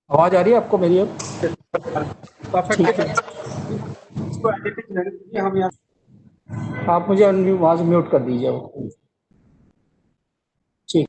आवाज आ रही है आपको मेरी अब? ठीक परफेक्ट है। इसको एडिटिंग रहने दीजिए, हम यहाँ आप मुझे वहां से म्यूट कर दीजिए वो। ठीक।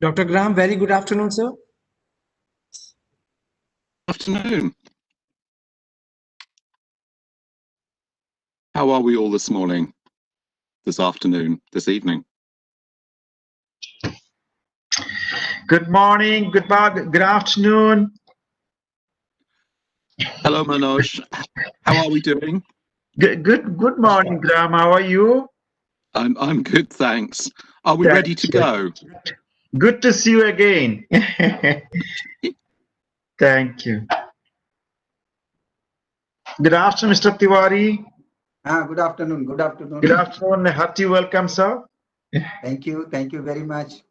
Dr. Graham, very good afternoon, sir. Afternoon. How are we all this morning, this afternoon, this evening? Good morning, good afternoon. Hello, Manoj. How are we doing? Good morning, Graham. How are you? I'm good, thanks. Are we ready to go? Good to see you again. Thank you. Good afternoon, Mr. Tiwari. Good afternoon. Good afternoon. Good afternoon. Hearty welcome, sir. Thank you. Thank you very much.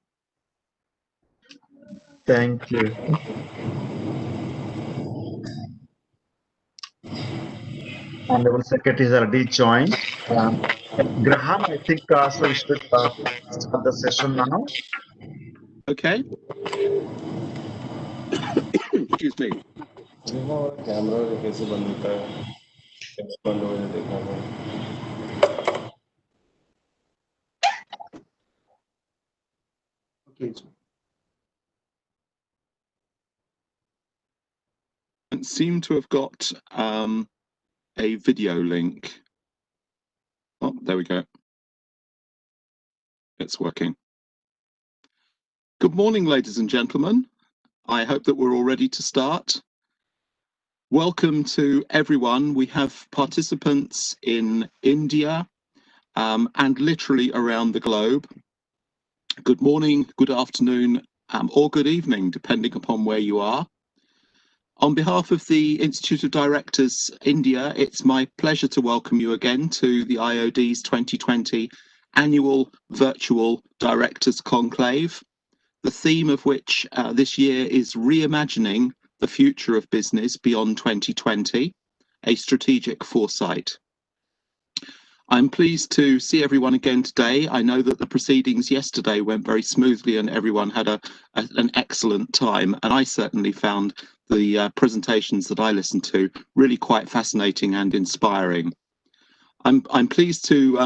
Thank you. Honorable Secretary has already joined. Graham, I think so we should start the session now. Okay. Excuse me. Camera कैसे बंद होता है बंद हो जाए देखना Okay. I seem to have got a video link. Oh, there we go. It's working. Good morning, ladies and gentlemen. I hope that we're all ready to start. Welcome to everyone. We have participants in India and literally around the globe. Good morning, good afternoon, or good evening, depending upon where you are. On behalf of the Institute of Directors India, it's my pleasure to welcome you again to the IOD's 2020 annual virtual Directors Conclave, the theme of which this year is reimagining the future of business beyond 2020, a strategic foresight. I'm pleased to see everyone again today. I know that the proceedings yesterday went very smoothly and everyone had an excellent time, and I certainly found the presentations that I listened to really quite fascinating and inspiring. I'm pleased to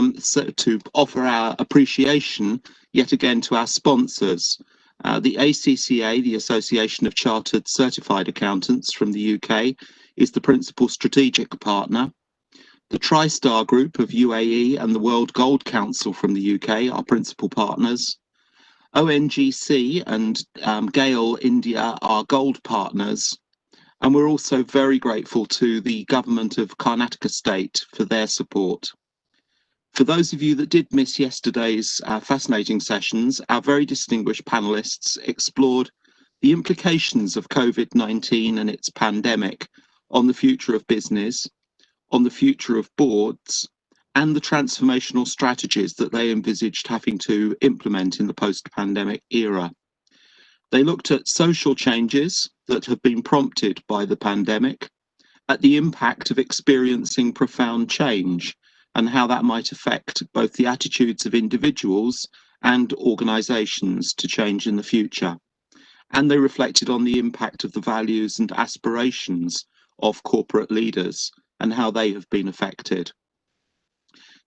offer our appreciation yet again to our sponsors. The ACCA, the Association of Chartered Certified Accountants from the UK, is the principal strategic partner. The TriStar Group of UAE and the World Gold Council from the UK are principal partners. ONGC and Gale India are gold partners. And we're also very grateful to the government of Karnataka State for their support. For those of you that did miss yesterday's fascinating sessions, our very distinguished panelists explored the implications of COVID-19 and its pandemic on the future of business, on the future of boards, and the transformational strategies that they envisaged having to implement in the post-pandemic era. They looked at social changes that have been prompted by the pandemic, at the impact of experiencing profound change, and how that might affect both the attitudes of individuals and organisations to change in the future. And they reflected on the impact of the values and aspirations of corporate leaders and how they have been affected.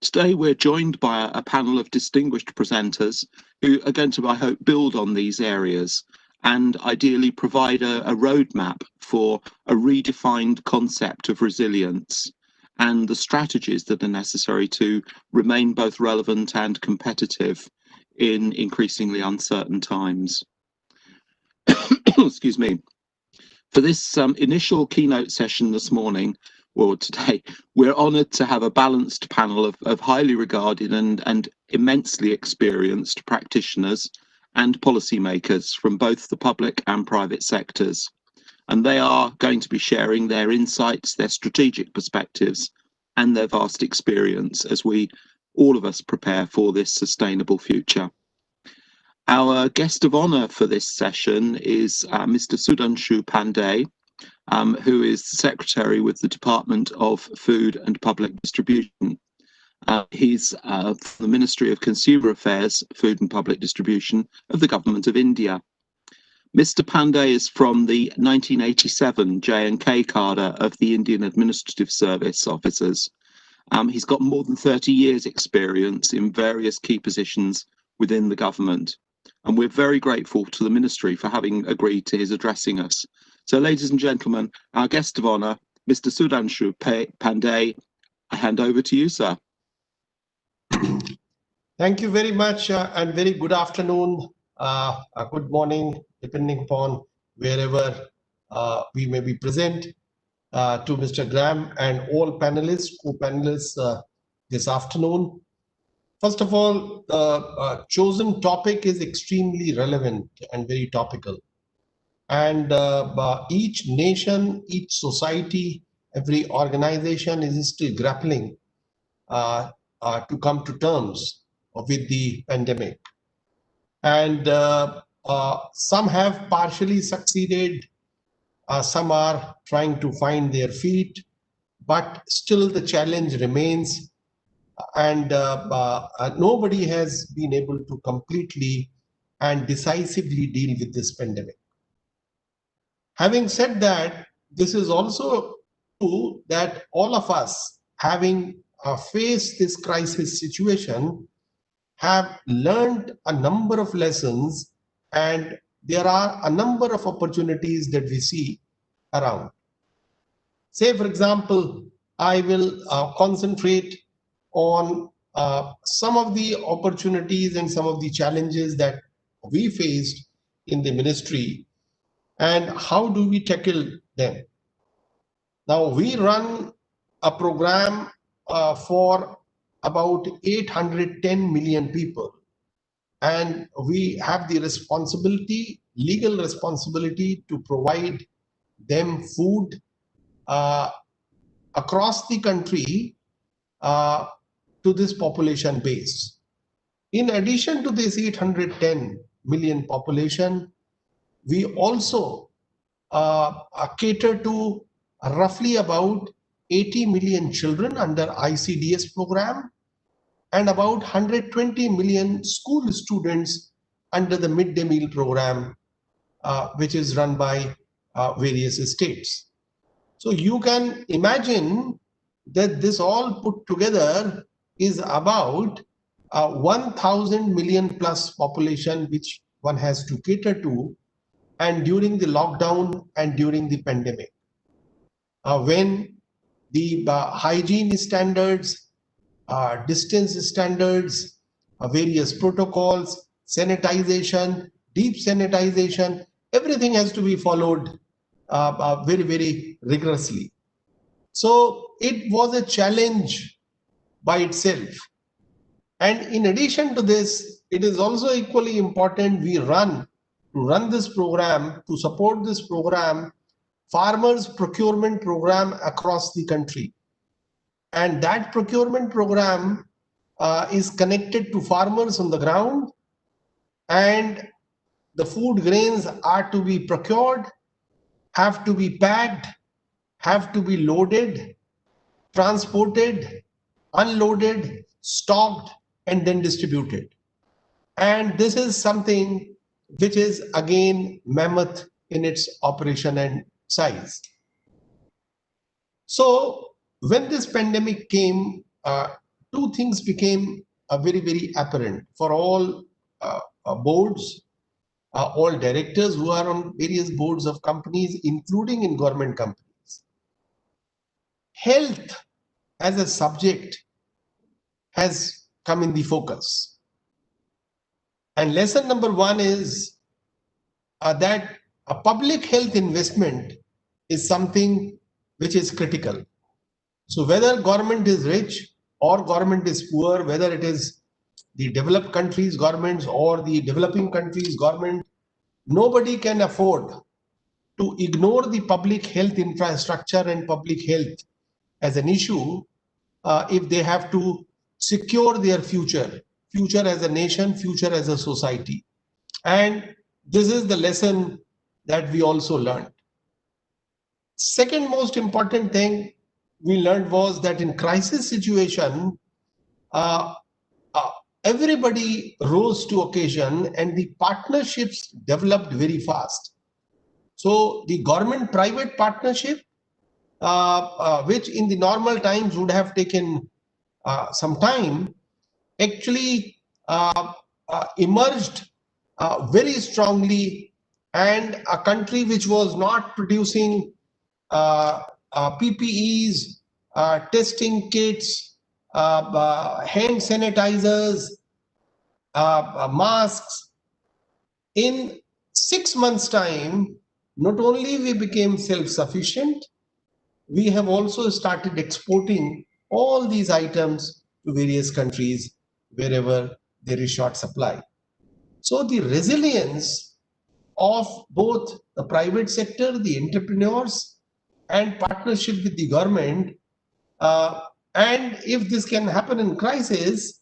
Today we're joined by a panel of distinguished presenters who are going to, I hope, build on these areas and ideally provide a roadmap for a redefined concept of resilience and the strategies that are necessary to remain both relevant and competitive in increasingly uncertain times. Excuse me. For this initial keynote session this morning, or today, we're honoured to have a balanced panel of highly regarded and immensely experienced practitioners and policymakers from both the public and private sectors. And they are going to be sharing their insights, their strategic perspectives, and their vast experience as all of us prepare for this sustainable future. Our guest of honour for this session is Mr. Sudhanshu Pandey, who is the Secretary with the Department of Food and Public Distribution. He's from the Ministry of Consumer Affairs, Food and Public Distribution of the Government of India. Mr. Pandey is from the 1987 J&K cadre of the Indian Administrative Service officers. He's got more than 30 years experience in various key positions within the government. and we're very grateful to the Ministry for having agreed to his addressing us. So, ladies and gentlemen, our guest of honour, Mr. Sudhanshu Pandey, I hand over to you, sir. Thank you very much and very good afternoon, good morning, depending upon wherever we may be present, to Mr. Graham and all panelists, co-panelists this afternoon. First of all, the chosen topic is extremely relevant and very topical. And each nation, each society, every organization is still grappling to come to terms with the pandemic. And some have partially succeeded, some are trying to find their feet, but still the challenge remains, and nobody has been able to completely and decisively deal with this pandemic. Having said that, this is also true that all of us, having faced this crisis situation, have learned a number of lessons, and there are a number of opportunities that we see around. Say, for example, I will concentrate on some of the opportunities and some of the challenges that we faced in the ministry and how do we tackle them. Now, we run a program for about 810 million people, and we have the responsibility, legal responsibility, to provide them food across the country to this population base. In addition to this 810 million population, we also cater to roughly about 80 million children under ICDS program and about 120 million school students under the midday meal program, which is run by various states. So you can imagine that this all put together is about 1,000 million plus population which one has to cater to, and during the lockdown and during the pandemic, when the hygiene standards, distance standards, various protocols, sanitization, deep sanitization, everything has to be followed very, very rigorously. So it was a challenge by itself. And in addition to this, it is also equally important we run this program, to support this program, farmers procurement program across the country. And that procurement program is connected to farmers on the ground, and the food grains are to be procured, have to be packed, have to be loaded, transported, unloaded, stocked, and then distributed. And this is something which is again mammoth in its operation and size. So when this pandemic came, two things became very, very apparent for all boards, all directors who are on various boards of companies, including in government companies. Health as a subject has come in the focus. And lesson number one is that a public health investment is something which is critical. So whether government is rich or government is poor, whether it is the developed countries' governments or the developing countries' government, nobody can afford to ignore the public health infrastructure and public health as an issue if they have to secure their future as a nation, future as a society. And this is the lesson that we also learned. Second most important thing we learned was that in crisis situation, everybody rose to occasion and the partnerships developed very fast. So the government-private partnership, which in the normal times would have taken some time, actually emerged very strongly, and a country which was not producing PPEs, testing kits, hand sanitizers, masks. In 6 months' time, not only we became self-sufficient, we have also started exporting all these items to various countries wherever there is short supply. So the resilience of both the private sector, the entrepreneurs, and partnership with the government, and if this can happen in crisis,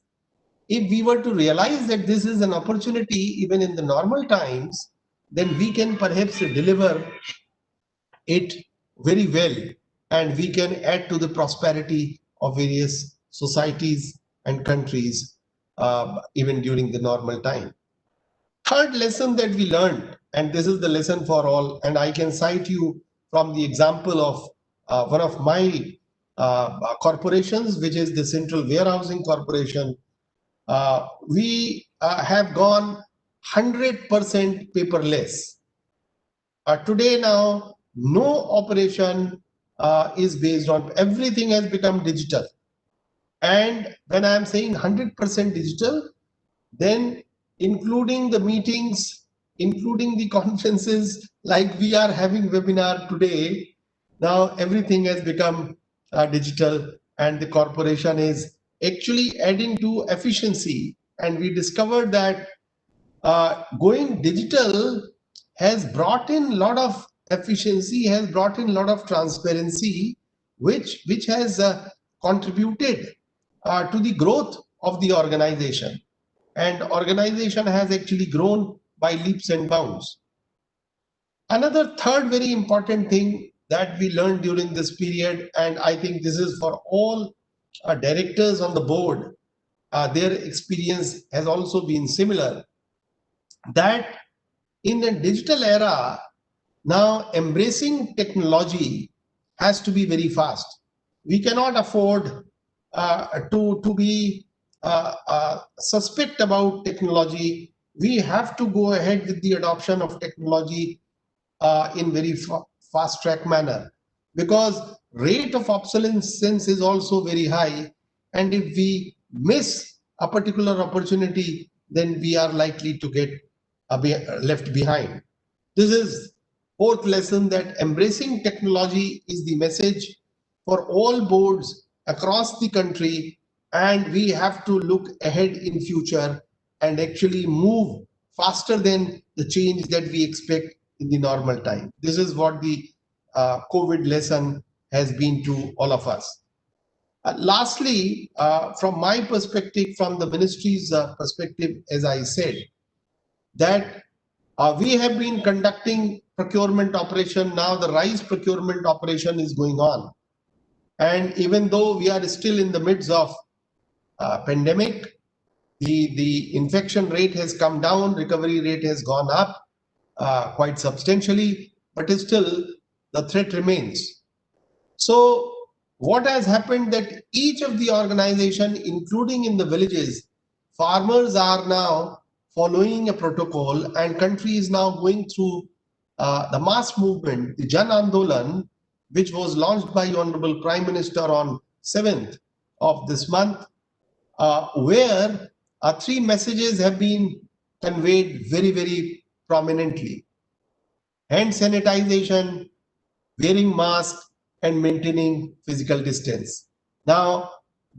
if we were to realize that this is an opportunity even in the normal times, then we can perhaps deliver it very well, and we can add to the prosperity of various societies and countries even during the normal time. Third lesson that we learned, and this is the lesson for all, and I can cite you from the example of one of my corporations, which is the Central Warehousing Corporation. We have gone 100% paperless. Today now, no operation is based on, everything has become digital. And when I am saying 100% digital, then including the meetings, including the conferences, like we are having webinar today, now everything has become digital, and the corporation is actually adding to efficiency. And we discovered that going digital has brought in a lot of efficiency, has brought in a lot of transparency, which has contributed to the growth of the organization. And organization has actually grown by leaps and bounds. Another third very important thing that we learned during this period, and I think this is for all directors on the board, their experience has also been similar, that in the digital era, now embracing technology has to be very fast. We cannot afford to be suspect about technology. We have to go ahead with the adoption of technology in very fast track manner, because rate of obsolescence is also very high, and if we miss a particular opportunity, then we are likely to get left behind. This is fourth lesson, that embracing technology is the message for all boards across the country, and we have to look ahead in future and actually move faster than the change that we expect in the normal time. This is what the COVID lesson has been to all of us. Lastly, from my perspective, from the ministry's perspective, as I said, that we have been conducting procurement operation. Now the rice procurement operation is going on. And even though we are still in the midst of pandemic, the infection rate has come down, recovery rate has gone up quite substantially, but still the threat remains. So what has happened, that each of the organization, including in the villages, farmers are now following a protocol, and country is now going through the mass movement, the Jan Andolan, which was launched by Honorable Prime Minister on 7th of this month, where 3 messages have been conveyed very, very prominently: hand sanitization, wearing mask, and maintaining physical distance. Now,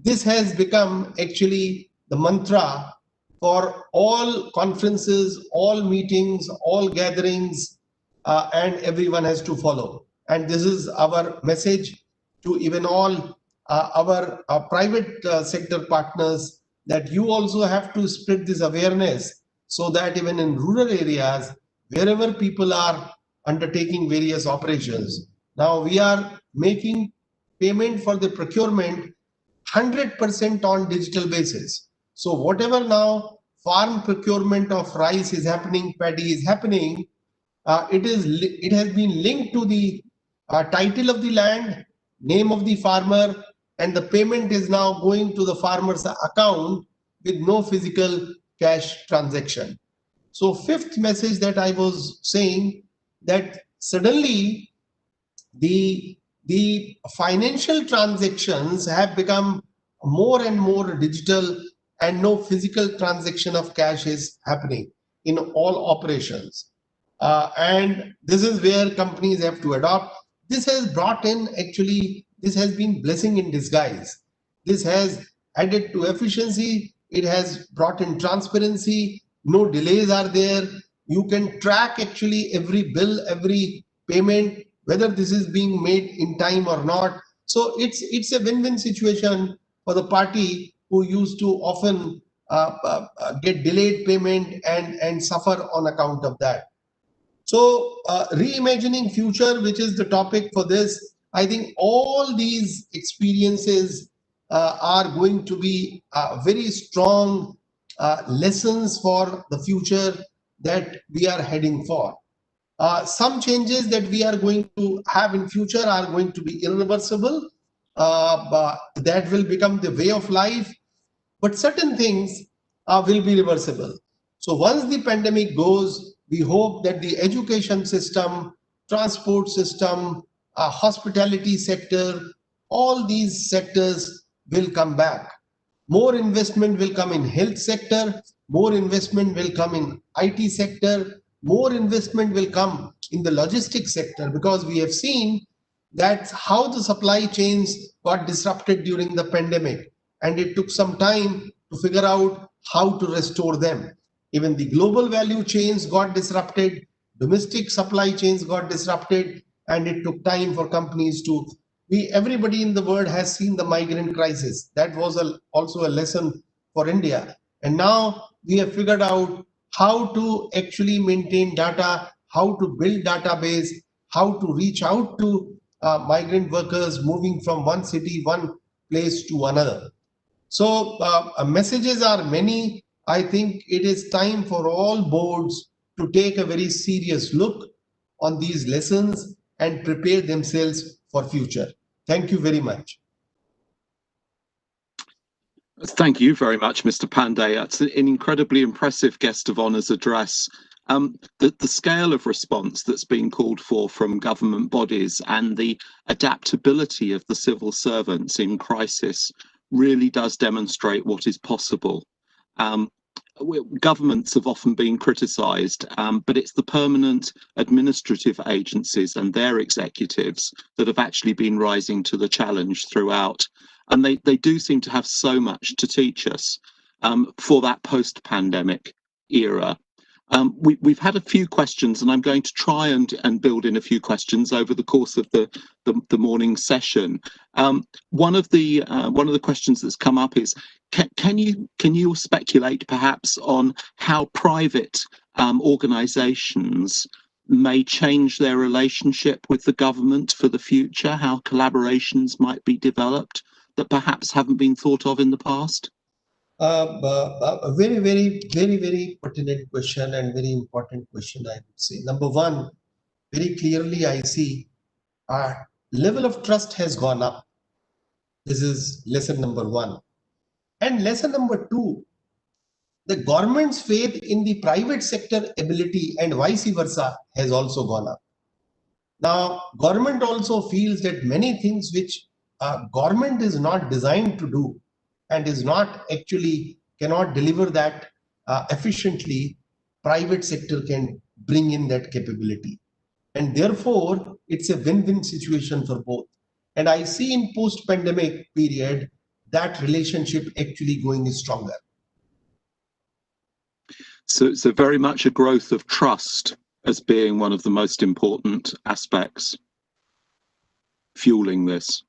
this has become actually the mantra for all conferences, all meetings, all gatherings, and everyone has to follow. And this is our message to even all our private sector partners, that you also have to spread this awareness, so that even in rural areas, wherever people are undertaking various operations, now we are making payment for the procurement 100% on digital basis. So whatever now farm procurement of rice is happening, paddy is happening, it has been linked to the title of the land, name of the farmer, and the payment is now going to the farmer's account with no physical cash transaction. So fifth message that I was saying, that suddenly the financial transactions have become more and more digital, and no physical transaction of cash is happening in all operations. And this is where companies have to adopt. This has brought in, actually, this has been blessing in disguise. This has added to efficiency. It has brought in transparency. No delays are there. You can track actually every bill, every payment, whether this is being made in time or not. So it's a win-win situation for the party who used to often get delayed payment and suffer on account of that. So reimagining future, which is the topic for this, I think all these experiences are going to be very strong lessons for the future that we are heading for. Some changes that we are going to have in future are going to be irreversible. That will become the way of life, but certain things will be reversible. So once the pandemic goes, we hope that the education system, transport system, hospitality sector, all these sectors will come back. More investment will come in health sector, more investment will come in IT sector, more investment will come in the logistics sector, because we have seen that's how the supply chains got disrupted during the pandemic, and it took some time to figure out how to restore them. Even the global value chains got disrupted, domestic supply chains got disrupted, and it took time for companies to everybody in the world has seen the migrant crisis. That was also a lesson for India. And now we have figured out how to actually maintain data, how to build database, how to reach out to migrant workers moving from one city, one place to another. So messages are many. I think it is time for all boards to take a very serious look on these lessons and prepare themselves for future. Thank you very much. Thank you very much, Mr. Pandey. That's an incredibly impressive guest of honour's address. The scale of response that's being called for from government bodies and the adaptability of the civil servants in crisis really does demonstrate what is possible. Governments have often been criticised, but it's the permanent administrative agencies and their executives that have actually been rising to the challenge throughout. And they do seem to have so much to teach us for that post-pandemic era. We've had a few questions, and I'm going to try and build in a few questions over the course of the morning session. One of the questions that's come up is, can you speculate perhaps on how private organisations may change their relationship with the government for the future? How collaborations might be developed that perhaps haven't been thought of in the past? A very, very, very, very pertinent question and very important question, I would say. Number one, very clearly I see our level of trust has gone up. This is lesson number one. And lesson number two, the government's faith in the private sector ability and vice versa has also gone up. Now, government also feels that many things which government is not designed to do and is not actually cannot deliver that efficiently, private sector can bring in that capability. And therefore, it's a win-win situation for both. And I see in post-pandemic period, that relationship actually going stronger. So very much a growth of trust as being one of the most important aspects fueling this.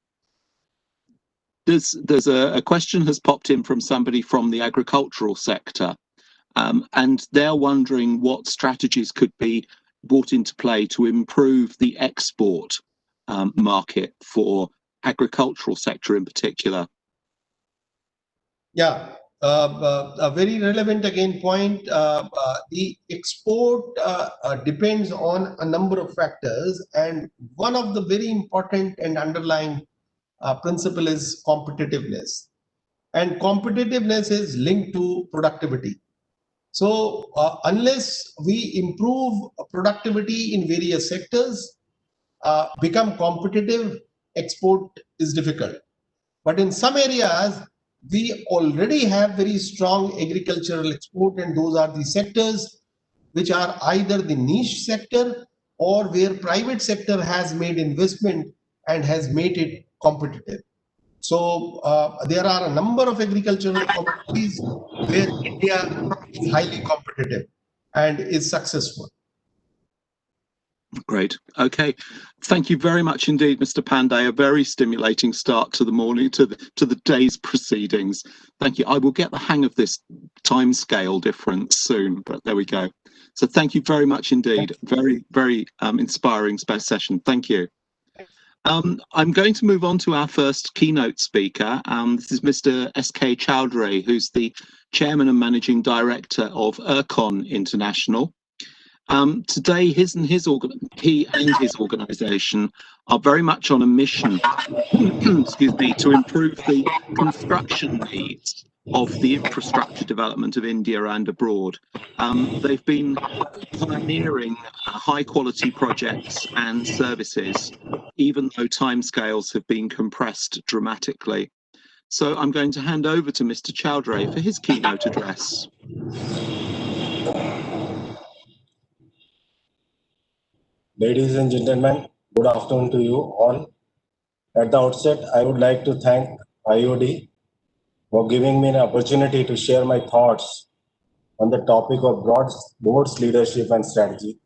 There's a question has popped in from somebody from the agricultural sector, and they're wondering what strategies could be brought into play to improve the export market for agricultural sector in particular. Yeah, a very relevant again point. The export depends on a number of factors, and one of the very important and underlying principle is competitiveness. And competitiveness is linked to productivity. So unless we improve productivity in various sectors, become competitive, export is difficult. But in some areas, we already have very strong agricultural export, and those are the sectors which are either the niche sector or where private sector has made investment and has made it competitive. So there are a number of agricultural commodities where India is highly competitive and is successful. Great. Okay. Thank you very much indeed, Mr. Pandey. A very stimulating start to the morning, to the day's proceedings. Thank you. I will get the hang of this time scale difference soon, but there we go. So thank you very much indeed. Very, very inspiring session. Thank you. I'm going to move on to our first keynote speaker. This is Mr. S.K. Chowdhury, who's the Chairman and Managing Director of ERCON International. Today, he and his organisation are very much on a mission, excuse me, to improve the construction needs of the infrastructure development of India and abroad. They've been pioneering high-quality projects and services, even though timescales have been compressed dramatically. So I'm going to hand over to Mr. Chowdhury for his keynote address. Ladies and gentlemen, good afternoon to you all. At the outset, I would like to thank IOD for giving me an opportunity to share my thoughts on the topic of board's leadership and strategy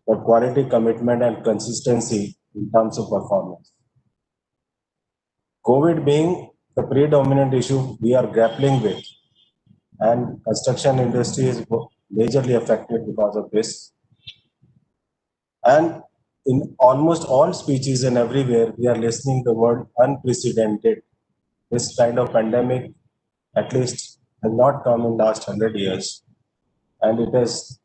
for quality, commitment, and consistency in terms of performance. COVID being the predominant issue we are grappling with, and construction industry is majorly affected because of this. And in almost all speeches and everywhere, we are listening the word unprecedented. This kind of pandemic, at least, has not come in last 100 years. And it has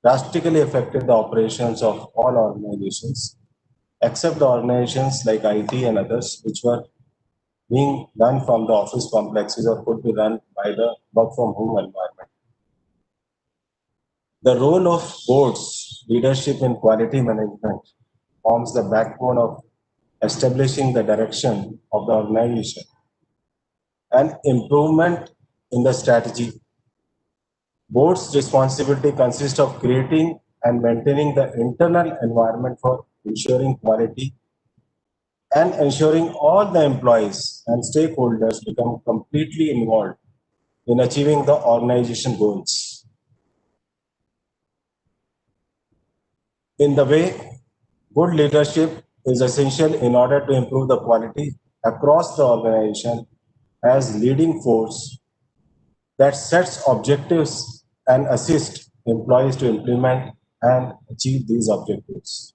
drastically affected the operations of all organizations, except the organizations like IT and others, which were being done from the office complexes or could be run by the work from home environment. The role of boards, leadership in quality management, forms the backbone of establishing the direction of the organization and improvement in the strategy. Board's responsibility consists of creating and maintaining the internal environment for ensuring quality and ensuring all the employees and stakeholders become completely involved in achieving the organization goals. In the way, good leadership is essential in order to improve the quality across the organization as leading force that sets objectives and assists employees to implement and achieve these objectives.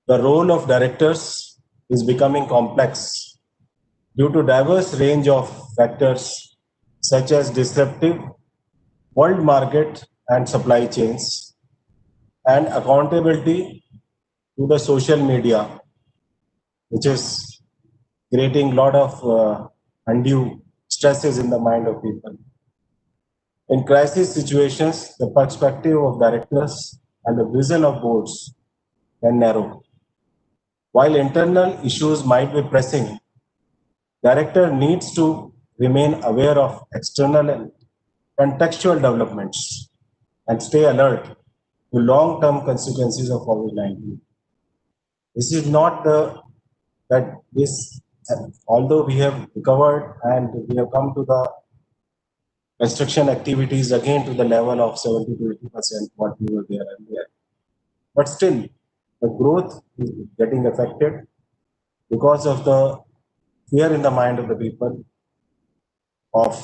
The role of directors is becoming complex due to diverse range of factors such as disruptive world market and supply chains, and accountability to the social media, which is creating a lot of undue stresses in the mind of people. In crisis situations, the perspective of directors and the vision of boards can narrow. While internal issues might be pressing, director needs to remain aware of external and contextual developments and stay alert to long-term consequences of COVID-19. This is not although we have recovered and we have come to the construction activities again to the level of 70 to 80% what we were there earlier. But still, the growth is getting affected because of the fear in the mind of the people of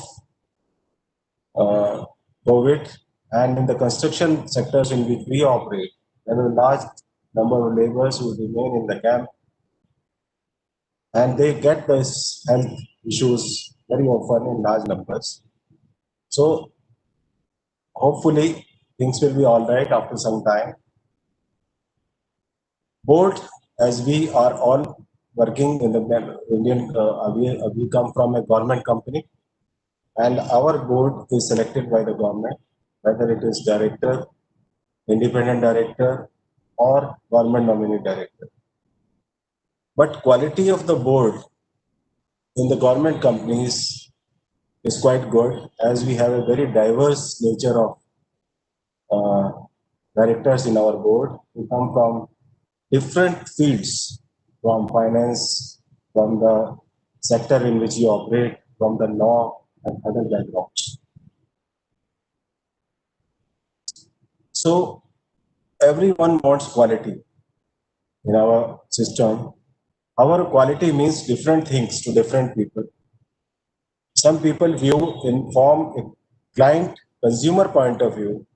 COVID. And in the construction sectors in which we operate, there are a large number of laborers who remain in the camp, and they get these health issues very often in large numbers. So hopefully things will be all right after some time. Board, as we are all working in the Indian, we come from a government company, and our board is selected by the government, whether it is director, independent director, or government nominee director. But quality of the board in the government companies is quite good, as we have a very diverse nature of directors in our board who come from different fields, from finance, from the sector in which you operate, from the law and other backgrounds. So everyone wants quality in our system. Our quality means different things to different people. Some people view from a client consumer point of view,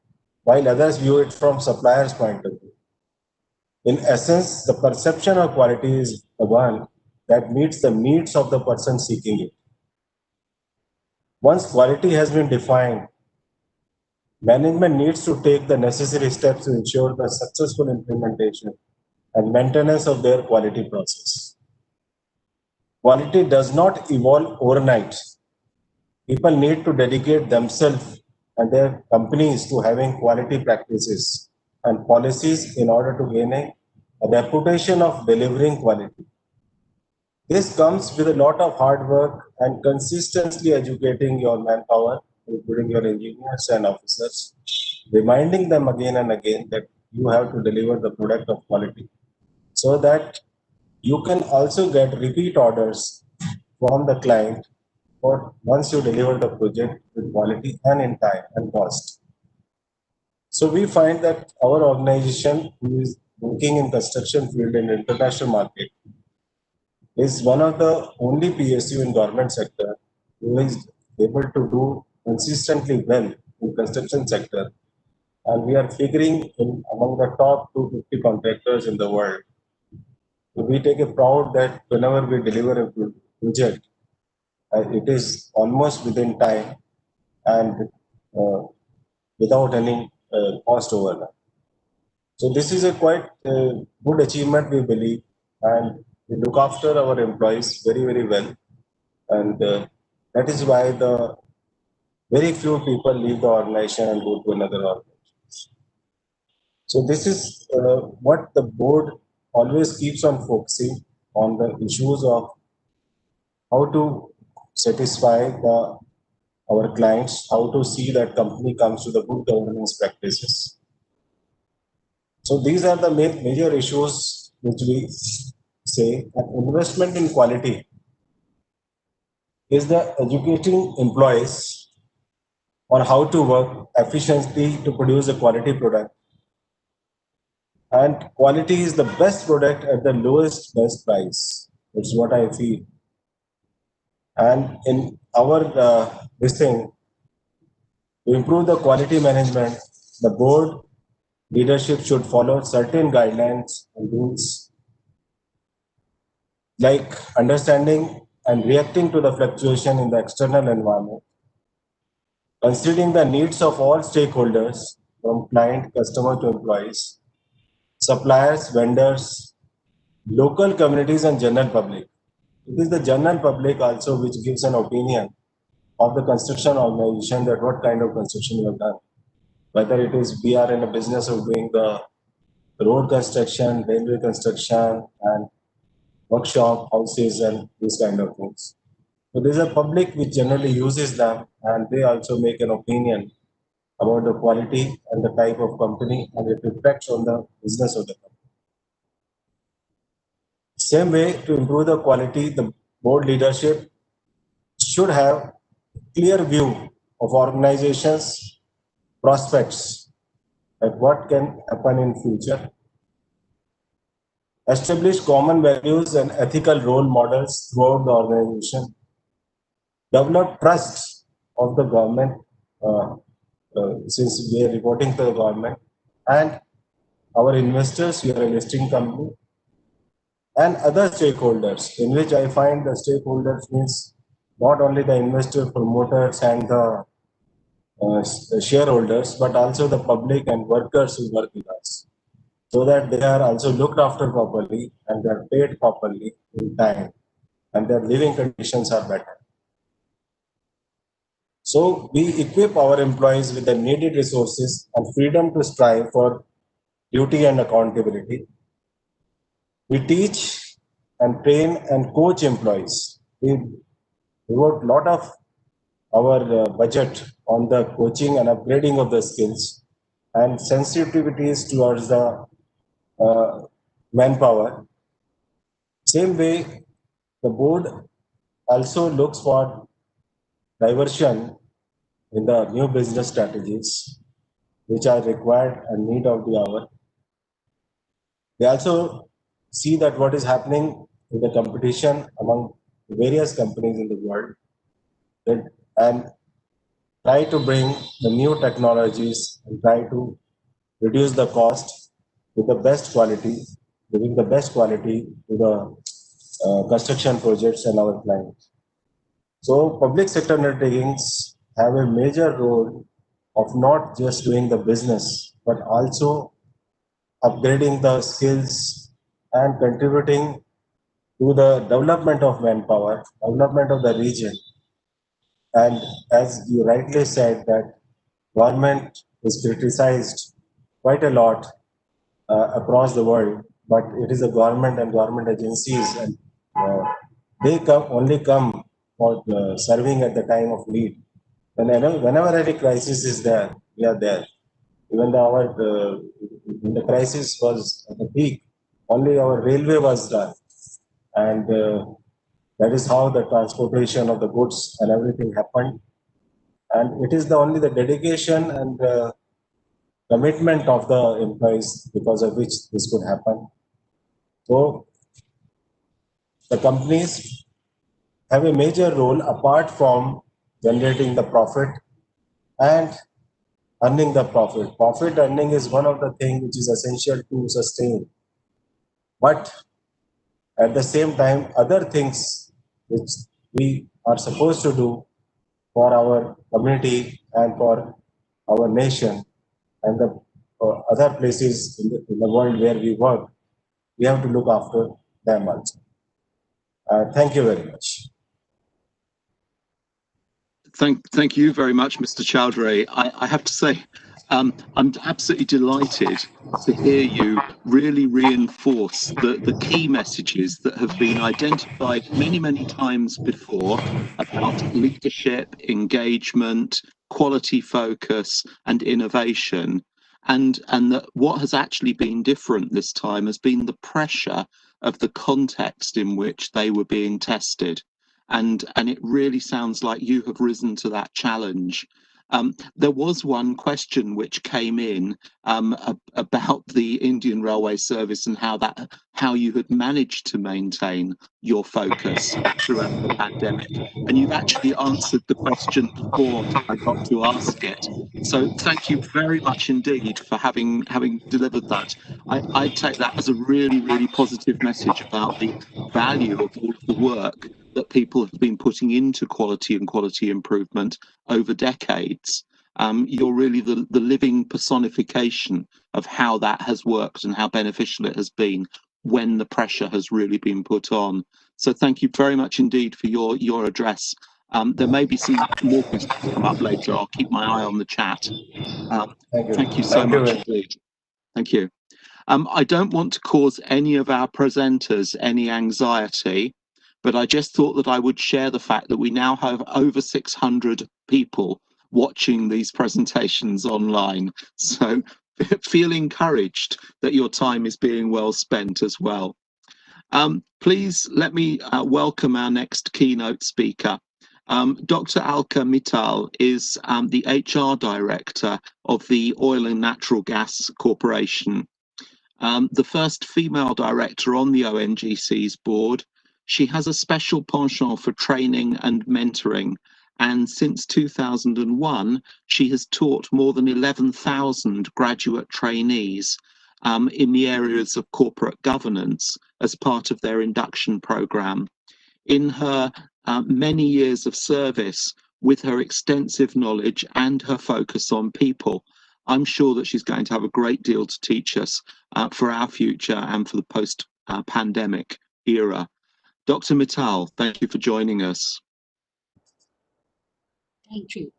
while others view it from supplier's point of view. In essence, the perception of quality is the one that meets the needs of the person seeking it. Once quality has been defined, management needs to take the necessary steps to ensure the successful implementation and maintenance of their quality process. Quality does not evolve overnight. People need to dedicate themselves and their companies to having quality practices and policies in order to gain a reputation of delivering quality. This comes with a lot of hard work and consistently educating your manpower, including your engineers and officers, reminding them again and again that you have to deliver the product of quality so that you can also get repeat orders from the client for once you deliver the project with quality and in time and cost. So we find that our organization, who is working in construction field in international market, is one of the only PSU in government sector who is able to do consistently well in construction sector. And we are figuring in among the top 250 contractors in the world. So we take a proud that whenever we deliver a project, it is almost within time and without any cost overrun. So this is a quite good achievement, we believe, and we look after our employees very, very well. And that is why the very few people leave the organization and go to another organization. So this is what the board always keeps on focusing on, the issues of how to satisfy our clients, how to see that company comes to the good governance practices. So these are the major issues which we say. Investment in quality is the educating employees on how to work efficiently to produce a quality product. And quality is the best product at the lowest best price. That's what I feel. And in our this thing, to improve the quality management, the board leadership should follow certain guidelines and rules, like understanding and reacting to the fluctuation in the external environment, considering the needs of all stakeholders from client, customer to employees, suppliers, vendors, local communities and general public. It is the general public also which gives an opinion of the construction organization that what kind of construction you have done. Whether it is we are in a business of doing the road construction, railway construction and workshop, houses and these kind of things. So there's a public which generally uses them and they also make an opinion about the quality and the type of company and it reflects on the business of the company. Same way, to improve the quality, the board leadership should have clear view of organizations' prospects at what can happen in future, establish common values and ethical role models throughout the organization, develop trust of the government, since we are reporting to the government, and our investors, we are a listing company, and other stakeholders, in which I find the stakeholders means not only the investor, promoters and the shareholders, but also the public and workers who work with us, so that they are also looked after properly and they are paid properly in time and their living conditions are better. So we equip our employees with the needed resources and freedom to strive for duty and accountability. We teach and train and coach employees. We devote a lot of our budget on the coaching and upgrading of the skills and sensitivities towards the manpower. Same way, the board also looks for diversion in the new business strategies which are required and need of the hour. They also see that what is happening in the competition among various companies in the world and try to bring the new technologies and try to reduce the cost with the best quality, giving the best quality to the construction projects and our clients. So public sector undertakings have a major role of not just doing the business, but also upgrading the skills and contributing to the development of manpower, development of the region. And as you rightly said, that government is criticized quite a lot across the world, but it is a government and government agencies, and they only come for serving at the time of need. Whenever any crisis is there, we are there. Even when the crisis was at the peak, only our railway was done, and that is how the transportation of the goods and everything happened. And it is only the dedication and commitment of the employees because of which this could happen. So the companies have a major role apart from generating the profit and earning the profit. Profit earning is one of the things which is essential to sustain. But at the same time, other things which we are supposed to do for our community and for our nation and the other places in the world where we work, we have to look after them also. Thank you very much. Thank you very much, Mr. Chowdhury. I have to say, I'm absolutely delighted to hear you really reinforce the key messages that have been identified many times before about leadership, engagement, quality focus, and innovation. And that what has actually been different this time has been the pressure of the context in which they were being tested. And it really sounds like you have risen to that challenge. There was one question which came in about the Indian Railway Service and how you had managed to maintain your focus throughout the pandemic. And you've actually answered the question before I got to ask it. So thank you very much indeed for having delivered that. I take that as a really positive message about the value of all of the work that people have been putting into quality and quality improvement over decades. You're really the living personification of how that has worked and how beneficial it has been when the pressure has really been put on. So thank you very much indeed for your address. There may be some more questions come up later. I'll keep my eye on the chat. Thank you so much indeed. Thank you. I don't want to cause any of our presenters any anxiety, but I just thought that I would share the fact that we now have over 600 people watching these presentations online. So feel encouraged that your time is being well spent as well. Please let me welcome our next keynote speaker. Dr. Alka Mittal is the HR director of the Oil and Natural Gas Corporation. The first female director on the ONGC's board. She has a special penchant for training and mentoring, and since 2001, she has taught more than 11,000 graduate trainees in the areas of corporate governance as part of their induction program. In her many years of service, with her extensive knowledge and her focus on people, I'm sure that she's going to have a great deal to teach us for our future and for the post-pandemic era. Dr. Mittal, thank you for joining us. Thank you.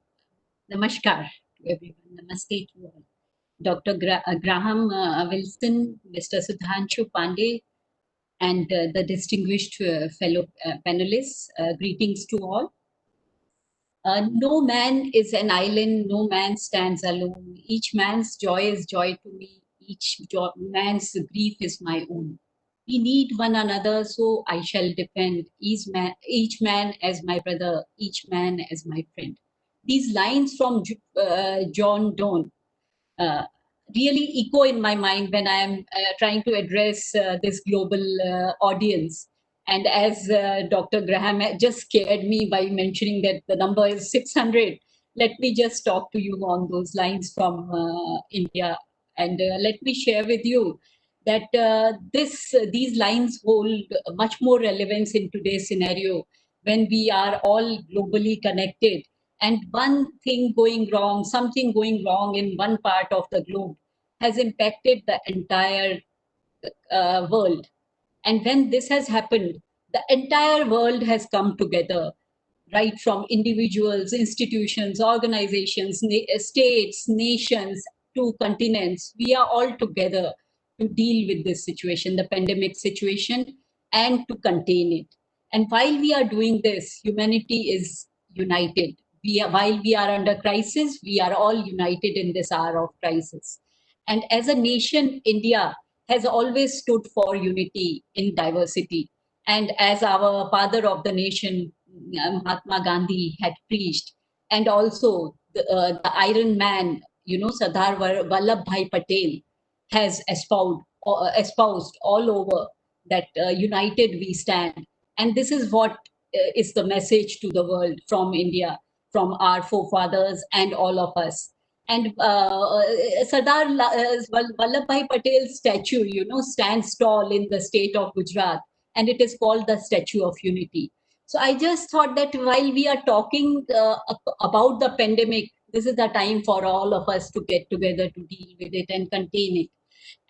Namaskar to everyone. Namaste to all. Dr. Graham Wilson, Mr. Sudhanshu Pandey, and the distinguished fellow panelists. Greetings to all. No man is an island, no man stands alone. Each man's joy is joy to me, each man's grief is my own. We need one another, so I shall defend each man as my brother, each man as my friend. These lines from John Donne uh, really echo in my mind when I am trying to address this global audience. And as Dr. Graham had just scared me by mentioning that the number is 600, let me just talk to you on those lines from India. And let me share with you that these lines hold much more relevance in today's scenario when we are all globally connected, and one thing going wrong, something going wrong in one part of the globe has impacted the entire world. And when this has happened, the entire world has come together, right from individuals, institutions, organizations, states, nations, to continents. We are all together to deal with this situation, the pandemic situation, and to contain it. And while we are doing this, humanity is united. While we are under crisis, we are all united in this hour of crisis. And as a nation, India has always stood for unity in diversity. And as our father of the nation, Mahatma Gandhi, had preached, and also the Iron Man, Sardar Vallabhbhai Patel, has espoused all over that united we stand. And this is what is the message to the world from India, from our forefathers and all of us. And Sardar Vallabhbhai Patel's statue, stands tall in the state of Gujarat, and it is called the Statue of Unity. So I just thought that while we are talking about the pandemic, this is the time for all of us to get together to deal with it and contain it.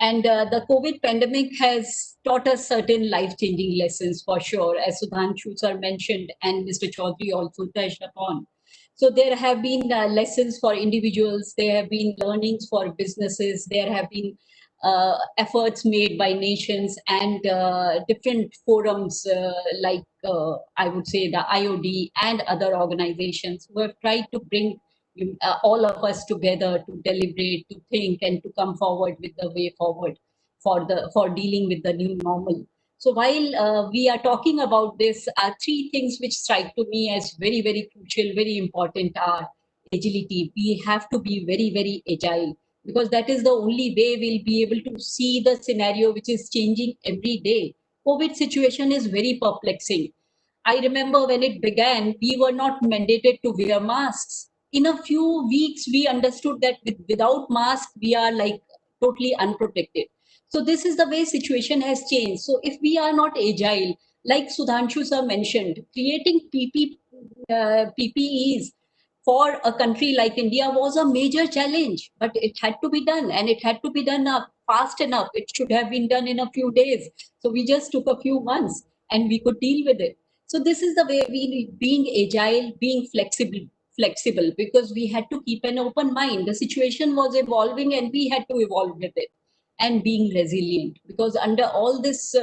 And the COVID pandemic has taught us certain life-changing lessons for sure, as Sudhanshu sir mentioned and Mr. Chaudhary also touched upon. So there have been lessons for individuals, there have been learnings for businesses, there have been efforts made by nations and different forums like I would say the IOD and other organizations who have tried to bring all of us together to deliberate, to think, and to come forward with the way forward for dealing with the new normal. So while we are talking about this, three things which strike to me as very, very crucial, very important are agility. We have to be very, very agile, because that is the only way we'll be able to see the scenario which is changing every day. COVID situation is very perplexing. I remember when it began, we were not mandated to wear masks. In a few weeks, we understood that without mask, we are like totally unprotected. So this is the way situation has changed. So if we are not agile, like Sudhanshu sir mentioned, creating PPEs for a country like India was a major challenge, but it had to be done, and it had to be done fast enough. It should have been done in a few days. So we just took a few months and we could deal with it. So this is the way we being agile, being flexible, because we had to keep an open mind. The situation was evolving and we had to evolve with it, and being resilient, because under all this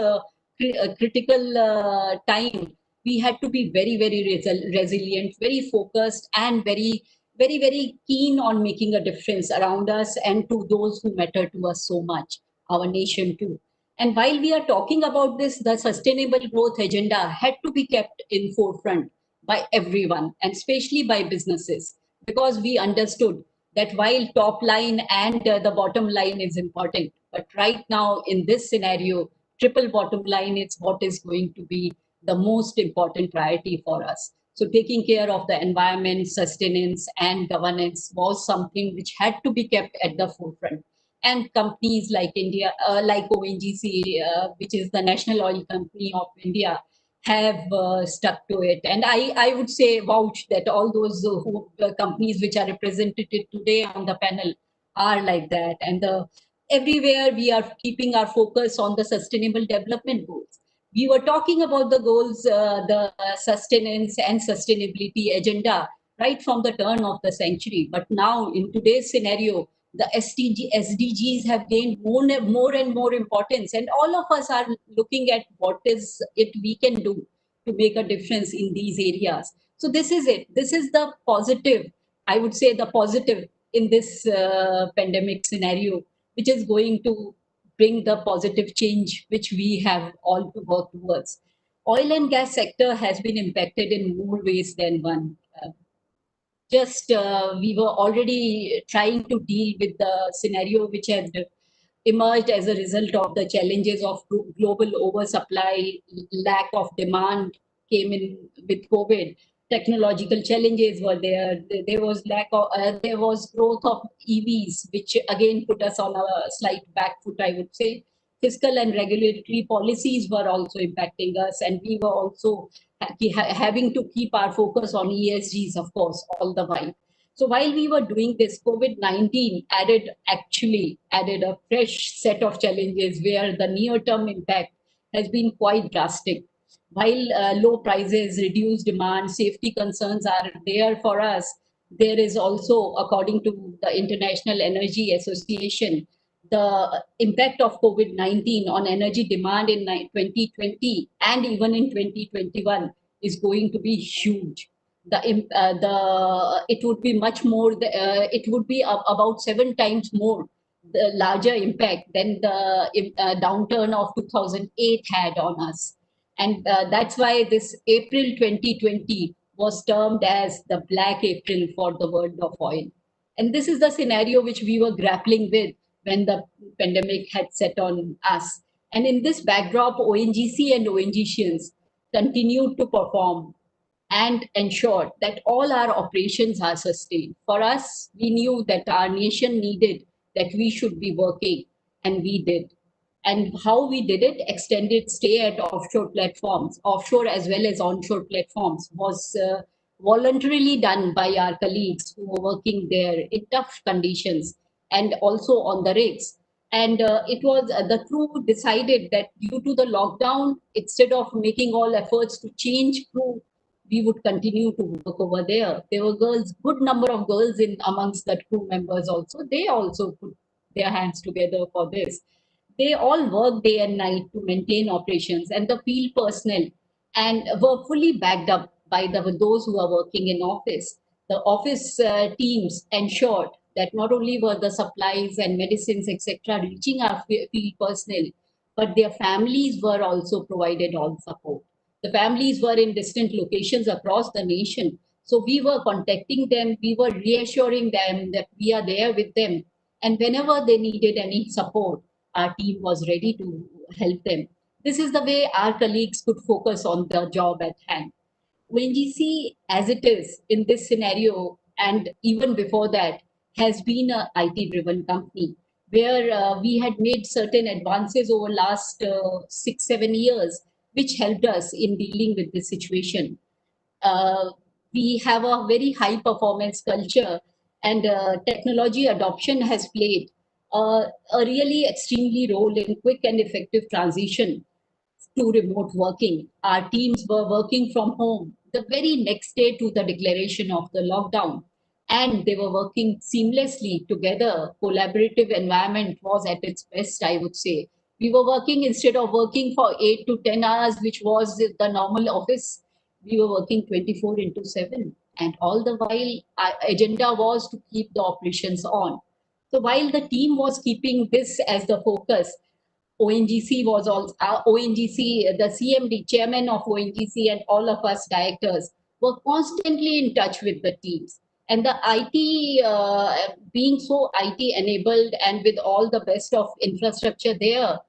critical time, we had to be very, very resilient, very focused, and very, very, very keen on making a difference around us and to those who matter to us so much, our nation too. And while we are talking about this, the sustainable growth agenda had to be kept in forefront by everyone, and especially by businesses, because we understood that while top line and the bottom line is important, but right now in this scenario, triple bottom line is what is going to be the most important priority for us. So taking care of the environment, sustenance, and governance was something which had to be kept at the forefront. And companies like like ONGC, which is the National Oil Company of India, have stuck to it. And I would say vouch that all those companies which are represented today on the panel are like that. And everywhere we are keeping our focus on the sustainable development goals. We were talking about the goals, the sustenance and sustainability agenda right from the turn of the century. But now in today's scenario, the SDGs have gained more and more importance, and all of us are looking at what is it we can do to make a difference in these areas. So this is it. This is the positive, I would say, the positive in this pandemic scenario, which is going to bring the positive change which we have all to work towards. Oil and gas sector has been impacted in more ways than one. We were already trying to deal with the scenario which had emerged as a result of the challenges of global oversupply, lack of demand came in with COVID. Technological challenges were there. There was there was growth of EVs, which again put us on a slight back foot, I would say. Fiscal and regulatory policies were also impacting us, and we were also having to keep our focus on ESGs, of course, all the while. So while we were doing this, COVID-19 actually added a fresh set of challenges where the near-term impact has been quite drastic. While low prices, reduced demand, safety concerns are there for us, there is also, according to the International Energy Association, the impact of COVID-19 on energy demand in 2020 and even in 2021 is going to be huge. It would be much more. It would be about 7 times more the larger impact than the downturn of 2008 had on us, and that's why this April 2020 was termed as the Black April for the world of oil. And this is the scenario which we were grappling with when the pandemic had set on us. And in this backdrop, ONGC and ONGCians continued to perform and ensure that all our operations are sustained. For us, we knew that our nation needed that we should be working, and we did. And how we did it, extended stay at offshore platforms, offshore as well as onshore platforms, was voluntarily done by our colleagues who were working there in tough conditions and also on the rigs. And it was the crew decided that due to the lockdown, instead of making all efforts to change crew, we would continue to work over there. There were girls, good number of girls in amongst the crew members also. They also put their hands together for this. They all worked day and night to maintain operations, and the field personnel and were fully backed up by those who are working in office. The office teams ensured that not only were the supplies and medicines, etc., reaching our field personnel, but their families were also provided all support. The families were in distant locations across the nation. So we were contacting them, we were reassuring them that we are there with them. And whenever they needed any support, our team was ready to help them. This is the way our colleagues could focus on the job at hand. ONGC, as it is in this scenario, and even before that, has been a IT-driven company where we had made certain advances over last 6-7 years, which helped us in dealing with this situation. We have a very high performance culture, and technology adoption has played a really extremely role in quick and effective transition to remote working. Our teams were working from home the very next day to the declaration of the lockdown, and they were working seamlessly together. Collaborative environment was at its best, I would say. We were working, instead of working for 8 to 10 hours, which was the normal office, we were working 24 into 7. And all the while, our agenda was to keep the operations on. So while the team was keeping this as the focus, ONGC was also ONGC, the CMD, chairman of ONGC, and all of us directors were constantly in touch with the teams. And the IT, being so IT enabled and with all the best of infrastructure there,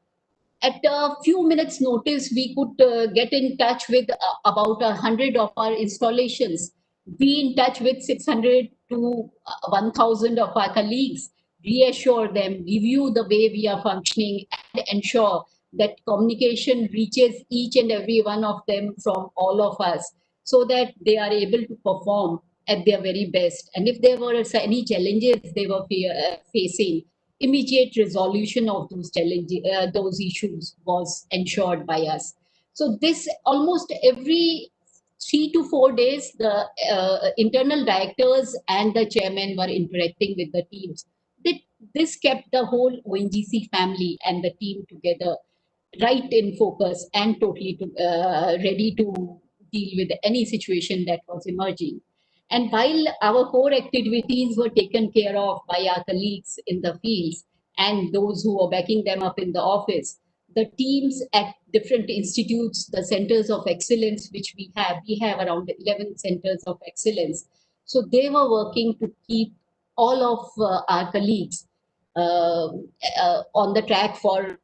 at a few minutes notice, we could get in touch with about 100 of our installations, be in touch with 600 to 1,000 of our colleagues, reassure them, review the way we are functioning, and ensure that communication reaches each and every one of them from all of us, so that they are able to perform at their very best. And if there were any challenges they were facing, immediate resolution of those challenges, those issues was ensured by us. So this, almost every 3 to 4 days, the internal directors and the chairman were interacting with the teams. This kept the whole ONGC family and the team together, right in focus and totally ready to deal with any situation that was emerging. And while our core activities were taken care of by our colleagues in the fields and those who were backing them up in the office, the teams at different institutes, the centers of excellence, which we have around 11 centers of excellence. So they were working to keep all of our colleagues on the track for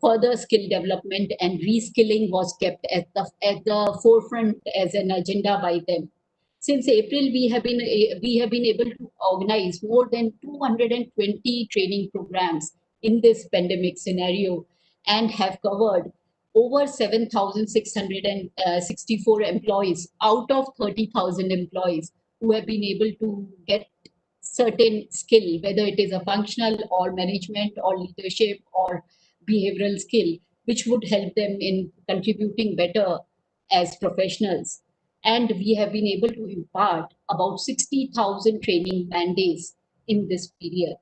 further skill development, and reskilling was kept at the forefront as an agenda by them. Since April, we have been able to organize more than 220 training programs in this pandemic scenario and have covered over 7,664 employees out of 30,000 employees who have been able to get certain skill, whether it is a functional or management or leadership or behavioral skill, which would help them in contributing better as professionals. And we have been able to impart about 60,000 training man-days in this period.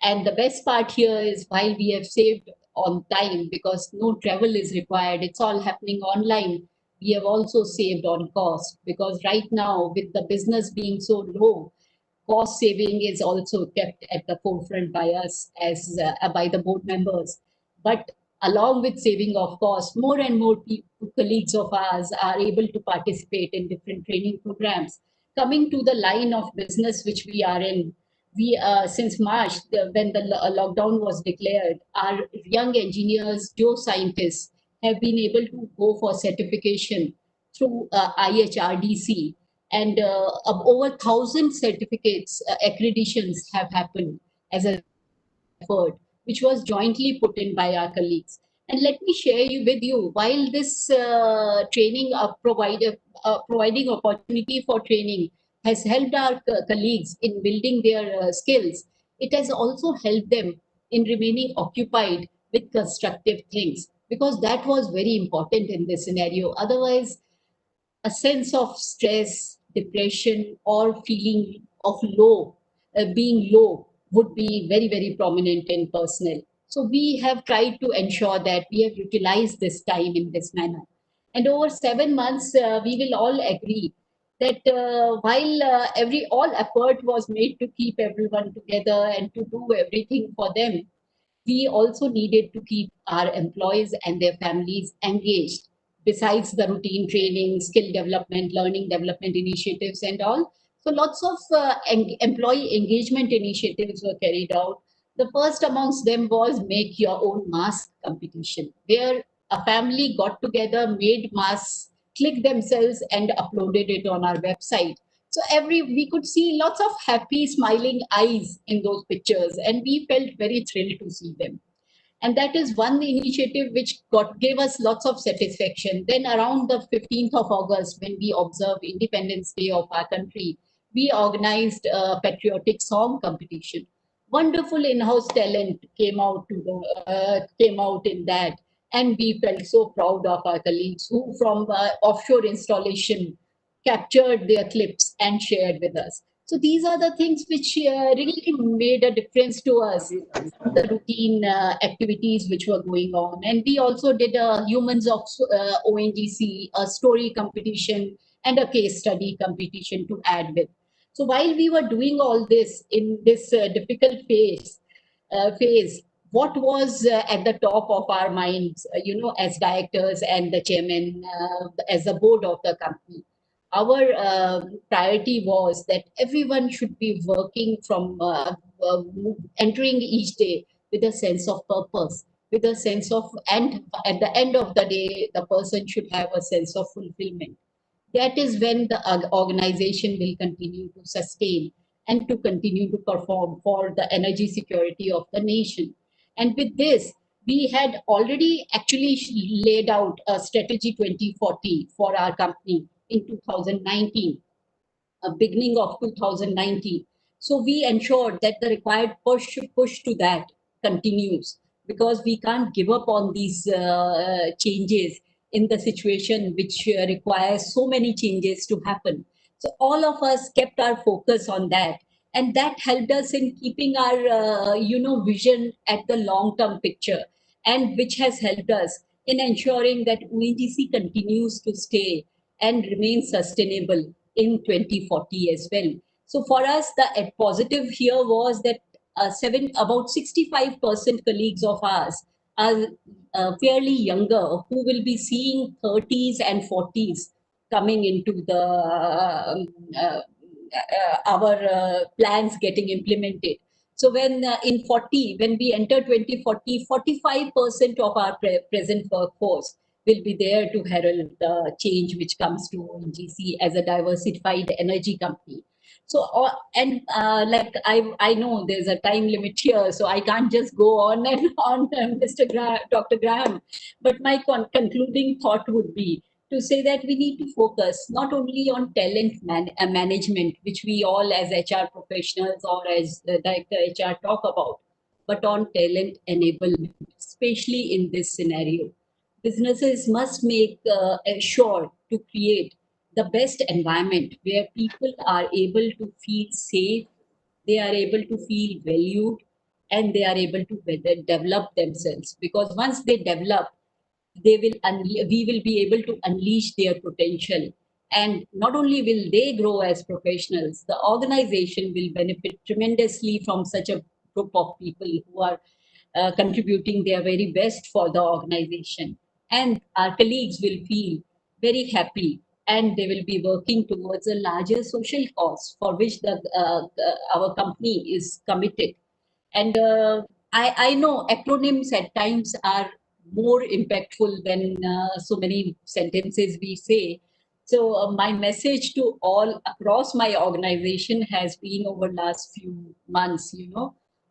And the best part here is, while we have saved on time because no travel is required, it's all happening online, we have also saved on cost, because right now, with the business being so low, cost saving is also kept at the forefront by us as by the board members. But along with saving of cost, more and more colleagues of ours are able to participate in different training programs. Coming to the line of business which we are in, we since March, when the lockdown was declared, our young engineers, geoscientists, have been able to go for certification through IHRDC, and over 1,000 certificates, accreditations have happened as a effort, which was jointly put in by our colleagues. And let me share with you, while this training providing opportunity for training has helped our colleagues in building their skills, it has also helped them in remaining occupied with constructive things, because that was very important in this scenario. Otherwise, a sense of stress, depression, or feeling of being low would be very, very prominent in personnel. So we have tried to ensure that we have utilized this time in this manner. And over 7 months, we will all agree that while all effort was made to keep everyone together and to do everything for them, we also needed to keep our employees and their families engaged. Besides the routine training, skill development, learning development initiatives, and all, so lots of employee engagement initiatives were carried out. The first amongst them was Make Your Own Mask competition, where a family got together, made masks, clicked themselves, and uploaded it on our website. So we could see lots of happy, smiling eyes in those pictures, and we felt very thrilled to see them. And that is one initiative which gave us lots of satisfaction. Then around the 15th of August, when we observed Independence Day of our country, we organized a patriotic song competition. Wonderful in-house talent came out in that, and we felt so proud of our colleagues who, from offshore installation, captured their clips and shared with us. So these are the things which really made a difference to us, the routine activities which were going on. And we also did a Humans of ONGC, a story competition, and a case study competition to add with. So while we were doing all this in this difficult phase, what was at the top of our minds, as directors and the chairman, as the board of the company? Our priority was that everyone should be working from entering each day with a sense of purpose, with a sense of, and at the end of the day, the person should have a sense of fulfillment. That is when the organization will continue to sustain and to continue to perform for the energy security of the nation. And with this, we had already actually laid out a strategy 2040 for our company in 2019, beginning of 2019. So we ensured that the required push to that continues, because we can't give up on these changes in the situation which requires so many changes to happen. So all of us kept our focus on that, and that helped us in keeping our vision at the long term picture, and which has helped us in ensuring that ONGC continues to stay and remain sustainable in 2040 as well. So for us, the positive here was that about 65% colleagues of ours are fairly younger, who will be seeing 30s and 40s coming into the our plans getting implemented. So when when we enter 2040, 45% of our present workforce will be there to herald the change which comes to ONGC as a diversified energy company. So, like I know there's a time limit here, so I can't just go on and on, Dr. Graham. But my concluding thought would be to say that we need to focus not only on talent management, which we all as HR professionals or as Director HR talk about, but on talent enablement, especially in this scenario. Businesses must make sure to create the best environment where people are able to feel safe, they are able to feel valued, and they are able to better develop themselves. Because once they develop, we will be able to unleash their potential, and not only will they grow as professionals, the organization will benefit tremendously from such a group of people who are contributing their very best for the organization, and our colleagues will feel very happy, and they will be working towards a larger social cause for which our company is committed. And I know acronyms at times are more impactful than so many sentences we say. So my message to all across my organization has been over last few months,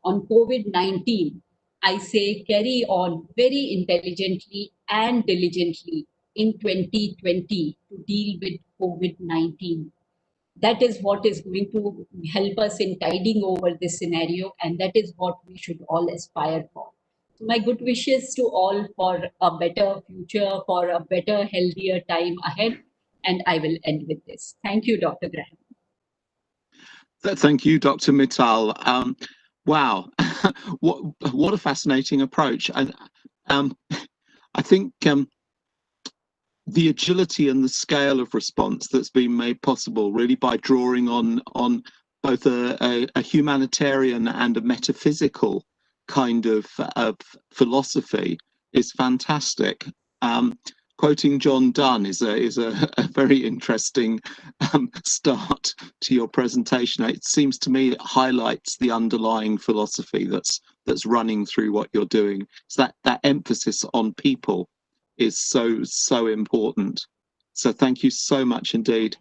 on COVID-19, I say carry on very intelligently and diligently in 2020 to deal with COVID-19. That is what is going to help us in tiding over this scenario, and that is what we should all aspire for. So my good wishes to all for a better future, for a better, healthier time ahead, and I will end with this. Thank you, Dr. Graham. Thank you, Dr. Mittal. Wow, what a fascinating approach. And I think the agility and the scale of response that's been made possible really by drawing on both a humanitarian and a metaphysical kind of philosophy is fantastic. Quoting John Donne is a very interesting start to your presentation. It seems to me it highlights the underlying philosophy that's running through what you're doing. So that emphasis on people is so important. So thank you so much indeed.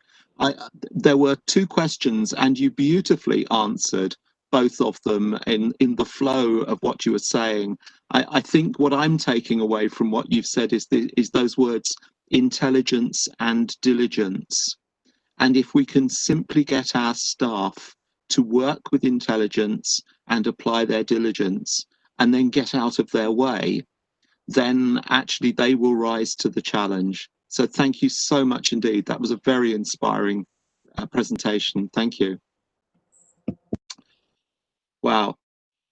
There were two questions, and you beautifully answered both of them in the flow of what you were saying. I think what I'm taking away from what you've said is those words intelligence and diligence. And if we can simply get our staff to work with intelligence and apply their diligence and then get out of their way, then actually they will rise to the challenge. So thank you so much indeed. That was a very inspiring presentation. Thank you. Wow.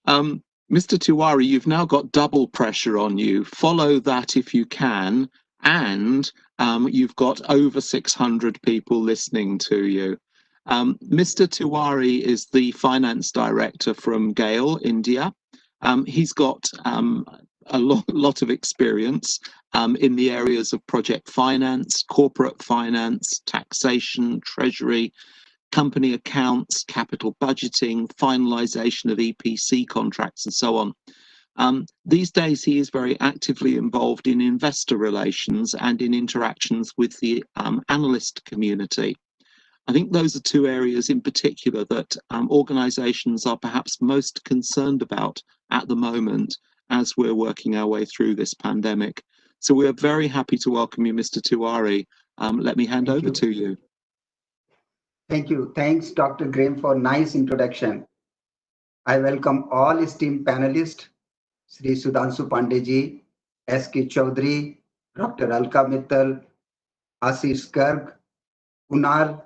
Mr. Tiwari, you've now got double pressure on you. Follow that if you can. And you've got over 600 people listening to you. Mr. Tiwari is the finance director from GAIL, India. He's got a lot of experience in the areas of project finance, corporate finance, taxation, treasury, company accounts, capital budgeting, finalization of EPC contracts, and so on. These days, he is very actively involved in investor relations and in interactions with the analyst community. I think those are two areas in particular that organizations are perhaps most concerned about at the moment as we're working our way through this pandemic. So we're very happy to welcome you, Mr. Tiwari. Let me hand over to you. Thank you. Thanks, Dr. Graham, for nice introduction. I welcome all esteemed panelists, Sri Sudhanshu Pandey ji, S.K. Chaudhary, Dr. Alka Mittal, Ashish Garg, Kunal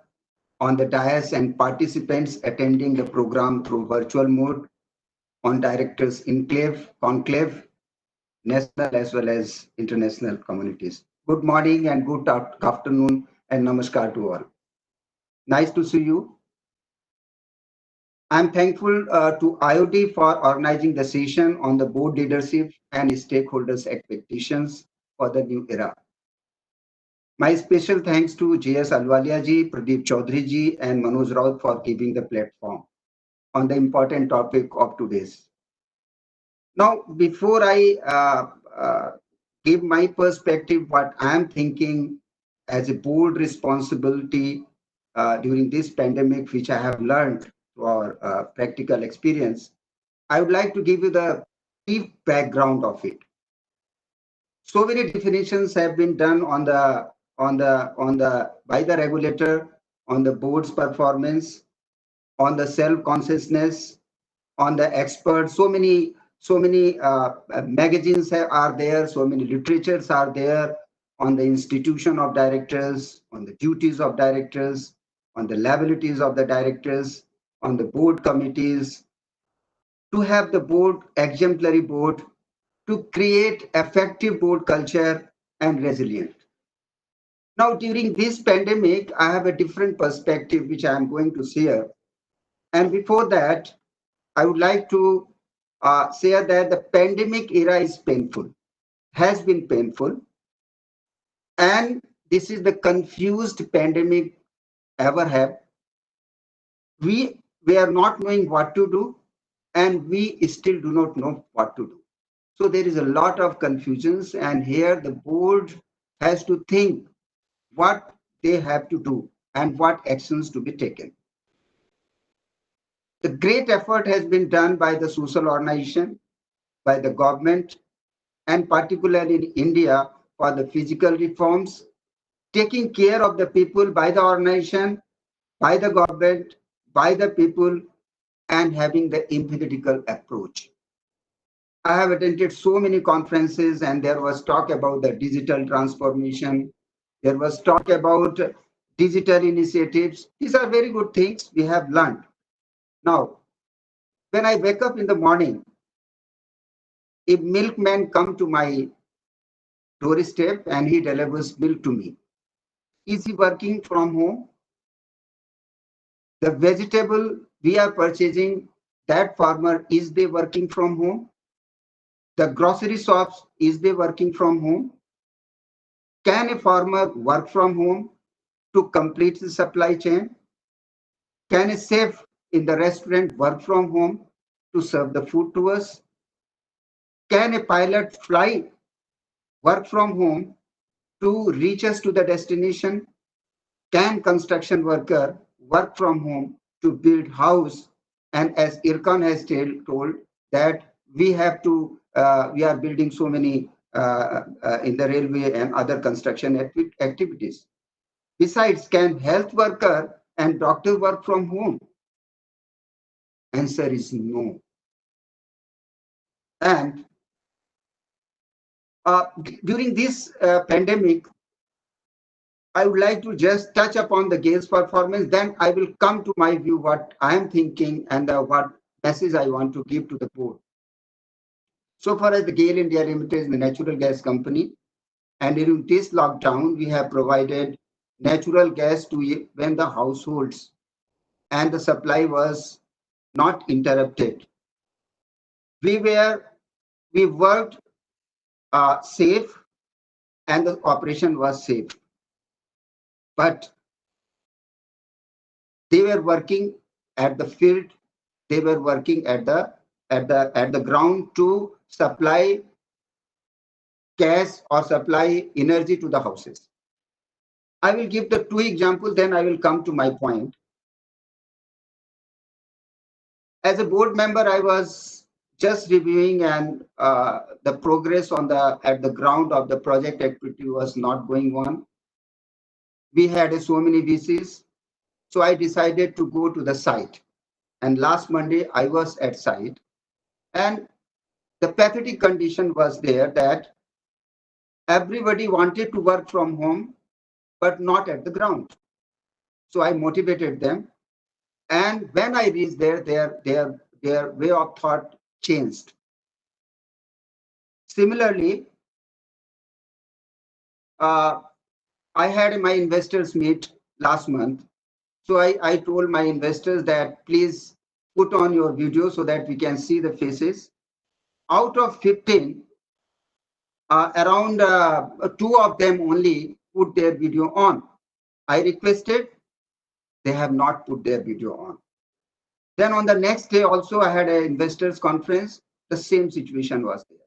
on the dais, and participants attending the program through virtual mode on directors Conclave, national as well as international communities. Good morning and good afternoon and namaskar to all. Nice to see you. I'm thankful to IoT for organizing the session on the board leadership and stakeholders' expectations for the new era. My special thanks to J.S. Alwalia ji, Pradeep Chaudhary ji, and Manoj Raut for giving the platform on the important topic of today's. Now, before I give my perspective, what I'm thinking as a board responsibility during this pandemic, which I have learned through our practical experience, I would like to give you the brief background of it. So many definitions have been done by the regulator on the board's performance, on the self-consciousness, on the experts. So many magazines are there, so many literatures are there on the institution of directors, on the duties of directors, on the liabilities of the directors, on the board committees, to have the board, exemplary board, to create effective board culture and resilient. Now, during this pandemic, I have a different perspective, which I am going to share. And before that, I would like to say that the pandemic era is painful, has been painful. And this is the confused pandemic ever have. We are not knowing what to do, and we still do not know what to do. So there is a lot of confusions, and here the board has to think what they have to do and what actions to be taken. The great effort has been done by the social organization, by the government, and particularly in India for the physical reforms, taking care of the people by the organization, by the government, by the people, and having the empathetical approach. I have attended so many conferences, and there was talk about the digital transformation. There was talk about digital initiatives. These are very good things we have learned. Now, when I wake up in the morning, a milkman comes to my doorstep and he delivers milk to me. Is he working from home? The vegetable we are purchasing, that farmer, is they working from home? The grocery shops, is they working from home? Can a farmer work from home to complete the supply chain? Can a chef in the restaurant work from home to serve the food to us? Can a pilot fly, work from home to reach us to the destination? Can construction worker work from home to build house? And as Irkan has told that we are building so many in the railway and other construction activities. Besides, can health worker and doctor work from home? Answer is no. And during this pandemic, I would like to just touch upon the GAIL's performance. Then I will come to my view, what I am thinking and what message I want to give to the board. So far as the GAIL India Limited is the natural gas company, and during this lockdown, we have provided natural gas to when the households and the supply was not interrupted. We worked safe and the operation was safe. But they were working at the field, they were working at the ground to supply gas or supply energy to the houses. I will give the two examples, then I will come to my point. As a board member, I was just reviewing, and the progress at the ground of the project activity was not going on. We had so many VCs, so I decided to go to the site. And last Monday, I was at site, and the pathetic condition was there that everybody wanted to work from home, but not at the ground. So I motivated them. And when I reached there, their way of thought changed. Similarly, I had my investors meet last month. So I told my investors that please put on your video so that we can see the faces. Out of 15, around 2 of them only put their video on. I requested, they have not put their video on. Then on the next day also I had an investors conference, the same situation was there.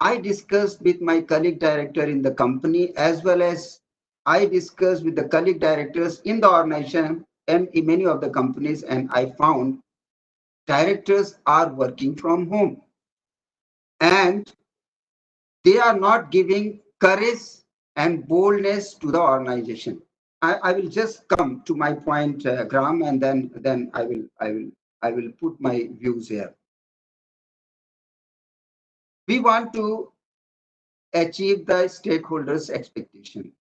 I discussed with my colleague director in the company, as well as I discussed with the colleague directors in the organization and in many of the companies, and I found directors are working from home and they are not giving courage and boldness to the organization. I will just come to my point, Graham, and then I will put my views here. We want to achieve the stakeholders' expectation.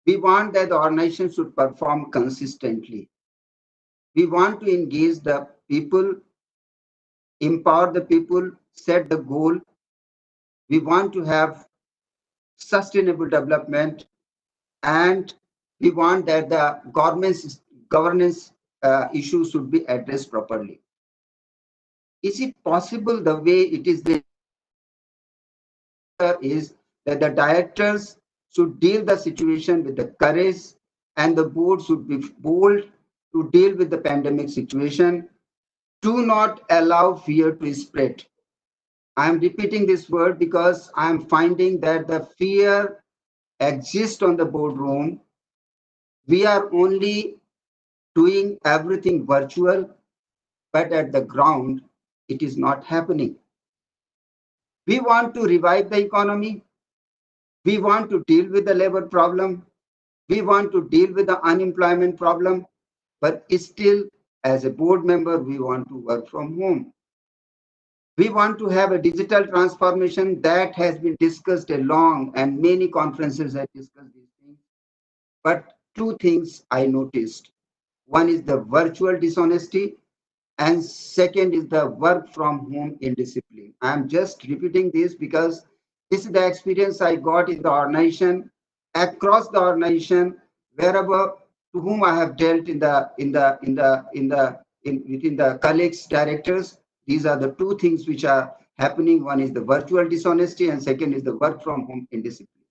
We want that the organization should perform consistently. We want to engage the people, empower the people, set the goal. We want to have sustainable development, and we want that the governance issues should be addressed properly. Is it possible the way it is there is that the directors should deal the situation with the courage and the board should be bold to deal with the pandemic situation? Do not allow fear to spread. I am repeating this word because I am finding that the fear exists on the boardroom. We are only doing everything virtual, but at the ground, it is not happening. We want to revive the economy. We want to deal with the labor problem. We want to deal with the unemployment problem, but still, as a board member, we want to work from home. We want to have a digital transformation that has been discussed a long, and many conferences have discussed these things. But 2 things I noticed. One is the virtual dishonesty, and second is the work from home indiscipline. I'm just repeating this because this is the experience I got in the organization, across the organization, wherever to whom I have dealt within the colleagues, directors. These are the 2 things which are happening. One is the virtual dishonesty, and second is the work from home indiscipline.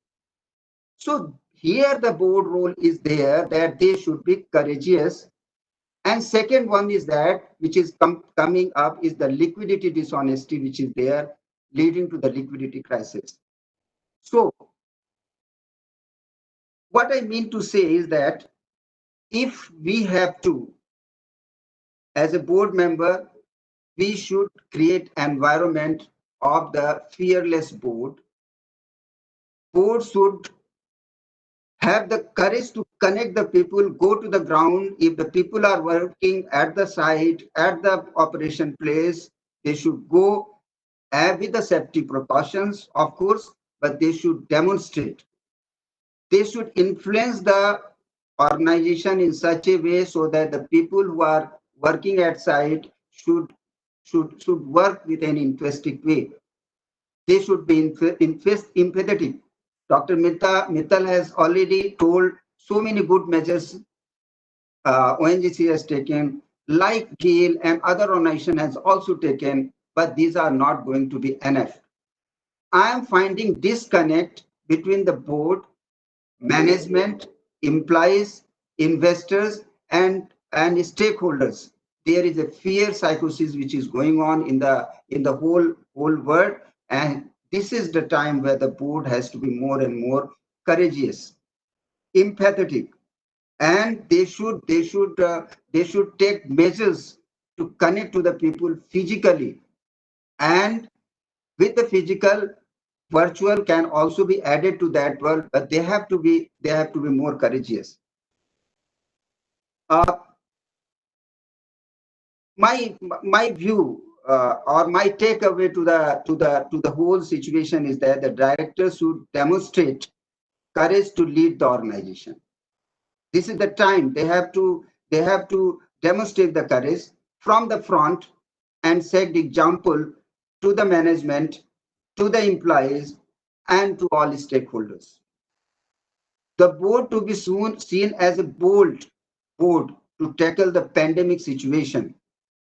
So here the board role is there that they should be courageous. And second one is that, which is coming up, is the liquidity dishonesty, which is there, leading to the liquidity crisis. So what I mean to say is that if we have to, as a board member, we should create environment of the fearless board. Board should have the courage to connect the people, go to the ground. If the people are working at the site, at the operation place, they should go with the safety precautions, of course, but they should demonstrate. They should influence the organization in such a way so that the people who are working at site should work with an enthusiastic way. They should be empathetic. Dr. Mittal has already told so many good measures ONGC has taken, like GAIL and other organizations has also taken, but these are not going to be enough. I am finding disconnect between the board, management, employees, investors, and stakeholders. There is a fear psychosis which is going on in the whole world, and this is the time where the board has to be more and more courageous, empathetic, and they should take measures to connect to the people physically, and with the physical, virtual can also be added to that world, but they have to be more courageous. My view, or my takeaway to the whole situation is that the directors should demonstrate courage to lead the organization. This is the time they have to demonstrate the courage from the front and set the example to the management, to the employees, and to all stakeholders. The board to be soon seen as a bold board to tackle the pandemic situation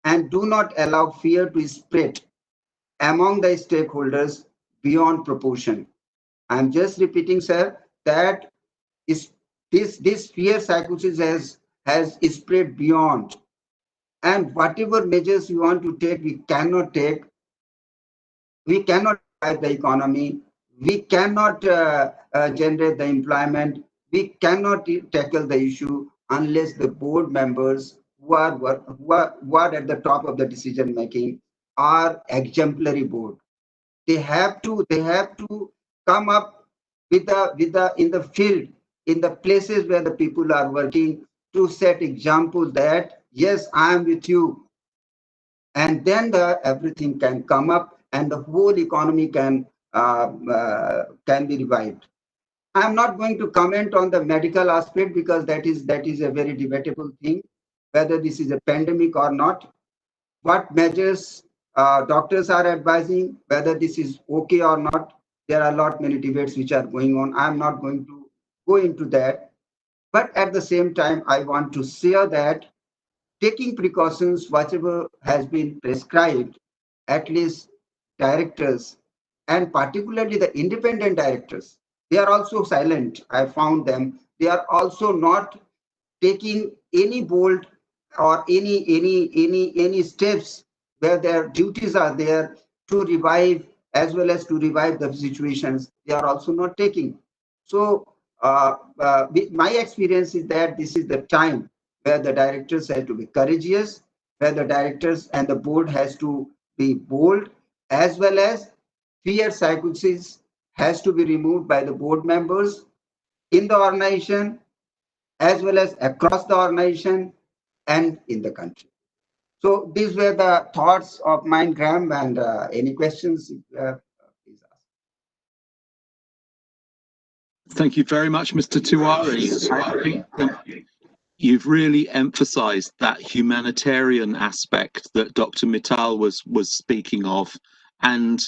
and do not allow fear to spread among the stakeholders beyond proportion. I'm just repeating, sir, that this fear psychosis has spread beyond, and whatever measures we want to take, we cannot take. We cannot drive the economy. We cannot generate the employment. We cannot tackle the issue unless the board members who are at the top of the decision making are exemplary board. They have to come up with the in the field, in the places where the people are working, to set examples that yes, I am with you, and then everything can come up and the whole economy can be revived. I'm not going to comment on the medical aspect because that is a very debatable thing, whether this is a pandemic or not. What measures doctors are advising, whether this is okay or not. There are many debates which are going on. I'm not going to go into that. But at the same time, I want to share that taking precautions, whatever has been prescribed, at least directors, and particularly the independent directors, they are also silent. I found them. They are also not taking any bold or any steps where their duties are there to revive, as well as to revive the situations. They are also not taking. So my experience is that this is the time where the directors have to be courageous, where the directors and the board has to be bold, as well as fear psychosis has to be removed by the board members in the organization, as well as across the organization and in the country. So these were the thoughts of mine, Graham, and any questions, please ask. Thank you very much, Mr. Tiwari. I think you've really emphasized that humanitarian aspect that Dr. Mittal was speaking of, and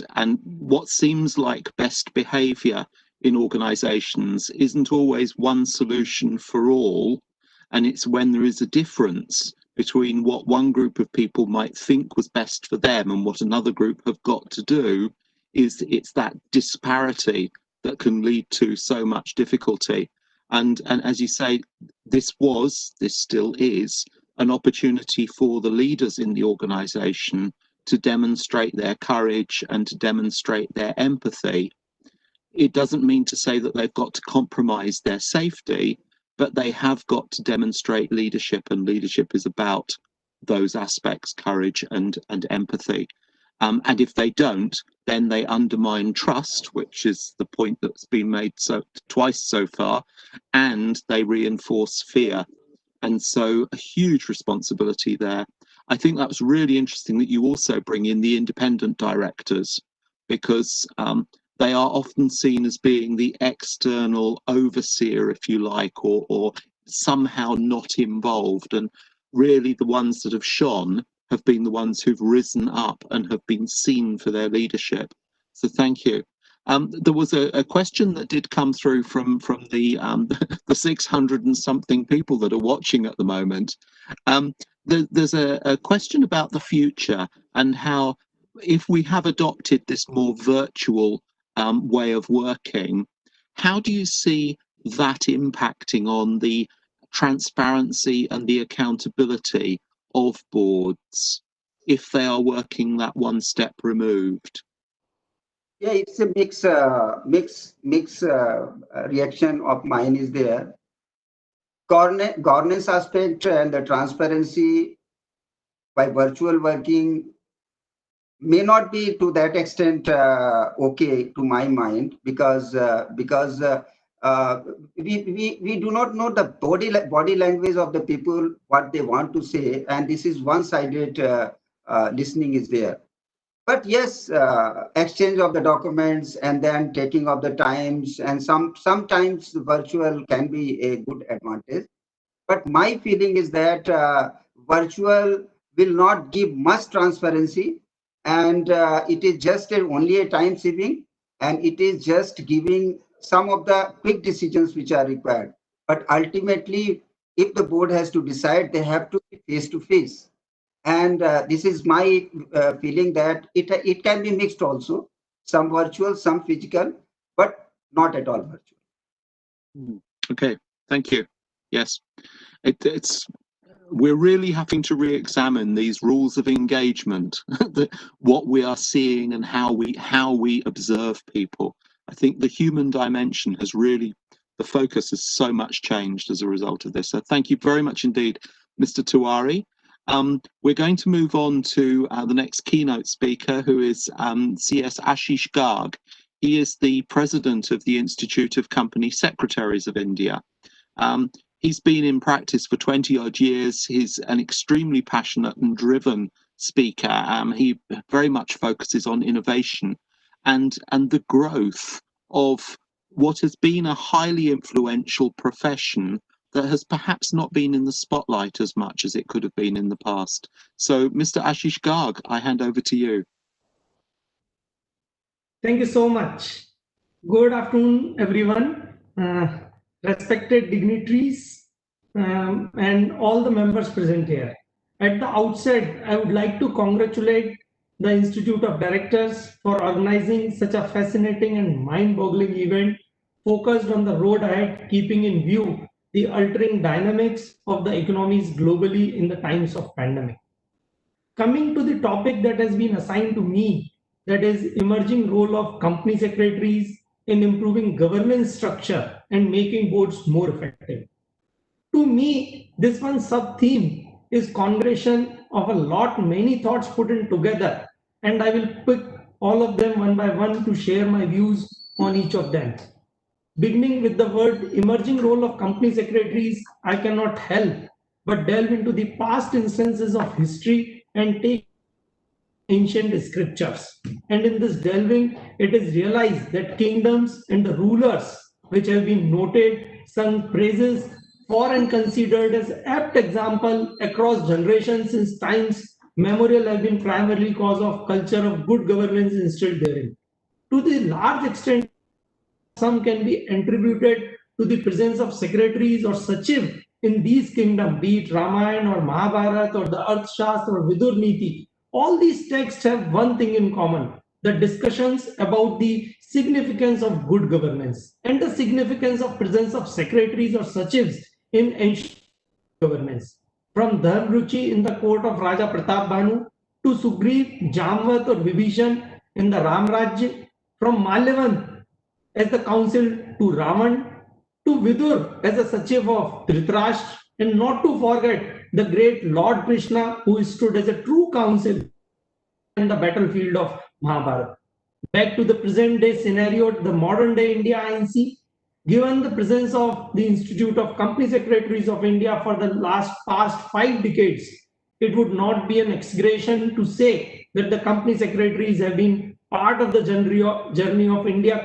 what seems like best behavior in organizations isn't always one solution for all, and it's when there is a difference between what one group of people might think was best for them and what another group have got to do, it's that disparity that can lead to so much difficulty. And as you say, this still is an opportunity for the leaders in the organization to demonstrate their courage and to demonstrate their empathy. It doesn't mean to say that they've got to compromise their safety, but they have got to demonstrate leadership, and leadership is about those aspects, courage and empathy. And if they don't, then they undermine trust, which is the point that's been made twice so far, and they reinforce fear. And so a huge responsibility there. I think that was really interesting that you also bring in the independent directors, because they are often seen as being the external overseer, if you like, or somehow not involved. And really the ones that have shone have been the ones who've risen up and have been seen for their leadership. So thank you. There was a question that did come through from the 600 and something people that are watching at the moment. There's a question about the future and how, if we have adopted this more virtual way of working, how do you see that impacting on the transparency and the accountability of boards if they are working that one step removed? Yeah, it's a mix reaction of mine is there. Governance aspect and the transparency by virtual working may not be to that extent okay to my mind, because we do not know the body language of the people, what they want to say, and this is one-sided listening is there. But yes, exchange of the documents and then taking of the times, and sometimes virtual can be a good advantage. But my feeling is that virtual will not give much transparency, and it is just only a time saving, and it is just giving some of the quick decisions which are required. But ultimately, if the board has to decide, they have to be face to face. And this is my feeling that it can be mixed also, some virtual, some physical, but not at all virtual. Okay, thank you. Yes, we're really having to re-examine these rules of engagement, what we are seeing and how we observe people. I think the human dimension has really, the focus has so much changed as a result of this. So thank you very much indeed, Mr. Tiwari. We're going to move on to the next keynote speaker, who is CS Ashish Garg. He is the president of the Institute of Company Secretaries of India. He's been in practice for 20 odd years. He's an extremely passionate and driven speaker. He very much focuses on innovation and the growth of what has been a highly influential profession that has perhaps not been in the spotlight as much as it could have been in the past. So, Mr. Ashish Garg, I hand over to you. Thank you so much. Good afternoon, everyone. Respected dignitaries and all the members present here. At the outset, I would like to congratulate the Institute of Directors for organizing such a fascinating and mind-boggling event focused on the road ahead, keeping in view the altering dynamics of the economies globally in the times of pandemic. Coming to the topic that has been assigned to me, that is emerging role of company secretaries in improving governance structure and making boards more effective. To me, this one sub-theme is congregation of many thoughts put in together, and I will pick all of them one by one to share my views on each of them. Beginning with the word emerging role of company secretaries, I cannot help but delve into the past instances of history and take ancient scriptures. And in this delving, it is realized that kingdoms and the rulers, which have been noted, sung praises for and considered as apt example across generations since times memorial, have been primarily cause of culture of good governance instilled therein. To the large extent, some can be attributed to the presence of secretaries or sachiv in these kingdoms, be it Ramayana or Mahabharata or the Arthashastra or Vidur Niti. All these texts have one thing in common: the discussions about the significance of good governance and the significance of presence of secretaries or sachivs in ancient governance. From Dharmruchi in the court of Raja Pratap Bhanu to Sugriv, Jamvat or Vibhishan in the Ram Rajya, from Malyavant as the counsel to Ravan, to Vidur as a sachiv of Dhritarashtra, and not to forget the great Lord Krishna, who stood as a true counsel in the battlefield of Mahabharata. Back to the present day scenario, the modern day India INC, given the presence of the Institute of Company Secretaries of India for the past 5 decades, it would not be an exaggeration to say that the company secretaries have been part of the journey of India.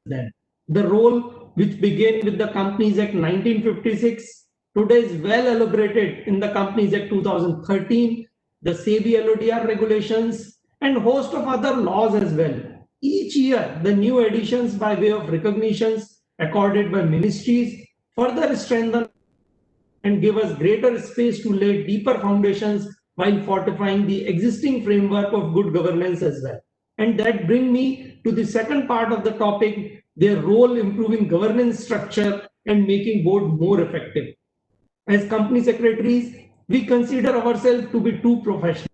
Then the role which began with the Companies Act 1956 today is well elaborated in the Companies Act 2013, the SEBI LODR regulations, and host of other laws as well. Each year, the new additions by way of recognitions accorded by ministries further strengthen and give us greater space to lay deeper foundations while fortifying the existing framework of good governance as well. And that brings me to the second part of the topic, their role improving governance structure and making board more effective. As company secretaries, we consider ourselves to be too professional.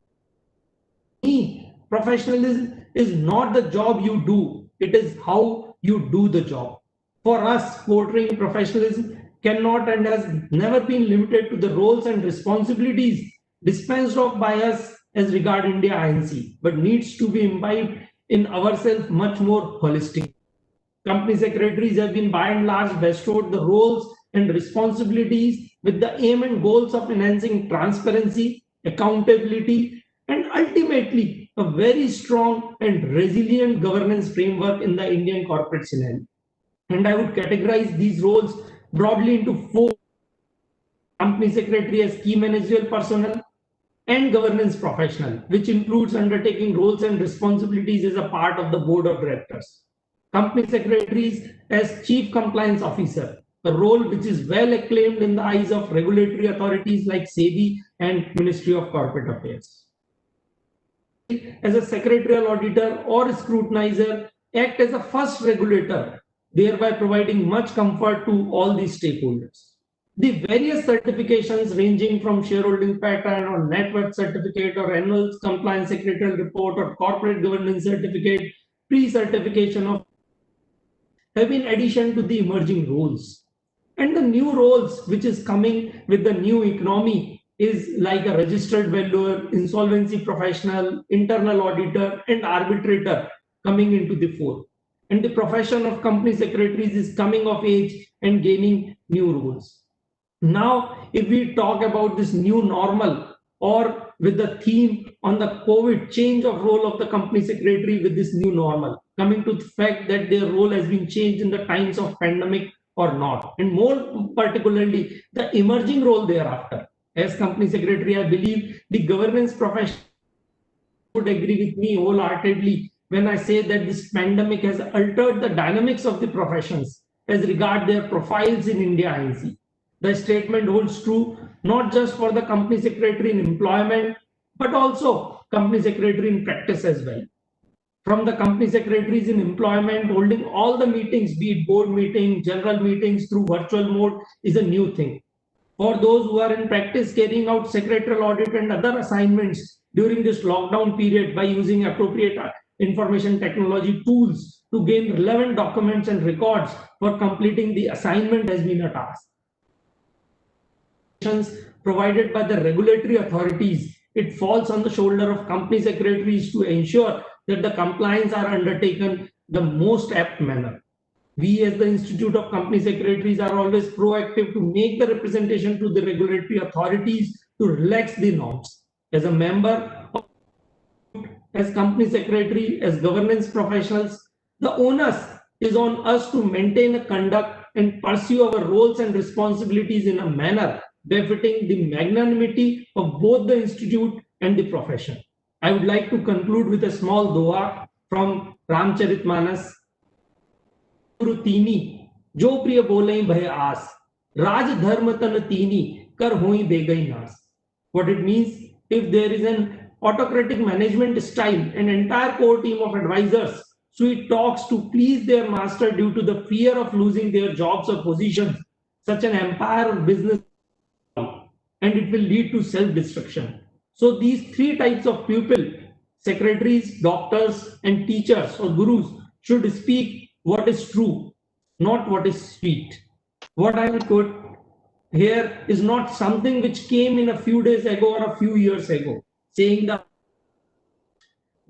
Professionalism is not the job you do, it is how you do the job. For us, portraying professionalism cannot and has never been limited to the roles and responsibilities dispensed of by us as regard India INC, but needs to be imbibed in ourselves much more holistic. Company secretaries have been by and large bestowed the roles and responsibilities with the aim and goals of enhancing transparency, accountability, and ultimately a very strong and resilient governance framework in the Indian corporate scenario. And I would categorize these roles broadly into 4: company secretary as key managerial personnel and governance professional, which includes undertaking roles and responsibilities as a part of the board of directors. Company secretaries as chief compliance officer, a role which is well acclaimed in the eyes of regulatory authorities like SEBI and Ministry of Corporate Affairs. As a secretarial auditor or scrutinizer, act as a first regulator, thereby providing much comfort to all these stakeholders. The various certifications ranging from shareholding pattern or net worth certificate or annual compliance secretarial report or corporate governance certificate, pre-certification of have been addition to the emerging roles. And the new roles which is coming with the new economy is like a registered valuer, insolvency professional, internal auditor, and arbitrator coming into the fore. And the profession of company secretaries is coming of age and gaining new roles. Now, if we talk about this new normal, or with the theme on the COVID change of role of the company secretary with this new normal, coming to the fact that their role has been changed in the times of pandemic or not, and more particularly the emerging role thereafter. As company secretary, I believe the governance profession would agree with me wholeheartedly when I say that this pandemic has altered the dynamics of the professions as regard their profiles in India INC. The statement holds true not just for the company secretary in employment, but also company secretary in practice as well. From the company secretaries in employment, holding all the meetings, be it board meetings, general meetings through virtual mode, is a new thing. For those who are in practice carrying out secretarial audit and other assignments during this lockdown period by using appropriate information technology tools to gain relevant documents and records for completing the assignment has been a task. Provided by the regulatory authorities, it falls on the shoulder of company secretaries to ensure that the compliance are undertaken the most apt manner. We as the Institute of Company Secretaries are always proactive to make the representation to the regulatory authorities to relax the norms. As a member, as company secretary, as governance professionals, the onus is on us to maintain a conduct and pursue our roles and responsibilities in a manner befitting the magnanimity of both the institute and the profession. I would like to conclude with a small dua from Ramcharitmanas. Guru Tini, Jo Priya Bolai Bhai Aas, Raj Dharma Tan Tini, Kar Hoi Begai Nas. What it means, if there is an autocratic management style, an entire core team of advisors, sweet talks to please their master due to the fear of losing their jobs or positions, such an empire of business, and it will lead to self-destruction. So these three types of people, secretaries, doctors, and teachers or gurus, should speak what is true, not what is sweet. What I will quote here is not something which came in a few days ago or a few years ago, saying that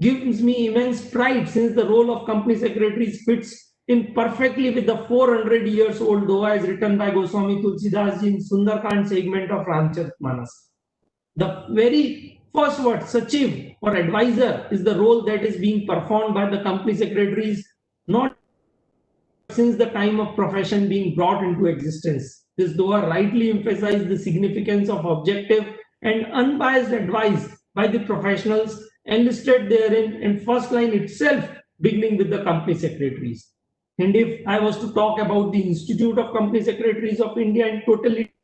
gives me immense pride since the role of company secretaries fits in perfectly with the 400 years old dua as written by Goswami Tulsidas ji in Sundarkand segment of Ramcharitmanas. The very first word, Sachiv or advisor, is the role that is being performed by the company secretaries, not since the time of profession being brought into existence. This dua rightly emphasizes the significance of objective and unbiased advice by the professionals enlisted therein, and first line itself beginning with the company secretaries. And if I was to talk about the Institute of Company Secretaries of India in totality,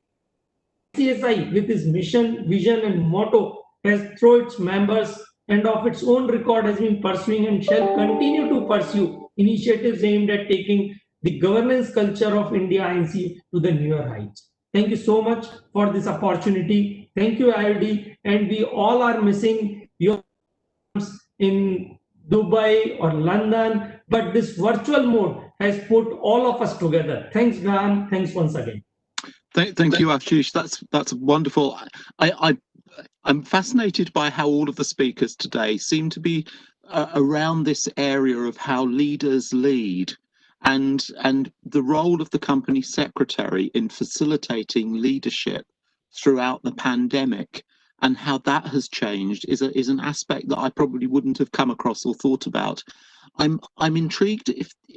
CSI with its mission, vision, and motto has through its members and of its own record has been pursuing and shall continue to pursue initiatives aimed at taking the governance culture of India INC to the newer heights. Thank you so much for this opportunity. Thank you, IRD. And we all are missing your in Dubai or London, but this virtual mode has put all of us together. Thanks, Graham. Thanks once again. Thank you, Ashish. That's wonderful. I'm fascinated by how all of the speakers today seem to be around this area of how leaders lead and the role of the company secretary in facilitating leadership throughout the pandemic. and how that has changed is an aspect that I probably wouldn't have come across or thought about. I'm intrigued.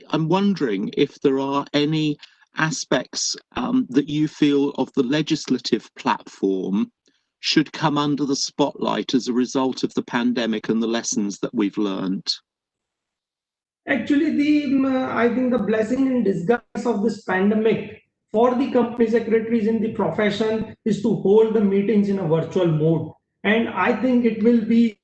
I'm wondering if there are any aspects that you feel of the legislative platform should come under the spotlight as a result of the pandemic and the lessons that we've learned. Actually, I think the blessing in disguise of this pandemic for the company secretaries in the profession is to hold the meetings in a virtual mode. And I think it will be,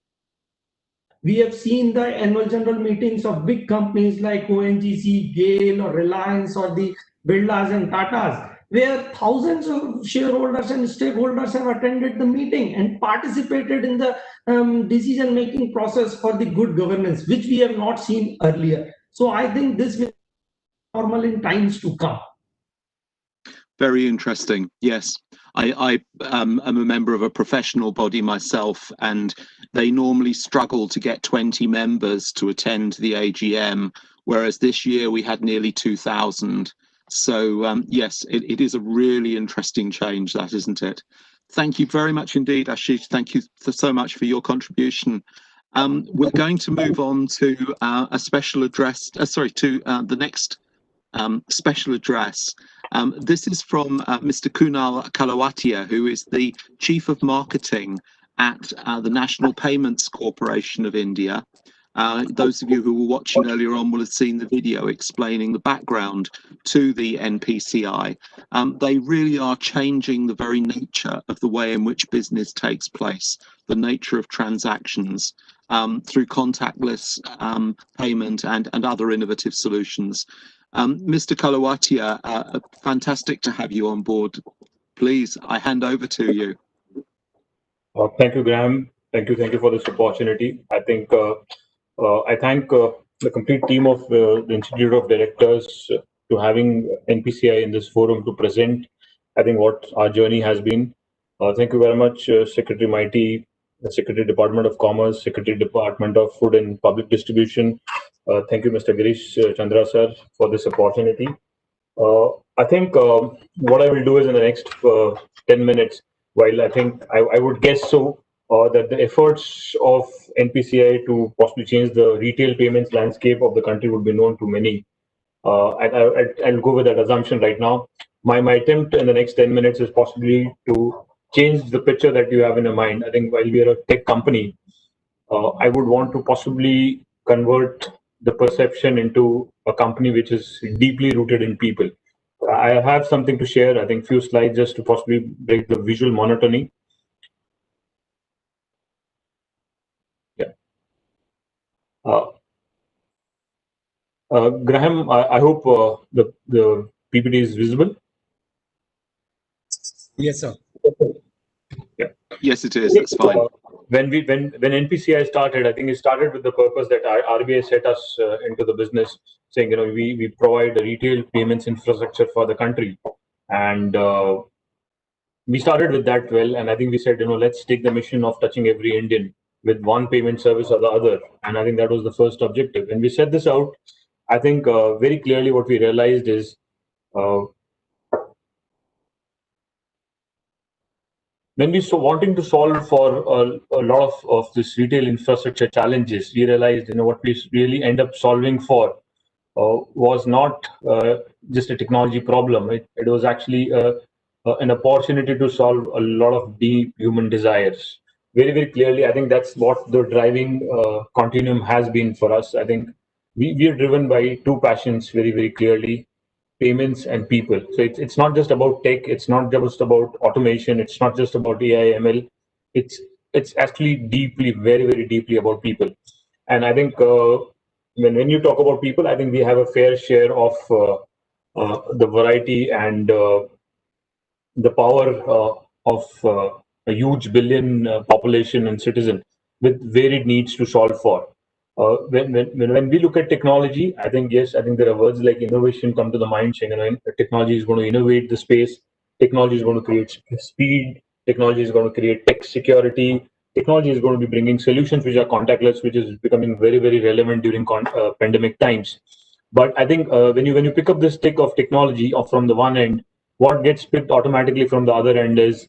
we have seen the annual general meetings of big companies like ONGC, GAIL or Reliance or the Birlas and Tatas, where thousands of shareholders and stakeholders have attended the meeting and participated in the decision-making process for the good governance, which we have not seen earlier. So I think this will be normal in times to come. Very interesting. Yes, I am a member of a professional body myself, and they normally struggle to get 20 members to attend the AGM, whereas this year we had nearly 2,000. So yes, it is a really interesting change, that, isn't it? Thank you very much indeed, Ashish. Thank you so much for your contribution. We're going to move on to a special address, the next special address. This is from Mr. Kunal Kalawatia, who is the Chief of Marketing at the National Payments Corporation of India. Those of you who were watching earlier on will have seen the video explaining the background to the NPCI. They really are changing the very nature of the way in which business takes place, the nature of transactions through contactless payment and other innovative solutions. Mr. Kalawatia, fantastic to have you on board. Please, I hand over to you. Thank you, Graham. Thank you for this opportunity. I think I thank the complete team of the Institute of Directors to having NPCI in this forum to present, I think, what our journey has been. Thank you very much, Secretary Mighty, Secretary Department of Commerce, Secretary Department of Food and Public Distribution. Thank you, Mr. Girish Chandra sir, for this opportunity. I think what I will do is in the next 10 minutes, while I think I would guess so, that the efforts of NPCI to possibly change the retail payments landscape of the country would be known to many. I'll go with that assumption right now. My attempt in the next 10 minutes is possibly to change the picture that you have in your mind. I think while we are a tech company, I would want to possibly convert the perception into a company which is deeply rooted in people. I have something to share, I think few slides just to possibly break the visual monotony. Yeah. Graham, I hope the PPT is visible. Yes, sir. Yeah. Yes, it is. That's fine. When NPCI started, I think it started with the purpose that RBI set us into the business, saying, you know, we provide a retail payments infrastructure for the country, and we started with that well. And I think we said, you know, let's take the mission of touching every Indian with one payment service or the other. And I think that was the first objective. When we set this out, I think very clearly what we realized is when we wanting to solve for a lot of this retail infrastructure challenges, we realized, you know, what we really end up solving for was not just a technology problem. It was actually an opportunity to solve a lot of deep human desires. Very, very clearly, I think that's what the driving continuum has been for us. I think we are driven by two passions very, very clearly: payments and people. So it's not just about tech, it's not just about automation, it's not just about AI, ML. It's actually deeply, very, very deeply about people. And I think when you talk about people, I think we have a fair share of the variety and the power of a huge billion population and citizen with varied needs to solve for. When we look at technology, I think, yes, I think there are words like innovation come to the mind, saying, you know, technology is going to innovate the space, technology is going to create speed, technology is going to create tech security, technology is going to be bringing solutions which are contactless, which is becoming very, very relevant during pandemic times. But I think when you pick up this stick of technology from the one end, what gets picked automatically from the other end is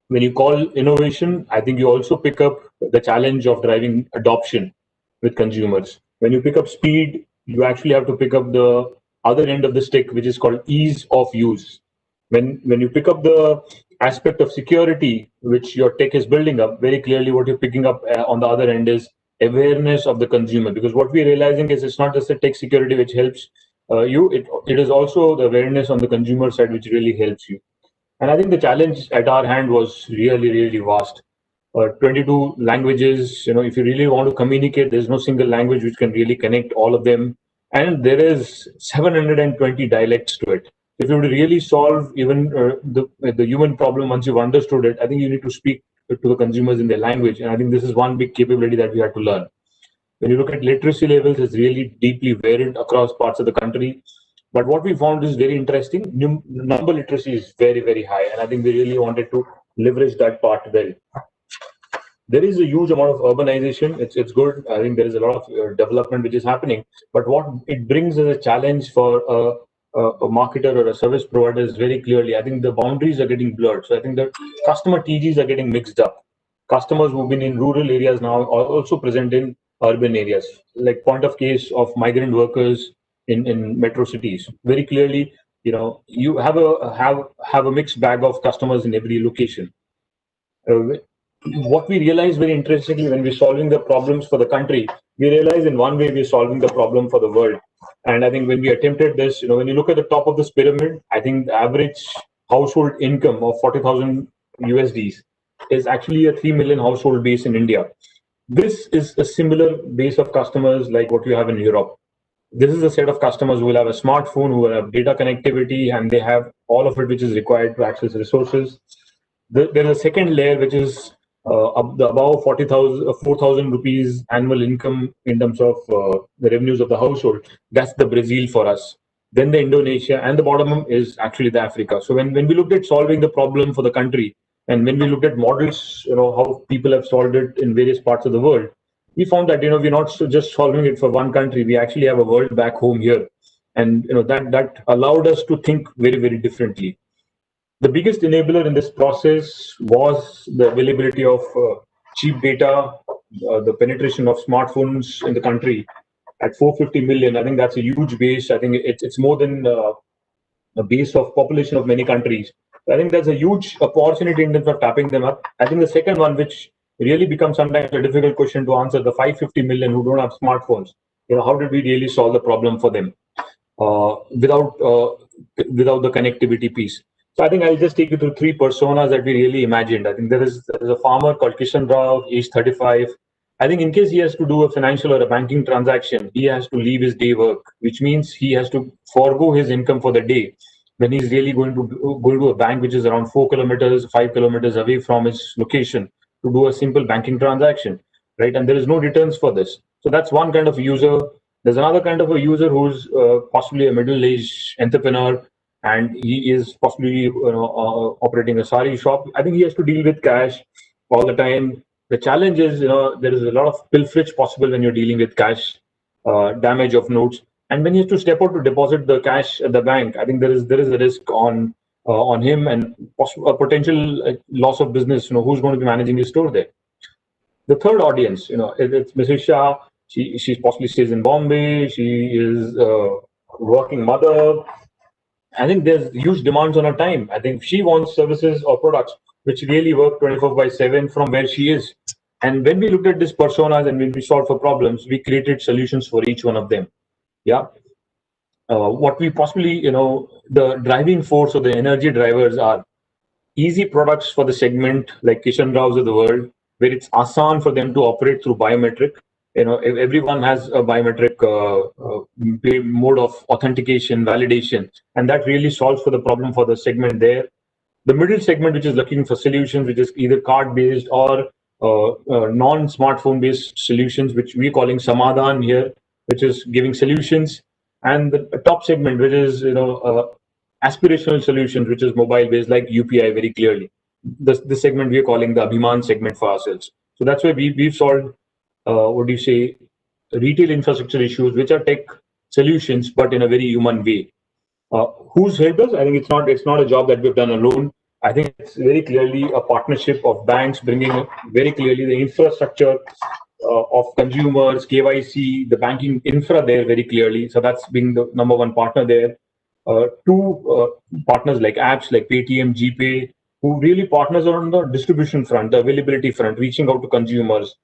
when you call innovation, I think you also pick up the challenge of driving adoption with consumers. When you pick up speed, you actually have to pick up the other end of the stick, which is called ease of use. When you pick up the aspect of security, which your tech is building up, very clearly what you're picking up on the other end is awareness of the consumer. Because what we're realizing is it's not just the tech security which helps you, it is also the awareness on the consumer side which really helps you. And I think the challenge at our hand was really, really vast. 22 languages, if you really want to communicate, there's no single language which can really connect all of them. And there is 720 dialects to it. If you were to really solve even the human problem, once you've understood it, I think you need to speak to the consumers in their language. And I think this is one big capability that we had to learn. When you look at literacy levels, it's really deeply varied across parts of the country. But what we found is very interesting. Number literacy is very, very high. And I think we really wanted to leverage that part well. There is a huge amount of urbanization. It's good. I think there is a lot of development which is happening. But what it brings as a challenge for a marketer or a service provider is very clearly, I think the boundaries are getting blurred. So I think the customer TGs are getting mixed up. Customers who've been in rural areas now are also present in urban areas, like point of case of migrant workers in metro cities. Very clearly, you have a mixed bag of customers in every location. What we realized very interestingly when we're solving the problems for the country, we realized in one way we're solving the problem for the world. And I think when we attempted this, when you look at the top of this pyramid, I think the average household income of 40,000 USDs is actually a 3 million household base in India. This is a similar base of customers like what you have in Europe. This is a set of customers who will have a smartphone, who will have data connectivity, and they have all of it which is required to access resources. There is a second layer which is above 4,000 rupees annual income in terms of the revenues of the household. That's the Brazil for us. Then the Indonesia, and the bottom is actually the Africa. So when we looked at solving the problem for the country, and when we looked at models, how people have solved it in various parts of the world, we found that we're not just solving it for one country. We actually have a world back home here, and that allowed us to think very, very differently. The biggest enabler in this process was the availability of cheap data, the penetration of smartphones in the country at 450 million. I think that's a huge base. I think it's more than a base of population of many countries. I think there's a huge opportunity in terms of tapping them up. I think the second one, which really becomes sometimes a difficult question to answer, the 550 million who don't have smartphones. How did we really solve the problem for them without the connectivity piece? So I think I'll just take you through three personas that we really imagined. I think there is a farmer called Kishan Rao, age 35. I think in case he has to do a financial or a banking transaction, he has to leave his day work, which means he has to forego his income for the day. When he's really going to go to a bank which is around 4 kilometers, 5 kilometers away from his location to do a simple banking transaction, right? And there is no returns for this. So that's one kind of user. There's another kind of a user who's possibly a middle-aged entrepreneur, and he is possibly operating a sari shop. I think he has to deal with cash all the time. The challenge is, there is a lot of pilferage possible when you're dealing with cash, damage of notes. And when he has to step out to deposit the cash at the bank, I think there is a risk on him and a potential loss of business. Who's going to be managing his store there? The third audience, it's Mrs. Shah. She possibly stays in Bombay. She is a working mother. I think there's huge demands on her time. I think she wants services or products which really work 24/7 from where she is. And when we looked at these personas and when we solved for problems, we created solutions for each one of them. Yeah. What we possibly, the driving force or the energy drivers are easy products for the segment like Kishan Rao's of the world, where it's ASAN for them to operate through biometric. Everyone has a biometric mode of authentication, validation, and that really solves for the problem for the segment there. The middle segment, which is looking for solutions, which is either card-based or non-smartphone based solutions, which we're calling Samadhan here, which is giving solutions. And the top segment, which is aspirational solutions, which is mobile based, like UPI, very clearly. The segment we are calling the Abhiman segment for ourselves. So that's why we've solved retail infrastructure issues, which are tech solutions, but in a very human way. Who's helped us? I think it's not a job that we've done alone. I think it's very clearly a partnership of banks bringing very clearly the infrastructure of consumers, KYC, the banking infra there very clearly. So that's being the number one partner there. Two partners like apps like Paytm, GPay, who really partners on the distribution front, the availability front, reaching out to consumers,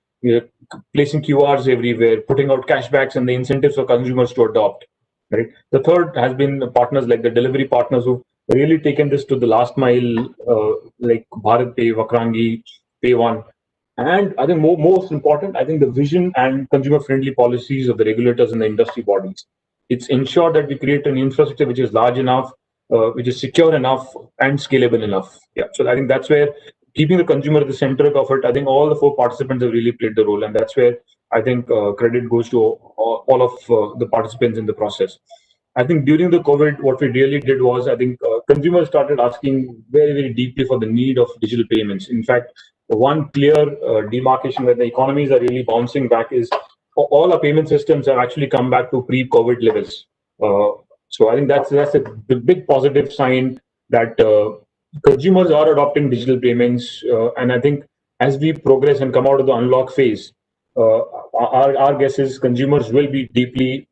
placing QRs everywhere, putting out cashbacks and the incentives for consumers to adopt. Right. The third has been partners like the delivery partners who've really taken this to the last mile, like Bharat Pay, Vakrangi, Pay One. And I think most important, I think the vision and consumer-friendly policies of the regulators and the industry bodies. It's ensure that we create an infrastructure which is large enough, which is secure enough, and scalable enough. Yeah. So I think that's where keeping the consumer at the center of it. I think all the four participants have really played the role, and that's where I think credit goes to all of the participants in the process. I think during the COVID, what we really did was, I think consumers started asking very, very deeply for the need of digital payments. In fact, one clear demarcation where the economies are really bouncing back is all our payment systems have actually come back to pre-COVID levels. So I think that's the big positive sign that consumers are adopting digital payments. And I think as we progress and come out of the unlock phase, our guess is consumers will be deeply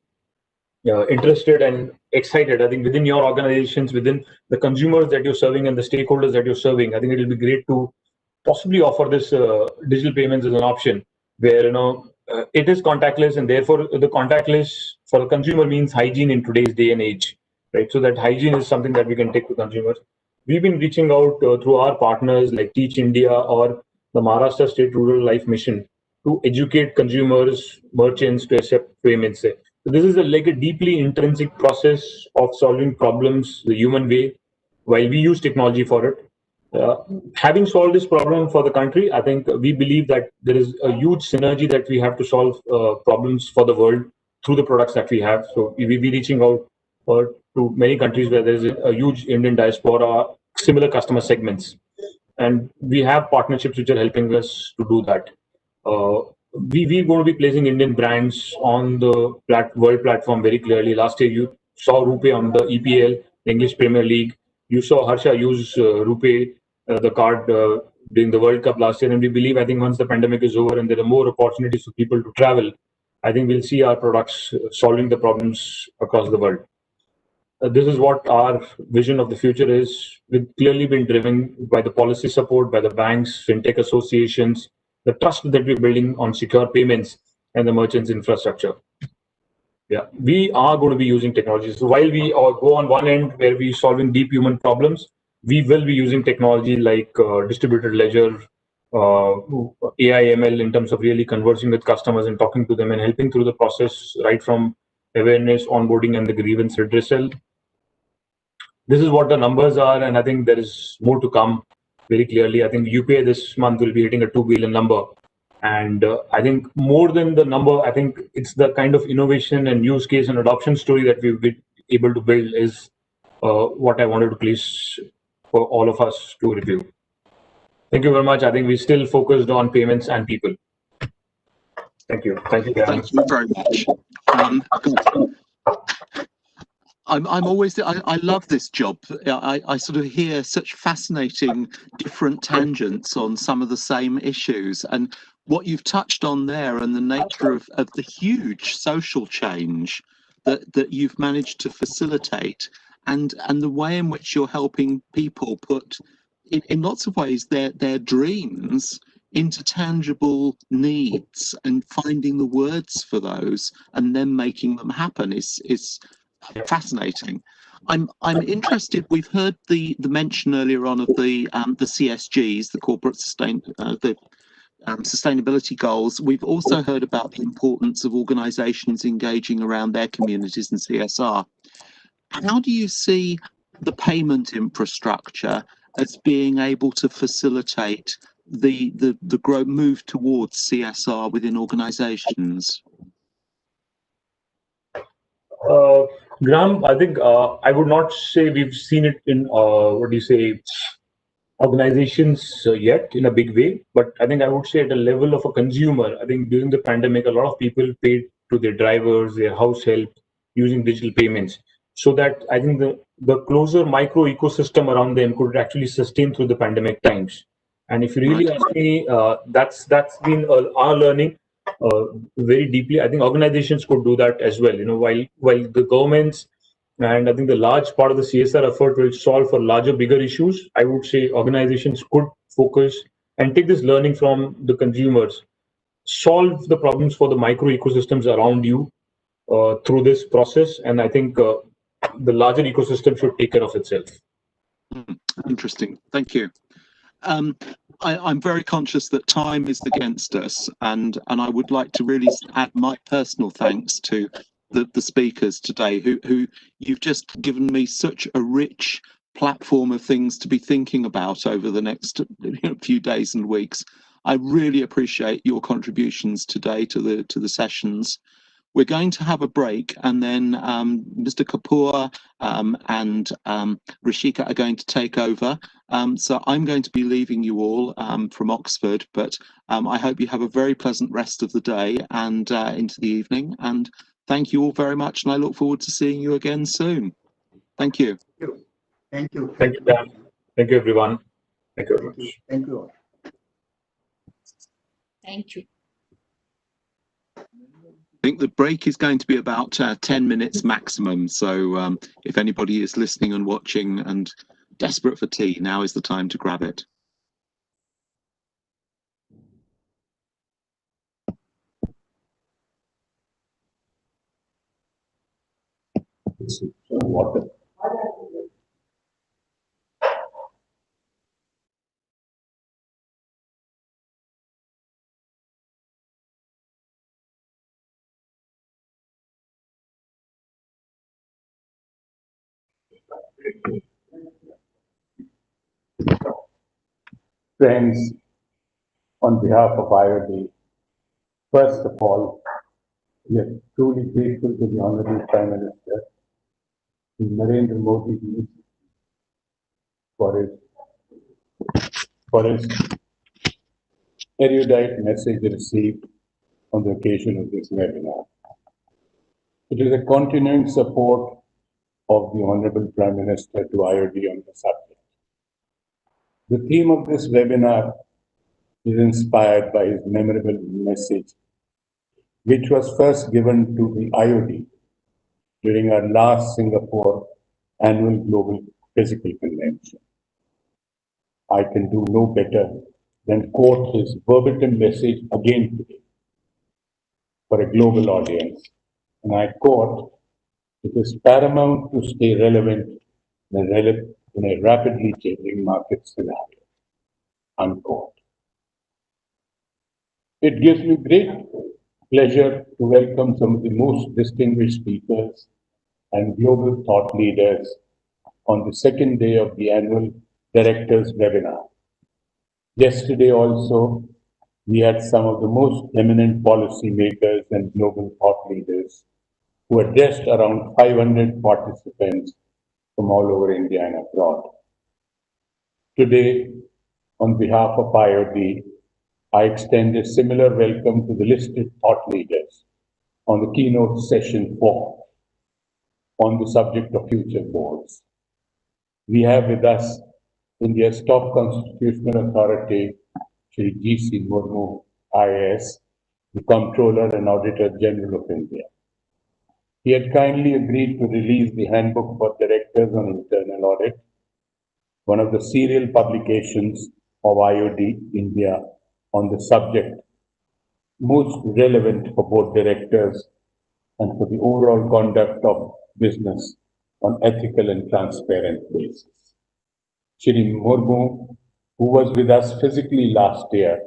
interested and excited. I think within your organizations, within the consumers that you're serving and the stakeholders that you're serving, I think it'll be great to possibly offer this digital payments as an option where it is contactless, and therefore the contactless for the consumer means hygiene in today's day and age, right? So that hygiene is something that we can take to consumers. We've been reaching out through our partners like Teach India or the Maharashtra State Rural Life Mission to educate consumers, merchants to accept payments. So this is like a deeply intrinsic process of solving problems the human way, while we use technology for it. Having solved this problem for the country, I think we believe that there is a huge synergy that we have to solve problems for the world through the products that we have. So we will be reaching out to many countries where there is a huge Indian diaspora, similar customer segments. And we have partnerships which are helping us to do that. We're going to be placing Indian brands on the world platform very clearly. Last year, you saw RuPay on the EPL, the English Premier League. You saw Harsha use RuPay, the card, during the World Cup last year. And we believe, I think once the pandemic is over and there are more opportunities for people to travel, I think we'll see our products solving the problems across the world. This is what our vision of the future is. We've clearly been driven by the policy support, by the banks, fintech associations, the trust that we're building on secure payments and the merchants infrastructure. Yeah, we are going to be using technology. So while we go on one end where we're solving deep human problems, we will be using technology like distributed ledger, AI, ML in terms of really conversing with customers and talking to them and helping through the process, right from awareness, onboarding, and the grievance redressal. This is what the numbers are, and I think there is more to come very clearly. I think UPI this month will be hitting a 2 billion number. And I think more than the number, I think it's the kind of innovation and use case and adoption story that we've been able to build is what I wanted to place for all of us to review. Thank you very much. I think we still focused on payments and people. Thank you. Thank you. Thank you very much. I'm always, I love this job. I sort of hear such fascinating different tangents on some of the same issues, and what you've touched on there and the nature of the huge social change that you've managed to facilitate, and the way in which you're helping people put in lots of ways their dreams into tangible needs and finding the words for those and then making them happen is fascinating. I'm interested. We've heard the mention earlier on of the CSGs, the corporate sustainability goals. We've also heard about the importance of organisations engaging around their communities and CSR. How do you see the payment infrastructure as being able to facilitate the growth move towards CSR within organisations? Graham, I think I would not say we've seen it in organizations yet in a big way, but I think I would say at a level of a consumer, I think during the pandemic, a lot of people paid to their drivers, their house help using digital payments. So that I think the closer micro ecosystem around them could actually sustain through the pandemic times. And if you really ask me, that's been our learning very deeply. I think organizations could do that as well. While the governments and I think the large part of the CSR effort will solve for larger, bigger issues, I would say organizations could focus and take this learning from the consumers, solve the problems for the micro ecosystems around you through this process. And I think the larger ecosystem should take care of itself. Interesting. Thank you. I'm very conscious that time is against us, and I would like to really add my personal thanks to the speakers today, who you've just given me such a rich platform of things to be thinking about over the next few days and weeks. I really appreciate your contributions today to the sessions. We're going to have a break, and then Mr. Kapoor and Rishika are going to take over. So I'm going to be leaving you all from Oxford, but I hope you have a very pleasant rest of the day and into the evening. And thank you all very much, and I look forward to seeing you again soon. Thank you. Thank you. Thank you, Dan. Thank you, everyone. Thank you very much. Thank you all. Thank you. I think the break is going to be about 10 minutes maximum. So if anybody is listening and watching and desperate for tea, now is the time to grab it. Water. Friends, on behalf of IOD, first of all, we are truly grateful to the Honorable Prime Minister, Narendra Modi, for his erudite message received on the occasion of this webinar. It is a continuing support of the Honorable Prime Minister to IOD on the subject. The theme of this webinar is inspired by his memorable message, which was first given to the IOD during our last Singapore annual Global Physical Convention. I can do no better than quote his verbatim message again today for a global audience. And I quote, "It is paramount to stay relevant in a rapidly changing market scenario," unquote. It gives me great pleasure to welcome some of the most distinguished speakers and global thought leaders on the second day of the annual Directors webinar. Yesterday also, we had some of the most eminent policymakers and global thought leaders who addressed around 500 participants from all over India and abroad. Today, on behalf of IOD, I extend a similar welcome to the listed thought leaders on the keynote session 4 on the subject of future boards. We have with us India's top constitutional authority, Shri G.C. Murmu, IAS, the Comptroller and Auditor General of India. He had kindly agreed to release the Handbook for Directors on Internal Audit, one of the serial publications of IOD India on the subject most relevant for board directors and for the overall conduct of business on ethical and transparent basis. Shri Murmu, who was with us physically last year,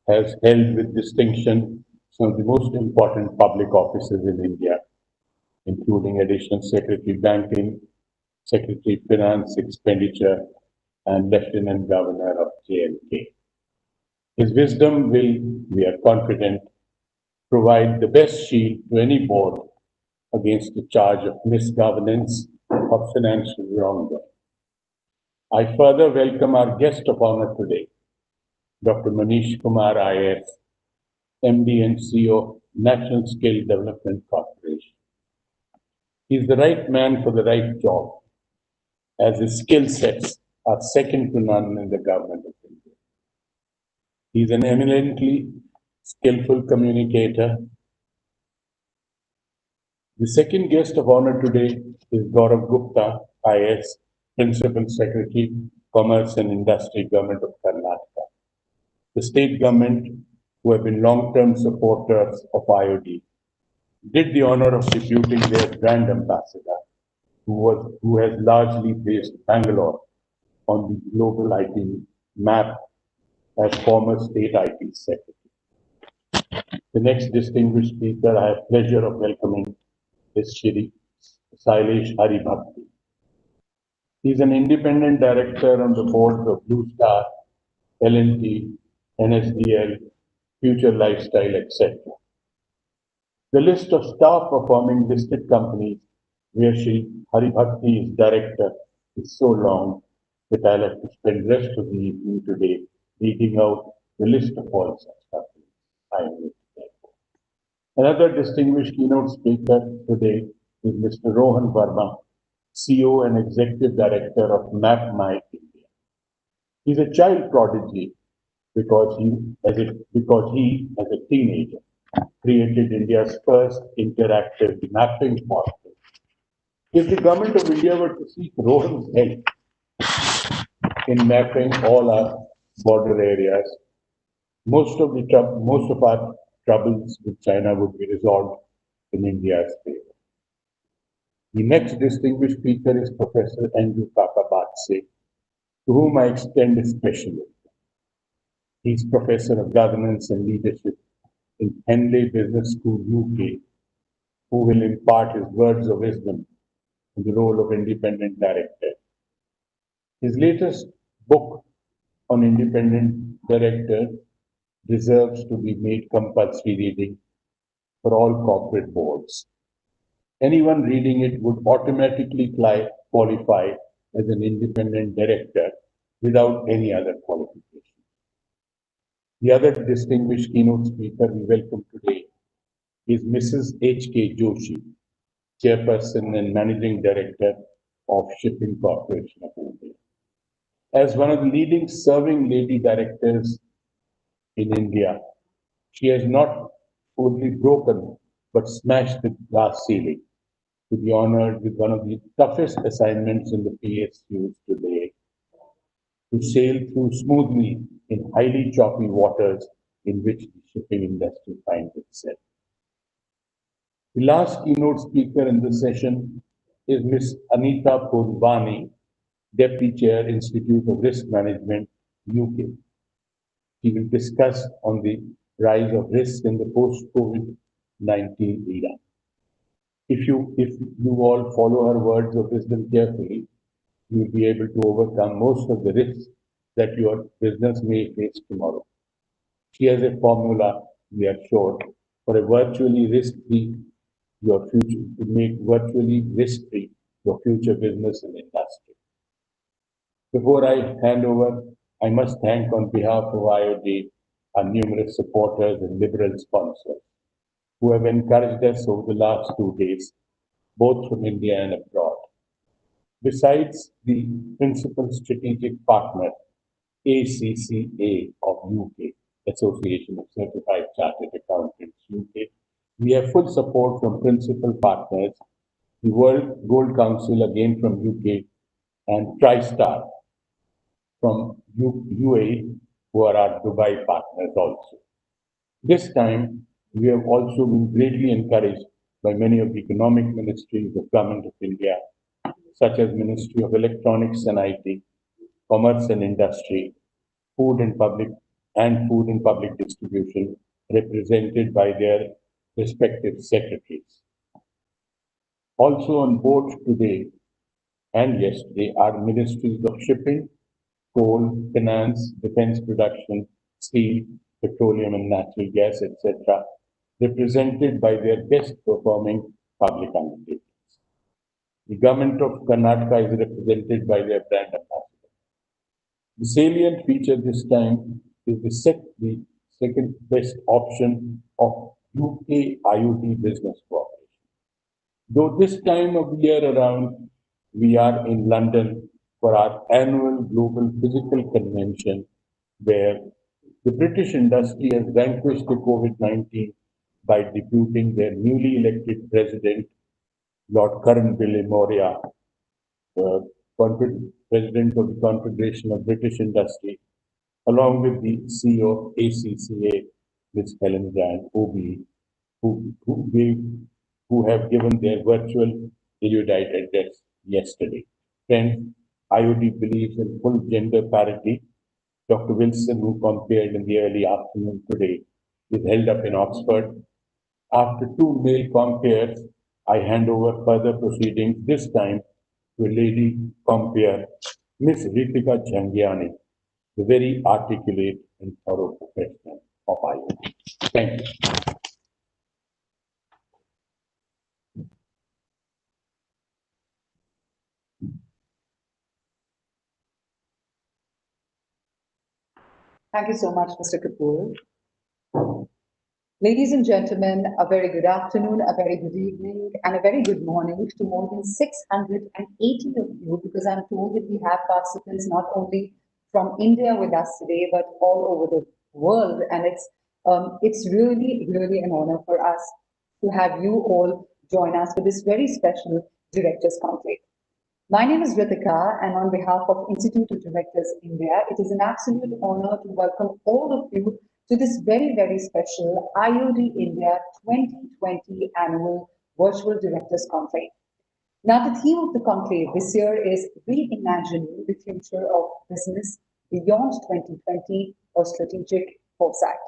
has held with distinction some of the most important public offices in India, including Additional Secretary Banking, Secretary Finance Expenditure, and Lieutenant Governor of J&K. His wisdom will, we are confident, provide the best shield to any board against the charge of misgovernance or financial wrongdoing. I further welcome our guest of honor today, Dr. Manish Kumar IAS, MD and CEO of National Skill Development Corporation. He is the right man for the right job as his skill sets are second to none in the government of India. He is an eminently skillful communicator. The second guest of honor today is Gaurav Gupta, IS, Principal Secretary, Commerce and Industry, Government of Karnataka. The state government, who have been long-term supporters of IOD, did the honor of deputing their brand ambassador, who has largely placed Bangalore on the global IT map as former state IT secretary. The next distinguished speaker I have pleasure of welcoming is Shri Sailesh Haribhakti. He is an independent director on the boards of Blue Star, L&T, NSDL, Future Lifestyle, etc. The list of star-performing listed companies where Shri Haribhakti is director is so long that I'll have to spend the rest of the evening today reading out the list of all such companies I am with today. Another distinguished keynote speaker today is Mr. Rohan Verma, CEO and Executive Director of MapMy India. He's a child prodigy because he, as a teenager, created India's first interactive mapping portal. If the government of India were to seek Rohan's help in mapping all our border areas, most of our troubles with China would be resolved in India's favor. The next distinguished speaker is Professor Andrew Kakabatse, to whom I extend a special welcome. He is Professor of Governance and Leadership in Henley Business School, UK, who will impart his words of wisdom in the role of independent director. His latest book on independent director deserves to be made compulsory reading for all corporate boards. Anyone reading it would automatically qualify as an independent director without any other qualification. The other distinguished keynote speaker we welcome today is Mrs. H.K. Joshi, Chairperson and Managing Director of Shipping Corporation of India. As one of the leading serving lady directors in India, she has not only broken but smashed the glass ceiling to be honored with one of the toughest assignments in the PSUs today, to sail through smoothly in highly choppy waters in which the shipping industry finds itself. The last keynote speaker in this session is Ms. Anita Purvani, Deputy Chair, Institute of Risk Management, UK. She will discuss on the rise of risk in the post-COVID-19 era. If you all follow her words of wisdom carefully, you will be able to overcome most of the risks that your business may face tomorrow. She has a formula, we are sure, for a virtually risk-free your future, to make virtually risk-free your future business and industry. Before I hand over, I must thank on behalf of IOD our numerous supporters and liberal sponsors who have encouraged us over the last 2 days, both from India and abroad. Besides the principal strategic partner, ACCA of UK, Association of Certified Chartered Accountants UK, we have full support from principal partners, the World Gold Council again from UK, and TriStar from UAE, who are our Dubai partners also. This time, we have also been greatly encouraged by many of the economic ministries of Government of India, such as Ministry of Electronics and IT, Commerce and Industry, Food and Public Distribution, represented by their respective secretaries. Also on board today and yesterday are ministries of shipping, coal, finance, defense production, steel, petroleum and natural gas, etc., represented by their best performing public undertakings. The government of Karnataka is represented by their brand ambassador. The salient feature this time is the second best option of UK IoT business cooperation. Though this time of the year around, we are in London for our annual Global Physical Convention, where the British industry has vanquished the COVID-19 by deputing their newly elected president, Lord Karan Moria, President of the Confederation of British Industry, along with the CEO of ACCA, Ms. Helen Brand, OB, who have given their virtual erudite address yesterday. Friends, IOD believes in full gender parity. Dr. Wilson, who compared in the early afternoon today, is held up in Oxford. After two male compares, I hand over further proceedings, this time to a lady compare, Miss Ritika Jhangiani, the very articulate and thorough professional of IOD. Thank you. Thank you so much, Mr. Kapoor. Ladies and gentlemen, a very good afternoon, a very good evening, and a very good morning to more than 680 of you, because I'm told that we have participants not only from India with us today, but all over the world. And it's really, really an honor for us to have you all join us for this very special Directors Conclave. My name is Ritika, and on behalf of Institute of Directors India, it is an absolute honor to welcome all of you to this very, very special IOD India 2020 Annual Virtual Directors Conclave. Now, the theme of the conclave this year is Reimagining the Future of Business Beyond 2020 or Strategic Foresight.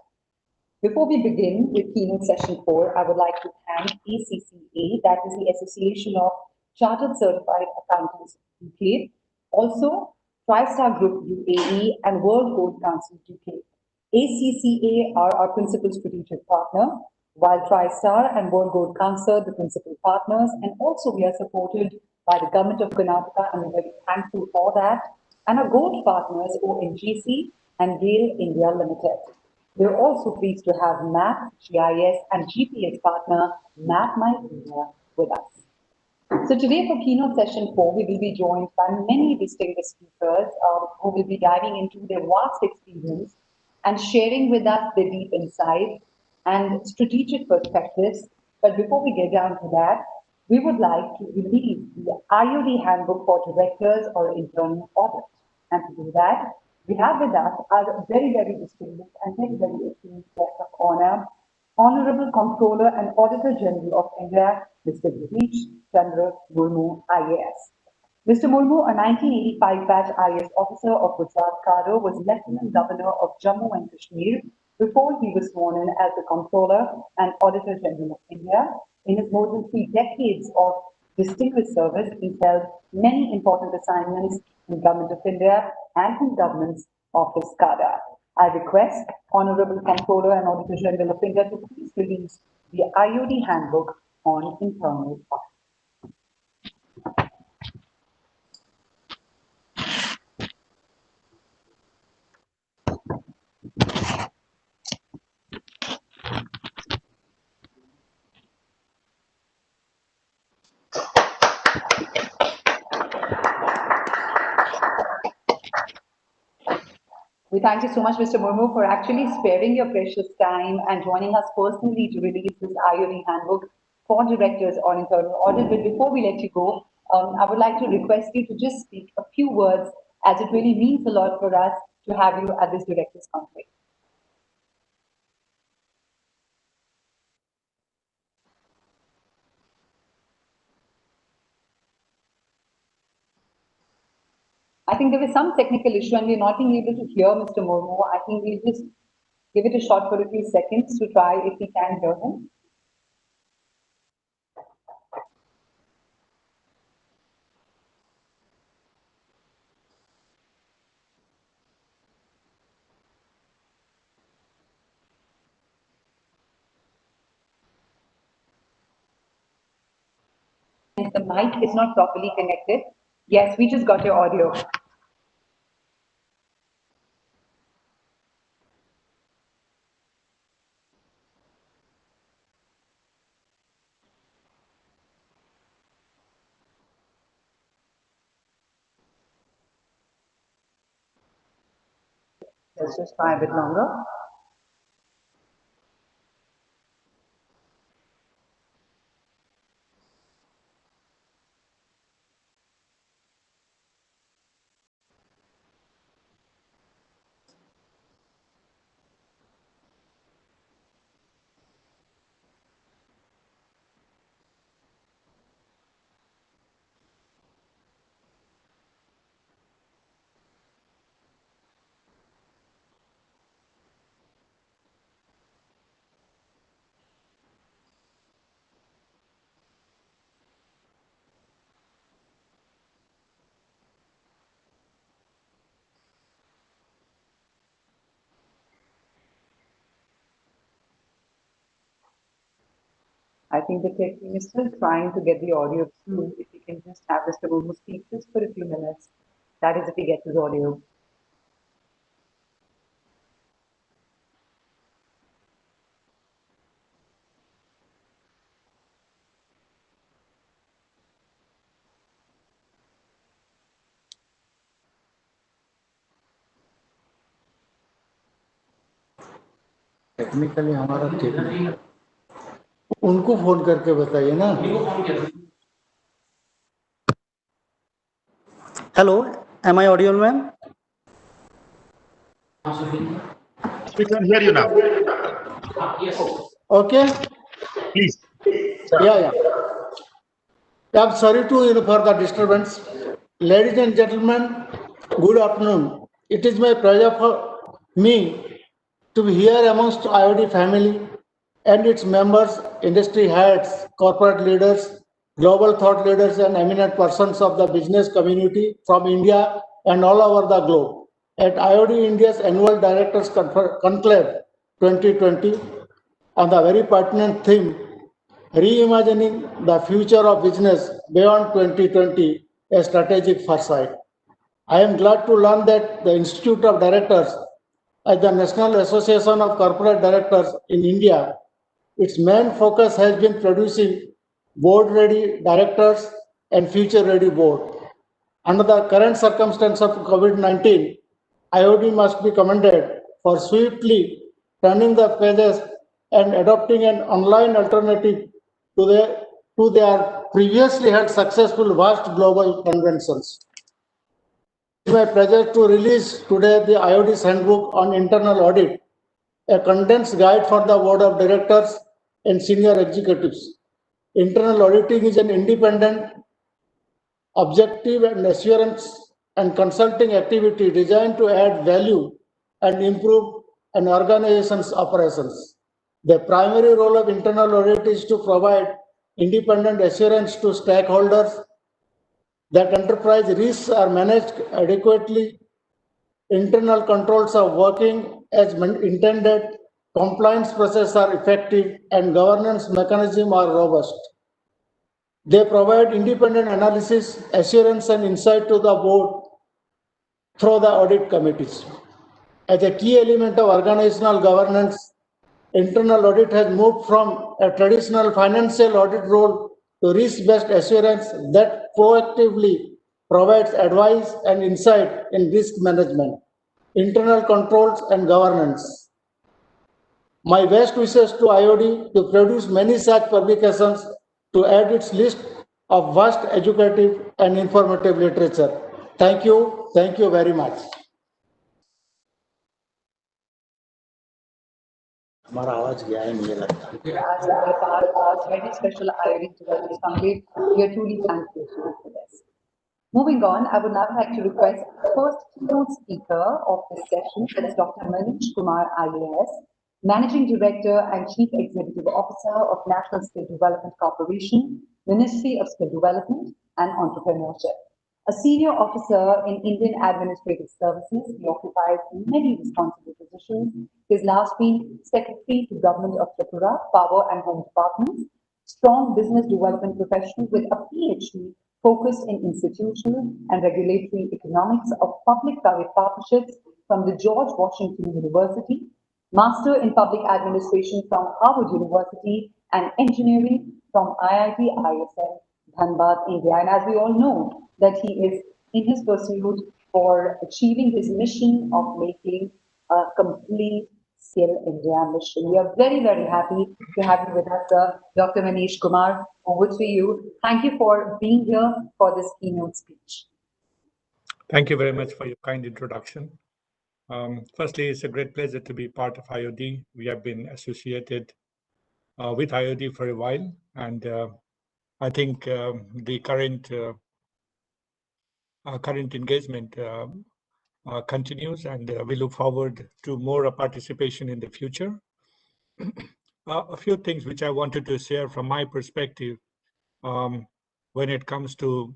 Before we begin with keynote session 4, I would like to thank ACCA, that is the Association of Chartered Certified Accountants UK, also TriStar Group UAE and World Gold Council UK. ACCA are our principal strategic partner, while TriStar and World Gold Council the principal partners, and also we are supported by the Government of Karnataka, and we're very thankful for that, and our gold partners ONGC and GAIL India Limited. We're also pleased to have MAP, GIS and GPS partner MAP My India with us. So today for keynote session 4, we will be joined by many distinguished speakers who will be diving into their vast experience and sharing with us their deep insights and strategic perspectives. But before we get down to that, we would like to release the IOD Handbook for Directors or Internal Audit. And to do that, we have with us our very, very distinguished and very, very esteemed guest of honor, Honorable Comptroller and Auditor General of India, Mr. Girish Chandra Murmu, IAS. Mr. Murmu, a 1985 batch IAS officer of Gujarat Cadre, was Lieutenant Governor of Jammu and Kashmir before he was sworn in as the Comptroller and Auditor General of India. In his more than 3 decades of distinguished service, he held many important assignments in Government of India and in governments of his cadre. I request Honorable Comptroller and Auditor General of India to please release the IOD Handbook on Internal Audit. We thank you so much, Mr. Murmu, for actually sparing your precious time and joining us personally to release this IOD Handbook for Directors on Internal Audit. But before we let you go, I would like to request you to just speak a few words, as it really means a lot for us to have you at this Directors Conclave. I think there was some technical issue and we're not being able to hear Mr. Murmu. I think we'll just give it a shot for a few seconds to try if we can hear him. If the mic is not properly connected. Yes, we just got your audio. Let's just try a bit longer. I think the tech team is still trying to get the audio through. If you can just have Mr. Murmu speak just for a few minutes. That is if we get his audio. Technically हमारा ठीक नहीं है, उनको phone करके बताइए ना. Hello, am I audible, ma'am? We can hear you now. Okay. Please. Yeah. I'm sorry for the disturbance. Ladies and gentlemen, good afternoon. It is my pleasure for me to be here amongst IOD family and its members, industry heads, corporate leaders, global thought leaders, and eminent persons of the business community from India and all over the globe at IOD India's annual Directors Conclave 2020 on the very pertinent theme, reimagining the future of business beyond 2020, a strategic foresight. I am glad to learn that the Institute of Directors at the National Association of Corporate Directors in India, its main focus has been producing board-ready directors and future-ready board. Under the current circumstances of COVID-19, IOD must be commended for swiftly turning the pages and adopting an online alternative to their previously held successful vast global conventions. It's my pleasure to release today the IOD's Handbook on Internal Audit, a condensed guide for the Board of Directors and senior executives. Internal auditing is an independent, objective and assurance and consulting activity designed to add value and improve an organization's operations. The primary role of internal audit is to provide independent assurance to stakeholders that enterprise risks are managed adequately, internal controls are working as intended, compliance processes are effective, and governance mechanisms are robust. They provide independent analysis, assurance, and insight to the board through the audit committees. As a key element of organizational governance, internal audit has moved from a traditional financial audit role to risk-based assurance that proactively provides advice and insight in risk management, internal controls, and governance. My best wishes to IOD to produce many such publications to add its list of vast educative and informative literature. Thank you very much. हमारा आवाज गया है मुझे लगता है. As a part of our very special IOD Directors Conclave, we are truly thankful to you for this. Moving on, I would now like to request the first keynote speaker of this session, that is Dr. Manish Kumar IAS, Managing Director and Chief Executive Officer of National Skill Development Corporation, Ministry of Skill Development and Entrepreneurship. A senior officer in Indian Administrative Services, he occupies many responsible positions. His last being Secretary to Government of Tripura, Power and Home Departments, strong business development professional with a PhD focused in institutional and regulatory economics of public-private partnerships from the George Washington University, Master in Public Administration from Harvard University, and Engineering from IIT ISM, Dhanbad, India. And as we all know, that he is in his pursuit for achieving his mission of making a complete Skill India mission. We are very, very happy to have you with us, sir. Dr. Manish Kumar, over to you. Thank you for being here for this keynote speech. Thank you very much for your kind introduction. Firstly, it's a great pleasure to be part of IOD. We have been associated with IOD for a while, and I think the current engagement continues, and we look forward to more participation in the future. A few things which I wanted to share from my perspective when it comes to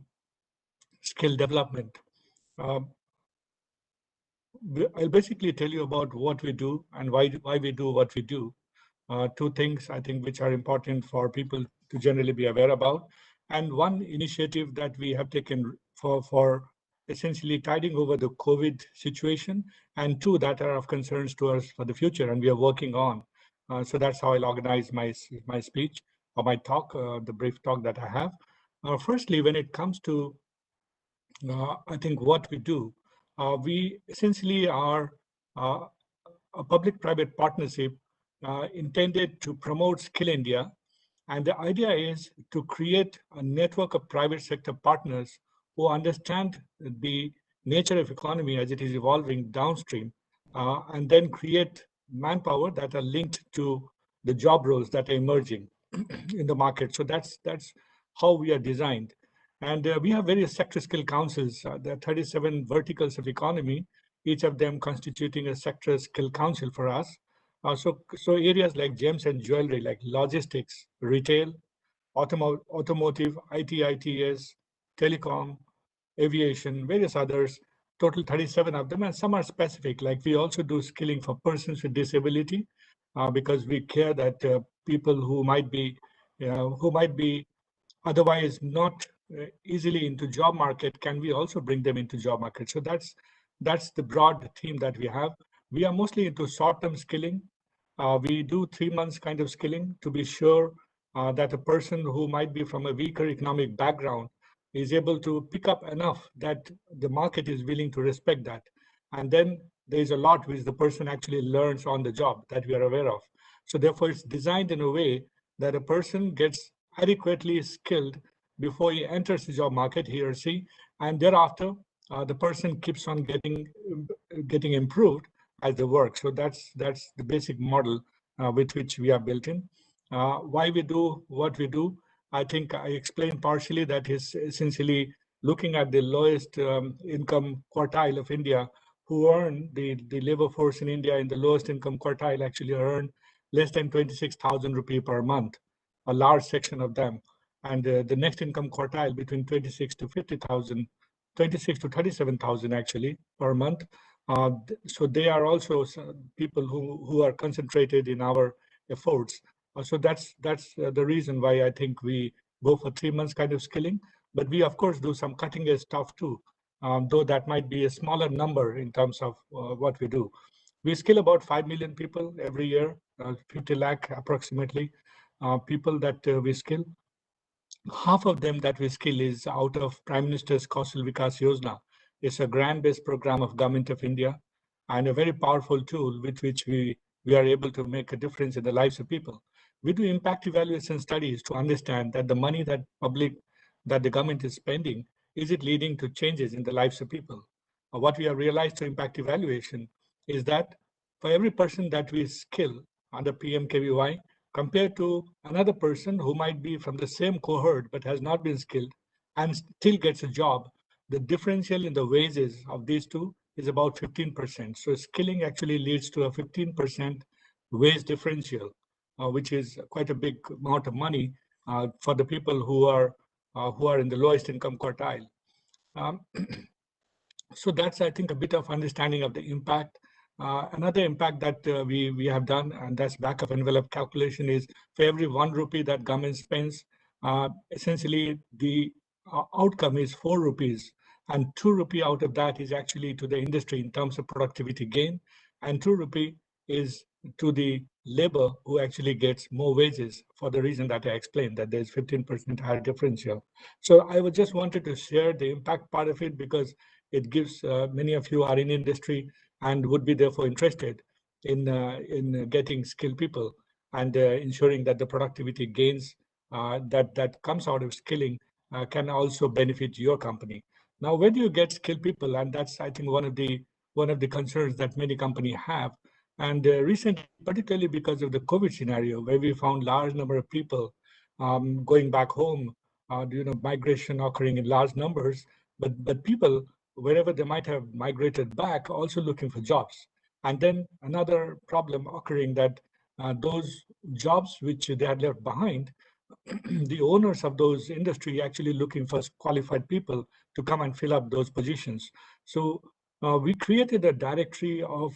skill development. I'll basically tell you about what we do and why we do what we do. Two things I think which are important for people to generally be aware about. And one initiative that we have taken for essentially tiding over the COVID situation, and two that are of concerns to us for the future and we are working on. So that's how I'll organize my speech or my talk, the brief talk that I have. Firstly, when it comes to I think what we do, we essentially are a public-private partnership intended to promote Skill India. And the idea is to create a network of private sector partners who understand the nature of economy as it is evolving downstream, and then create manpower that are linked to the job roles that are emerging in the market. So that's how we are designed. And we have various sector skill councils. There are 37 verticals of economy, each of them constituting a sector skill council for us. So areas like gems and jewelry, like logistics, retail, automotive, IT, ITS, telecom, aviation, various others, total 37 of them, and some are specific. Like we also do skilling for persons with disability, because we care that people who might be otherwise not easily into job market, can we also bring them into job market? So that's the broad theme that we have. We are mostly into short-term skilling. We do 3 months kind of skilling to be sure that a person who might be from a weaker economic background is able to pick up enough that the market is willing to respect that. And then there's a lot which the person actually learns on the job that we are aware of. So therefore, it's designed in a way that a person gets adequately skilled before he enters the job market, he or she, and thereafter the person keeps on getting improved as they work. So that's the basic model with which we are built in. Why we do what we do, I think I explained partially that is essentially looking at the lowest income quartile of India, who earn the labor force in India in the lowest income quartile actually earn less than 26,000 rupee per month, a large section of them. And the next income quartile between 26 to 50,000, 26 to 37,000 actually per month. So they are also people who are concentrated in our efforts. So that's the reason why I think we go for 3 months kind of skilling. But we of course do some cutting edge stuff too, though that might be a smaller number in terms of what we do. We skill about 5 million people every year, 50 lakh approximately people that we skill. Half of them that we skill is out of Prime Minister's Kaushal Vikas Yojana. It's a grant-based program of Government of India and a very powerful tool with which we are able to make a difference in the lives of people. We do impact evaluation studies to understand that the money that the government is spending, is it leading to changes in the lives of people? What we have realized through impact evaluation is that for every person that we skill under PMKVY, compared to another person who might be from the same cohort but has not been skilled and still gets a job, the differential in the wages of these two is about 15%. So skilling actually leads to a 15% wage differential, which is quite a big amount of money for the people who are in the lowest income quartile. So that's, I think, a bit of understanding of the impact. Another impact that we have done, and that's back of envelope calculation, is for every 1 rupee that government spends, essentially the outcome is 4 rupees, and 2 rupee out of that is actually to the industry in terms of productivity gain, and 2 rupee is to the labor who actually gets more wages for the reason that I explained, that there's 15% higher differential. So I just wanted to share the impact part of it because it gives many of you are in industry. and would be therefore interested in getting skilled people and ensuring that the productivity gains that comes out of skilling can also benefit your company. Now, where do you get skilled people? And that's, I think, one of the concerns that many companies have. And recently, particularly because of the COVID scenario, where we found large number of people going back home, migration occurring in large numbers, but people, wherever they might have migrated back, also looking for jobs. And then another problem occurring that those jobs which they had left behind, the owners of those industry actually looking for qualified people to come and fill up those positions. So we created a directory of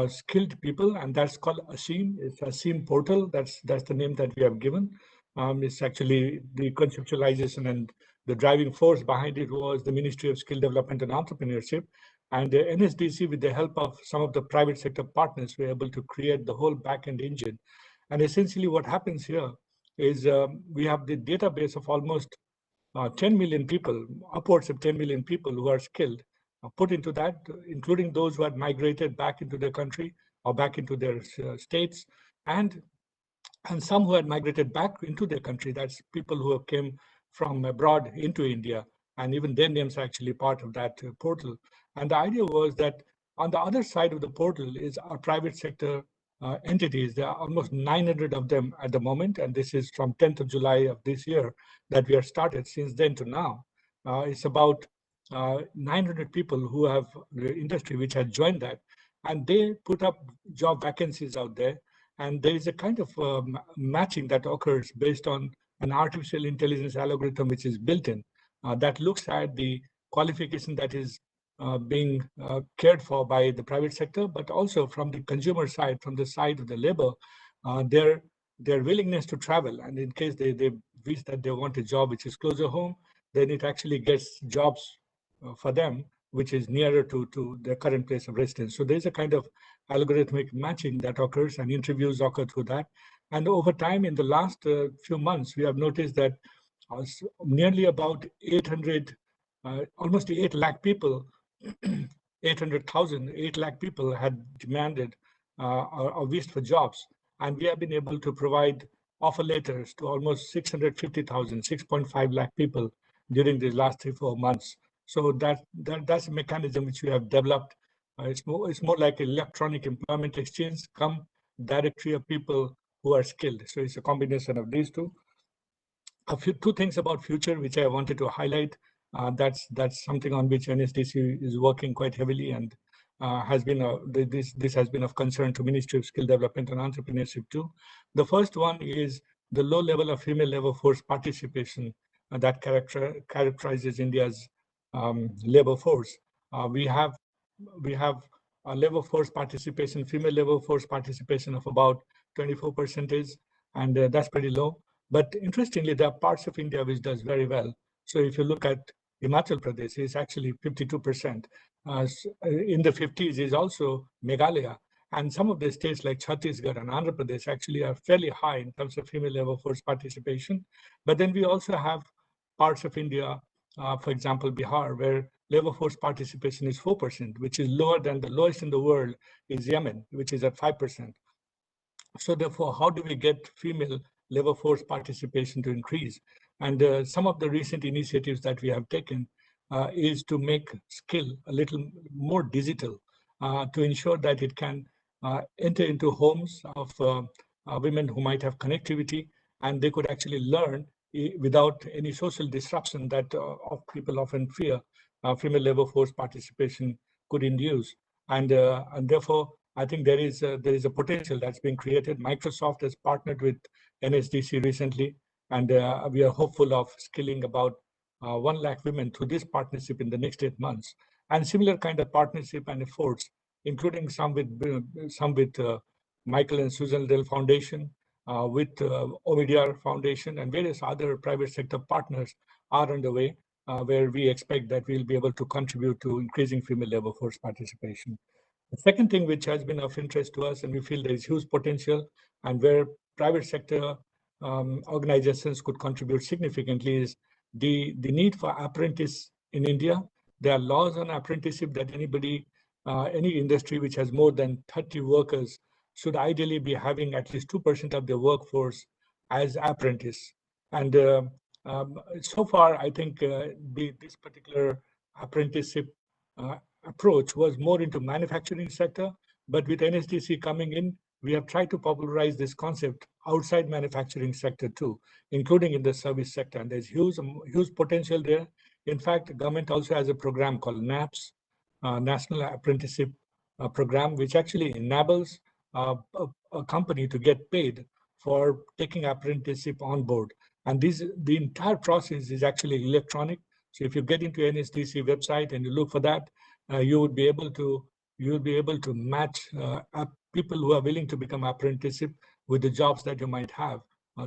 skilled people, and that's called ASEEM. It's ASEEM portal. That's the name that we have given. It's actually the conceptualization and the driving force behind it was the Ministry of Skill Development and Entrepreneurship. And the NSDC, with the help of some of the private sector partners, were able to create the whole back-end engine. And essentially what happens here is we have the database of almost 10 million people, upwards of 10 million people who are skilled, put into that, including those who had migrated back into their country or back into their states, and some who had migrated back into their country. That's people who came from abroad into India, and even their names are actually part of that portal. And the idea was that on the other side of the portal is our private sector entities. There are almost 900 of them at the moment, and this is from 10th of July of this year that we have started. Since then to now, it's about 900 people who have the industry which had joined that, and they put up job vacancies out there. And there is a kind of matching that occurs based on an artificial intelligence algorithm which is built in that looks at the qualification that is being cared for by the private sector, but also from the consumer side, from the side of the labor, their willingness to travel. And in case they wish that they want a job which is closer home, then it actually gets jobs for them which is nearer to their current place of residence. So there's a kind of algorithmic matching that occurs, and interviews occur through that. And over time, in the last few months, we have noticed that nearly about 800, almost 8 lakh people, 800,000, 8 lakh people had demanded or wished for jobs. And we have been able to provide offer letters to almost 650,000, 6.5 lakh people during the last 3-4 months. So that's a mechanism which we have developed. It's more like an electronic employment exchange come directory of people who are skilled. So it's a combination of these two. Two things about future which I wanted to highlight. That's something on which NSDC is working quite heavily, and has been this has been of concern to Ministry of Skill Development and Entrepreneurship too. The first one is the low level of female labor force participation that characterizes India's labor force. We have a labor force participation, female labor force participation of about 24%, and that's pretty low. But interestingly, there are parts of India which does very well. So if you look at Himachal Pradesh, it's actually 52%. In the 50s is also Meghalaya. And some of the states like Chhattisgarh and Andhra Pradesh actually are fairly high in terms of female labor force participation. But then we also have parts of India, for example, Bihar, where labor force participation is 4%, which is lower than the lowest in the world is Yemen, which is at 5%. So therefore, how do we get female labor force participation to increase? And some of the recent initiatives that we have taken is to make skill a little more digital, to ensure that it can enter into homes of women who might have connectivity, and they could actually learn without any social disruption that people often fear female labor force participation could induce. And therefore, I think there is a potential that's being created. Microsoft has partnered with NSDC recently, and we are hopeful of skilling about 1 lakh women through this partnership in the next 8 months. And similar kind of partnership and efforts, including some with Michael and Susan Dell Foundation, with OVDR Foundation, and various other private sector partners are underway, where we expect that we'll be able to contribute to increasing female labor force participation. The second thing which has been of interest to us, and we feel there is huge potential, and where private sector organizations could contribute significantly, is the need for apprentice in India. There are laws on apprenticeship that anybody any industry which has more than 30 workers should ideally be having at least 2% of their workforce as apprentice. And so far, I think this particular apprenticeship approach was more into manufacturing sector, but with NSDC coming in, we have tried to popularize this concept outside manufacturing sector too, including in the service sector. And there's huge potential there. In fact, the government also has a program called NAPS, National Apprenticeship Program, which actually enables a company to get paid for taking apprenticeship on board. And the entire process is actually electronic. So if you get into NSDC website and you look for that, you would be able to match people who are willing to become apprenticeship with the jobs that you might have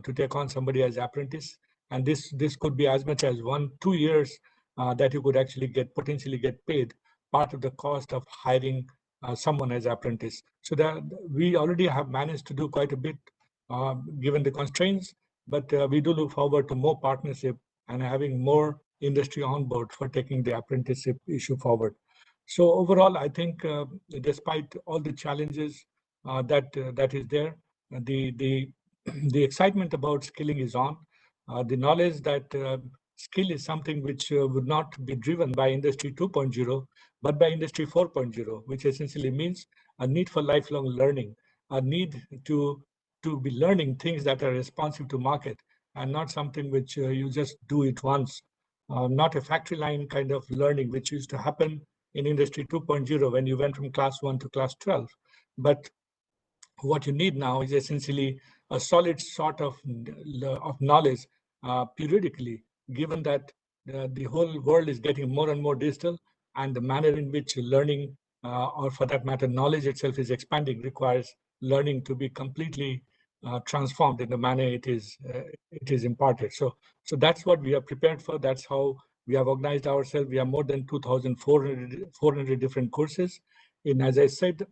to take on somebody as apprentice. And this could be as much as 1-2 years that you could actually potentially get paid part of the cost of hiring someone as apprentice. So that we already have managed to do quite a bit given the constraints, but we do look forward to more partnership and having more industry on board for taking the apprenticeship issue forward. So overall, I think despite all the challenges that is there, the excitement about skilling is on. The knowledge that skill is something which would not be driven by Industry 2.0, but by Industry 4.0, which essentially means a need for lifelong learning, a need to be learning things that are responsive to market and not something which you just do it once, not a factory line kind of learning, which used to happen in Industry 2.0 when you went from class 1 to class 12. But what you need now is essentially a solid sort of knowledge periodically, given that the whole world is getting more and more digital, and the manner in which learning, or for that matter, knowledge itself is expanding, requires learning to be completely transformed in the manner it is imparted. So that's what we are prepared for. That's how we have organized ourselves. We have more than 2,400 different courses in, as I said,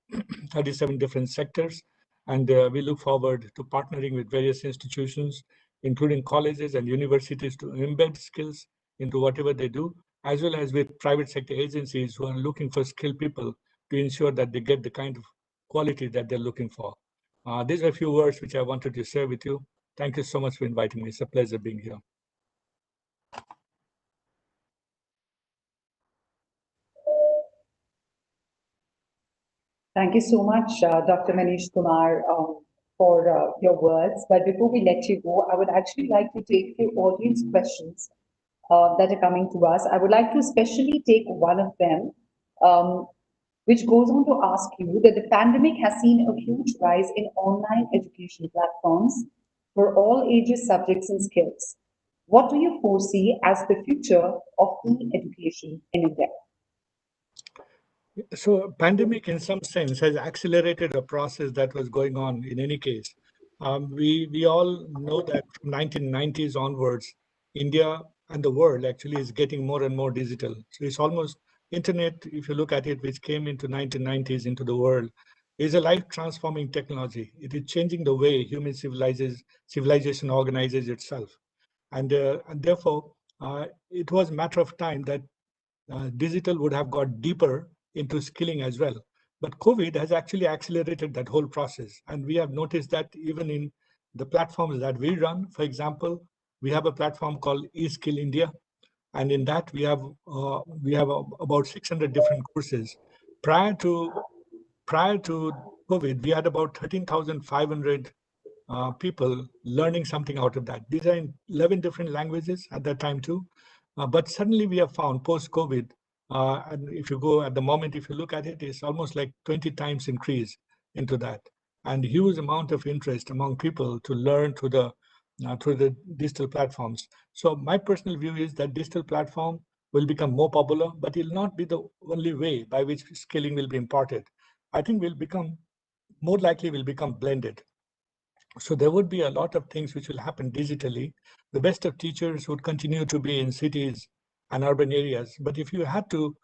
37 different sectors. And we look forward to partnering with various institutions, including colleges and universities, to embed skills into whatever they do, as well as with private sector agencies who are looking for skilled people to ensure that they get the kind of quality that they're looking for. These are a few words which I wanted to share with you. Thank you so much for inviting me. It's a pleasure being here. Thank you so much, Dr. Manish Kumar, for your words. But before we let you go, I would actually like to take the audience questions that are coming to us. I would like to especially take one of them, which goes on to ask you that the pandemic has seen a huge rise in online education platforms for all ages, subjects, and skills. What do you foresee as the future of e-education in India? So pandemic in some sense has accelerated a process that was going on in any case. We all know that from 1990s onwards, India and the world actually is getting more and more digital. So it's almost internet, if you look at it, which came into 1990s into the world, is a life transforming technology. It is changing the way human civilization organizes itself. And therefore, it was a matter of time that digital would have got deeper into skilling as well. But COVID has actually accelerated that whole process. And we have noticed that even in the platforms that we run, for example, we have a platform called eSkill India. And in that we have about 600 different courses. Prior to COVID, we had about 13,500 people learning something out of that. These are in 11 different languages at that time too. But suddenly we have found post-COVID, and if you go at the moment, if you look at it, it's almost like 20 times increase into that, and huge amount of interest among people to learn through the digital platforms. So my personal view is that digital platform will become more popular, but it will not be the only way by which skilling will be imparted. I think more likely will become blended. So there would be a lot of things which will happen digitally. The best of teachers would continue to be in cities and urban areas. But if you had to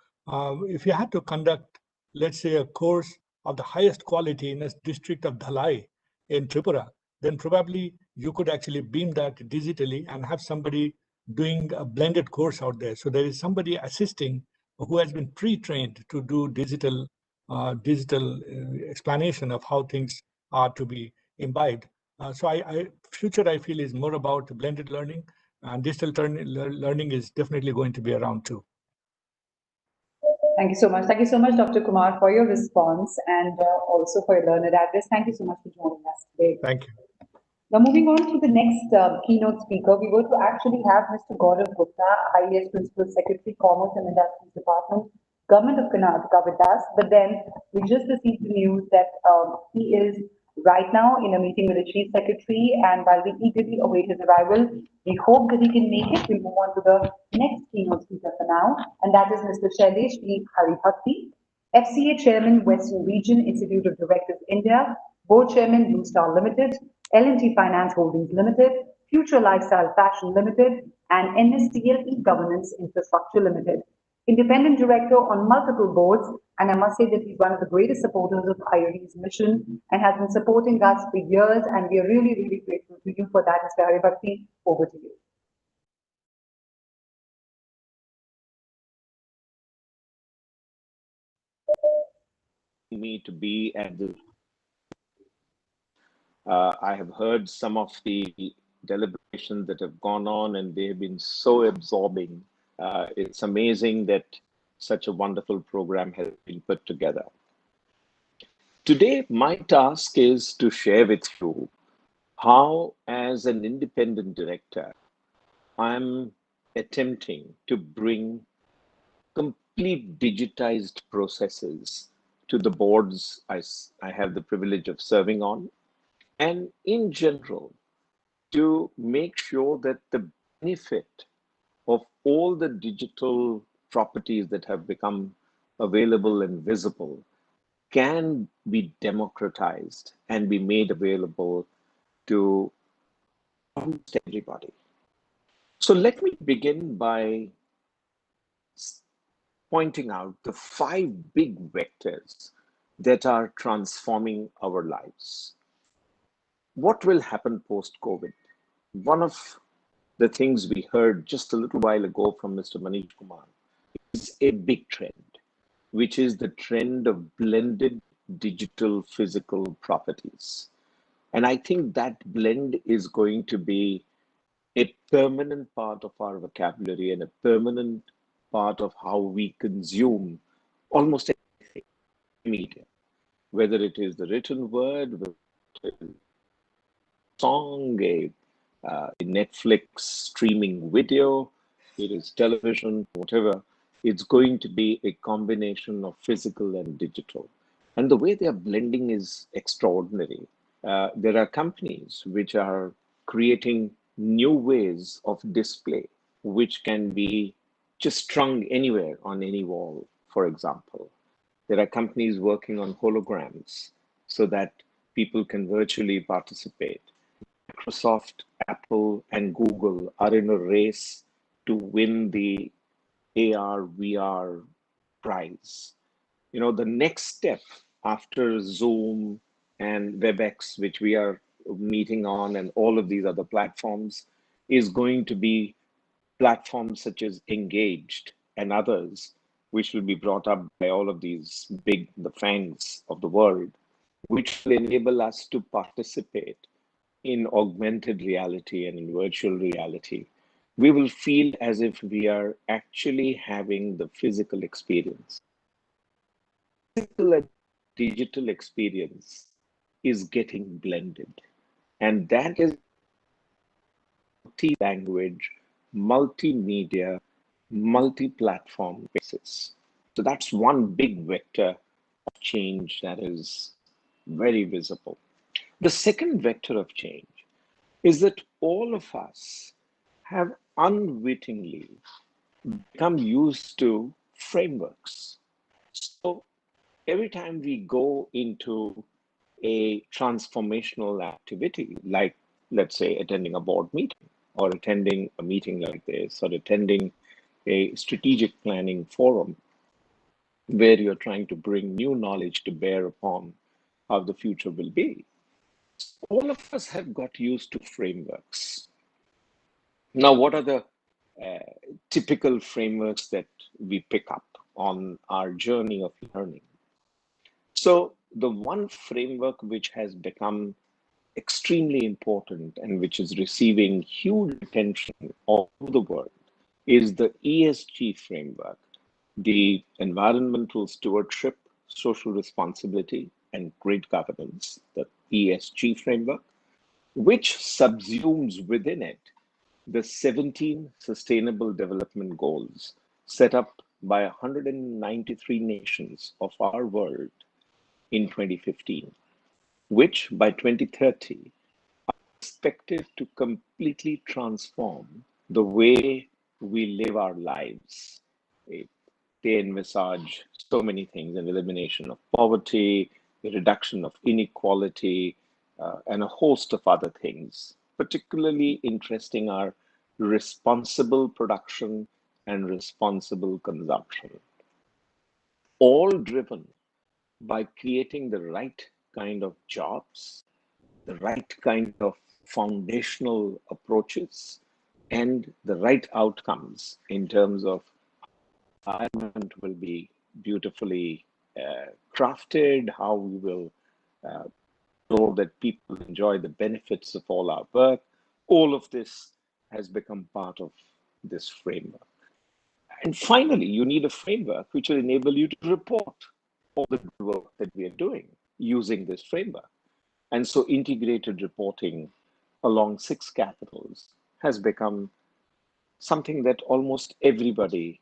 conduct, let's say, a course of the highest quality in a district of Dhalai in Tripura, then probably you could actually beam that digitally and have somebody doing a blended course out there. So there is somebody assisting who has been pre-trained to do digital digital explanation of how things are to be imbibed. So future I feel is more about blended learning, and digital learning is definitely going to be around too. Thank you so much. Thank you so much, Dr. Kumar, for your response and also for your learned address. Thank you so much for joining us today. Thank you. Now, moving on to the next keynote speaker, we were to actually have Mr. Gaurav Gupta, IAS Principal Secretary, Commerce and Industries Department, Government of Karnataka with us, but then we just received the news that he is right now in a meeting with the Chief Secretary, and while we eagerly await his arrival, we hope that he can make it. We'll move on to the next keynote speaker for now, and that is Mr. Shailesh E. Haribhakti, FCA Chairman, Western Region, Institute of Directors, India, Board Chairman, Blue Star Limited, L&T Finance Holdings Limited, Future Lifestyle Fashion Limited, and NSTL Governance Infrastructure Limited. Independent director on multiple boards, and I must say that he's one of the greatest supporters of IOD's mission and has been supporting us for years, and we are really, really grateful to you for that, Mr. Haribhakti. Over to you. Me to be at the I have heard some of the deliberations that have gone on, and they have been so absorbing. It's amazing that such a wonderful program has been put together. Today, my task is to share with you how, as an independent director, I'm attempting to bring complete digitized processes to the boards I have the privilege of serving on, and in general, to make sure that the benefit of all the digital properties that have become available and visible can be democratized and be made available to almost everybody. So let me begin by pointing out the 5 big vectors that are transforming our lives. What will happen post-COVID? One of the things we heard just a little while ago from Mr. Manish Kumar is a big trend, which is the trend of blended digital physical properties. And I think that blend is going to be a permanent part of our vocabulary and a permanent part of how we consume almost everything, media, whether it is the written word, whether it is song, a Netflix streaming video, it is television, whatever. It's going to be a combination of physical and digital. And the way they are blending is extraordinary. There are companies which are creating new ways of display, which can be just strung anywhere on any wall, for example. There are companies working on holograms so that people can virtually participate. Microsoft, Apple, and Google are in a race to win the AR, VR prize. You know, the next step after Zoom and WebEx, which we are meeting on, and all of these other platforms, is going to be platforms such as Engaged and others, which will be brought up by all of these the FANGs of the world, which will enable us to participate in augmented reality and in virtual reality. We will feel as if we are actually having the physical experience. Physical and digital experience is getting blended, and that is multi-language, multimedia, multi-platform basis. So that's one big vector of change that is very visible. The second vector of change is that all of us have unwittingly become used to frameworks. So every time we go into a transformational activity, like let's say attending a board meeting or attending a meeting like this or attending a strategic planning forum where you're trying to bring new knowledge to bear upon how the future will be, all of us have got used to frameworks. Now, what are the typical frameworks that we pick up on our journey of learning? So the one framework which has become extremely important and which is receiving huge attention all over the world is the ESG framework, the environmental stewardship, social responsibility, and great governance, the ESG framework, which subsumes within it the 17 Sustainable Development Goals set up by 193 nations of our world in 2015, which by 2030 are expected to completely transform the way we live our lives. They envisage so many things: an elimination of poverty, a reduction of inequality, and a host of other things. Particularly interesting are responsible production and responsible consumption, all driven by creating the right kind of jobs, the right kind of foundational approaches, and the right outcomes in terms of environment will be beautifully crafted, how we will know that people enjoy the benefits of all our work. All of this has become part of this framework. And finally, you need a framework which will enable you to report all the good work that we are doing using this framework. And so integrated reporting along 6 capitals has become something that almost everybody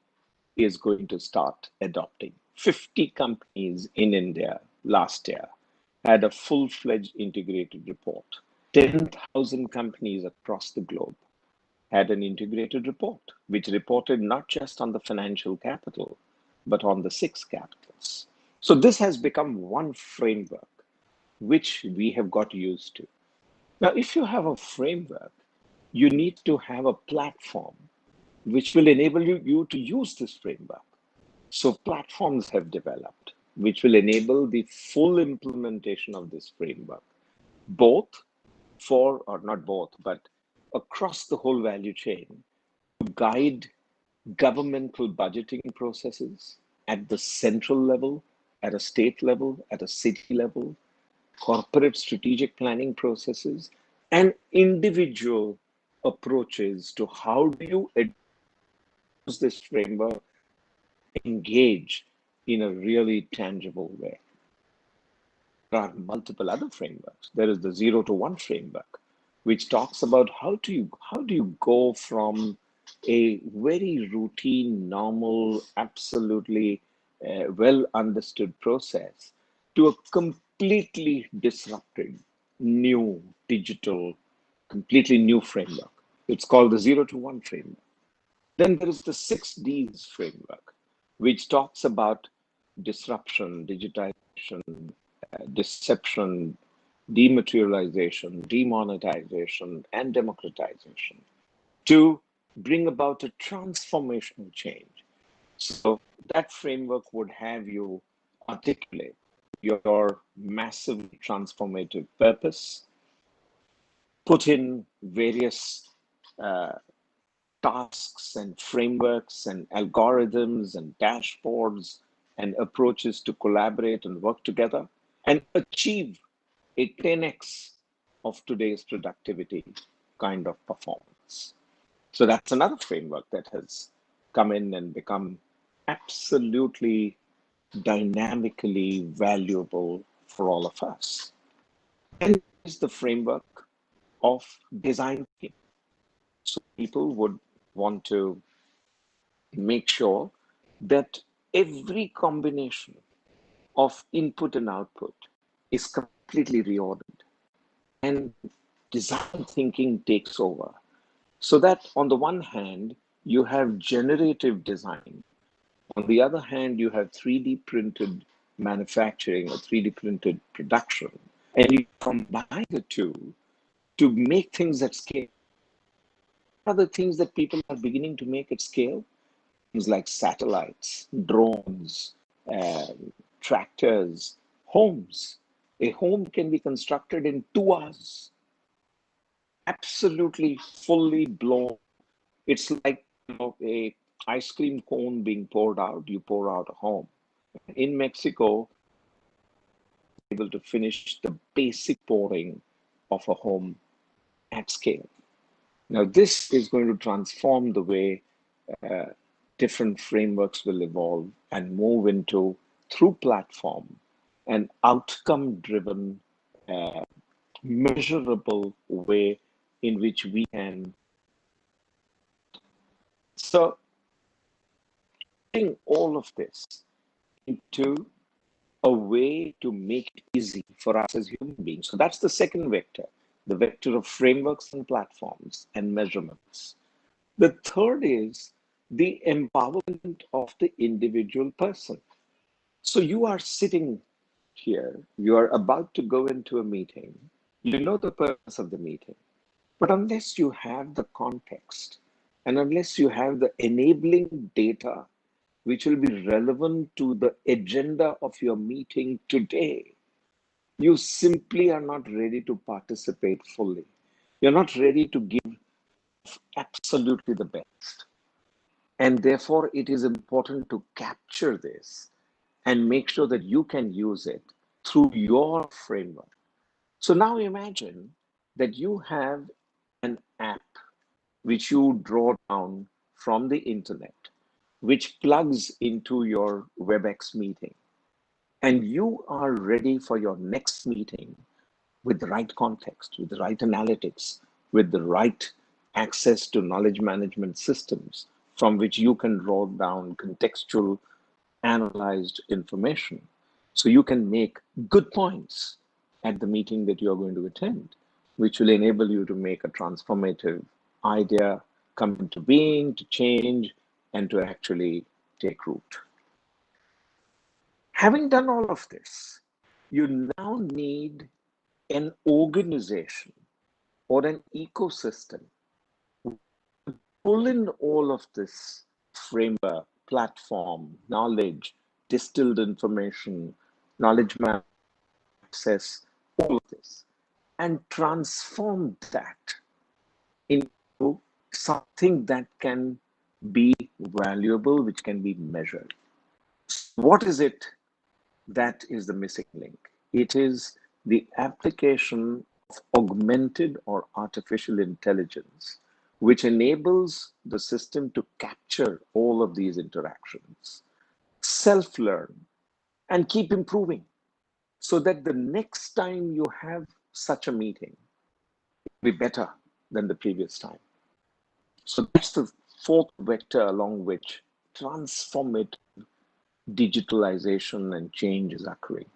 is going to start adopting. 50 companies in India last year had a full-fledged integrated report. 10,000 companies across the globe had an integrated report, which reported not just on the financial capital, but on the 6 capitals. So this has become one framework which we have got used to. Now, if you have a framework, you need to have a platform which will enable you to use this framework. So platforms have developed which will enable the full implementation of this framework, both for, or not both, but across the whole value chain, to guide governmental budgeting processes at the central level, at a state level, at a city level, corporate strategic planning processes, and individual approaches to how do you use this framework, engage in a really tangible way. There are multiple other frameworks. There is the 0 to 1 framework, which talks about how do you go from a very routine, normal, absolutely well understood process to a completely disrupted, new, digital, completely new framework. It's called the 0 to 1 framework. Then there is the 6 Ds framework, which talks about disruption, digitization, deception, dematerialization, demonetization, and democratization to bring about a transformational change. So that framework would have you articulate your massively transformative purpose, put in various tasks and frameworks and algorithms and dashboards and approaches to collaborate and work together and achieve a 10x of today's productivity kind of performance. So that's another framework that has come in and become absolutely dynamically valuable for all of us. And is the framework of design thinking. So people would want to make sure that every combination of input and output is completely reordered and design thinking takes over. So that on the one hand, you have generative design. On the other hand, you have 3D printed manufacturing or 3D printed production. And you combine the two to make things at scale. What are the things that people are beginning to make at scale? Things like satellites, drones, tractors, homes. A home can be constructed in 2 hours. Absolutely fully blown. It's like a ice cream cone being poured out. You pour out a home. In Mexico, able to finish the basic pouring of a home at scale. Now, this is going to transform the way different frameworks will evolve and move into, through platform, an outcome-driven, measurable way in which we can. So, putting all of this into a way to make it easy for us as human beings. So that's the second vector, the vector of frameworks and platforms and measurements. The third is the empowerment of the individual person. So you are sitting here, you are about to go into a meeting, you know the purpose of the meeting, but unless you have the context and unless you have the enabling data which will be relevant to the agenda of your meeting today, you simply are not ready to participate fully. You're not ready to give absolutely the best. And therefore, it is important to capture this and make sure that you can use it through your framework. So now imagine that you have an app which you draw down from the internet, which plugs into your WebEx meeting, and you are ready for your next meeting with the right context, with the right analytics, with the right access to knowledge management systems from which you can draw down contextual, analyzed information. So you can make good points at the meeting that you're going to attend, which will enable you to make a transformative idea come into being, to change, and to actually take root. Having done all of this, you now need an organization or an ecosystem to pull in all of this framework, platform, knowledge, distilled information, knowledge map, access, all of this, and transform that into something that can be valuable, which can be measured. What is it that is the missing link? It is the application of augmented or artificial intelligence, which enables the system to capture all of these interactions, self-learn, and keep improving, so that the next time you have such a meeting, it will be better than the previous time. So that's the fourth vector along which transformative digitalization and change is occurring.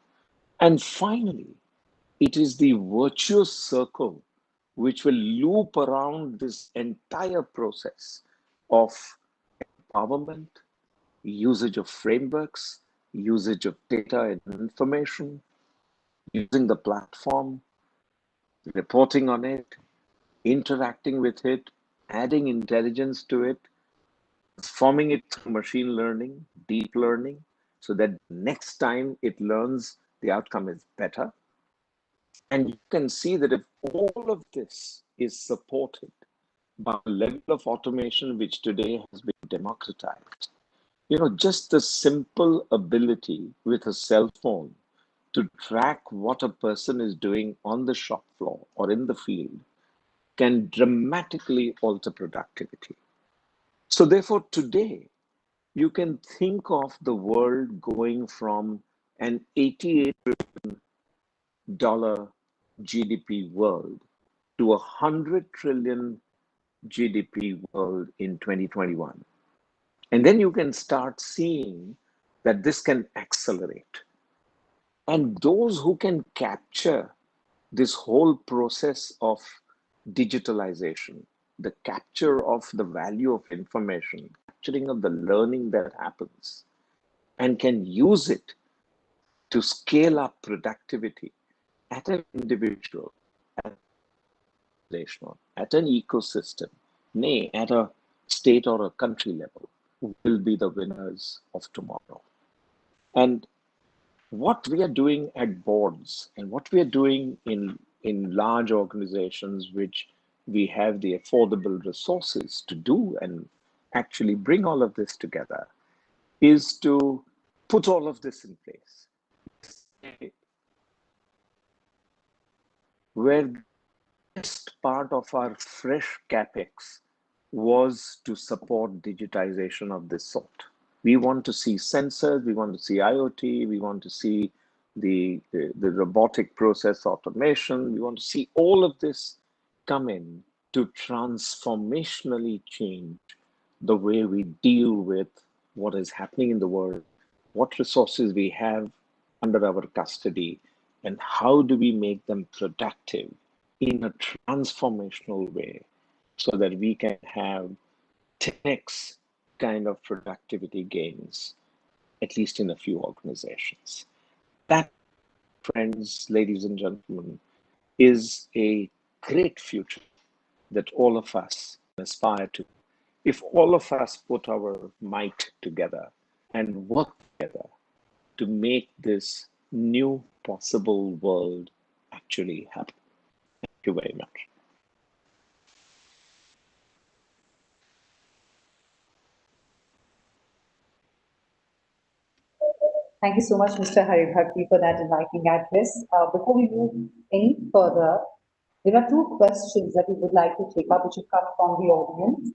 And finally, it is the virtuous circle which will loop around this entire process of empowerment, usage of frameworks, usage of data and information, using the platform, reporting on it, interacting with it, adding intelligence to it, transforming it through machine learning, deep learning, so that next time it learns, the outcome is better. And you can see that if all of this is supported by a level of automation which today has been democratized, just the simple ability with a cell phone to track what a person is doing on the shop floor or in the field can dramatically alter productivity. So therefore, today, you can think of the world going from an $88 trillion GDP world to a $100 trillion GDP world in 2021. And then you can start seeing that this can accelerate. And those who can capture this whole process of digitalization, the capture of the value of information, capturing of the learning that happens, and can use it to scale up productivity at an individual, at an ecosystem, nay, at a state or a country level, will be the winners of tomorrow. And what we are doing at boards and what we are doing in large organizations, which we have the affordable resources to do and actually bring all of this together, is to put all of this in place. where the best part of our fresh capex was to support digitization of this sort. We want to see sensors, we want to see IoT, we want to see the robotic process automation, we want to see all of this come in to transformationally change the way we deal with what is happening in the world, what resources we have under our custody, and how do we make them productive in a transformational way so that we can have 10x kind of productivity gains, at least in a few organizations. That, friends, ladies and gentlemen, is a great future that all of us aspire to. If all of us put our might together and work together to make this new possible world actually happen. Thank you very much. Thank you so much, Mr. Haribhakti, for that enlightening address. Before we move any further, there are two questions that we would like to take up, which have come from the audience.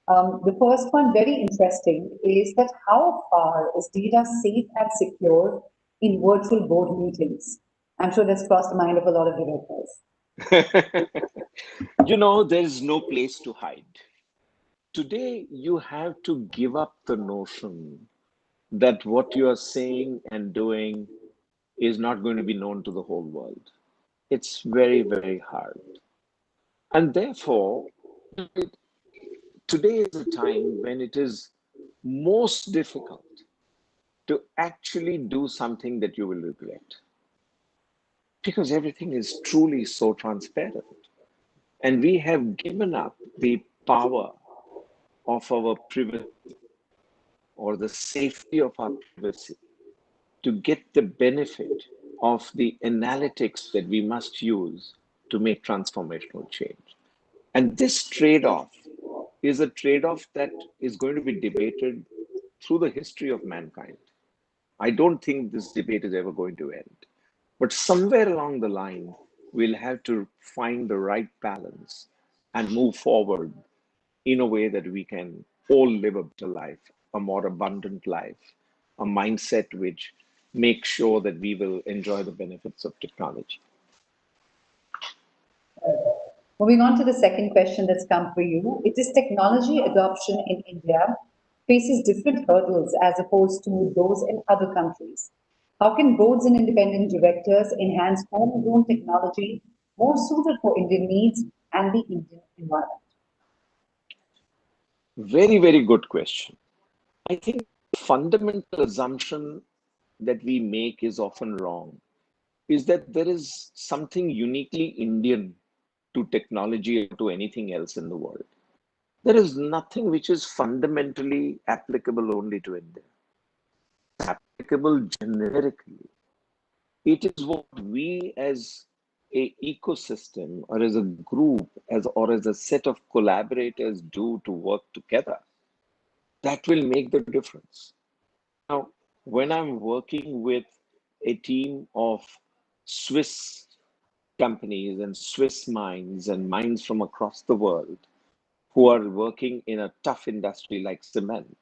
The first one, very interesting, is that how far is data safe and secure in virtual board meetings? I'm sure that's crossed the mind of a lot of directors. You know, there's no place to hide. Today, you have to give up the notion that what you are saying and doing is not going to be known to the whole world. It's very, very hard. And therefore, today is a time when it is most difficult to actually do something that you will regret, because everything is truly so transparent. And we have given up the power of our privacy or the safety of our privacy to get the benefit of the analytics that we must use to make transformational change. And this trade-off is a trade-off that is going to be debated through the history of mankind. I don't think this debate is ever going to end. But somewhere along the line, we'll have to find the right balance and move forward in a way that we can all live a better life, a more abundant life, a mindset which makes sure that we will enjoy the benefits of technology. Moving on to the second question that's come for you. It is technology adoption in India faces different hurdles as opposed to those in other countries. How can boards and independent directors enhance homegrown technology more suited for Indian needs and the Indian environment? Very, very good question. I think the fundamental assumption that we make is often wrong, is that there is something uniquely Indian to technology or to anything else in the world. There is nothing which is fundamentally applicable only to India. It's applicable generically. It is what we as an ecosystem or as a group or as a set of collaborators do to work together that will make the difference. Now, when I'm working with a team of Swiss companies and Swiss minds and minds from across the world who are working in a tough industry like cement,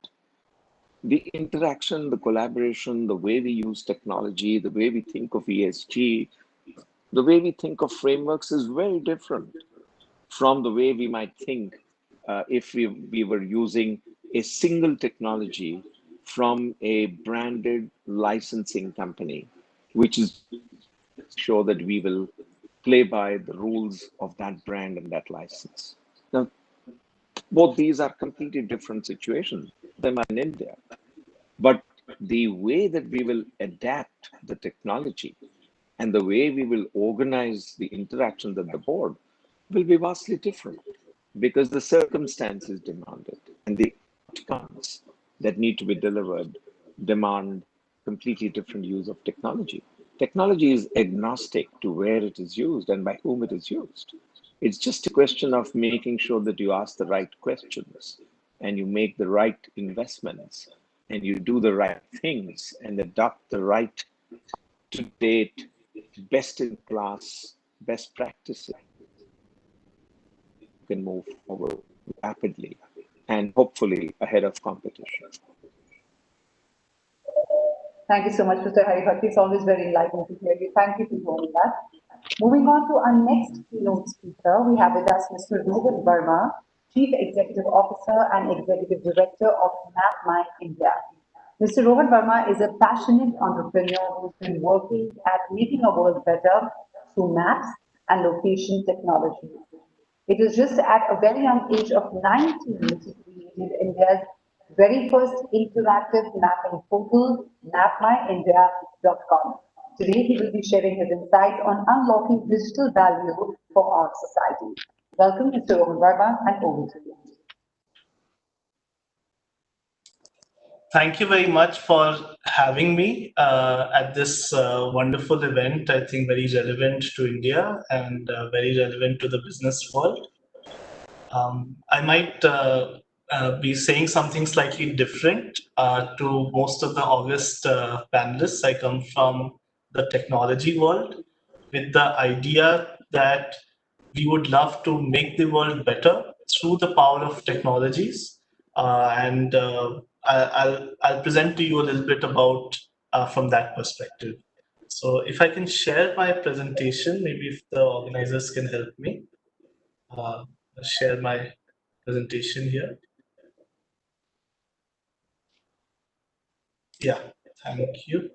the interaction, the collaboration, the way we use technology, the way we think of ESG, the way we think of frameworks is very different from the way we might think if we were using a single technology from a branded licensing company, which is sure that we will play by the rules of that brand and that license. Now, both these are completely different situations. Them are in India. But the way that we will adapt the technology and the way we will organize the interactions at the board will be vastly different, because the circumstances demand it and the outcomes that need to be delivered demand completely different use of technology. Technology is agnostic to where it is used and by whom it is used. It's just a question of making sure that you ask the right questions and you make the right investments and you do the right things and adopt the right to date, best in class best practices, you can move forward rapidly and hopefully ahead of competition. Thank you so much, Mr. Haribhakti. It's always very enlightening to hear you. Thank you for joining us. Moving on to our next keynote speaker, we have with us Mr. Rohit Verma, Chief Executive Officer and Executive Director of MapMy India. Mr. Rohit Verma is a passionate entrepreneur who's been working at making a world better through maps and location technology. It was just at a very young age of 19 that he created India's very first interactive mapping portal, mapmyindia.com. Today, he will be sharing his insights on unlocking digital value for our society. Welcome, Mr. Rohit Verma, and over to you. Thank you very much for having me at this wonderful event. I think very relevant to India and very relevant to the business world. I might be saying something slightly different to most of the August panelists. I come from the technology world with the idea that we would love to make the world better through the power of technologies. I'll present to you a little bit about from that perspective. So if I can share my presentation, maybe if the organizers can help me share my presentation here. Yeah, thank you.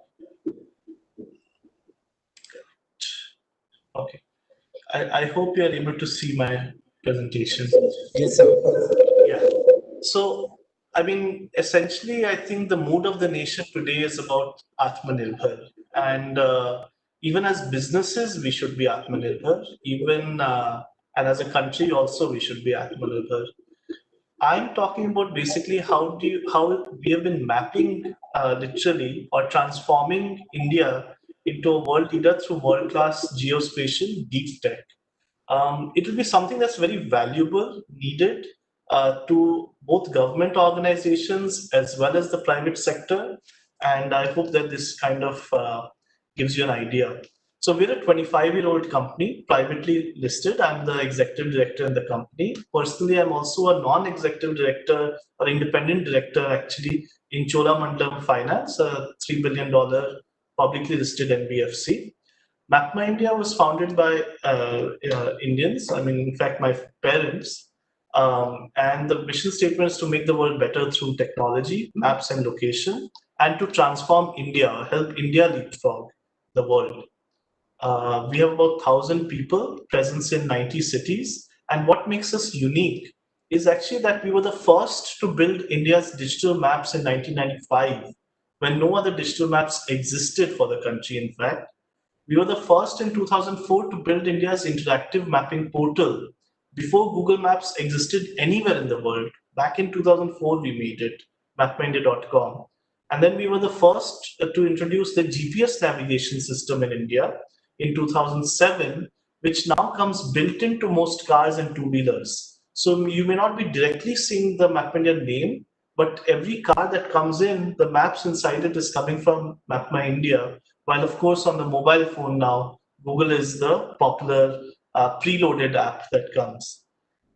Okay, I hope you are able to see my presentation. Yes, sir. Yeah. So, I mean, essentially, I think the mood of the nation today is about Atmanirbhar. And even as businesses, we should be Atmanirbhar. Even, and as a country also, we should be Atmanirbhar. I'm talking about basically how we have been mapping literally or transforming India into a world leader through world-class geospatial deep tech. It will be something that's very valuable, needed to both government organizations as well as the private sector. And I hope that this kind of gives you an idea. So we're a 25-year-old company, privately listed. I'm the executive director in the company. Personally, I'm also a non-executive director or independent director actually in Cholamandalam Finance, a $3 billion publicly listed NBFC. MapMy India was founded by Indians. I mean, in fact, my parents. And the mission statement is to make the world better through technology, maps, and location, and to transform India, help India leapfrog the world. We have about 1,000 people, presence in 90 cities. And what makes us unique is actually that we were the first to build India's digital maps in 1995, when no other digital maps existed for the country, in fact. We were the first in 2004 to build India's interactive mapping portal before Google Maps existed anywhere in the world. Back in 2004, we made it, mapmyindia.com. And then we were the first to introduce the GPS navigation system in India in 2007, which now comes built into most cars and two-wheelers. So you may not be directly seeing the MapMy name, but every car that comes in, the maps inside it is coming from MapMy India. While of course on the mobile phone now, Google is the popular preloaded app that comes.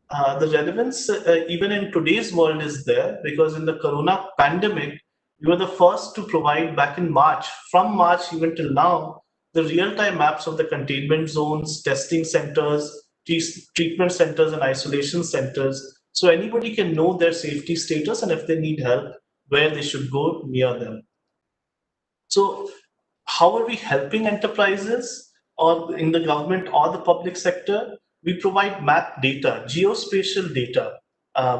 The relevance even in today's world is there because in the Corona pandemic, we were the first to provide back in March, from March even till now, the real-time maps of the containment zones, testing centers, treatment centers and isolation centers. So anybody can know their safety status and if they need help, where they should go near them. So how are we helping enterprises or in the government or the public sector? We provide map data, geospatial data,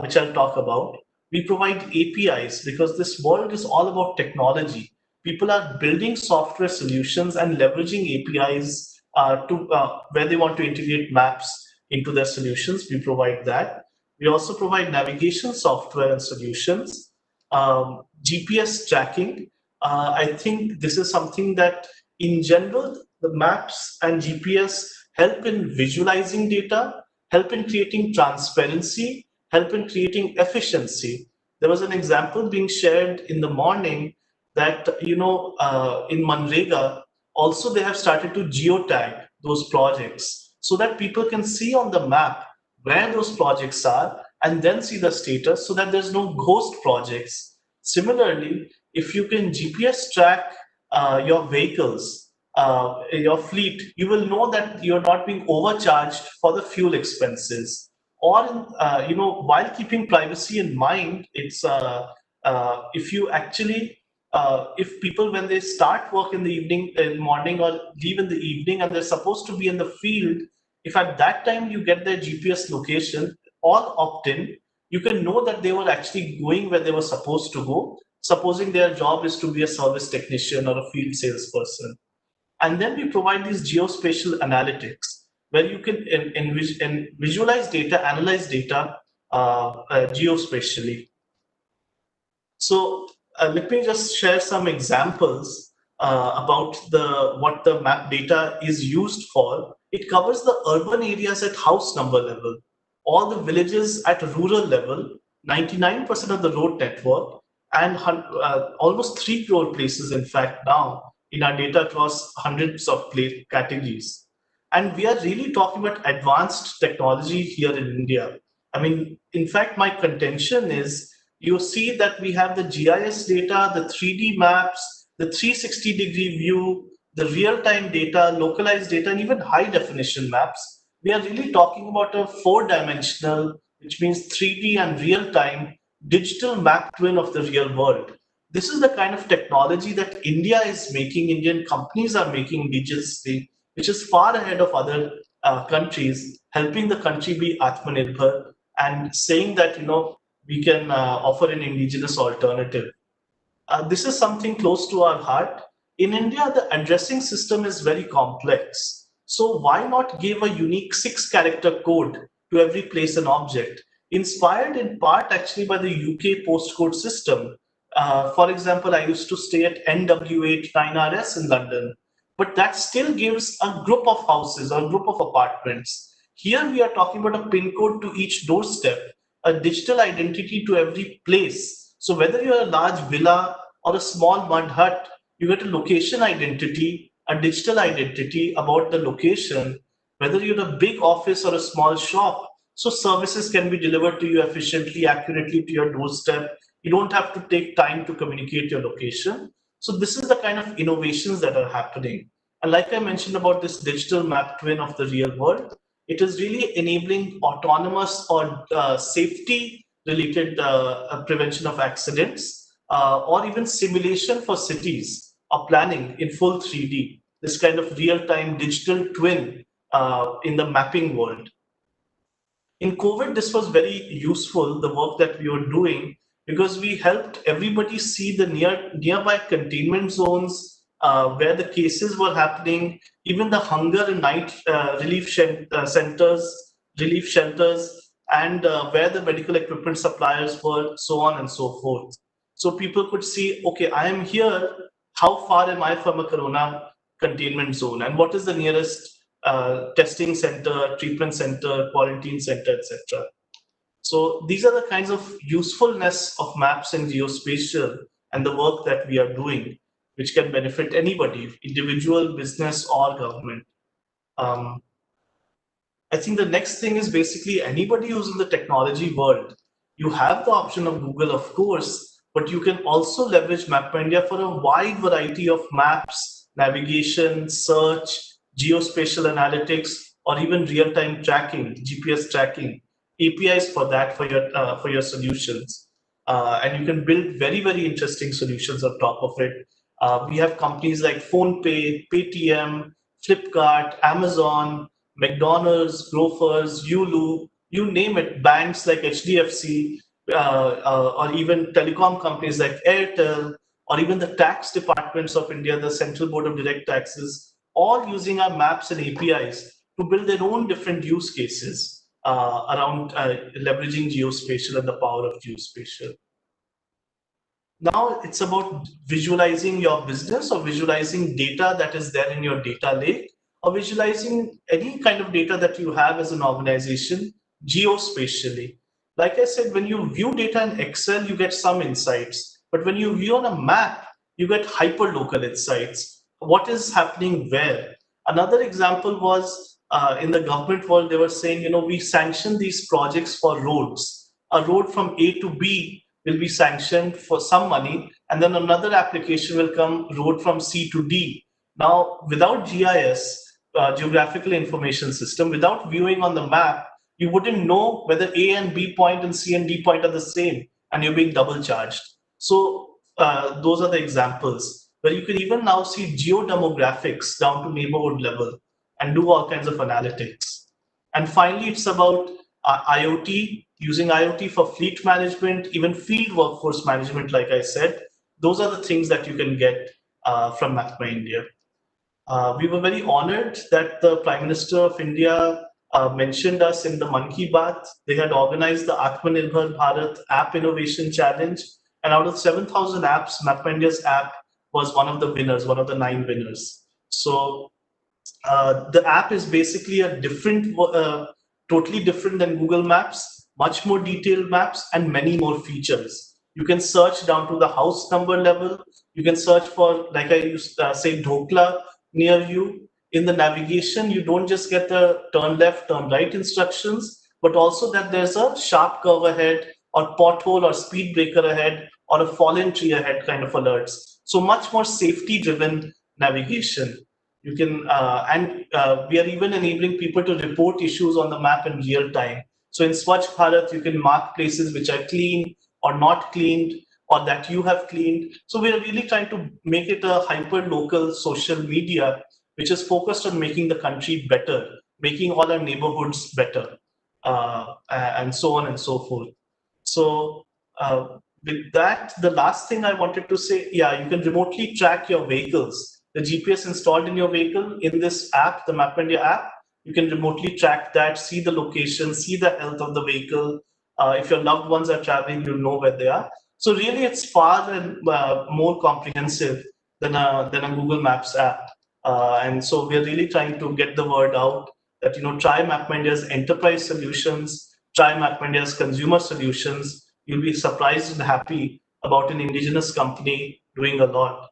which I'll talk about. We provide APIs because this world is all about technology. People are building software solutions and leveraging APIs to where they want to integrate maps into their solutions. We provide that. We also provide navigation software and solutions, GPS tracking. I think this is something that in general, the maps and GPS help in visualizing data, help in creating transparency, help in creating efficiency. There was an example being shared in the morning that, you know, in Manrega, also they have started to geotag those projects. so that people can see on the map where those projects are and then see the status so that there's no ghost projects. Similarly, if you can GPS track your vehicles, your fleet, you will know that you're not being overcharged for the fuel expenses. Or, while keeping privacy in mind, it's if you actually if people, when they start work in the evening, in morning, or leave in the evening, and they're supposed to be in the field, if at that time you get their GPS location or opt in, you can know that they were actually going where they were supposed to go, supposing their job is to be a service technician or a field salesperson. And then we provide these geospatial analytics, where you can visualize data, analyze data geospatially. So let me just share some examples about what the map data is used for. It covers the urban areas at house number level, all the villages at rural level, 99% of the road network, and almost 3 crore places, in fact, now in our data across hundreds of categories. And we are really talking about advanced technology here in India. I mean, in fact, my contention is, you see that we have the GIS data, the 3D maps, the 360-degree view, the real-time data, localized data, and even high-definition maps. We are really talking about a 4-dimensional, which means 3D and real-time digital map twin of the real world. This is the kind of technology that India is making, Indian companies are making digitally, which is far ahead of other countries, helping the country be Atmanirbhar and saying that, we can offer an indigenous alternative. This is something close to our heart. In India, the addressing system is very complex. So why not give a unique 6-character code to every place and object, inspired in part actually by the UK postcode system. For example, I used to stay at NW8 9RS in London, but that still gives a group of houses or a group of apartments. Here we are talking about a pin code to each doorstep, a digital identity to every place. So whether you're a large villa or a small mud hut, you get a location identity, a digital identity about the location, whether you're a big office or a small shop. So services can be delivered to you efficiently, accurately to your doorstep. You don't have to take time to communicate your location. So this is the kind of innovations that are happening. And like I mentioned about this digital map twin of the real world, it is really enabling autonomous or safety related prevention of accidents, or even simulation for cities or planning in full 3D, this kind of real-time digital twin in the mapping world. In COVID, this was very useful, the work that we were doing, because we helped everybody see the nearby containment zones, where the cases were happening, even the hunger and night relief centers, relief shelters, and where the medical equipment suppliers were, so on and so forth. So people could see, okay, I am here, how far am I from a corona containment zone, and what is the nearest testing center, treatment center, quarantine center, etc. So these are the kinds of usefulness of maps and geospatial and the work that we are doing, which can benefit anybody, individual, business, or government. I think the next thing is basically anybody who's in the technology world. You have the option of Google, of course, but you can also leverage MapMindia for a wide variety of maps, navigation, search, geospatial analytics, or even real-time tracking, GPS tracking, APIs for that for your solutions. And you can build very, very interesting solutions on top of it. We have companies like PhonePe, Paytm, Flipkart, Amazon, McDonald's, Grofers, Yulu, you name it, banks like HDFC, or even telecom companies like Airtel, or even the tax departments of India, the Central Board of Direct Taxes, all using our maps and APIs to build their own different use cases around leveraging geospatial and the power of geospatial. Now it's about visualizing your business or visualizing data that is there in your data lake, or visualizing any kind of data that you have as an organization geospatially. Like I said, when you view data in Excel, you get some insights. But when you view on a map, you get hyper-local insights. What is happening where? Another example was in the government world, they were saying, we sanction these projects for roads. A road from A to B will be sanctioned for some money, and then another application will come, road from C to D. Now, without GIS, geographical information system, without viewing on the map, you wouldn't know whether A and B point and C and D point are the same, and you're being double charged. So those are the examples where you can even now see geodemographics down to neighborhood level and do all kinds of analytics. And finally, it's about IoT, using IoT for fleet management, even field workforce management, like I said. Those are the things that you can get from MAPMA India. We were very honored that the Prime Minister of India mentioned us in the Man Ki Baat. They had organized the Atmanirbhar Bharat App Innovation Challenge, and out of 7,000 apps, MAPMA India's app was one of the winners, one of the 9 winners. So the app is basically a different, totally different than Google Maps, much more detailed maps and many more features. You can search down to the house number level. You can search for, like I used to say, Dhokla near you. In the navigation, you don't just get the turn left, turn right instructions, but also that there's a sharp curve ahead or pothole or speed breaker ahead or a fallen tree ahead kind of alerts. So much more safety driven navigation. You can, we are even enabling people to report issues on the map in real time. So in Swachh Bharat, you can mark places which are clean or not cleaned, or that you have cleaned. So we are really trying to make it a hyper-local social media, which is focused on making the country better, making all our neighborhoods better, and so on and so forth. So with that, the last thing I wanted to say, yeah, you can remotely track your vehicles. The GPS installed in your vehicle in this app, the MAPMA India app, you can remotely track that, see the location, see the health of the vehicle. If your loved ones are traveling, you'll know where they are. So really, it's far and more comprehensive than a Google Maps app. And so we're really trying to get the word out that, try MAPMA India's enterprise solutions, try MAPMA India's consumer solutions. You'll be surprised and happy about an indigenous company doing a lot.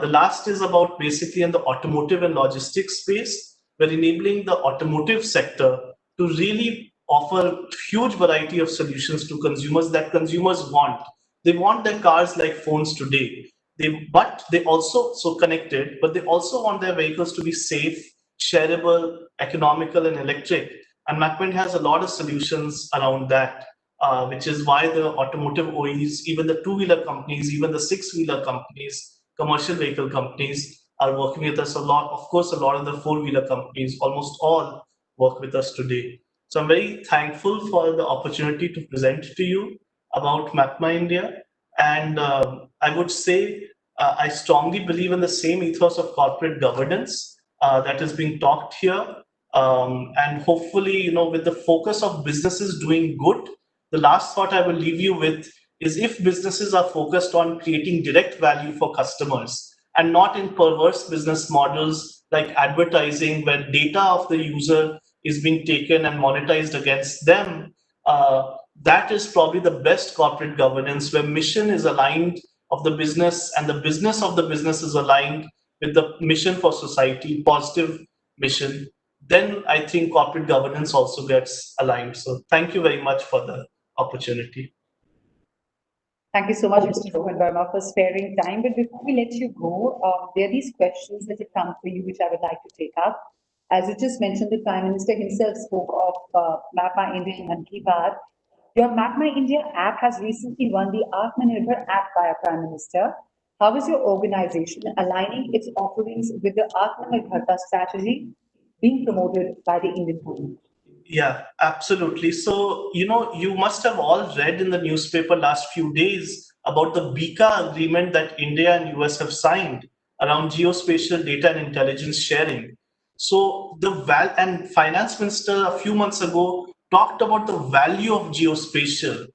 The last is about basically in the automotive and logistics space. We're enabling the automotive sector to really offer huge variety of solutions to consumers that consumers want. They want their cars like phones today. But they also, so connected, but they also want their vehicles to be safe, shareable, economical, and electric. And MAPMA has a lot of solutions around that, which is why the automotive OEs, even the two-wheeler companies, even the six-wheeler companies, commercial vehicle companies are working with us a lot. Of course, a lot of the four-wheeler companies, almost all work with us today. So I'm very thankful for the opportunity to present to you about MAPMA India. And I would say I strongly believe in the same ethos of corporate governance that is being talked here. And hopefully, with the focus of businesses doing good, the last thought I will leave you with is if businesses are focused on creating direct value for customers and not in perverse business models like advertising where data of the user is being taken and monetized against them, that is probably the best corporate governance where mission is aligned of the business and the business of the business is aligned with the mission for society, positive mission. Then I think corporate governance also gets aligned. So thank you very much for the opportunity. Thank you so much, Mr. Rohan Verma, for sparing time. But before we let you go, there are these questions that have come for you, which I would like to take up. As you just mentioned, the Prime Minister himself spoke of MAPMA India in Man Ki Baat. Your MAPMA India app has recently won the Atmanirbhar app by a Prime Minister. How is your organization aligning its offerings with the Atmanirbharta strategy being promoted by the Indian government? Yeah, absolutely. So, you must have all read in the newspaper last few days about the BICA agreement that India and US have signed around geospatial data and intelligence sharing. So and Finance Minister a few months ago talked about the value of geospatial.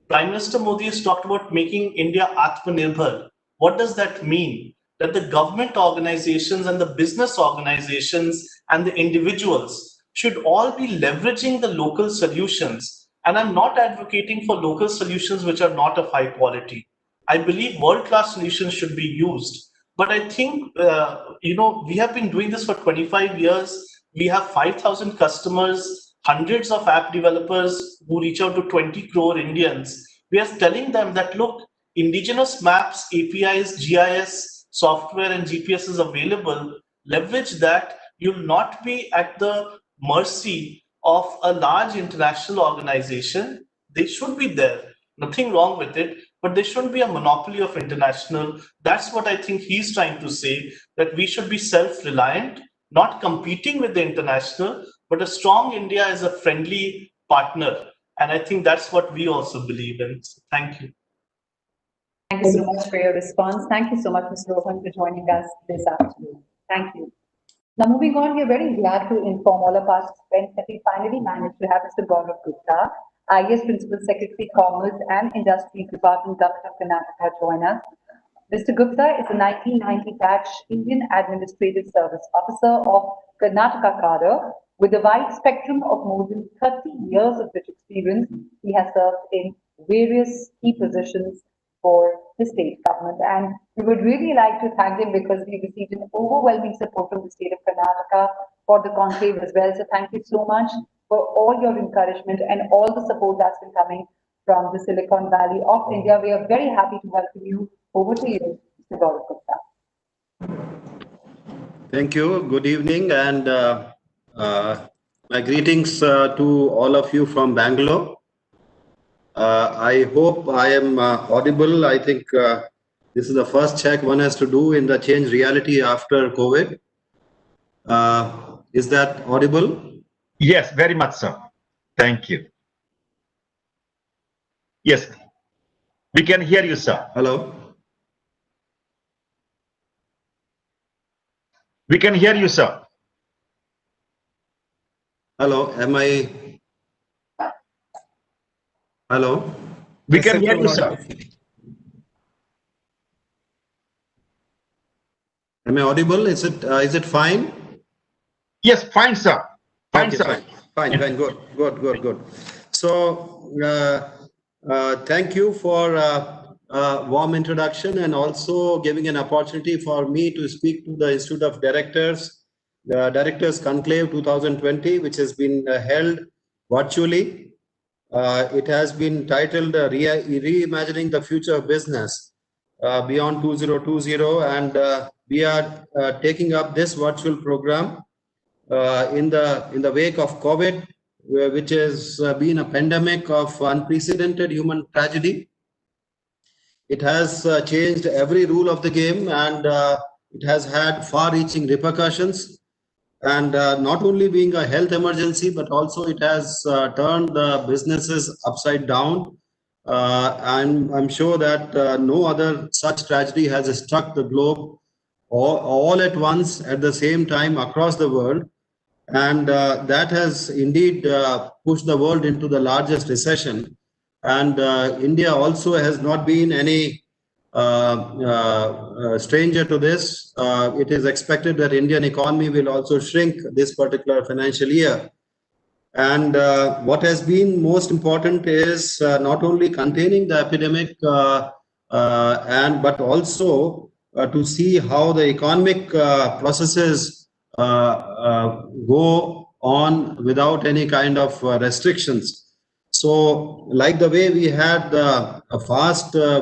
Prime Minister Modi has talked about making India Atmanirbhar. What does that mean? That the government organizations and the business organizations and the individuals should all be leveraging the local solutions. And I'm not advocating for local solutions which are not of high quality. I believe world-class solutions should be used. But I think, we have been doing this for 25 years. We have 5,000 customers, hundreds of app developers who reach out to 20 crore Indians. We are telling them that, look, indigenous maps, APIs, GIS, software and GPS is available. Leverage that. You'll not be at the mercy of a large international organization. They should be there. Nothing wrong with it, but there shouldn't be a monopoly of international. That's what I think he's trying to say, that we should be self-reliant, not competing with the international, but a strong India is a friendly partner. And I think that's what we also believe in. So thank you. Thank you so much for your response. Thank you so much, Mr. Rohan, for joining us this afternoon. Thank you. Now, moving on, we are very glad to inform all of our participants that we finally managed to have Mr. Govt, IAS Principal Secretary, Commerce and Industries Department, Govt of Karnataka, join us. Mr. Gupta is a 1990 batch Indian Administrative Service Officer of Karnataka cadre. With a wide spectrum of more than 30 years of rich experience, he has served in various key positions for the state government. And we would really like to thank him because we received an overwhelming support from the state of Karnataka for the conclave as well. So thank you so much for all your encouragement and all the support that's been coming from the Silicon Valley of India. We are very happy to welcome you. Over to you, Mr. Gaurav Gupta. Thank you. Good evening, and my greetings to all of you from Bangalore. I hope I am audible. I think this is the first check one has to do in the change reality after COVID. Is that audible? Yes, very much so. Thank you. Yes, we can hear you, sir. Hello. We can hear you, sir. Hello, am I? Hello? We can hear you, sir. Am I audible? Is it fine? Yes, fine, sir. Fine, okay, sir. Fine. Good. So, thank you for a warm introduction and also giving an opportunity for me to speak to the Institute of Directors, the Directors Conclave 2020, which has been held virtually. It has been titled Reimagining the Future of Business Beyond 2020, and we are taking up this virtual program in the wake of COVID, which has been a pandemic of unprecedented human tragedy. It has changed every rule of the game, and it has had far-reaching repercussions. And not only being a health emergency, but also it has turned the businesses upside down. I'm sure that no other such tragedy has struck the globe all at once at the same time across the world. And that has indeed pushed the world into the largest recession. And India also has not been any stranger to this. It is expected that Indian economy will also shrink this particular financial year. And what has been most important is not only containing the epidemic, but also to see how the economic processes go on without any kind of restrictions. So, like the way we had a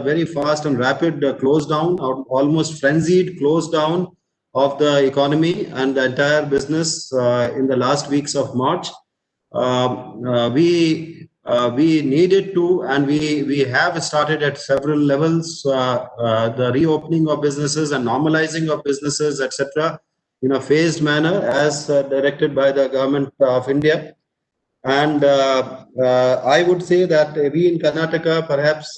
very fast and rapid close down, almost frenzied close down of the economy and the entire business in the last weeks of March, we needed to, and we have started at several levels the reopening of businesses and normalizing of businesses, etc., in a phased manner as directed by the government of India. And I would say that we in Karnataka, perhaps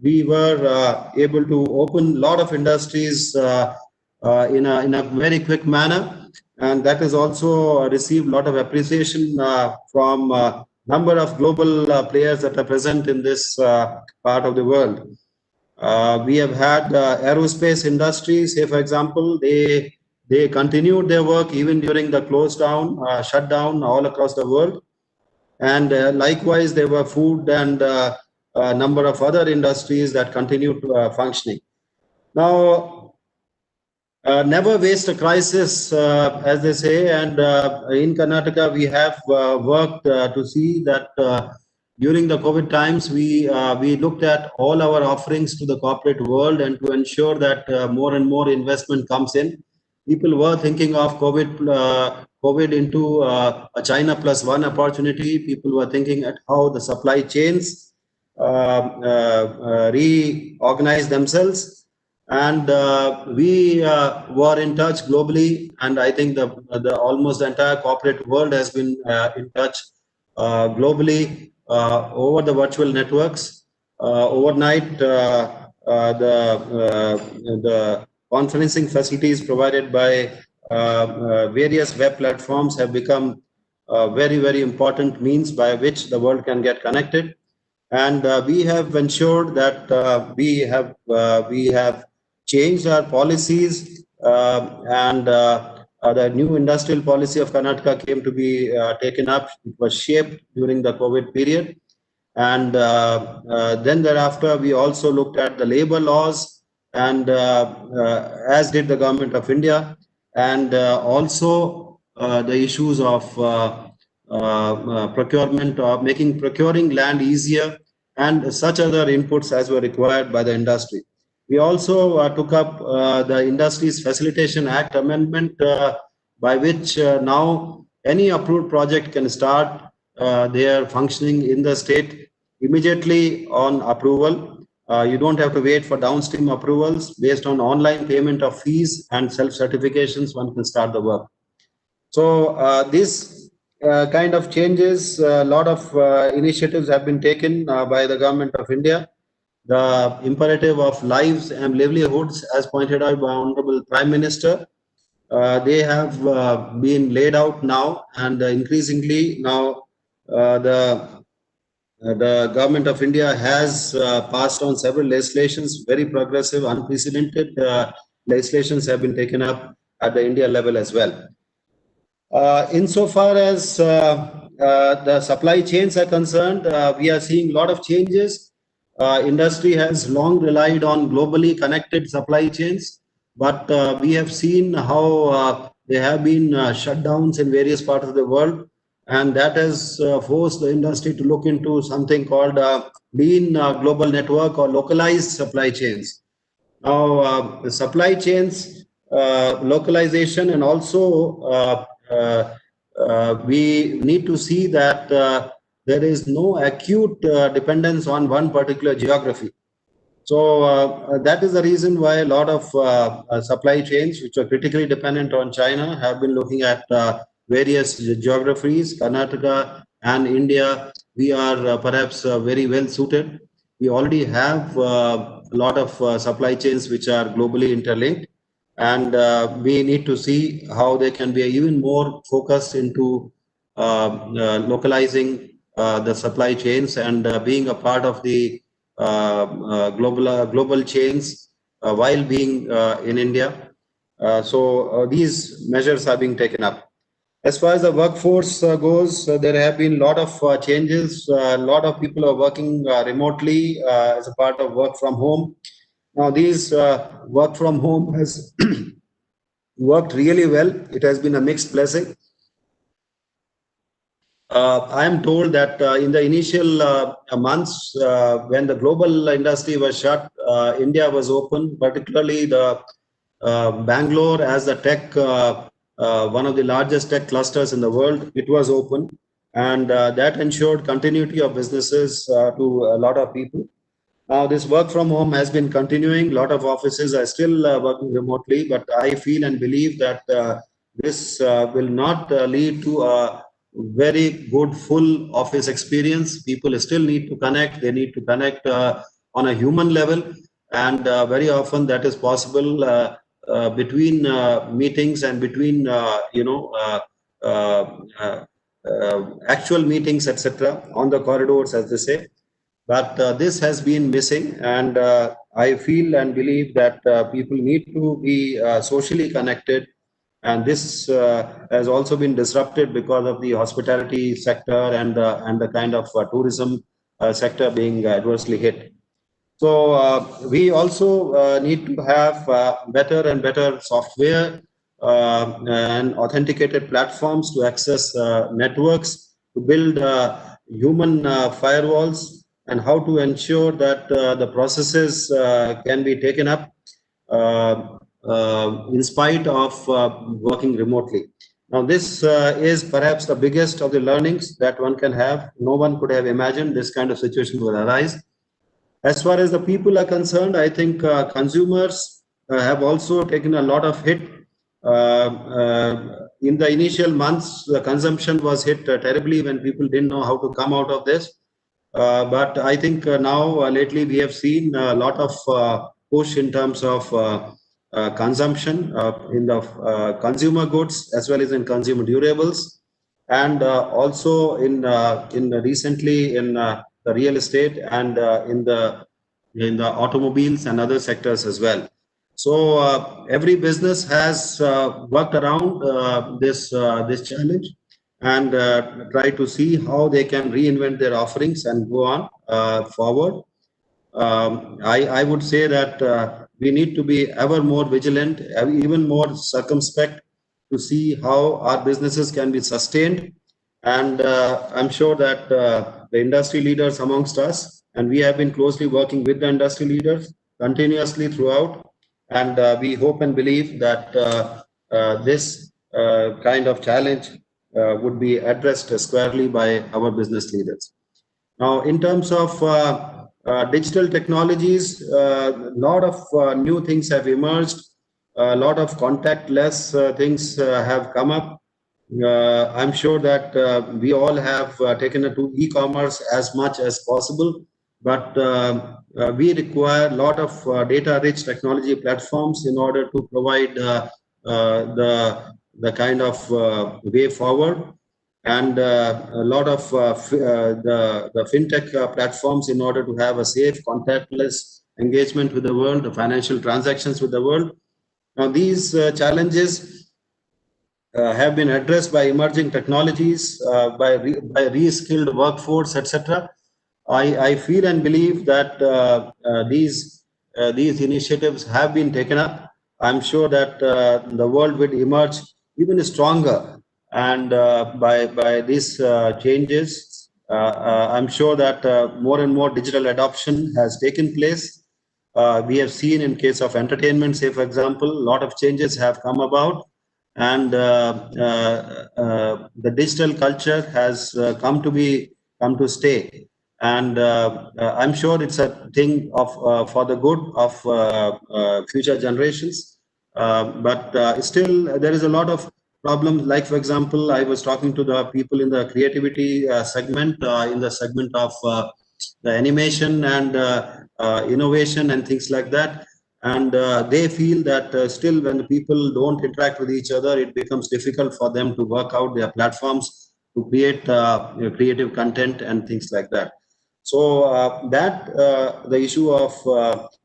we were able to open a lot of industries in a very quick manner, and that has also received a lot of appreciation from a number of global players that are present in this part of the world. We have had aerospace industry, say for example, they continued their work even during the close down, shutdown all across the world. And likewise, there were food and a number of other industries that continued functioning. Now, never waste a crisis, as they say. And in Karnataka, we have worked to see that during the COVID times, we looked at all our offerings to the corporate world and to ensure that more and more investment comes in. People were thinking of COVID into a China plus one opportunity. People were thinking at how the supply chains reorganize themselves. And we were in touch globally, and I think the almost the entire corporate world has been in touch globally over the virtual networks. Overnight, the conferencing facilities provided by various web platforms have become very, very important means by which the world can get connected. And we have ensured that we have changed our policies, and the new industrial policy of Karnataka came to be taken up. It was shaped during the COVID period. And then thereafter, we also looked at the labor laws, and as did the government of India, and also the issues of procurement, of making procuring land easier, and such other inputs as were required by the industry. We also took up the Industries Facilitation Act amendment, by which now any approved project can start their functioning in the state immediately on approval. You don't have to wait for downstream approvals. Based on online payment of fees and self-certifications, one can start the work. So this kind of changes, a lot of initiatives have been taken by the government of India. The imperative of lives and livelihoods, as pointed out by Honorable Prime Minister, they have been laid out now, and increasingly now the government of India has passed on several legislations, very progressive, unprecedented legislations have been taken up at the India level as well. Insofar as the supply chains are concerned, we are seeing a lot of changes. Industry has long relied on globally connected supply chains, but we have seen how there have been shutdowns in various parts of the world, and that has forced the industry to look into something called lean global network or localized supply chains. Now, the supply chains localization, and also we need to see that there is no acute dependence on one particular geography. So that is the reason why a lot of supply chains which are critically dependent on China have been looking at various geographies. Karnataka and India, we are perhaps very well suited. We already have a lot of supply chains which are globally interlinked, and we need to see how they can be even more focused into localizing the supply chains and being a part of the global chains while being in India. So these measures are being taken up. As far as the workforce goes, there have been a lot of changes. A lot of people are working remotely as a part of work from home. Now, these work from home has worked really well. It has been a mixed blessing. I am told that in the initial months when the global industry was shut, India was open, particularly the Bangalore as the tech, one of the largest tech clusters in the world, it was open, and that ensured continuity of businesses to a lot of people. Now, this work from home has been continuing. A lot of offices are still working remotely, but I feel and believe that this will not lead to a very good full office experience. People still need to connect. They need to connect on a human level, and very often that is possible between meetings and between actual meetings, etc., on the corridors, as they say. But this has been missing, and I feel and believe that people need to be socially connected, and this has also been disrupted because of the hospitality sector and the kind of tourism sector being adversely hit. So we also need to have better and better software and authenticated platforms to access networks, to build human firewalls, and how to ensure that the processes can be taken up in spite of working remotely. Now, this is perhaps the biggest of the learnings that one can have. No one could have imagined this kind of situation will arise. As far as the people are concerned, I think consumers have also taken a lot of hit. In the initial months, the consumption was hit terribly when people didn't know how to come out of this. But I think now lately we have seen a lot of push in terms of consumption in the consumer goods as well as in consumer durables, and also in recently in the real estate and in the automobiles and other sectors as well. So every business has worked around this challenge and try to see how they can reinvent their offerings and go on forward. I would say that we need to be ever more vigilant, even more circumspect to see how our businesses can be sustained. And I'm sure that the industry leaders amongst us, and we have been closely working with the industry leaders continuously throughout, and we hope and believe that this kind of challenge would be addressed squarely by our business leaders. Now, in terms of digital technologies, a lot of new things have emerged. A lot of contactless things have come up. I'm sure that we all have taken to e-commerce as much as possible, but we require a lot of data-rich technology platforms in order to provide the kind of way forward, and a lot of the fintech platforms in order to have a safe, contactless engagement with the world, the financial transactions with the world. Now, these challenges have been addressed by emerging technologies, by re-skilled workforce, etc. I feel and believe that these initiatives have been taken up. I'm sure that the world will emerge even stronger, and by these changes, I'm sure that more and more digital adoption has taken place. We have seen in case of entertainment, say for example, a lot of changes have come about, and the digital culture has come to stay, and I'm sure it's a thing of for the good of future generations. But still, there is a lot of problems. Like for example, I was talking to the people in the creativity segment, in the segment of the animation and innovation and things like that. And they feel that still when the people don't interact with each other, it becomes difficult for them to work out their platforms to create creative content and things like that. So the issue of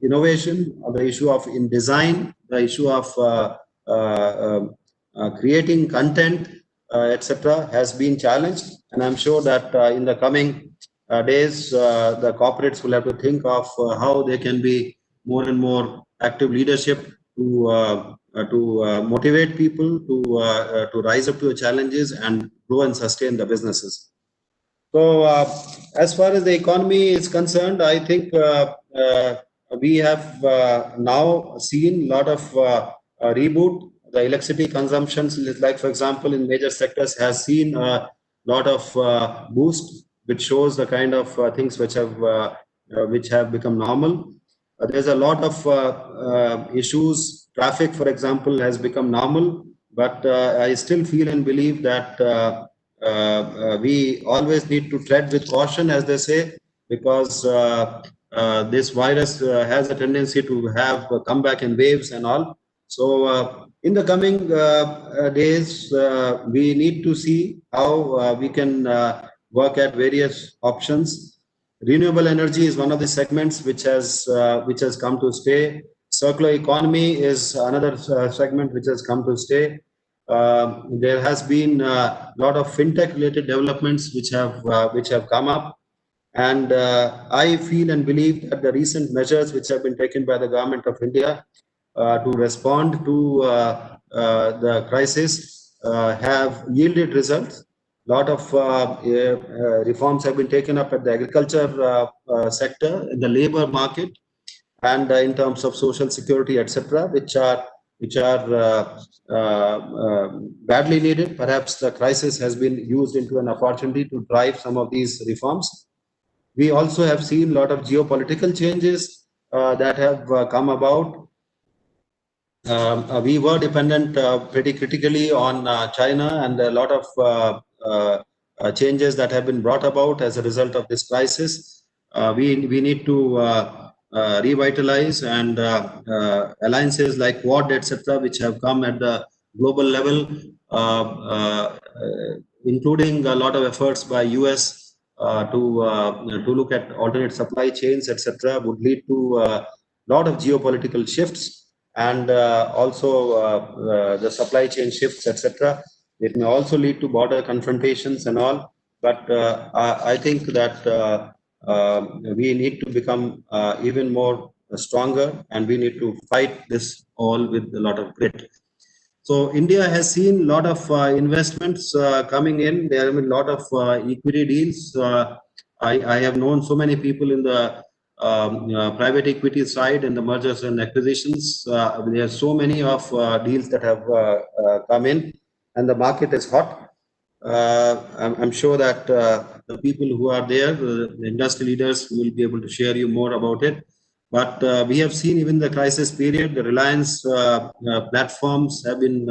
innovation, the issue of in design, the issue of creating content, etc., has been challenged. And I'm sure that in the coming days, the corporates will have to think of how they can be more and more active leadership to motivate people to rise up to the challenges and grow and sustain the businesses. So as far as the economy is concerned, I think we have now seen a lot of reboot. The electricity consumptions, like for example, in major sectors, has seen a lot of boost, which shows the kind of things which have become normal. There's a lot of issues. Traffic, for example, has become normal, but I still feel and believe that we always need to tread with caution, as they say, because this virus has a tendency to have come back in waves and all. So in the coming days, we need to see how we can work at various options. Renewable energy is one of the segments which has come to stay. Circular economy is another segment which has come to stay. There has been a lot of fintech related developments which have come up, And I feel and believe that the recent measures which have been taken by the government of India to respond to the crisis have yielded results. A lot of reforms have been taken up at the agriculture sector, in the labor market, and in terms of social security, etc., which are badly needed. Perhaps the crisis has been used into an opportunity to drive some of these reforms. We also have seen a lot of geopolitical changes that have come about. We were dependent pretty critically on China, and a lot of changes that have been brought about as a result of this crisis. We need to revitalize, and alliances like Quad, etc., which have come at the global level, including a lot of efforts by US to look at alternate supply chains, etc., would lead to a lot of geopolitical shifts, and also the supply chain shifts, etc. It may also lead to border confrontations and all. But I think that we need to become even more stronger, and we need to fight this all with a lot of grit. So India has seen a lot of investments coming in. There have been a lot of equity deals. I have known so many people in the private equity side and the mergers and acquisitions. There are so many of deals that have come in, and the market is hot. I'm sure that the people who are there, the industry leaders, will be able to share you more about it. But we have seen even the crisis period, the Reliance platforms have been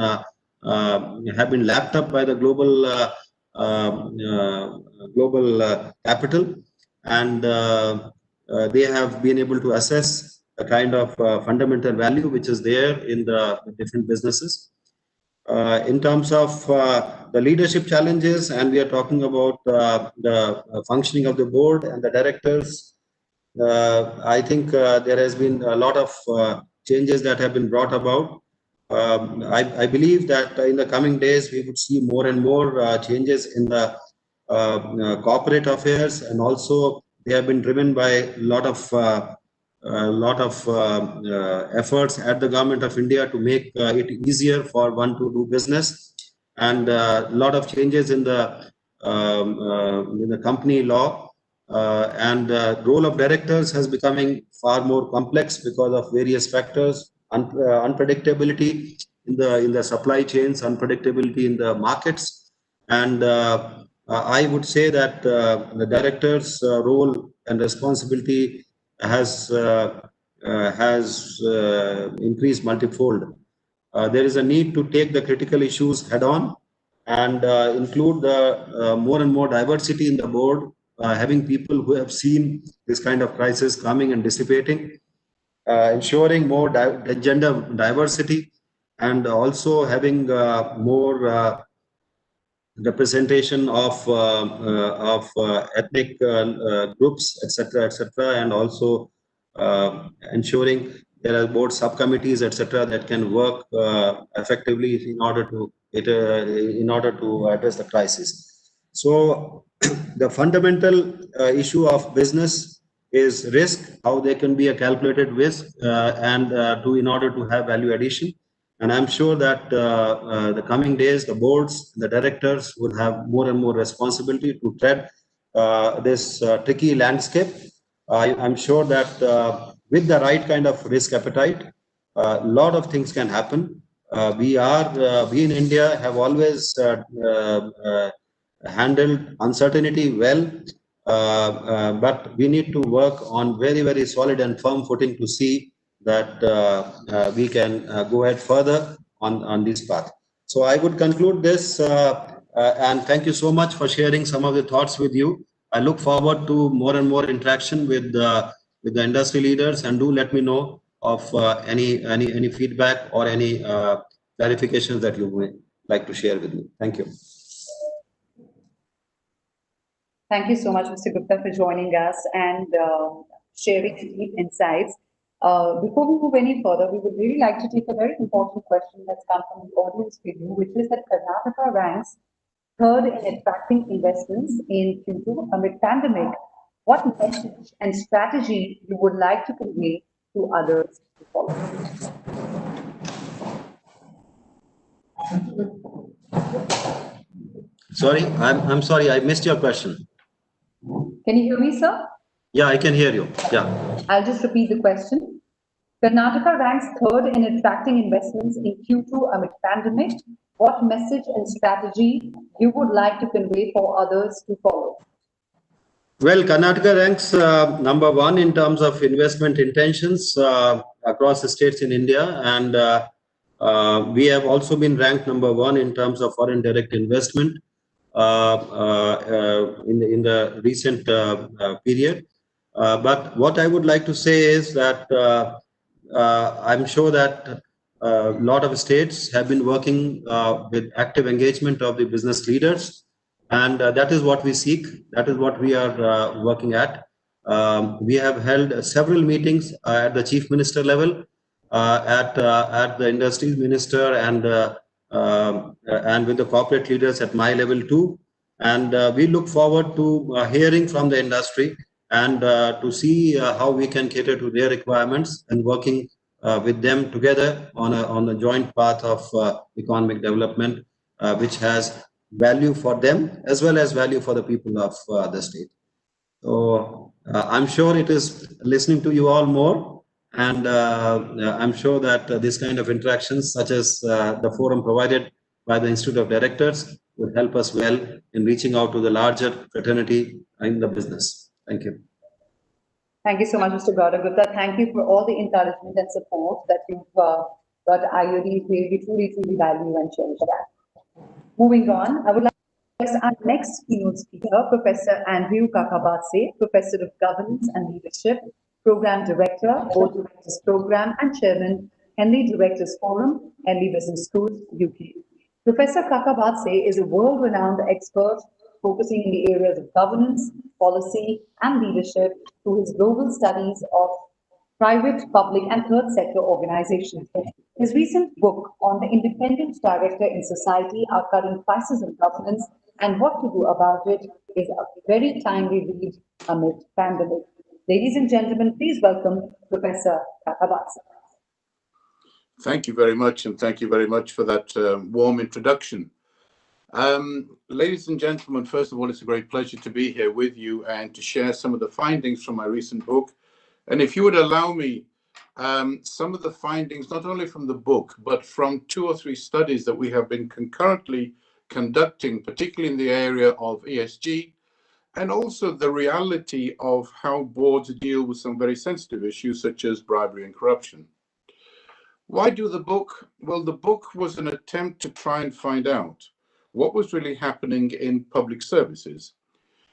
lapped up by the global capital, and they have been able to assess the kind of fundamental value which is there in the different businesses. In terms of the leadership challenges, and we are talking about the functioning of the board and the directors, I think there has been a lot of changes that have been brought about. I believe that in the coming days we would see more and more changes in the corporate affairs, and also they have been driven by a lot of efforts at the government of India to make it easier for one to do business, and a lot of changes in the company law. And the role of directors has becoming far more complex because of various factors, unpredictability in the supply chains, unpredictability in the markets, and I would say that the director's role and responsibility has increased multifold. There is a need to take the critical issues head on, and include the more and more diversity in the board, having people who have seen this kind of crisis coming and dissipating, ensuring more gender diversity, and also having more representation of ethnic groups, etc., and also ensuring there are board subcommittees, etc., that can work effectively in order to address the crisis. So the fundamental issue of business is risk, how they can be a calculated risk, and in order to have value addition. And I'm sure that the coming days, the boards, the directors will have more and more responsibility to tread this tricky landscape. I'm sure that with the right kind of risk appetite, a lot of things can happen. We in India have always handled uncertainty well, but we need to work on very, very solid and firm footing to see that we can go ahead further on this path. So I would conclude this, and thank you so much for sharing some of the thoughts with you. I look forward to more and more interaction with the industry leaders, and do let me know of any feedback or any clarifications that you would like to share with me. Thank you. Thank you so much, Mr. Gupta, for joining us and sharing deep insights. Before we move any further, we would really like to take a very important question that's come from the audience with you, which is that Karnataka ranks third in attracting investments in Q2 amid pandemic. what message and strategy you would like to convey to others to follow. Sorry, I'm sorry, I missed your question. Can you hear me, sir? Yeah, I can hear you. Yeah. I'll just repeat the question. Karnataka ranks third in attracting investments in Q2 amid pandemic. What message and strategy you would like to convey for others to follow? Well, Karnataka ranks number one in terms of investment intentions across the states in India, and we have also been ranked number one in terms of foreign direct investment in the recent period. But what I would like to say is that I'm sure that a lot of states have been working with active engagement of the business leaders, and that is what we seek. That is what we are working at. We have held several meetings at the chief minister level, at the industries minister, and with the corporate leaders at my level too. And we look forward to hearing from the industry and to see how we can cater to their requirements and working with them together on a joint path of economic development, which has value for them as well as value for the people of the state. So I'm sure it is listening to you all more, and I'm sure that this kind of interactions, such as the forum provided by the Institute of Directors, will help us well in reaching out to the larger fraternity in the business. Thank you. Thank you so much, Mr. Gupta. Thank you for all the encouragement and support that you've got IOD. We truly value and cherish that. Moving on, I would like to ask our next keynote speaker, Professor Andrew Kakabatse, Professor of Governance and Leadership, Program Director, Board Directors Program, and Chairman, Henley Directors Forum, Henley Business School, UK. Professor Kakabatse is a world-renowned expert focusing in the areas of governance, policy, and leadership through his global studies of private, public, and third sector organizations. His recent book on the independent director in society, Our Current Crisis in Governance and What to Do About It, is a very timely read amid pandemic. Ladies and gentlemen, please welcome Professor Kakabatse. Thank you very much, and thank you very much for that warm introduction. Ladies and gentlemen, first of all, it's a great pleasure to be here with you and to share some of the findings from my recent book. And if you would allow me, some of the findings, not only from the book, but from 2 or 3 studies that we have been concurrently conducting, particularly in the area of ESG, and also the reality of how boards deal with some very sensitive issues such as bribery and corruption. Why do the book? Well, the book was an attempt to try and find out what was really happening in public services.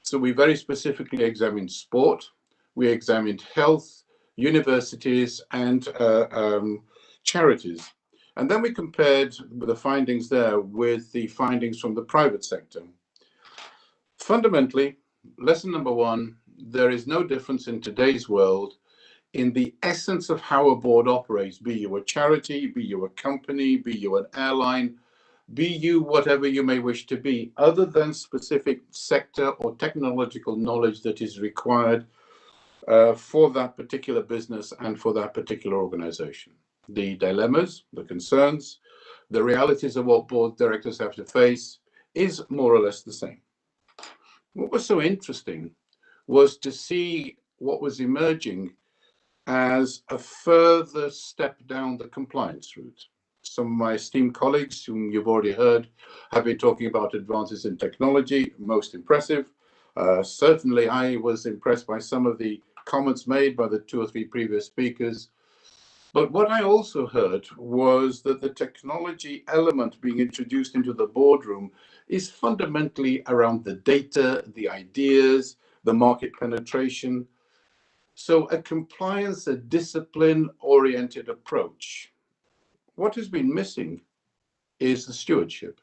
So we very specifically examined sport, we examined health, universities, and charities. And then we compared the findings there with the findings from the private sector. Fundamentally, lesson number 1, there is no difference in today's world in the essence of how a board operates, be you a charity, be you a company, be you an airline, be you whatever you may wish to be, other than specific sector or technological knowledge that is required for that particular business and for that particular organization. The dilemmas, the concerns, the realities of what board directors have to face is more or less the same. What was so interesting was to see what was emerging as a further step down the compliance route. Some of my esteemed colleagues, whom you've already heard, have been talking about advances in technology, most impressive. Certainly, I was impressed by some of the comments made by the 2 or 3 previous speakers. But what I also heard was that the technology element being introduced into the boardroom is fundamentally around the data, the ideas, the market penetration. So a compliance, a discipline-oriented approach. What has been missing is the stewardship.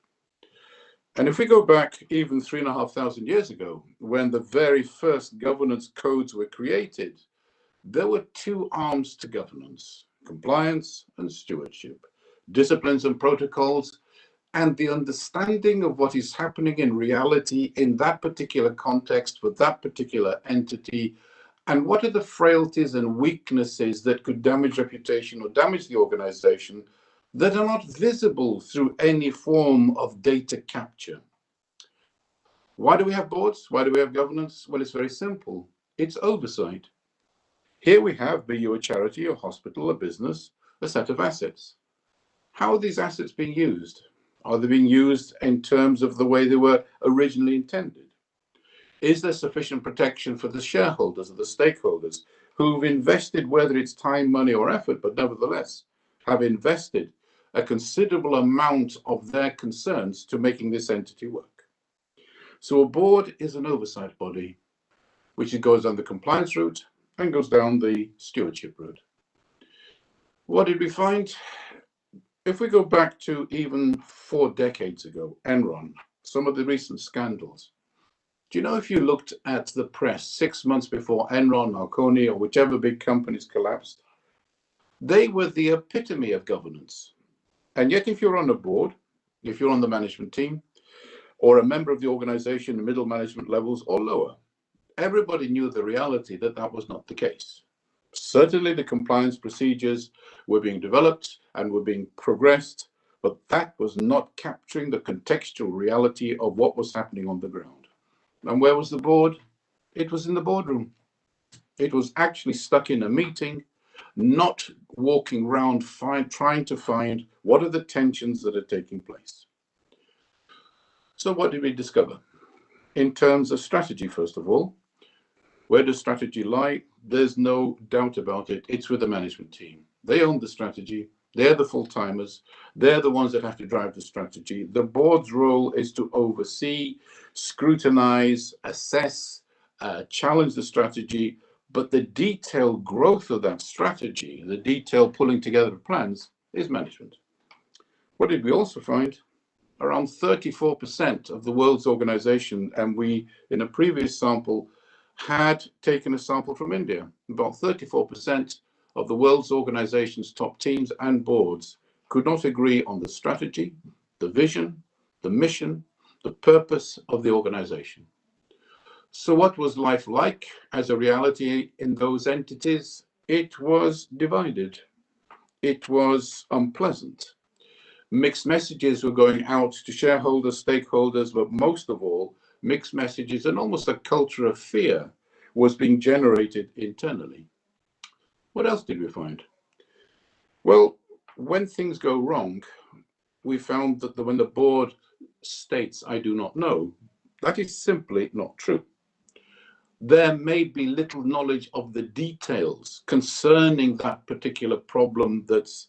And if we go back even 3,500 years ago, when the very first governance codes were created, there were 2 arms to governance: compliance and stewardship. Disciplines and protocols and the understanding of what is happening in reality in that particular context for that particular entity, and what are the frailties and weaknesses that could damage reputation or damage the organization that are not visible through any form of data capture. Why do we have boards? Why do we have governance? Well, it's very simple. It's oversight. Here we have, be you a charity, a hospital, a business, a set of assets. How are these assets being used? Are they being used in terms of the way they were originally intended? Is there sufficient protection for the shareholders or the stakeholders who've invested, whether it's time, money, or effort, but nevertheless have invested a considerable amount of their concerns to making this entity work? So a board is an oversight body, which goes down the compliance route and goes down the stewardship route. What did we find? If we go back to even 4 decades ago, Enron, some of the recent scandals, do you know if you looked at the press 6 months before Enron, Marconi, or whichever big companies collapsed, they were the epitome of governance. And yet if you're on a board, if you're on the management team, or a member of the organization, middle management levels or lower, everybody knew the reality that that was not the case. Certainly the compliance procedures were being developed and were being progressed, but that was not capturing the contextual reality of what was happening on the ground. And where was the board? It was in the boardroom. It was actually stuck in a meeting, not walking around trying to find what are the tensions that are taking place. So what did we discover? In terms of strategy, first of all, where does strategy lie? There's no doubt about it. It's with the management team. They own the strategy. They're the full-timers. They're the ones that have to drive the strategy. The board's role is to oversee, scrutinize, assess, challenge the strategy, but the detailed growth of that strategy, the detailed pulling together of plans, is management. What did we also find? Around 34% of the world's organization, and we, in a previous sample, had taken a sample from India. About 34% of the world's organization's top teams and boards could not agree on the strategy, the vision, the mission, the purpose of the organization. So what was life like as a reality in those entities? It was divided. It was unpleasant. Mixed messages were going out to shareholders, stakeholders, but most of all, mixed messages and almost a culture of fear was being generated internally. What else did we find? Well, when things go wrong, we found that when the board states, "I do not know," that is simply not true. There may be little knowledge of the details concerning that particular problem that's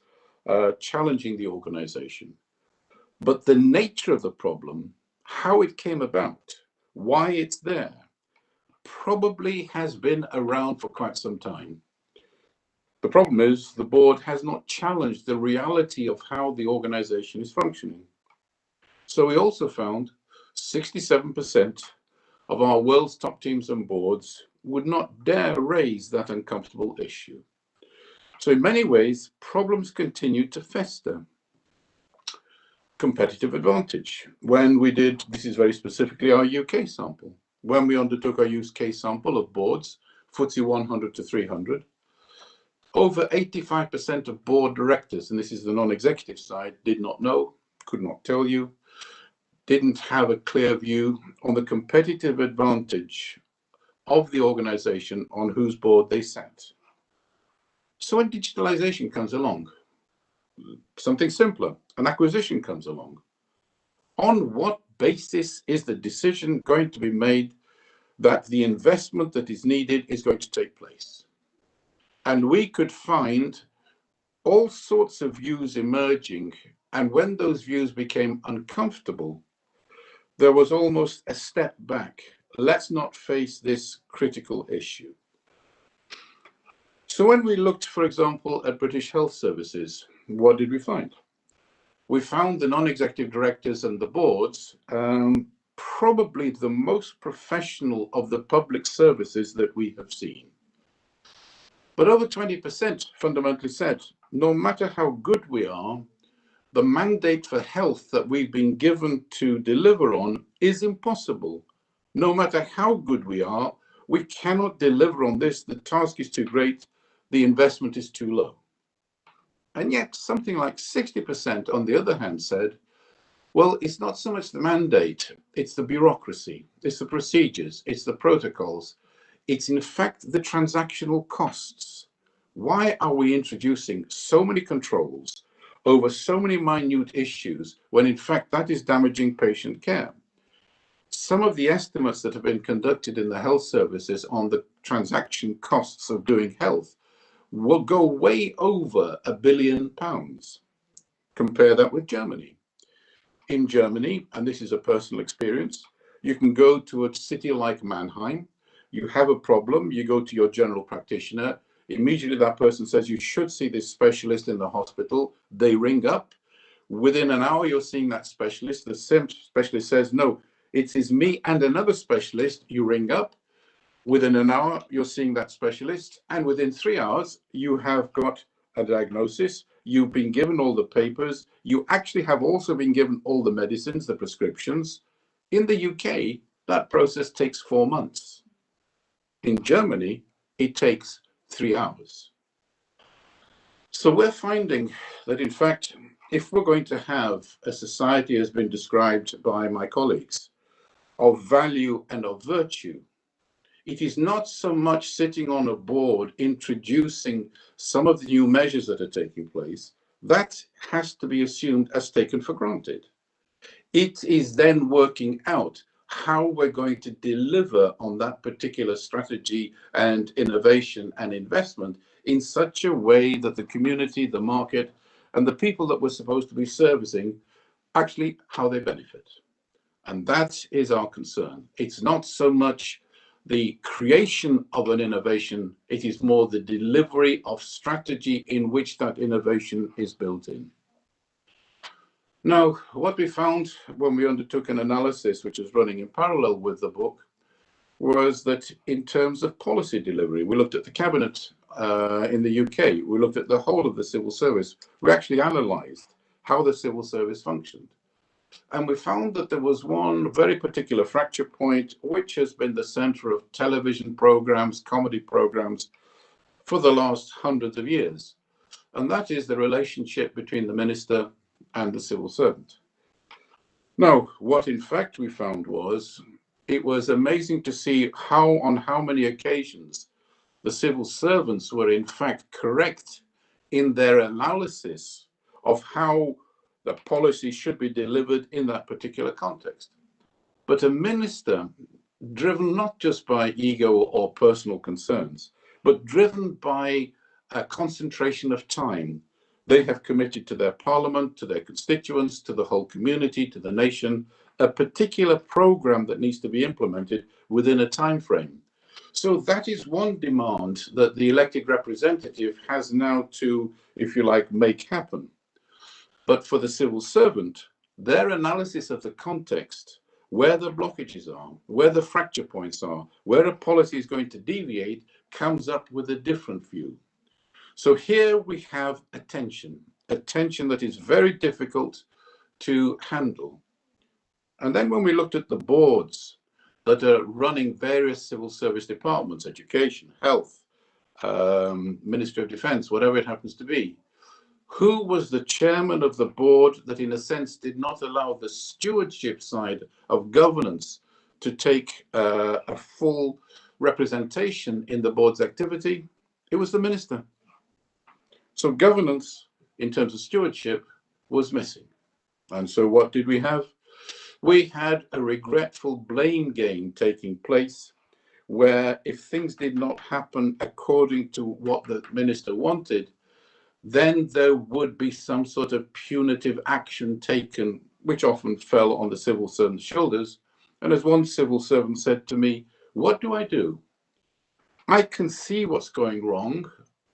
challenging the organization. But the nature of the problem, how it came about, why it's there, probably has been around for quite some time. The problem is the board has not challenged the reality of how the organization is functioning. So we also found 67% of our world's top teams and boards would not dare raise that uncomfortable issue. So in many ways, problems continue to fester. Competitive advantage. When we did, this is very specifically our UK sample, when we undertook our UK sample of boards, FTSE 100 to 300, over 85% of board directors, and this is the non-executive side, did not know, could not tell you, didn't have a clear view on the competitive advantage of the organization on whose board they sat. So when digitalization comes along, something simpler, an acquisition comes along, on what basis is the decision going to be made that the investment that is needed is going to take place? And we could find all sorts of views emerging, and when those views became uncomfortable, there was almost a step back. Let's not face this critical issue. So when we looked, for example, at British Health Services, what did we find? We found the non-executive directors and the boards probably the most professional of the public services that we have seen. But over 20% fundamentally said, no matter how good we are, the mandate for health that we've been given to deliver on is impossible. No matter how good we are, we cannot deliver on this. The task is too great. The investment is too low. And yet something like 60% on the other hand said, well, it's not so much the mandate, it's the bureaucracy, it's the procedures, it's the protocols. It's in fact the transactional costs. Why are we introducing so many controls over so many minute issues when in fact that is damaging patient care? Some of the estimates that have been conducted in the health services on the transaction costs of doing health will go way over £1 billion. Compare that with Germany. In Germany, and this is a personal experience, you can go to a city like Mannheim, you have a problem, you go to your general practitioner, immediately that person says you should see this specialist in the hospital, they ring up, within an hour you're seeing that specialist, the same specialist says, no, it is me and another specialist, you ring up, within an hour you're seeing that specialist, and within 3 hours you have got a diagnosis, you've been given all the papers, you actually have also been given all the medicines, the prescriptions. In the UK, that process takes 4 months. In Germany, it takes 3 hours. So we're finding that in fact, if we're going to have a society as been described by my colleagues, of value and of virtue, it is not so much sitting on a board introducing some of the new measures that are taking place. That has to be assumed as taken for granted. It is then working out how we're going to deliver on that particular strategy and innovation and investment in such a way that the community, the market, and the people that we're supposed to be servicing, actually how they benefit. And that is our concern. It's not so much the creation of an innovation, it is more the delivery of strategy in which that innovation is built in. Now, what we found when we undertook an analysis, which is running in parallel with the book, was that in terms of policy delivery, we looked at the cabinet in the UK, we looked at the whole of the civil service, we actually analysed how the civil service functioned. And we found that there was one very particular fracture point, which has been the center of television programs, comedy programs, for the last hundreds of years. And that is the relationship between the minister and the civil servant. Now, what in fact we found was, it was amazing to see how, on how many occasions, the civil servants were in fact correct in their analysis of how the policy should be delivered in that particular context. But a minister, driven not just by ego or personal concerns, but driven by a concentration of time, they have committed to their parliament, to their constituents, to the whole community, to the nation, a particular program that needs to be implemented within a time frame. So that is one demand that the elected representative has now to, if you like, make happen. But for the civil servant, their analysis of the context, where the blockages are, where the fracture points are, where a policy is going to deviate, comes up with a different view. So here we have a tension that is very difficult to handle. And then when we looked at the boards that are running various civil service departments, education, health, Ministry of Defense, whatever it happens to be, who was the chairman of the board that in a sense did not allow the stewardship side of governance to take a full representation in the board's activity? It was the minister. So governance in terms of stewardship was missing. And so what did we have? We had a regretful blame game taking place, where if things did not happen according to what the minister wanted, then there would be some sort of punitive action taken, which often fell on the civil servant's shoulders. And as one civil servant said to me, what do I do? I can see what's going wrong.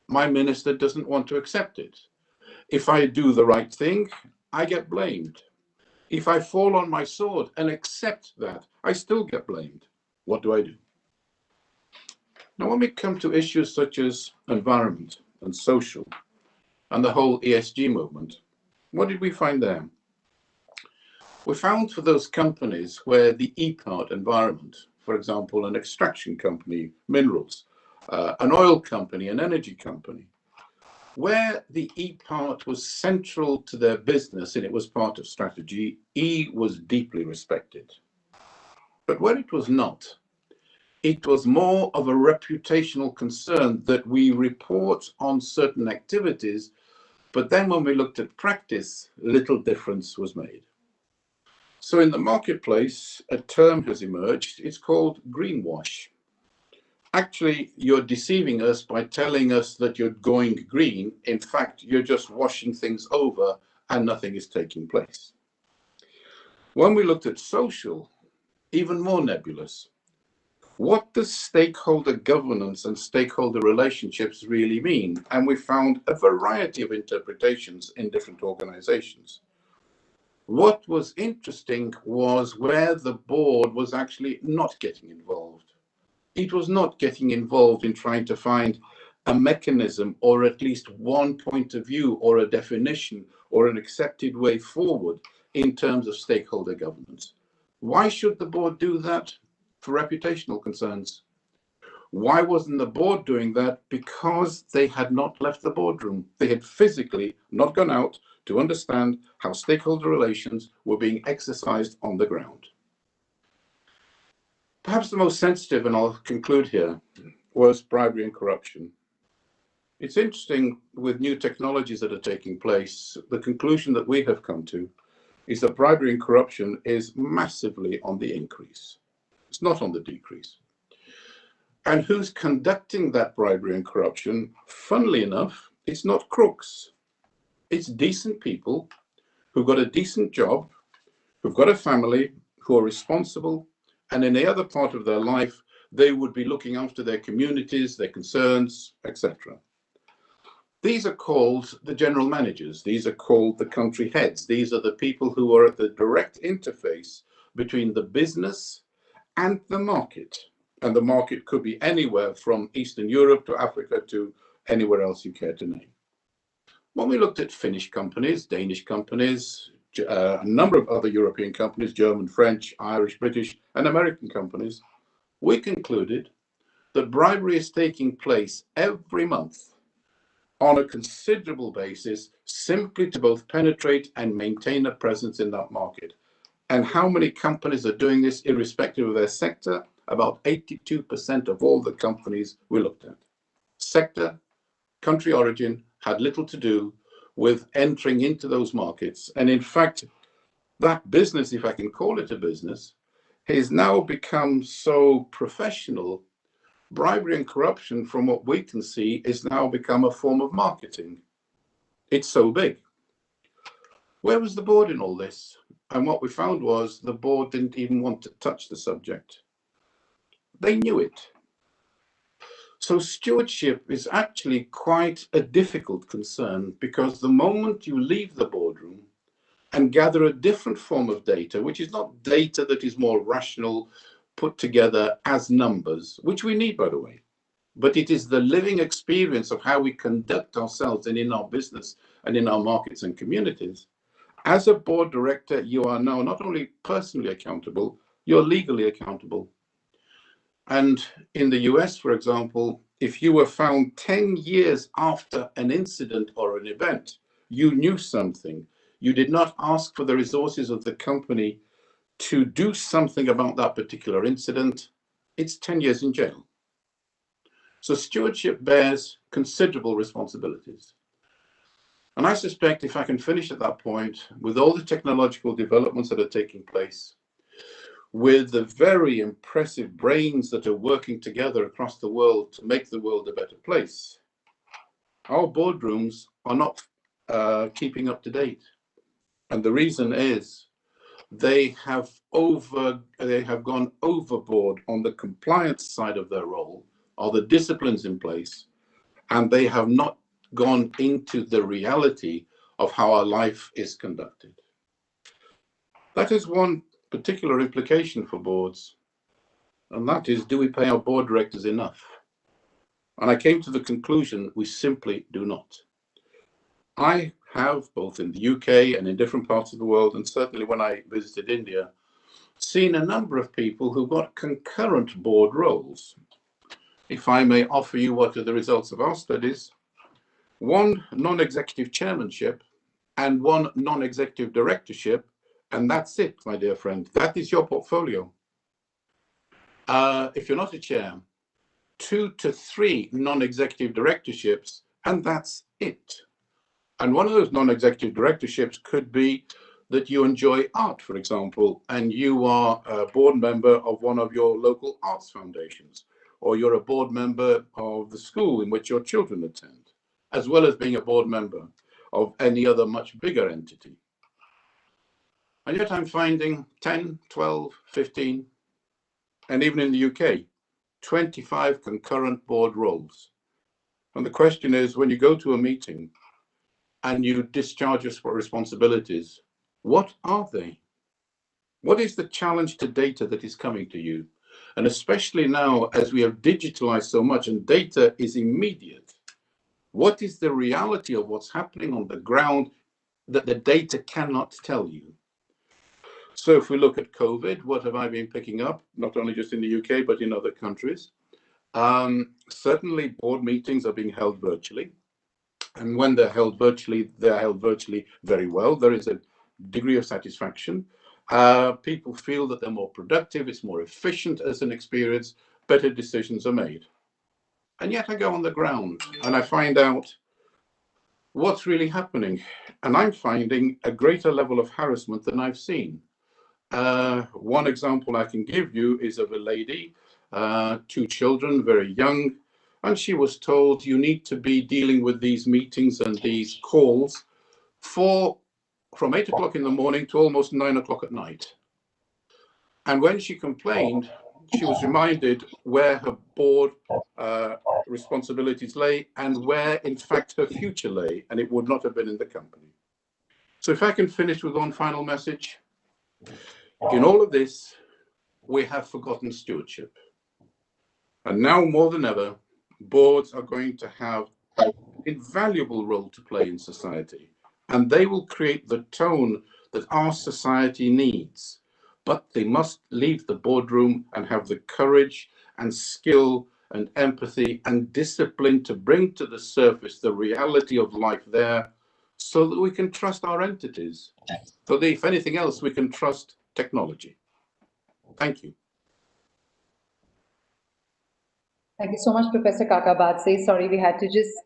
My minister doesn't want to accept it. If I do the right thing, I get blamed. If I fall on my sword and accept that, I still get blamed. What do I do? Now, when we come to issues such as environment and social, and the whole ESG movement, What did we find there? We found for those companies where the E part environment, for example, an extraction company, minerals, an oil company, an energy company, where the E part was central to their business and it was part of strategy, E was deeply respected. But where it was not, it was more of a reputational concern that we report on certain activities, but then when we looked at practice, little difference was made. So in the marketplace, a term has emerged. It's called greenwash. Actually, you're deceiving us by telling us that you're going green. In fact, you're just washing things over and nothing is taking place. When we looked at social, even more nebulous. What does stakeholder governance and stakeholder relationships really mean? And we found a variety of interpretations in different organizations. What was interesting was where the board was actually not getting involved. It was not getting involved in trying to find a mechanism or at least one point of view or a definition or an accepted way forward in terms of stakeholder governance. Why should the board do that? For reputational concerns. Why wasn't the board doing that? Because they had not left the boardroom. They had physically not gone out to understand how stakeholder relations were being exercised on the ground. Perhaps the most sensitive, and I'll conclude here, was bribery and corruption. It's interesting with new technologies that are taking place, the conclusion that we have come to is that bribery and corruption is massively on the increase. It's not on the decrease. And who's conducting that bribery and corruption? Funnily enough, it's not crooks. It's decent people who've got a decent job, who've got a family, who are responsible, and in the other part of their life, they would be looking after their communities, their concerns, etc. These are called the general managers. These are called the country heads. These are the people who are at the direct interface between the business and the market. And the market could be anywhere from Eastern Europe to Africa to anywhere else you care to name. When we looked at Finnish companies, Danish companies, a number of other European companies, German, French, Irish, British, and American companies, we concluded that bribery is taking place every month on a considerable basis, simply to both penetrate and maintain a presence in that market. And how many companies are doing this irrespective of their sector? About 82% of all the companies we looked at. Sector, country origin had little to do with entering into those markets. And in fact, that business, if I can call it a business, has now become so professional. Bribery and corruption, from what we can see, is now become a form of marketing. It's so big. Where was the board in all this? And what we found was the board didn't even want to touch the subject. They knew it. So stewardship is actually quite a difficult concern, because the moment you leave the boardroom and gather a different form of data, which is not data that is more rational, put together as numbers, which we need, by the way, but it is the living experience of how we conduct ourselves and in our business and in our markets and communities. As a board director, you are now not only personally accountable, you're legally accountable. And in the US, for example, if you were found 10 years after an incident or an event, you knew something, you did not ask for the resources of the company to do something about that particular incident, it's 10 years in jail. So stewardship bears considerable responsibilities. And I suspect, if I can finish at that point, with all the technological developments that are taking place, with the very impressive brains that are working together across the world to make the world a better place, our boardrooms are not keeping up to date. And the reason is they have gone overboard on the compliance side of their role, or the disciplines in place, and they have not gone into the reality of how our life is conducted. That is one particular implication for boards, and that is, do we pay our board directors enough? And I came to the conclusion we simply do not. I have, both in the UK and in different parts of the world, and certainly when I visited India, seen a number of people who've got concurrent board roles. If I may offer you what are the results of our studies, one non-executive chairmanship and one non-executive directorship, and that's it, my dear friend. That is your portfolio. If you're not a chair, 2 to 3 non-executive directorships, and that's it. And one of those non-executive directorships could be that you enjoy art, for example, and you are a board member of one of your local arts foundations, or you're a board member of the school in which your children attend, as well as being a board member of any other much bigger entity. And yet I'm finding 10, 12, 15, and even in the UK, 25 concurrent board roles. And the question is, when you go to a meeting and you discharge your responsibilities, what are they? What is the challenge to data that is coming to you? And especially now, as we have digitalized so much and data is immediate, what is the reality of what's happening on the ground that the data cannot tell you? So if we look at COVID, what have I been picking up? Not only just in the UK, but in other countries. Certainly board meetings are being held virtually. And when they're held virtually very well. There is a degree of satisfaction. People feel that they're more productive, it's more efficient as an experience, better decisions are made. And yet I go on the ground and I find out what's really happening. And I'm finding a greater level of harassment than I've seen. One example I can give you is of a lady, 2 children, very young, and she was told you need to be dealing with these meetings and these calls from 8 o'clock in the morning to almost 9 o'clock at night. And when she complained, she was reminded where her board responsibilities lay and where, in fact, her future lay, and it would not have been in the company. So if I can finish with one final message. In all of this, we have forgotten stewardship. And now more than ever, boards are going to have an invaluable role to play in society. And they will create the tone that our society needs. But they must leave the boardroom and have the courage and skill and empathy and discipline to bring to the surface the reality of life there, so that we can trust our entities. So that if anything else, we can trust technology. Thank you. Thank you so much, Professor Kakabadse. Sorry, we had to just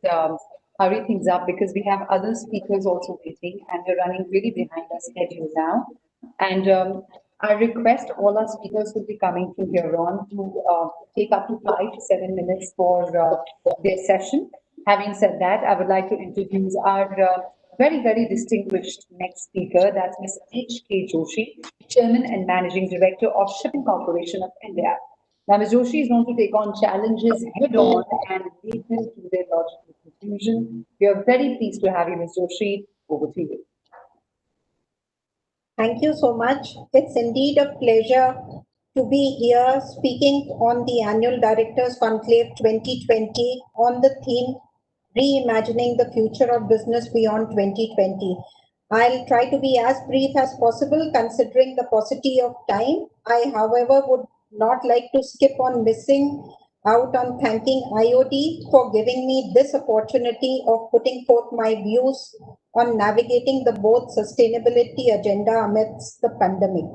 hurry things up because we have other speakers also waiting and we're running really behind our schedule now. And I request all our speakers who will be coming from here on to take up to 5 to 7 minutes for their session. Having said that, I would like to introduce our very, very distinguished next speaker. That's Ms. H.K. Joshi, Chairman and Managing Director of Shipping Corporation of India. Now, Ms. Joshi is known to take on challenges head-on and lead them to their logical conclusion. We are very pleased to have you, Ms. Joshi. Over to you. Thank you so much. It's indeed a pleasure to be here speaking on the Annual Directors Conclave 2020 on the theme Reimagining the Future of Business Beyond 2020. I'll try to be as brief as possible considering the paucity of time. I, however, would not like to skip on missing out on thanking IOD for giving me this opportunity of putting forth my views on navigating the board sustainability agenda amidst the pandemic.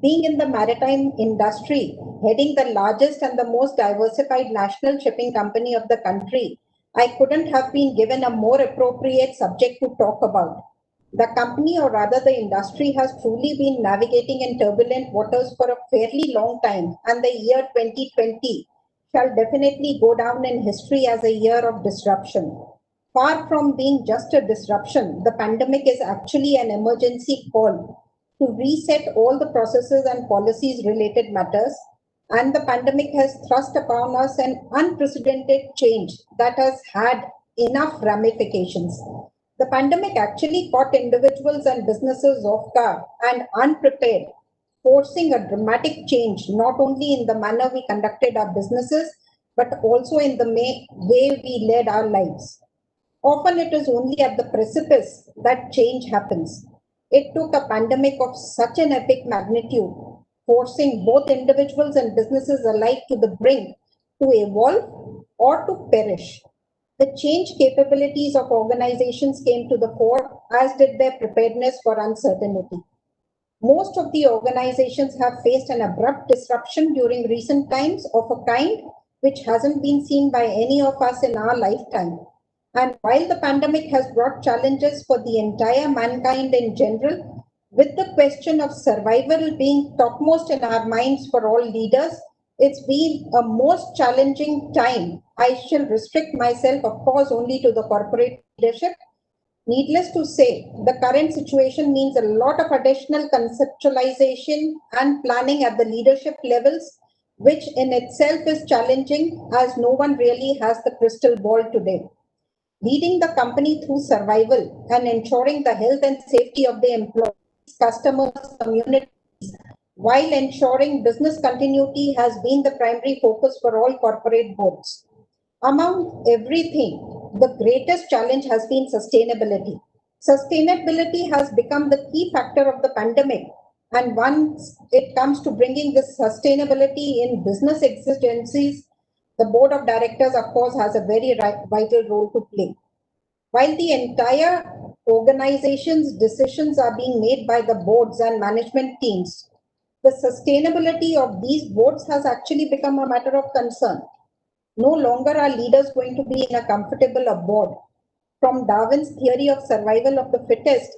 Being in the maritime industry, heading the largest and the most diversified national shipping company of the country, I couldn't have been given a more appropriate subject to talk about. The company, or rather the industry, has truly been navigating in turbulent waters for a fairly long time, and the year 2020 shall definitely go down in history as a year of disruption. Far from being just a disruption, the pandemic is actually an emergency call to reset all the processes and policies related matters, and the pandemic has thrust upon us an unprecedented change that has had enough ramifications. The pandemic actually caught individuals and businesses off guard and unprepared, forcing a dramatic change not only in the manner we conducted our businesses, but also in the way we led our lives. Often it is only at the precipice that change happens. It took a pandemic of such an epic magnitude, forcing both individuals and businesses alike to the brink to evolve or to perish. The change capabilities of organizations came to the fore, as did their preparedness for uncertainty. Most of the organizations have faced an abrupt disruption during recent times of a kind which hasn't been seen by any of us in our lifetime. And while the pandemic has brought challenges for the entire mankind in general, with the question of survival being topmost in our minds for all leaders, it's been a most challenging time. I shall restrict myself, of course, only to the corporate leadership. Needless to say, the current situation means a lot of additional conceptualization and planning at the leadership levels, which in itself is challenging as no one really has the crystal ball today. Leading the company through survival and ensuring the health and safety of the employees, customers, communities, while ensuring business continuity has been the primary focus for all corporate boards. Among everything, the greatest challenge has been sustainability. Sustainability has become the key factor of the pandemic, and once it comes to bringing this sustainability in business exigencies, the board of directors, of course, has a very vital role to play. While the entire organization's decisions are being made by the boards and management teams, the sustainability of these boards has actually become a matter of concern. No longer are leaders going to be in a comfortable abode. From Darwin's theory of survival of the fittest,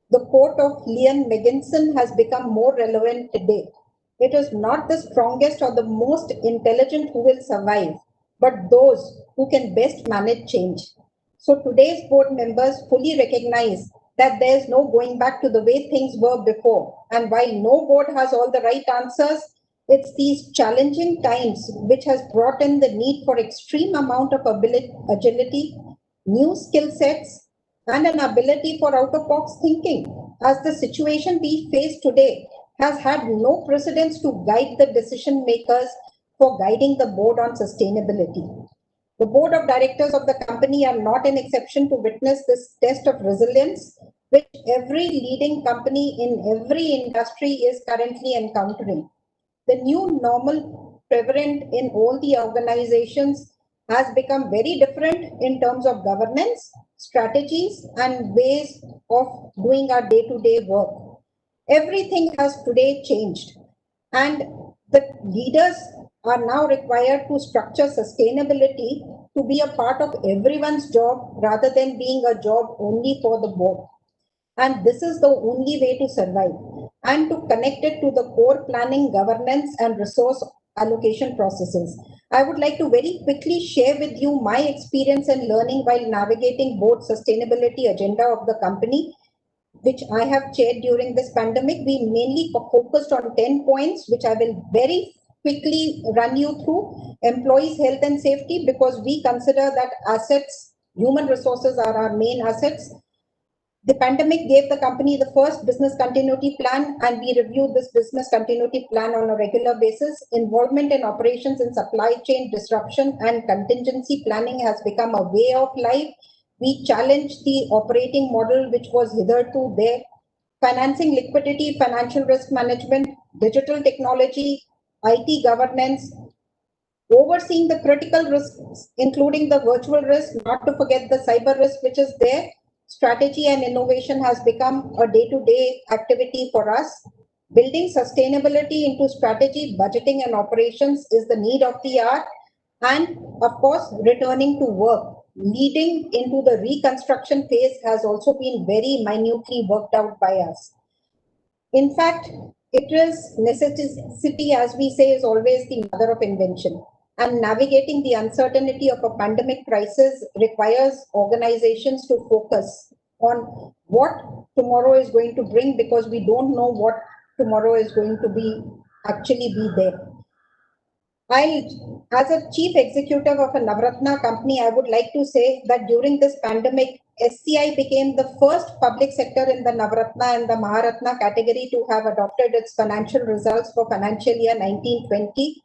the quote of Leon Megginson has become more relevant today. It is not the strongest or the most intelligent who will survive, but those who can best manage change. So today's board members fully recognize that there is no going back to the way things were before. And while no board has all the right answers, it's these challenging times which has brought in the need for extreme amount of agility, new skill sets, and an ability for out-of-box thinking, as the situation we face today has had no precedence to guide the decision makers for guiding the board on sustainability. The board of directors of the company are not an exception to witness this test of resilience, which every leading company in every industry is currently encountering. The new normal prevalent in all the organizations has become very different in terms of governance, strategies, and ways of doing our day-to-day work. Everything has today changed, and the leaders are now required to structure sustainability to be a part of everyone's job rather than being a job only for the board. And this is the only way to survive, and to connect it to the core planning, governance, and resource allocation processes. I would like to very quickly share with you my experience and learning while navigating board sustainability agenda of the company, which I have chaired during this pandemic. We mainly focused on 10 points, which I will very quickly run you through. Employees' health and safety, because we consider that assets, human resources are our main assets. The pandemic gave the company the first business continuity plan, and we reviewed this business continuity plan on a regular basis. Involvement in operations and supply chain disruption and contingency planning has become a way of life. We challenged the operating model which was hitherto there. Financing liquidity, financial risk management, digital technology, IT governance, overseeing the critical risks, including the virtual risk, not to forget the cyber risk which is there. Strategy and innovation has become a day-to-day activity for us. Building sustainability into strategy, budgeting, and operations is the need of the hour. And of course, returning to work, leading into the reconstruction phase has also been very minutely worked out by us. In fact, it is necessity, as we say, is always the mother of invention. And navigating the uncertainty of a pandemic crisis requires organizations to focus on what tomorrow is going to bring, because we don't know what tomorrow is going to actually be there. As a chief executive of a Navratna company, I would like to say that during this pandemic, SCI became the first public sector in the Navratna and the Maharatna category to have adopted its financial results for financial year 1920.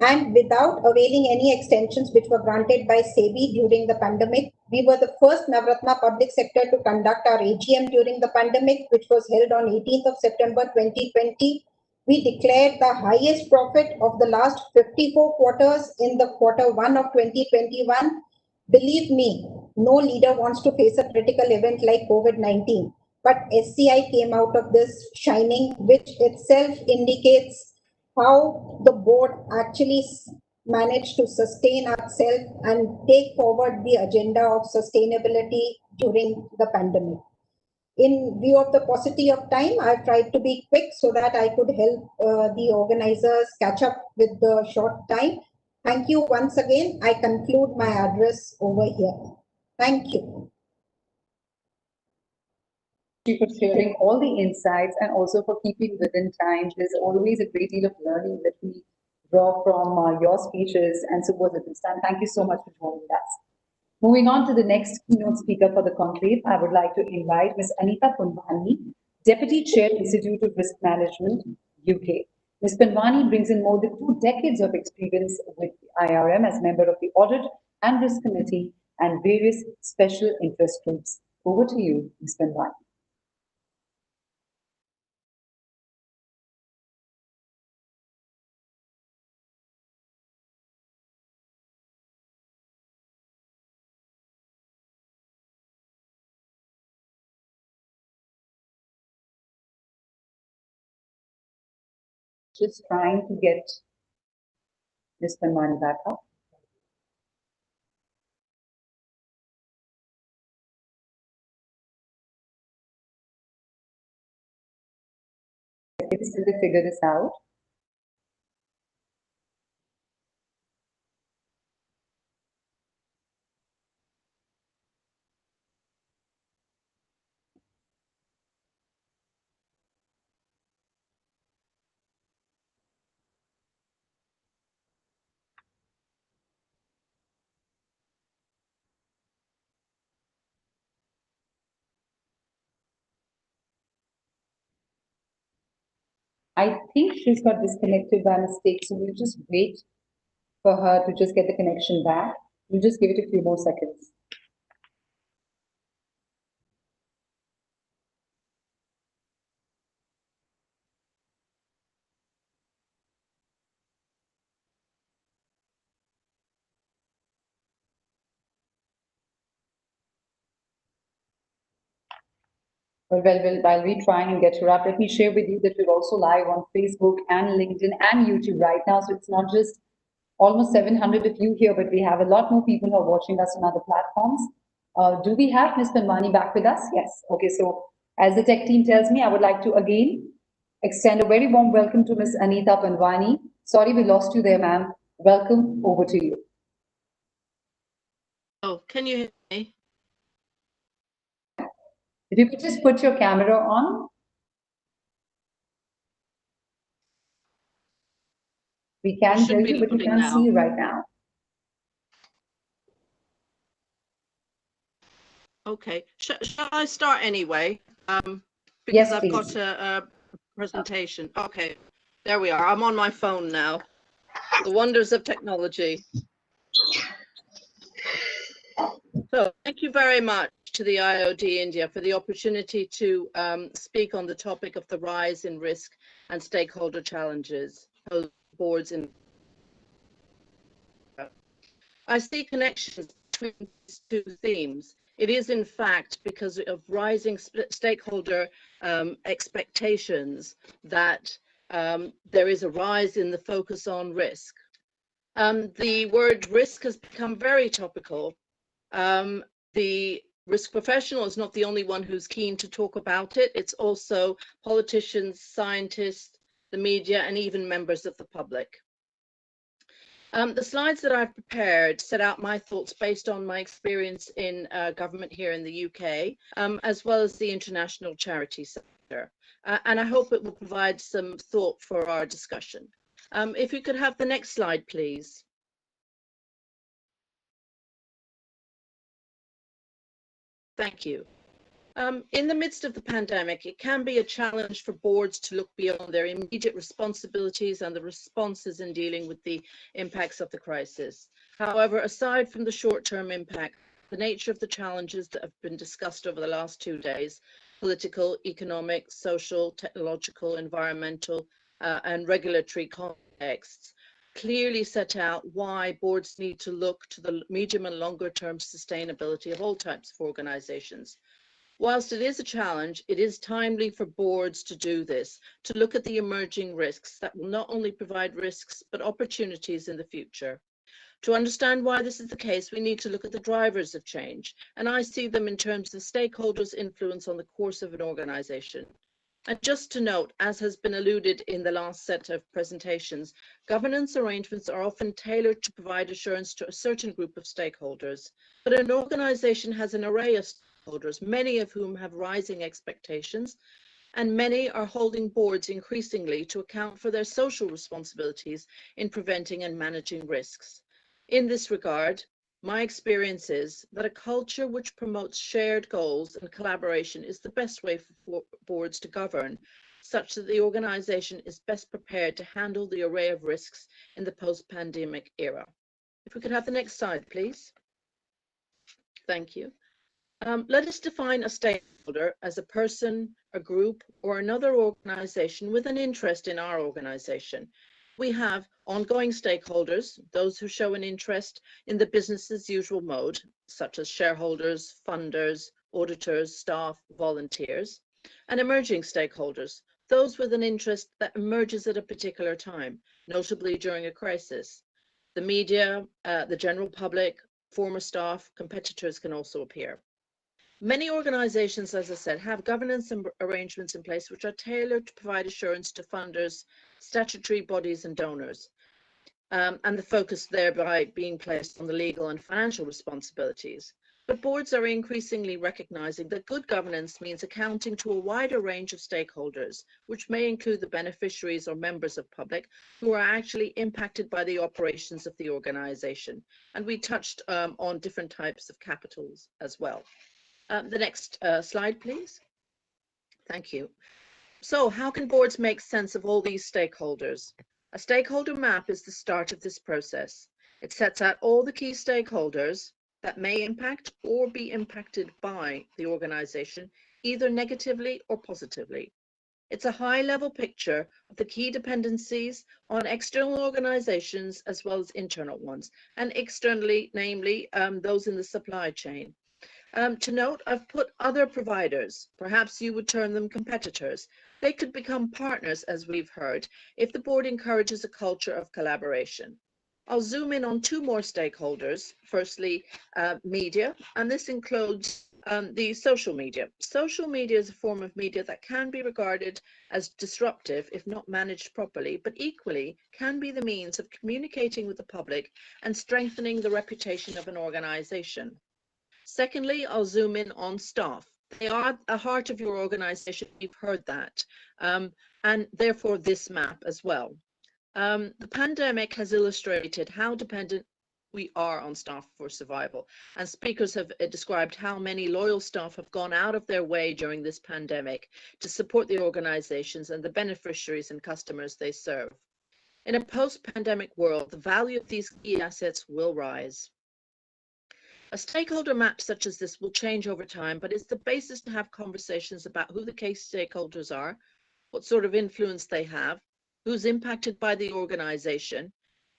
And without availing any extensions which were granted by SEBI during the pandemic, We were the first Navratna public sector to conduct our AGM during the pandemic, which was held on 18th of September 2020. We declared the highest profit of the last 54 quarters in the Q1 of 2021. Believe me, no leader wants to face a critical event like COVID-19. But SCI came out of this shining, which itself indicates how the board actually managed to sustain ourselves and take forward the agenda of sustainability during the pandemic. In view of the paucity of time, I've tried to be quick so that I could help the organizers catch up with the short time. Thank you once again. I conclude my address over here. Thank you. Thank you for sharing all the insights and also for keeping within time. There's always a great deal of learning that we draw from your speeches, and so was it this time. Thank you so much for joining us. Moving on to the next keynote speaker for the conclave, I would like to invite Ms. Anita Punwani, Deputy Chair, Institute of Risk Management, UK. Ms. Punwani brings in more than 2 decades of experience with the IRM as member of the Audit and Risk Committee and various special interest groups. Over to you, Ms. Punwani. Just trying to get Ms. Punwani back up. Still to figure this out. I think she's got disconnected by mistake, so we'll just wait for her to just get the connection back. We'll just give it a few more seconds. While we try and get her up, let me share with you that we're also live on Facebook and LinkedIn and YouTube right now. So it's not just almost 700 of you here, but we have a lot more people who are watching us on other platforms. Do we have Ms. Punwani back with us? Yes. Okay, so as the tech team tells me, I would like to again extend a very warm welcome to Ms. Anita Punwani. Sorry we lost you there, ma'am. Welcome, over to you. Oh, can you hear me? If you could just put your camera on. We can hear you, but we can't see you right now. Okay, shall I start anyway? Because yes, I've got a presentation. Okay, there we are. I'm on my phone now. The wonders of technology. So thank you very much to the IOD India for the opportunity to speak on the topic of the rise in risk and stakeholder challenges. Boards in. I see connections between these 2 themes. It is in fact because of rising stakeholder expectations that there is a rise in the focus on risk. The word risk has become very topical. The risk professional is not the only one who's keen to talk about it. It's also politicians, scientists, the media, and even members of the public. The slides that I've prepared set out my thoughts based on my experience in government here in the UK, as well as the international charity sector. And I hope it will provide some thought for our discussion. If you could have the next slide, please. Thank you. In the midst of the pandemic, it can be a challenge for boards to look beyond their immediate responsibilities and the responses in dealing with the impacts of the crisis. However, aside from the short-term impact, the nature of the challenges that have been discussed over the last 2 days, political, economic, social, technological, environmental, and regulatory contexts, clearly set out why boards need to look to the medium and longer term sustainability of all types of organizations. Whilst it is a challenge, it is timely for boards to do this, to look at the emerging risks that will not only provide risks, but opportunities in the future. To understand why this is the case, we need to look at the drivers of change, and I see them in terms of stakeholders' influence on the course of an organization. And just to note, as has been alluded in the last set of presentations, governance arrangements are often tailored to provide assurance to a certain group of stakeholders, but an organization has an array of stakeholders, many of whom have rising expectations, and many are holding boards increasingly to account for their social responsibilities in preventing and managing risks. In this regard, my experience is that a culture which promotes shared goals and collaboration is the best way for boards to govern, such that the organization is best prepared to handle the array of risks in the post-pandemic era. If we could have the next slide, please. Thank you. Let us define a stakeholder as a person, a group, or another organization with an interest in our organization. We have ongoing stakeholders, those who show an interest in the business as usual mode, such as shareholders, funders, auditors, staff, volunteers, and emerging stakeholders, those with an interest that emerges at a particular time, notably during a crisis. The media, the general public, former staff, competitors can also appear. Many organizations, as I said, have governance arrangements in place which are tailored to provide assurance to funders, statutory bodies and donors, and the focus thereby being placed on the legal and financial responsibilities. But boards are increasingly recognizing that good governance means accounting to a wider range of stakeholders, which may include the beneficiaries or members of public who are actually impacted by the operations of the organization. And we touched on different types of capitals as well. The next slide, please. Thank you. So how can boards make sense of all these stakeholders? A stakeholder map is the start of this process. It sets out all the key stakeholders that may impact or be impacted by the organization, either negatively or positively. It's a high-level picture of the key dependencies on external organizations as well as internal ones, and externally, namely those in the supply chain. To note, I've put other providers, perhaps you would term them competitors. They could become partners, as we've heard, if the board encourages a culture of collaboration. I'll zoom in on two more stakeholders. Firstly, media, and this includes the social media. Social media is a form of media that can be regarded as disruptive if not managed properly, but equally can be the means of communicating with the public and strengthening the reputation of an organization. Secondly, I'll zoom in on staff. They are the heart of your organization. You've heard that, and therefore this map as well. The pandemic has illustrated how dependent we are on staff for survival, and speakers have described how many loyal staff have gone out of their way during this pandemic to support the organizations and the beneficiaries and customers they serve. In a post-pandemic world, the value of these key assets will rise. A stakeholder map such as this will change over time, but it's the basis to have conversations about who the key stakeholders are, what sort of influence they have, who's impacted by the organization,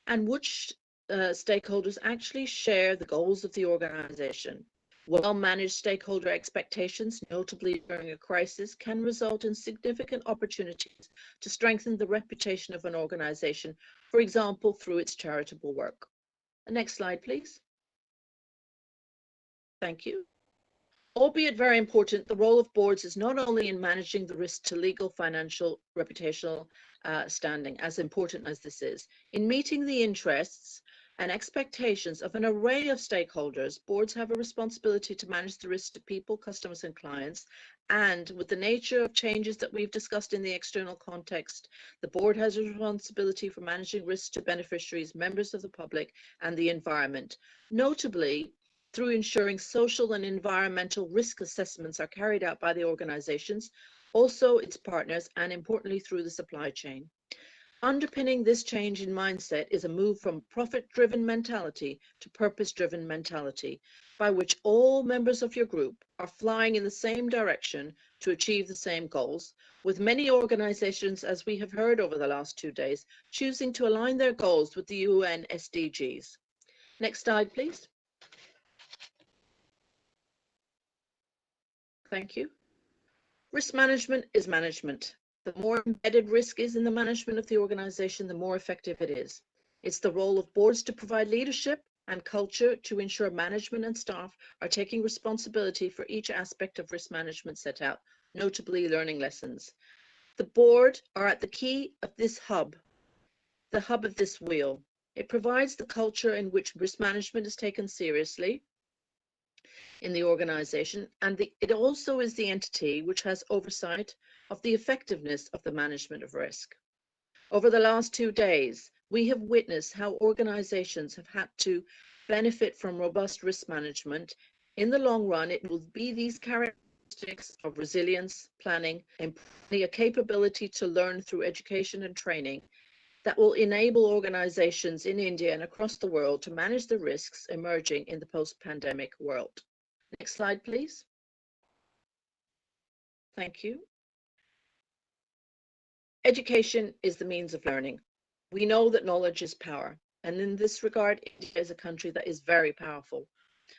and which stakeholders actually share the goals of the organization. Well-managed stakeholder expectations, notably during a crisis, can result in significant opportunities to strengthen the reputation of an organization, for example, through its charitable work. The next slide, please. Thank you. Albeit very important, the role of boards is not only in managing the risk to legal, financial, reputational standing, as important as this is. In meeting the interests and expectations of an array of stakeholders, boards have a responsibility to manage the risk to people, customers, and clients. And with the nature of changes that we've discussed in the external context, the board has a responsibility for managing risks to beneficiaries, members of the public, and the environment. Notably, through ensuring social and environmental risk assessments are carried out by the organizations, also its partners, and importantly through the supply chain. Underpinning this change in mindset is a move from profit-driven mentality to purpose-driven mentality, by which all members of your group are flying in the same direction to achieve the same goals, with many organizations, as we have heard over the last 2 days, choosing to align their goals with the UN SDGs. Next slide, please. Thank you. Risk management is management. The more embedded risk is in the management of the organization, the more effective it is. It's the role of boards to provide leadership and culture to ensure management and staff are taking responsibility for each aspect of risk management set out, notably learning lessons. The board are at the key of this hub, the hub of this wheel. It provides the culture in which risk management is taken seriously in the organization, and it also is the entity which has oversight of the effectiveness of the management of risk. Over the last 2 days, we have witnessed how organizations have had to benefit from robust risk management. In the long run, it will be these characteristics of resilience, planning, and a capability to learn through education and training that will enable organizations in India and across the world to manage the risks emerging in the post-pandemic world. Next slide, please. Thank you. Education is the means of learning. We know that knowledge is power, and in this regard, India is a country that is very powerful.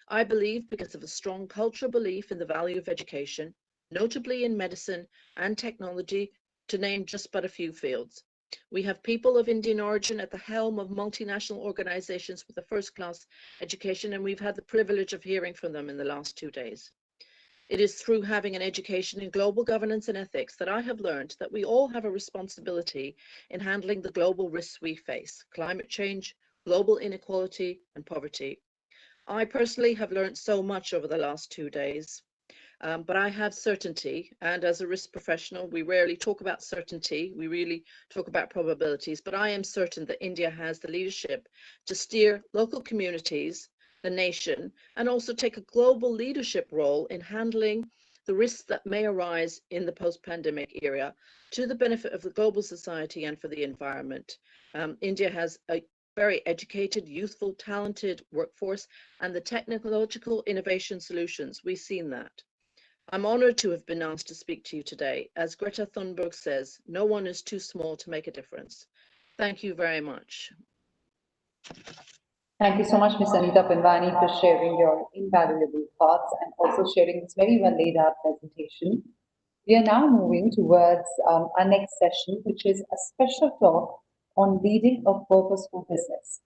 I believe because of a strong cultural belief in the value of education, notably in medicine and technology, to name just but a few fields. We have people of Indian origin at the helm of multinational organizations with a first-class education, and we've had the privilege of hearing from them in the last 2 days. It is through having an education in global governance and ethics that I have learned that we all have a responsibility in handling the global risks we face: climate change, global inequality, and poverty. I personally have learned so much over the last 2 days. But I have certainty, and as a risk professional, we rarely talk about certainty, we really talk about probabilities, but I am certain that India has the leadership to steer local communities, the nation, and also take a global leadership role in handling the risks that may arise in the post-pandemic era to the benefit of the global society and for the environment. India has a very educated, youthful, talented workforce, and the technological innovation solutions, we've seen that. I'm honored to have been asked to speak to you today. As Greta Thunberg says, no one is too small to make a difference. Thank you very much. Thank you so much, Ms. Anita Pinwani, for sharing your invaluable thoughts and also sharing this very well laid out presentation. We are now moving towards our next session, which is a special talk on leading a purposeful business.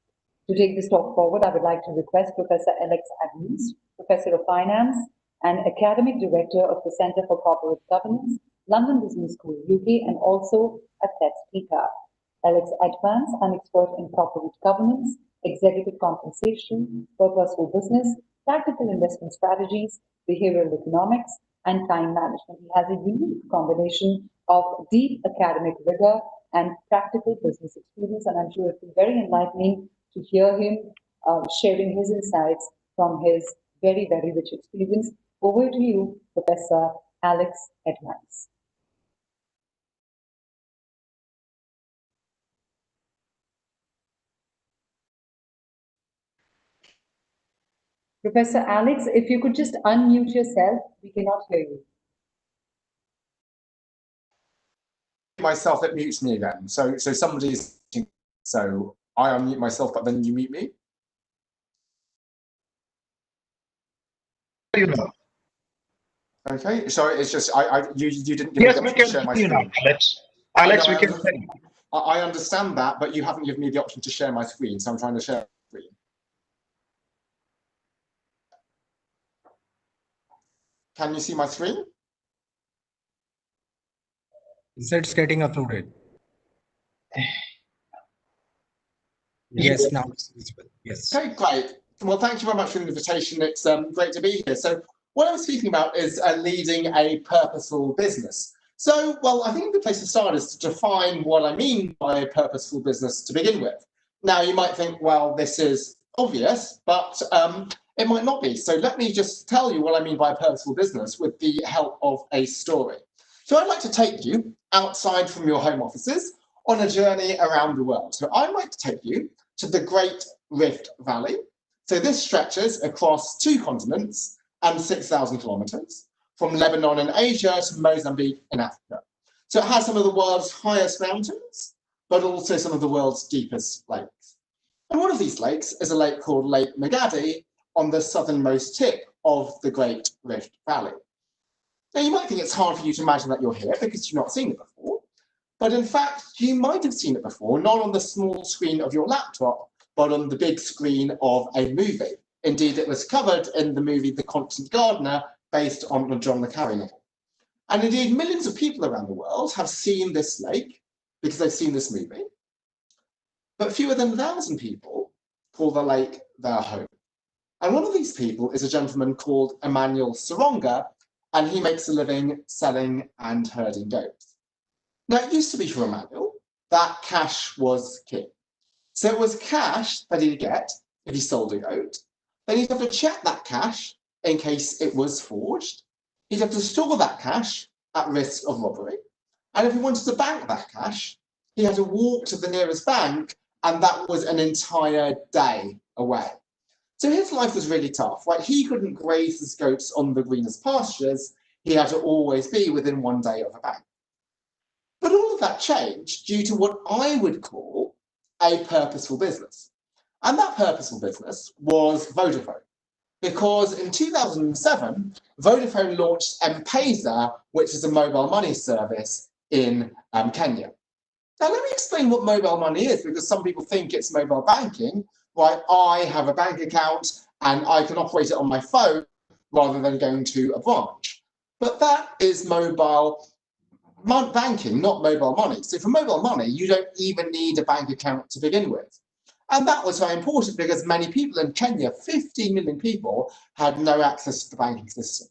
To take this talk forward, I would like to request Professor Alex Adams, Professor of Finance and Academic Director of the Centre for Corporate Governance, London Business School, UK, and also a TED speaker. Alex Advance, an expert in corporate governance, executive compensation, purposeful business, practical investment strategies, behavioral economics, and time management. He has a unique combination of deep academic rigor and practical business experience, and I'm sure it will be very enlightening to hear him sharing his insights from his very, very rich experience. Over to you, Professor Alex Advance. Professor Alex, if you could just unmute yourself, we cannot hear you. Myself, it mutes me again. So somebody's, so I unmute myself, but then you mute me. Okay, so it's just you didn't give me the option to share my screen. Alex, we can hear you. I understand that, but you haven't given me the option to share my screen, so I'm trying to share my screen. Can you see my screen? It's getting uploaded. Yes, now it's visible. Yes. Okay, great. Well, thank you very much for the invitation. It's great to be here. So what I'm speaking about is leading a purposeful business. So, well, I think the place to start is to define what I mean by a purposeful business to begin with. Now, you might think, well, this is obvious, but it might not be. So let me just tell you what I mean by a purposeful business with the help of a story. So I'd like to take you outside from your home offices on a journey around the world. So I'd like to take you to the Great Rift Valley. So this stretches across 2 continents and 6,000 kilometers, from Lebanon in Asia to Mozambique in Africa. So it has some of the world's highest mountains, but also some of the world's deepest lakes. And one of these lakes is a lake called Lake Magadi on the southernmost tip of the Great Rift Valley. Now you might think it's hard for you to imagine that you're here because you've not seen it before, but in fact you might have seen it before, not on the small screen of your laptop, but on the big screen of a movie. Indeed, it was covered in the movie The Constant Gardener, based on the John le Carré novel. And indeed, millions of people around the world have seen this lake because they've seen this movie, but fewer than 1,000 people call the lake their home. And one of these people is a gentleman called Emmanuel Saronga, and he makes a living selling and herding goats. Now, it used to be for Emmanuel that cash was king. So it was cash that he'd get if he sold a goat. Then he'd have to check that cash in case it was forged. He'd have to store that cash at risk of robbery. And if he wanted to bank that cash, he had to walk to the nearest bank, and that was an entire day away. So his life was really tough, right? He couldn't graze his goats on the greenest pastures. He had to always be within 1 day of a bank. But all of that changed due to what I would call a purposeful business. And that purposeful business was Vodafone. Because in 2007, Vodafone launched M-Pesa, which is a mobile money service in Kenya. Now, let me explain what mobile money is, because some people think it's mobile banking, right? I have a bank account and I can operate it on my phone rather than going to a branch. But that is mobile banking, not mobile money. So for mobile money, you don't even need a bank account to begin with. And that was very important because many people in Kenya, 15 million people, had no access to the banking system.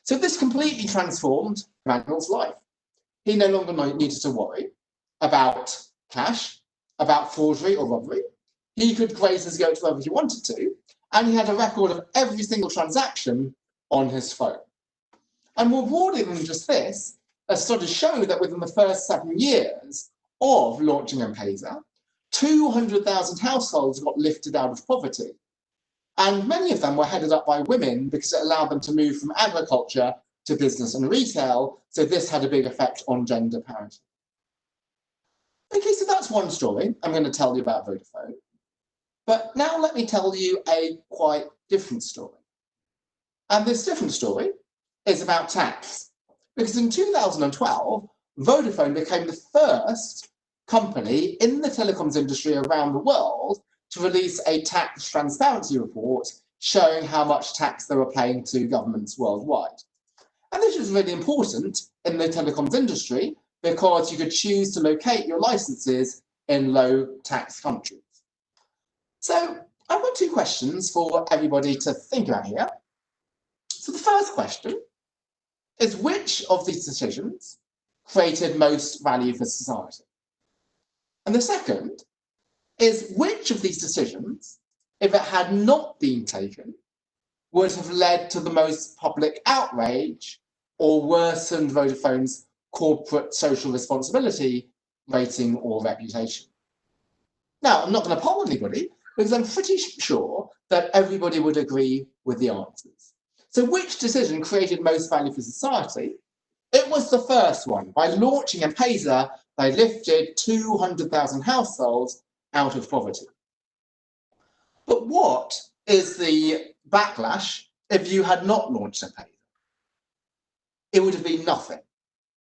So this completely transformed Emmanuel's life. He no longer needed to worry about cash, about forgery or robbery. He could graze his goats wherever he wanted to, and he had a record of every single transaction on his phone. And more broadly than just this, a study showed that within the first 7 years of launching M-Pesa, 200,000 households got lifted out of poverty. And many of them were headed up by women because it allowed them to move from agriculture to business and retail. So this had a big effect on gender parity. Okay, so that's one story I'm going to tell you about Vodafone. But now let me tell you a quite different story. And this different story is about tax. Because in 2012, Vodafone became the first company in the telecoms industry around the world to release a tax transparency report showing how much tax they were paying to governments worldwide. And this was really important in the telecoms industry because you could choose to locate your licenses in low tax countries. So I've got 2 questions for everybody to think about here. So the first question is, which of these decisions created most value for society? And the second is, which of these decisions, if it had not been taken, would have led to the most public outrage or worsened Vodafone's corporate social responsibility rating or reputation? Now, I'm not going to poll anybody because I'm pretty sure that everybody would agree with the answers. So which decision created most value for society? It was the first one. By launching M-Pesa, they lifted 200,000 households out of poverty. But what is the backlash if you had not launched M-Pesa? It would have been nothing,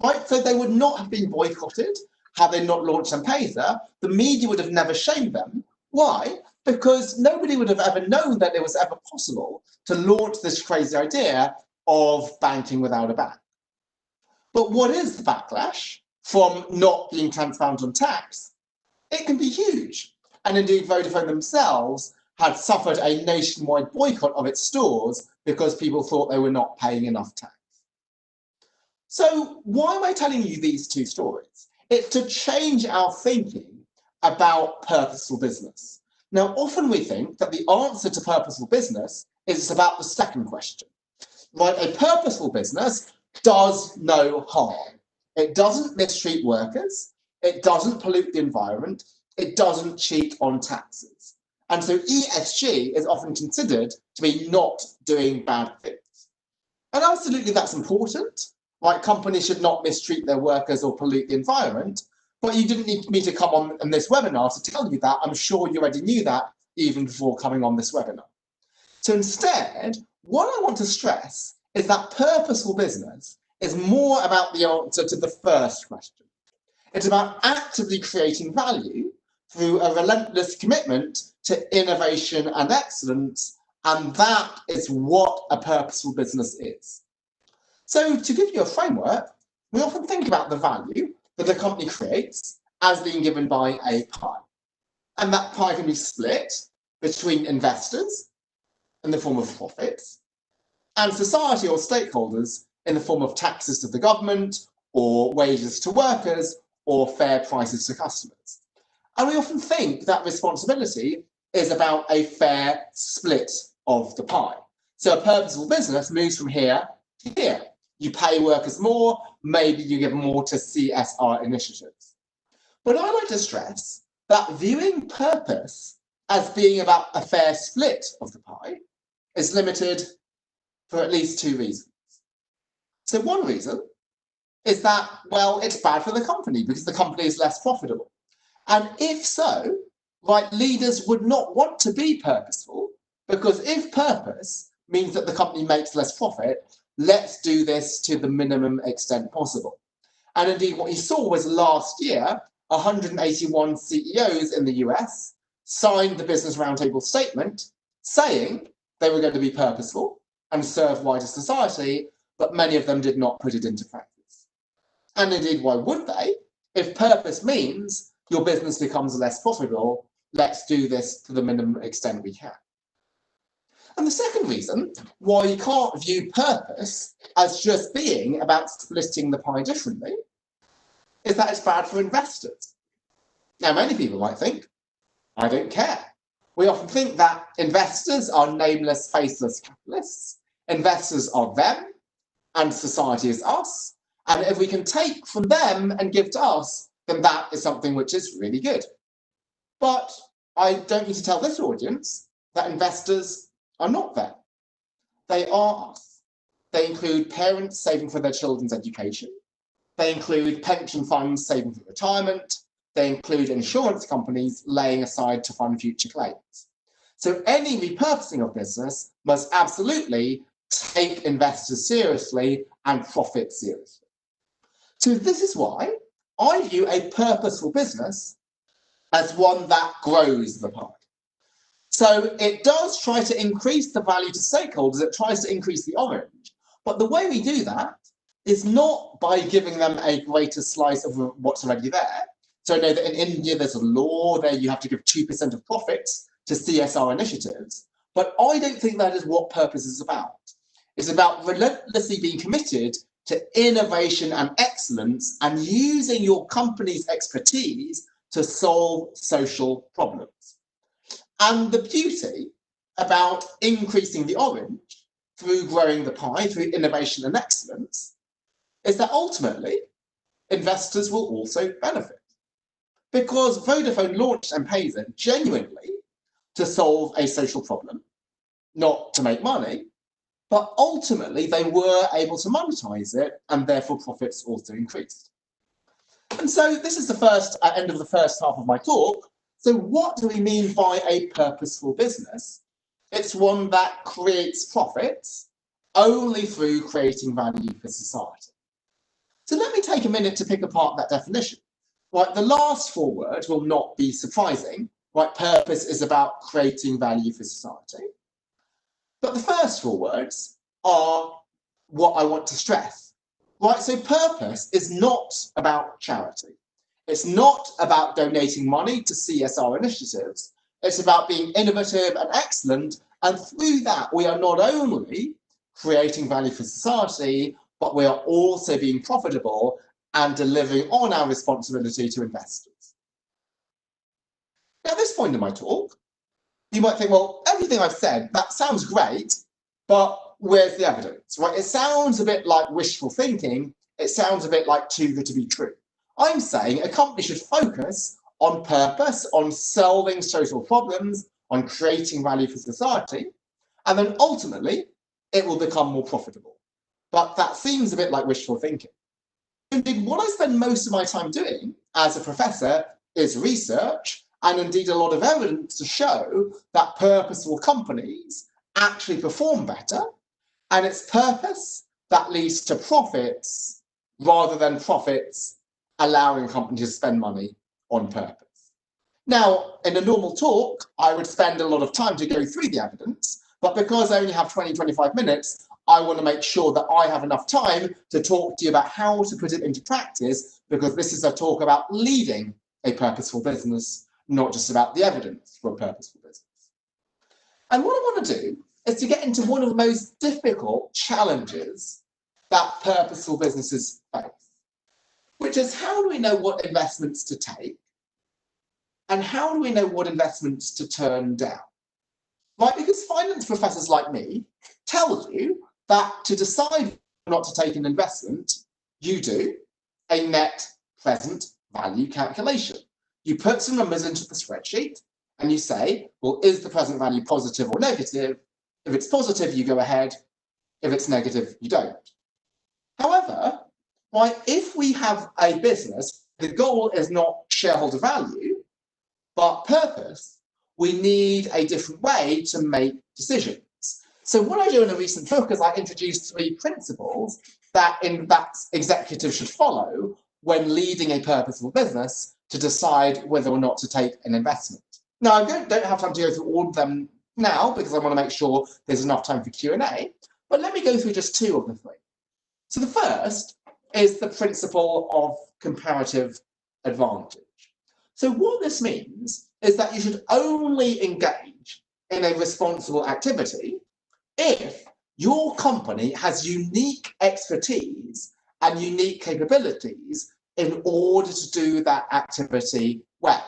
right? So they would not have been boycotted had they not launched M-Pesa. The media would have never shamed them. Why? Because nobody would have ever known that it was ever possible to launch this crazy idea of banking without a bank. But what is the backlash from not being transparent on tax? It can be huge. And indeed, Vodafone themselves had suffered a nationwide boycott of its stores because people thought they were not paying enough tax. So why am I telling you these 2 stories? It's to change our thinking about purposeful business. Now, often we think that the answer to purposeful business is about the second question. Right? A purposeful business does no harm. It doesn't mistreat workers. it doesn't pollute the environment, it doesn't cheat on taxes. And so ESG is often considered to be not doing bad things. And absolutely that's important. Like, companies should not mistreat their workers or pollute the environment, but you didn't need me to come on this webinar to tell you that. I'm sure you already knew that even before coming on this webinar. So instead, what I want to stress is that purposeful business is more about the answer to the first question. It's about actively creating value through a relentless commitment to innovation and excellence, and that is what a purposeful business is. So to give you a framework, we often think about the value that a company creates as being given by a pie. And that pie can be split between investors in the form of profits and society or stakeholders in the form of taxes to the government or wages to workers or fair prices to customers. And we often think that responsibility is about a fair split of the pie. So a purposeful business moves from here to here. You pay workers more, maybe you give more to CSR initiatives. But I like to stress that viewing purpose as being about a fair split of the pie is limited for at least two reasons. So one reason is that, well, it's bad for the company because the company is less profitable. And if so, right, leaders would not want to be purposeful, because if purpose means that the company makes less profit, let's do this to the minimum extent possible. And indeed, what you saw was last year, 181 CEOs in the US signed the Business Roundtable statement saying they were going to be purposeful and serve wider society, but many of them did not put it into practice. And indeed, why would they? If purpose means your business becomes less profitable, let's do this to the minimum extent we can. And the second reason why you can't view purpose as just being about splitting the pie differently is that it's bad for investors. Now, many people might think, I don't care. We often think that investors are nameless, faceless capitalists. Investors are them, and society is us. And if we can take from them and give to us, then that is something which is really good. But I don't need to tell this audience that investors are not them. They are us. They include parents saving for their children's education. They include pension funds saving for retirement. They include insurance companies laying aside to fund future claims. So any repurposing of business must absolutely take investors seriously and profit seriously. So this is why I view a purposeful business as one that grows the pie. So it does try to increase the value to stakeholders, it tries to increase the orange, but the way we do that is not by giving them a greater slice of what's already there. So I know that in India there's a law there you have to give 2% of profits to CSR initiatives, but I don't think that is what purpose is about. It's about relentlessly being committed to innovation and excellence and using your company's expertise to solve social problems. And the beauty about increasing the orange through growing the pie, through innovation and excellence, is that ultimately investors will also benefit. Because Vodafone launched M-Pesa genuinely to solve a social problem, not to make money, but ultimately they were able to monetize it and therefore profits also increased. And so this is the first end of the first half of my talk. So what do we mean by a purposeful business? It's one that creates profits only through creating value for society. So let me take a minute to pick apart that definition. Right, the last four words will not be surprising. Right, purpose is about creating value for society. But the first four words are what I want to stress. Right, so purpose is not about charity. It's not about donating money to CSR initiatives. It's about being innovative and excellent. And through that, we are not only creating value for society, but we are also being profitable and delivering on our responsibility to investors. Now, at this point in my talk, you might think, well, everything I've said, that sounds great, but where's the evidence, right? It sounds a bit like wishful thinking. It sounds a bit like too good to be true. I'm saying a company should focus on purpose, on solving social problems, on creating value for society, and then ultimately it will become more profitable. But that seems a bit like wishful thinking. Indeed, what I spend most of my time doing as a professor is research, and indeed a lot of evidence to show that purposeful companies actually perform better, and it's purpose that leads to profits rather than profits allowing companies to spend money on purpose. Now, in a normal talk, I would spend a lot of time to go through the evidence, but because I only have 20-25 minutes, I want to make sure that I have enough time to talk to you about how to put it into practice, because this is a talk about leading a purposeful business, not just about the evidence for a purposeful business. And what I want to do is to get into one of the most difficult challenges that purposeful businesses face, which is how do we know what investments to take and how do we know what investments to turn down? Right, because finance professors like me tell you that to decide not to take an investment, you do a net present value calculation. You put some numbers into the spreadsheet and you say, well, is the present value positive or negative? If it's positive, you go ahead. If it's negative, you don't. However, right, if we have a business, the goal is not shareholder value, but purpose, we need a different way to make decisions. So what I do in a recent book is I introduce 3 principles that executives should follow when leading a purposeful business to decide whether or not to take an investment. Now, I don't have time to go through all of them now because I want to make sure there's enough time for Q&A, but let me go through just 2 of the 3. So the first is the principle of comparative advantage. So what this means is that you should only engage in a responsible activity if your company has unique expertise and unique capabilities in order to do that activity well.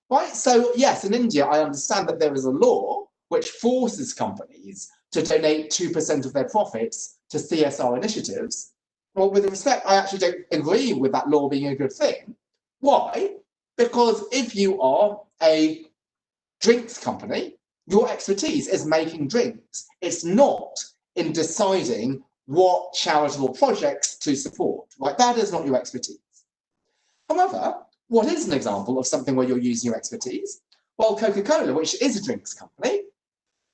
Right? So yes, in India, I understand that there is a law which forces companies to donate 2% of their profits to CSR initiatives. Well, with respect, I actually don't agree with that law being a good thing. Why? Because if you are a drinks company, your expertise is making drinks. It's not in deciding what charitable projects to support. Right? That is not your expertise. However, what is an example of something where you're using your expertise? Well, Coca-Cola, which is a drinks company,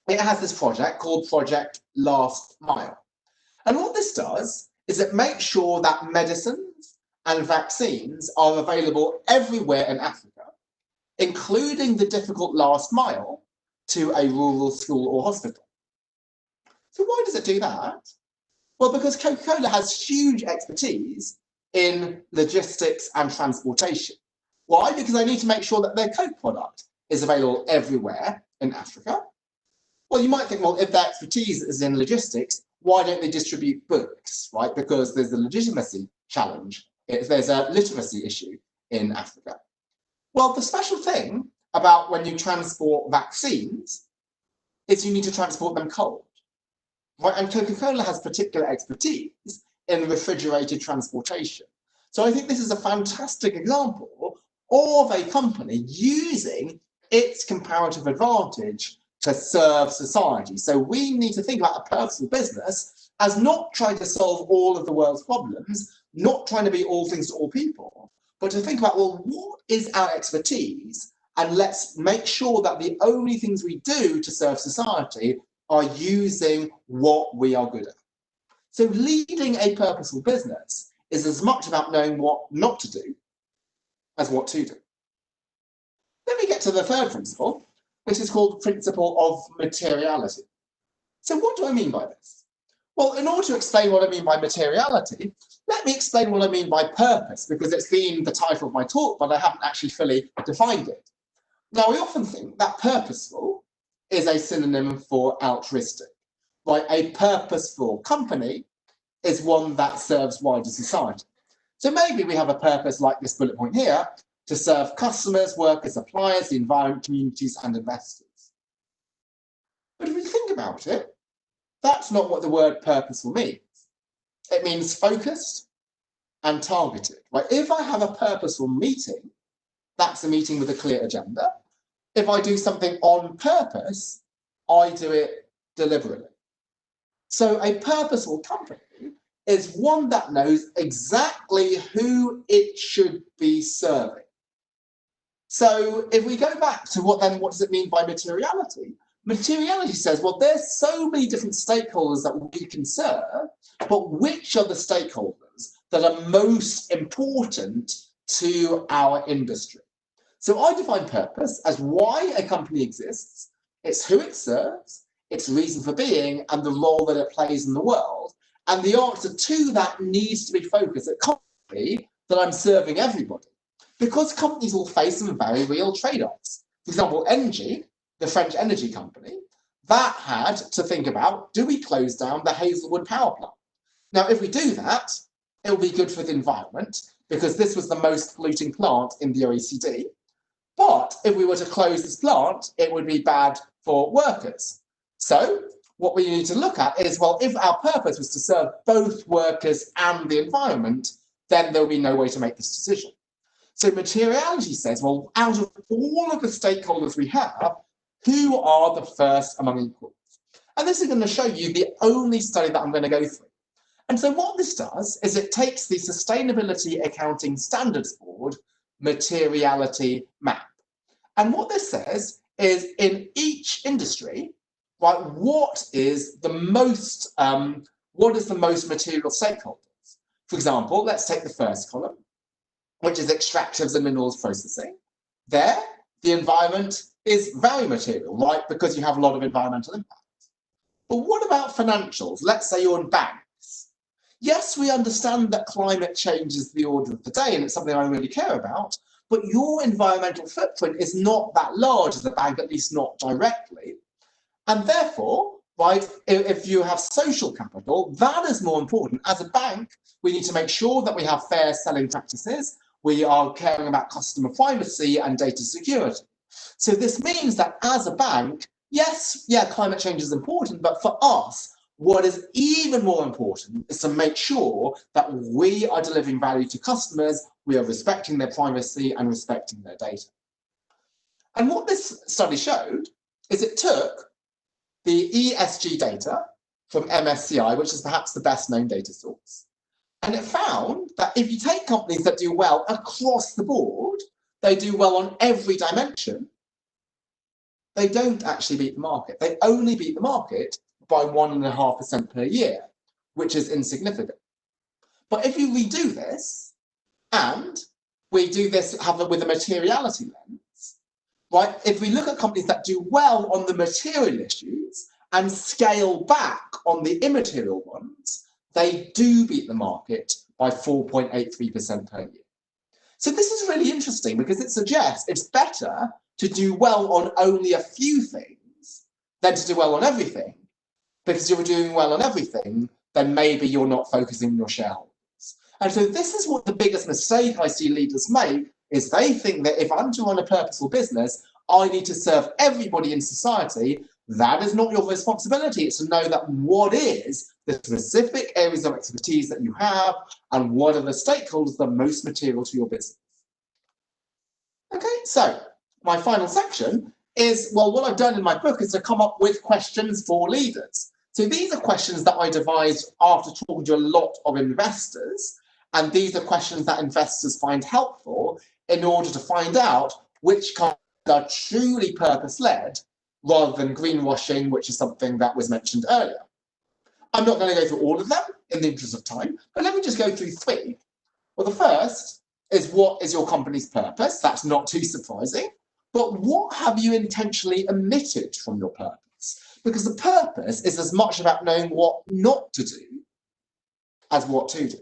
it has this project called Project Last Mile. And what this does is it makes sure that medicines and vaccines are available everywhere in Africa, including the difficult last mile to a rural school or hospital. So why does it do that? Well, because Coca-Cola has huge expertise in logistics and transportation. Why? Because they need to make sure that their Coke product is available everywhere in Africa. Well, you might think, well, if their expertise is in logistics, why don't they distribute books, right? Because there's a legitimacy challenge. There's a literacy issue in Africa. Well, the special thing about when you transport vaccines is you need to transport them cold, right? And Coca-Cola has particular expertise in refrigerated transportation. So I think this is a fantastic example of a company using its comparative advantage to serve society. So we need to think about a purposeful business as not trying to solve all of the world's problems, not trying to be all things to all people, but to think about, well, what is our expertise? And let's make sure that the only things we do to serve society are using what we are good at. So leading a purposeful business is as much about knowing what not to do as what to do. Then we get to the third principle, which is called the principle of materiality. So what do I mean by this? Well, in order to explain what I mean by materiality, let me explain what I mean by purpose, because it's been the title of my talk, but I haven't actually fully defined it. Now, we often think that purposeful is a synonym for altruistic. Right? A purposeful company is one that serves wider society. So maybe we have a purpose like this bullet point here, to serve customers, workers, suppliers, the environment, communities, and investors. But if we think about it, that's not what the word purposeful means. It means focused and targeted, right? If I have a purposeful meeting, that's a meeting with a clear agenda. If I do something on purpose, I do it deliberately. So a purposeful company is one that knows exactly who it should be serving. So if we go back to what does it mean by materiality? Materiality says, well, there's so many different stakeholders that we can serve, but which are the stakeholders that are most important to our industry? So I define purpose as why a company exists, it's who it serves, its reason for being, and the role that it plays in the world. And the answer to that needs to be focused. It can't be that I'm serving everybody, because companies will face some very real trade-offs. For example, Engie, the French energy company, that had to think about, do we close down the Hazelwood power plant? Now, if we do that, it will be good for the environment, because this was the most polluting plant in the OECD. But if we were to close this plant, it would be bad for workers. So what we need to look at is, well, if our purpose was to serve both workers and the environment, then there will be no way to make this decision. So materiality says, well, out of all of the stakeholders we have, who are the first among equals? And this is going to show you the only study that I'm going to go through. And so what this does is it takes the Sustainability Accounting Standards Board materiality map. And what this says is, in each industry, right, what is the most material stakeholders? For example, let's take the first column, which is extractives and minerals processing. There, the environment is very material, right, because you have a lot of environmental impact. But what about financials? Let's say you're in banks. Yes, we understand that climate change is the order of the day, and it's something I really care about, but your environmental footprint is not that large as a bank, at least not directly. And therefore, right, if you have social capital, that is more important. As a bank, we need to make sure that we have fair selling practices. We are caring about customer privacy and data security. So this means that as a bank, yes, yeah, climate change is important, but for us, what is even more important is to make sure that we are delivering value to customers, we are respecting their privacy and respecting their data. And what this study showed is it took the ESG data from MSCI, which is perhaps the best known data source, and it found that if you take companies that do well across the board, they do well on every dimension, they don't actually beat the market. They only beat the market by 1.5% per year, which is insignificant. But if you redo this, and we do this with a materiality lens, right? If we look at companies that do well on the material issues and scale back on the immaterial ones, they do beat the market by 4.83% per year. So this is really interesting because it suggests it's better to do well on only a few things than to do well on everything. Because if you're doing well on everything, then maybe you're not focusing on your shareholders. And so this is what the biggest mistake I see leaders make, is they think that if I'm to run a purposeful business, I need to serve everybody in society. That is not your responsibility. It's to know that what is the specific areas of expertise that you have and what are the stakeholders that are most material to your business. Okay, so my final section is, well, what I've done in my book is to come up with questions for leaders. So these are questions that I devised after talking to a lot of investors, and these are questions that investors find helpful in order to find out which companies are truly purpose-led rather than greenwashing, which is something that was mentioned earlier. I'm not going to go through all of them in the interest of time, but let me just go through three. Well, the first is, what is your company's purpose? That's not too surprising. But what have you intentionally omitted from your purpose? Because the purpose is as much about knowing what not to do as what to do.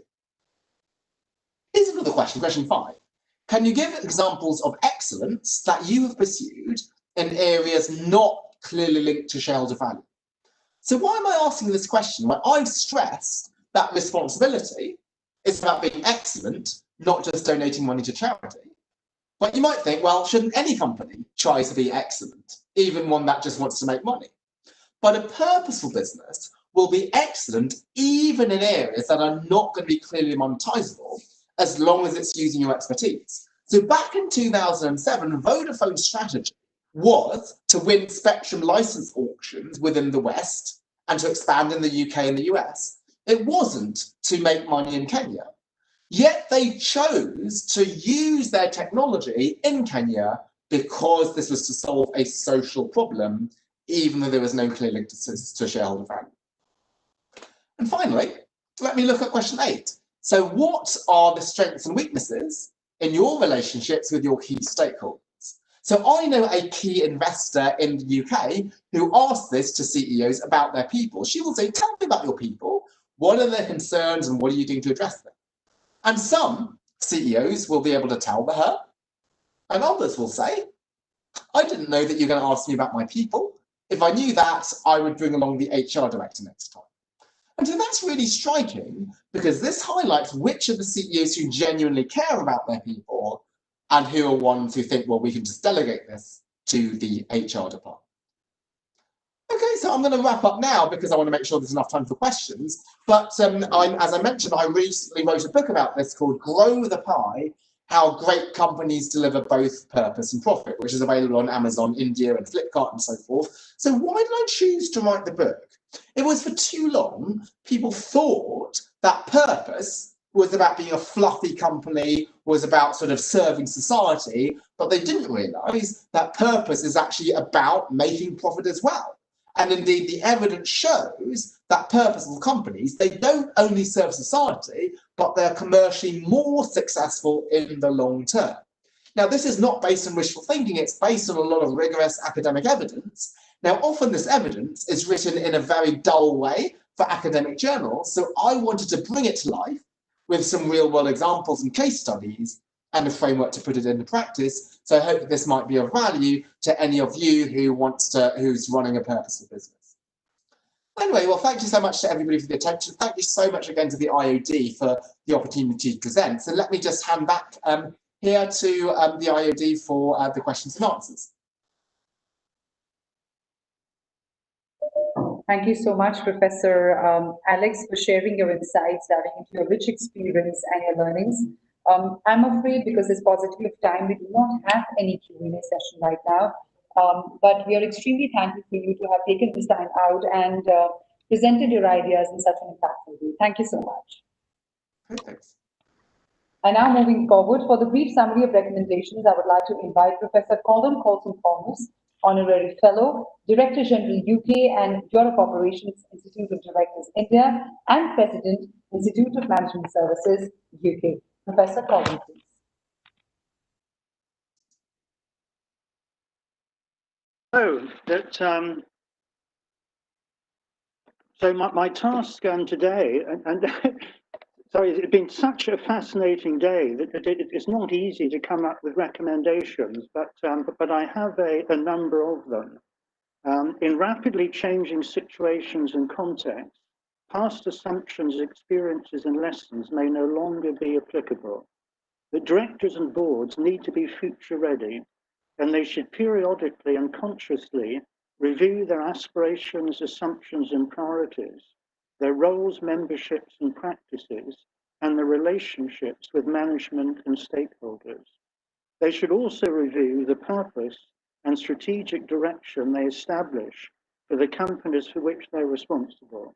Here's another question, question 5. Can you give examples of excellence that you have pursued in areas not clearly linked to shareholder value? So why am I asking this question? Well, I've stressed that responsibility is about being excellent, not just donating money to charity. But you might think, well, shouldn't any company try to be excellent, even one that just wants to make money? But a purposeful business will be excellent even in areas that are not going to be clearly monetizable, as long as it's using your expertise. So back in 2007, Vodafone's strategy was to win spectrum license auctions within the West and to expand in the UK and the US. It wasn't to make money in Kenya. Yet they chose to use their technology in Kenya because this was to solve a social problem, even though there was no clear link to shareholder value. And finally, let me look at question 8. So what are the strengths and weaknesses in your relationships with your key stakeholders? So I know a key investor in the UK who asked this to CEOs about their people. She will say, tell me about your people. What are their concerns and what are you doing to address them? And some CEOs will be able to tell her, and others will say, I didn't know that you're going to ask me about my people. If I knew that, I would bring along the HR director next time. And so that's really striking because this highlights which are the CEOs who genuinely care about their people and who are ones who think, well, we can just delegate this to the HR department. Okay, so I'm going to wrap up now because I want to make sure there's enough time for questions. But as I mentioned, I recently wrote a book about this called Grow the Pie, How Great Companies Deliver Both Purpose and Profit, which is available on Amazon, India, and Flipkart and so forth. So why did I choose to write the book? It was for too long, people thought that purpose was about being a fluffy company, was about sort of serving society, but they didn't realize that purpose is actually about making profit as well. And indeed, the evidence shows that purposeful companies, they don't only serve society, but they're commercially more successful in the long term. Now, this is not based on wishful thinking, it's based on a lot of rigorous academic evidence. Now, often this evidence is written in a very dull way for academic journals, so I wanted to bring it to life with some real-world examples and case studies and a framework to put it into practice. So I hope that this might be of value to any of you who's running a purposeful business. Anyway, well, thank you so much to everybody for the attention. Thank you so much again to the IOD for the opportunity to present. So let me just hand back here to the IOD for the questions and answers. Thank you so much, Professor Alex, for sharing your insights, diving into your rich experience and your learnings. I'm afraid because it's positive of time, we do not have any Q&A session right now, but we are extremely thankful for you to have taken this time out and presented your ideas in such an impactful way. Thank you so much. Thanks. And now moving forward, for the brief summary of recommendations, I would like to invite Professor Colin Colson-Thomas, Honorary Fellow, Director General UK and Europe Operations, Institute of Directors, India, and President, Institute of Management Services, UK. Professor Colin, please. So my task today, and sorry, it's been such a fascinating day that it's not easy to come up with recommendations, but I have a number of them. In rapidly changing situations and contexts, past assumptions, experiences, and lessons may no longer be applicable. The directors and boards need to be future ready, and they should periodically and consciously review their aspirations, assumptions, and priorities, their roles, memberships, and practices, and their relationships with management and stakeholders. They should also review the purpose and strategic direction they establish for the companies for which they're responsible.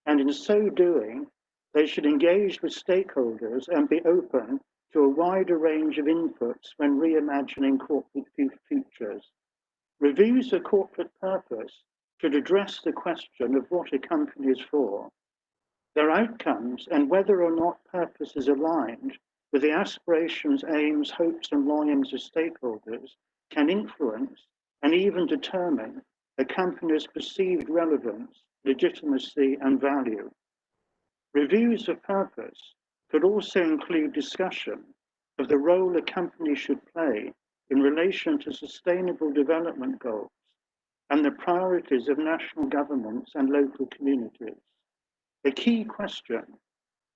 And in so doing, they should engage with stakeholders and be open to a wider range of inputs when reimagining corporate futures. Reviews of corporate purpose should address the question of what a company is for, their outcomes, and whether or not purpose is aligned with the aspirations, aims, hopes, and longings of stakeholders can influence and even determine a company's perceived relevance, legitimacy, and value. Reviews of purpose could also include discussion of the role a company should play in relation to sustainable development goals and the priorities of national governments and local communities. The key question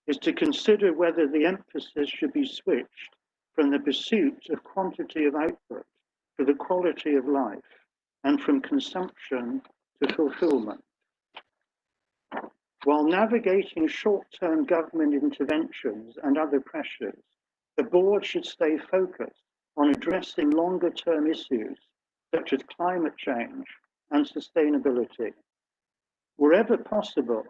is to consider whether the emphasis should be switched from the pursuit of quantity of output to the quality of life, and from consumption to fulfillment. While navigating short-term government interventions and other pressures, the board should stay focused on addressing longer-term issues such as climate change and sustainability. Wherever possible,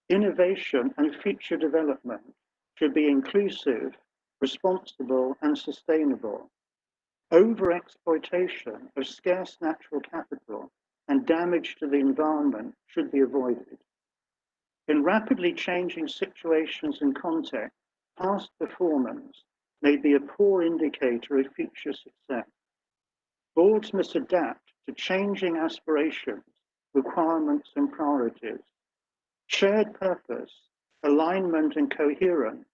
innovation and future development should be inclusive, responsible, and sustainable. Overexploitation of scarce natural capital and damage to the environment should be avoided. In rapidly changing situations and contexts, past performance may be a poor indicator of future success. Boards must adapt to changing aspirations, requirements, and priorities. Shared purpose, alignment, and coherence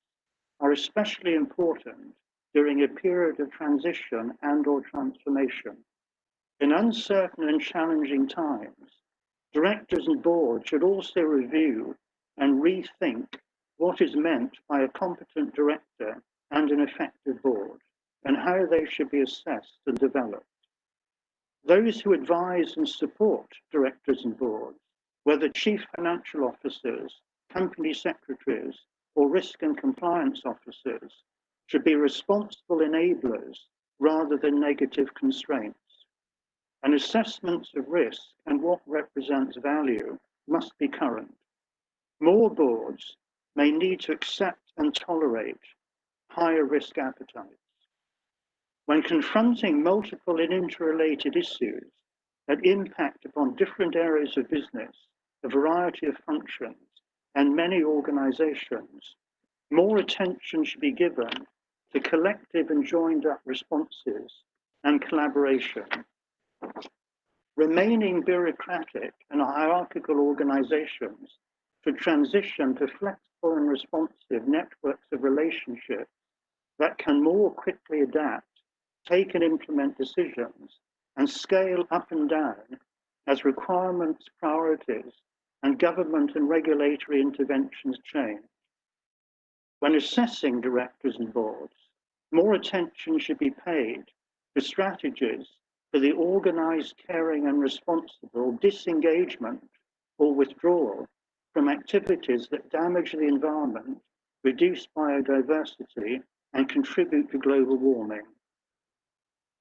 are especially important during a period of transition and/or transformation. In uncertain and challenging times, directors and boards should also review and rethink what is meant by a competent director and an effective board, and how they should be assessed and developed. Those who advise and support directors and boards, whether chief financial officers, company secretaries, or risk and compliance officers, should be responsible enablers rather than negative constraints. And assessments of risk and what represents value must be current. More boards may need to accept and tolerate higher risk appetites. When confronting multiple and interrelated issues that impact upon different areas of business, a variety of functions, and many organizations, more attention should be given to collective and joined up responses and collaboration. Remaining bureaucratic and hierarchical organizations should transition to flexible and responsive networks of relationships that can more quickly adapt, take and implement decisions, and scale up and down as requirements, priorities, and government and regulatory interventions change. When assessing directors and boards, more attention should be paid to strategies for the organized, caring, and responsible disengagement or withdrawal from activities that damage the environment, reduce biodiversity, and contribute to global warming.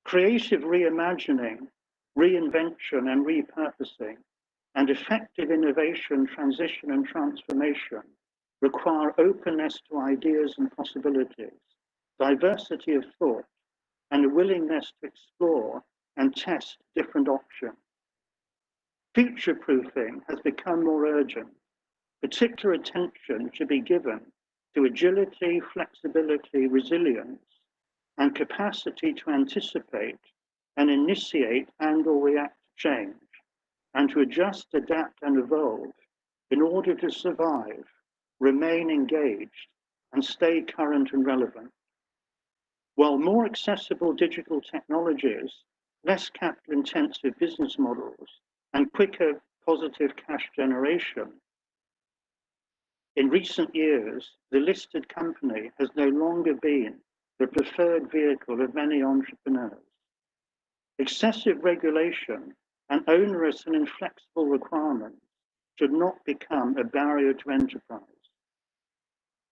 Creative reimagining, reinvention, and repurposing, and effective innovation, transition, and transformation require openness to ideas and possibilities, diversity of thought, and a willingness to explore and test different options. Future-proofing has become more urgent. Particular attention should be given to agility, flexibility, resilience, and capacity to anticipate and initiate and/or react to change, and to adjust, adapt, and evolve in order to survive, remain engaged, and stay current and relevant. While more accessible digital technologies, less capital-intensive business models, and quicker positive cash generation, in recent years, the listed company has no longer been the preferred vehicle of many entrepreneurs. Excessive regulation and onerous and inflexible requirements should not become a barrier to enterprise.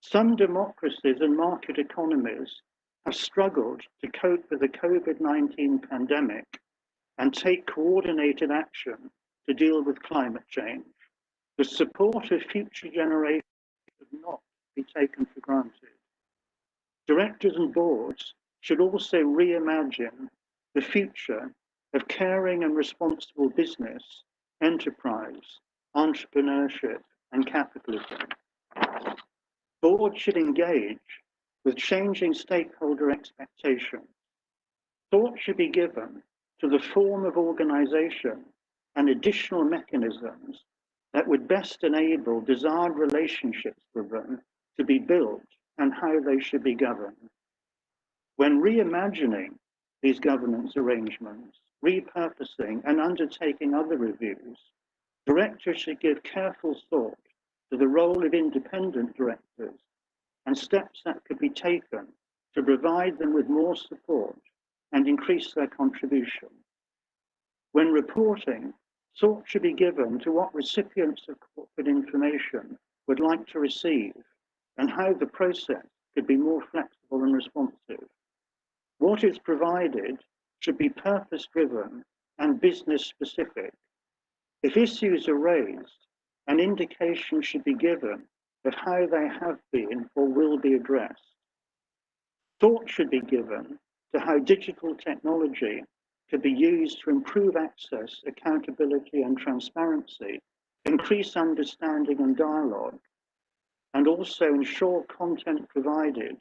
Some democracies and market economies have struggled to cope with the COVID-19 pandemic and take coordinated action to deal with climate change. The support of future generations should not be taken for granted. Directors and boards should also reimagine the future of caring and responsible business, enterprise, entrepreneurship, and capitalism. Boards should engage with changing stakeholder expectations. Thought should be given to the form of organization and additional mechanisms that would best enable desired relationships with them to be built and how they should be governed. When reimagining these governance arrangements, repurposing, and undertaking other reviews, directors should give careful thought to the role of independent directors and steps that could be taken to provide them with more support and increase their contribution. When reporting, thought should be given to what recipients of corporate information would like to receive and how the process could be more flexible and responsive. What is provided should be purpose-driven and business-specific. If issues are raised, an indication should be given of how they have been or will be addressed. Thought should be given to how digital technology could be used to improve access, accountability, and transparency, increase understanding and dialogue, and also ensure content provided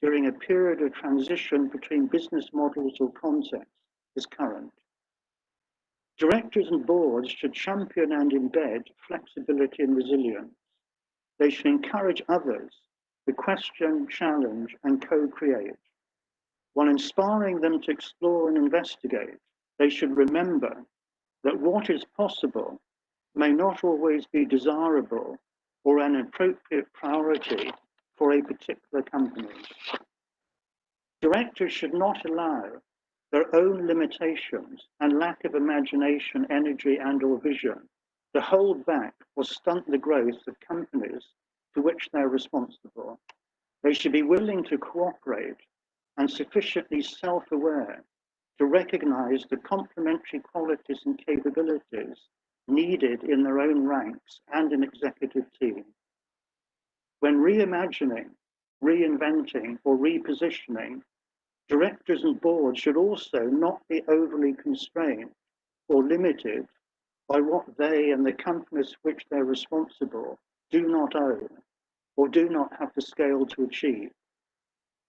during a period of transition between business models or contexts is current. Directors and boards should champion and embed flexibility and resilience. They should encourage others to question, challenge, and co-create. While inspiring them to explore and investigate, they should remember that what is possible may not always be desirable or an appropriate priority for a particular company. Directors should not allow their own limitations and lack of imagination, energy, and/or vision to hold back or stunt the growth of companies to which they're responsible. They should be willing to cooperate and sufficiently self-aware to recognize the complementary qualities and capabilities needed in their own ranks and an executive team. When reimagining, reinventing, or repositioning, directors and boards should also not be overly constrained or limited by what they and the companies which they're responsible do not own or do not have the scale to achieve.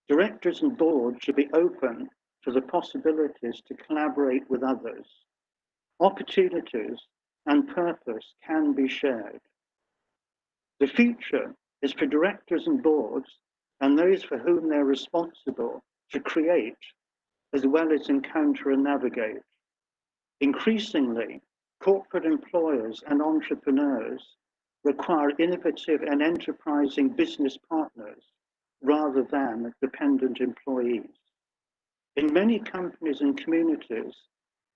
Directors and boards should be open to the possibilities to collaborate with others. Opportunities and purpose can be shared. The future is for directors and boards and those for whom they're responsible to create as well as encounter and navigate. Increasingly, corporate employers and entrepreneurs require innovative and enterprising business partners rather than dependent employees. In many companies and communities,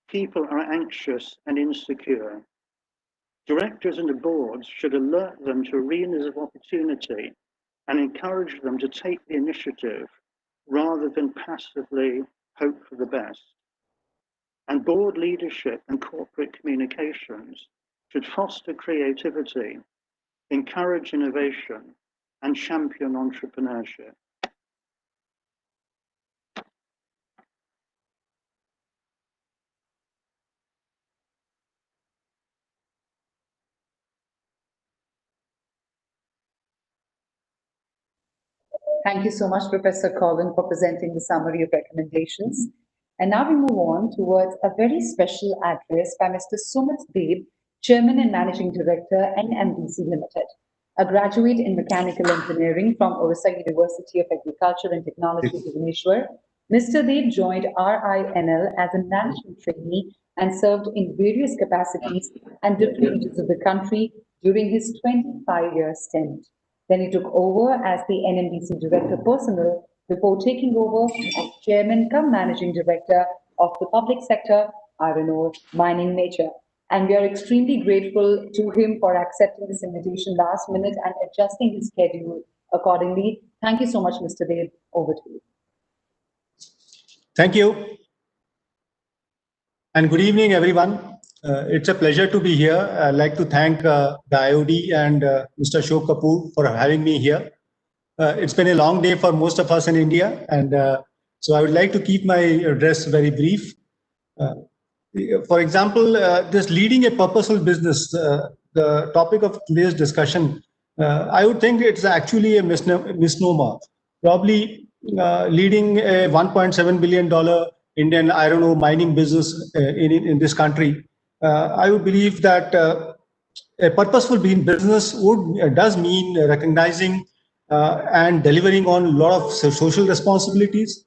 people are anxious and insecure. Directors and the boards should alert them to arenas of opportunity and encourage them to take the initiative rather than passively hope for the best. And board leadership and corporate communications should foster creativity, encourage innovation, and champion entrepreneurship. Thank you so much, Professor Colin, for presenting the summary of recommendations. And now we move on towards a very special address by Mr. Sumit Deb, Chairman and Managing Director, NMDC Limited. A graduate in Mechanical Engineering from Orissa University of Agriculture and Technology, Bhubaneswar, Mr. Deb joined RINL as a management trainee and served in various capacities and different regions of the country during his 25-year stint. Then he took over as the NMDC Director Personnel before taking over as Chairman cum Managing Director of the Public Sector Iron Ore Mining Nature. And we are extremely grateful to him for accepting this invitation last minute and adjusting his schedule accordingly. Thank you so much, Mr. Deb. Over to you. Thank you. And good evening, everyone. It's a pleasure to be here. I'd like to thank the IOD and Mr. Ashok Kapoor for having me here. It's been a long day for most of us in India, and so I would like to keep my address very brief. For example, this leading a purposeful business, the topic of today's discussion, I would think it's actually a misnomer. Probably leading a $1.7 billion Indian iron ore mining business in this country, I would believe that a purposeful business does mean recognizing and delivering on a lot of social responsibilities,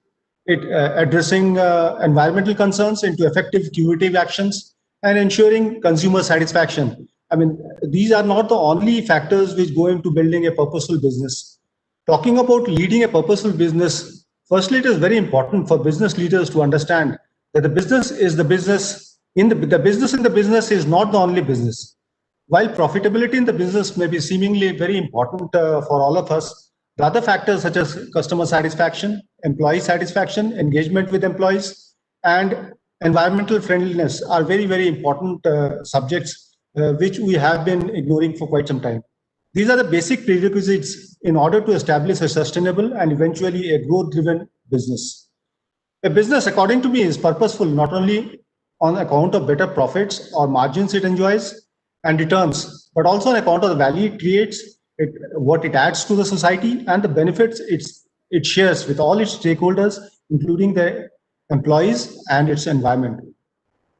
addressing environmental concerns into effective curative actions, and ensuring consumer satisfaction. I mean, these are not the only factors which go into building a purposeful business. Talking about leading a purposeful business, firstly, it is very important for business leaders to understand that the business is the business. The business in the business is not the only business. While profitability in the business may be seemingly very important for all of us, the other factors such as customer satisfaction, employee satisfaction, engagement with employees, and environmental friendliness are very, very important subjects which we have been ignoring for quite some time. These are the basic prerequisites in order to establish a sustainable and eventually a growth-driven business. A business, according to me, is purposeful not only on account of better profits or margins it enjoys and returns, but also on account of the value it creates, what it adds to the society, and the benefits it shares with all its stakeholders, including the employees and its environment.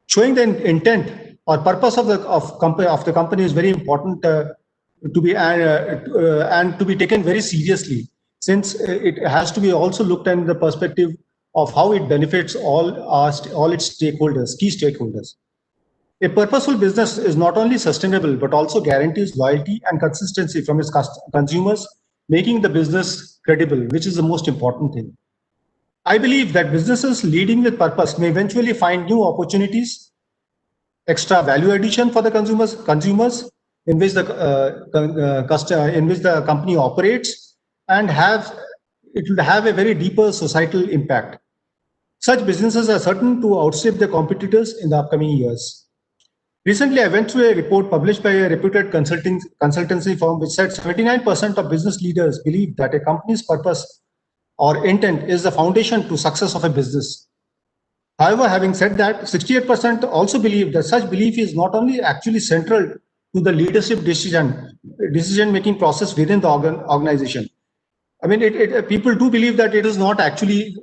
Showing the intent or purpose of the company is very important to be and to be taken very seriously, since it has to be also looked at in the perspective of how it benefits all its stakeholders, key stakeholders. A purposeful business is not only sustainable, but also guarantees loyalty and consistency from its consumers, making the business credible, which is the most important thing. I believe that businesses leading with purpose may eventually find new opportunities, extra value addition for the consumers in which the company operates, and it will have a very deeper societal impact. Such businesses are certain to outstrip their competitors in the upcoming years. Recently, I went through a report published by a reputed consultancy firm which said 79% of business leaders believe that a company's purpose or intent is the foundation to success of a business. However, having said that, 68% also believe that such belief is not only actually central to the leadership decision-making process within the organization. I mean, people do believe that it is not actually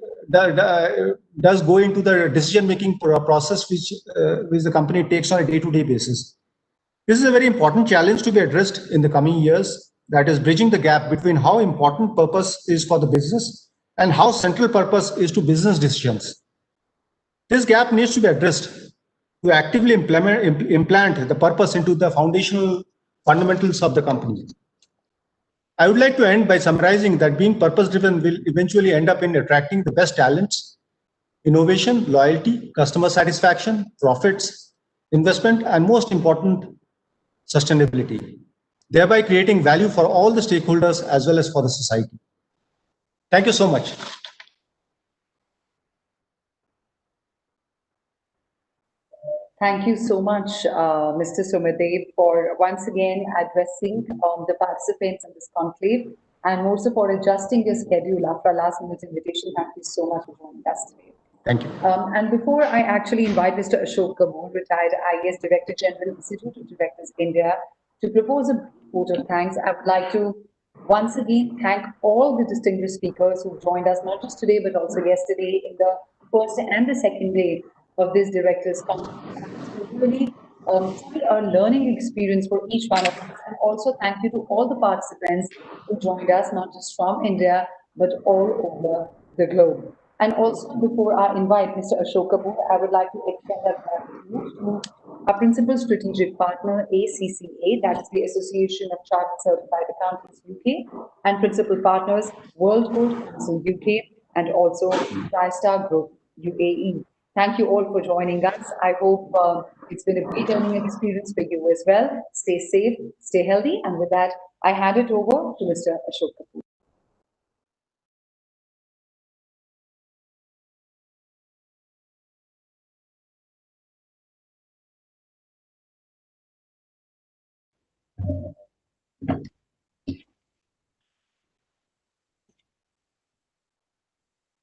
does go into the decision-making process which the company takes on a day-to-day basis. This is a very important challenge to be addressed in the coming years, that is bridging the gap between how important purpose is for the business and how central purpose is to business decisions. This gap needs to be addressed to actively implant the purpose into the foundational fundamentals of the company. I would like to end by summarizing that being purpose-driven will eventually end up in attracting the best talents, innovation, loyalty, customer satisfaction, profits, investment, and most important, sustainability, thereby creating value for all the stakeholders as well as for the society. Thank you so much. Thank you so much, Mr. Sumadev, for once again addressing the participants in this conclave, and also for adjusting your schedule after our last minute invitation. Thank you so much for joining us today. Thank you. And before I actually invite Mr. Ashok Kapoor, retired IAS Director General, Institute of Directors, India, to propose a vote of thanks, I would like to once again thank all the distinguished speakers who joined us, not just today, but also yesterday in the first and the second day of this director's conference. Really a learning experience for each one of us. And also thank you to all the participants who joined us, not just from India, but all over the globe. And also, before I invite Mr. Ashok Kapoor, I would like to extend our gratitude to our principal strategic partner, ACCA, that is the Association of Chartered Certified Accountants UK, and principal partners, World Code Council UK, and also TriStar Group UAE. Thank you all for joining us. I hope it's been a great learning experience for you as well. Stay safe, stay healthy, and with that, I hand it over to Mr. Ashok Kapoor.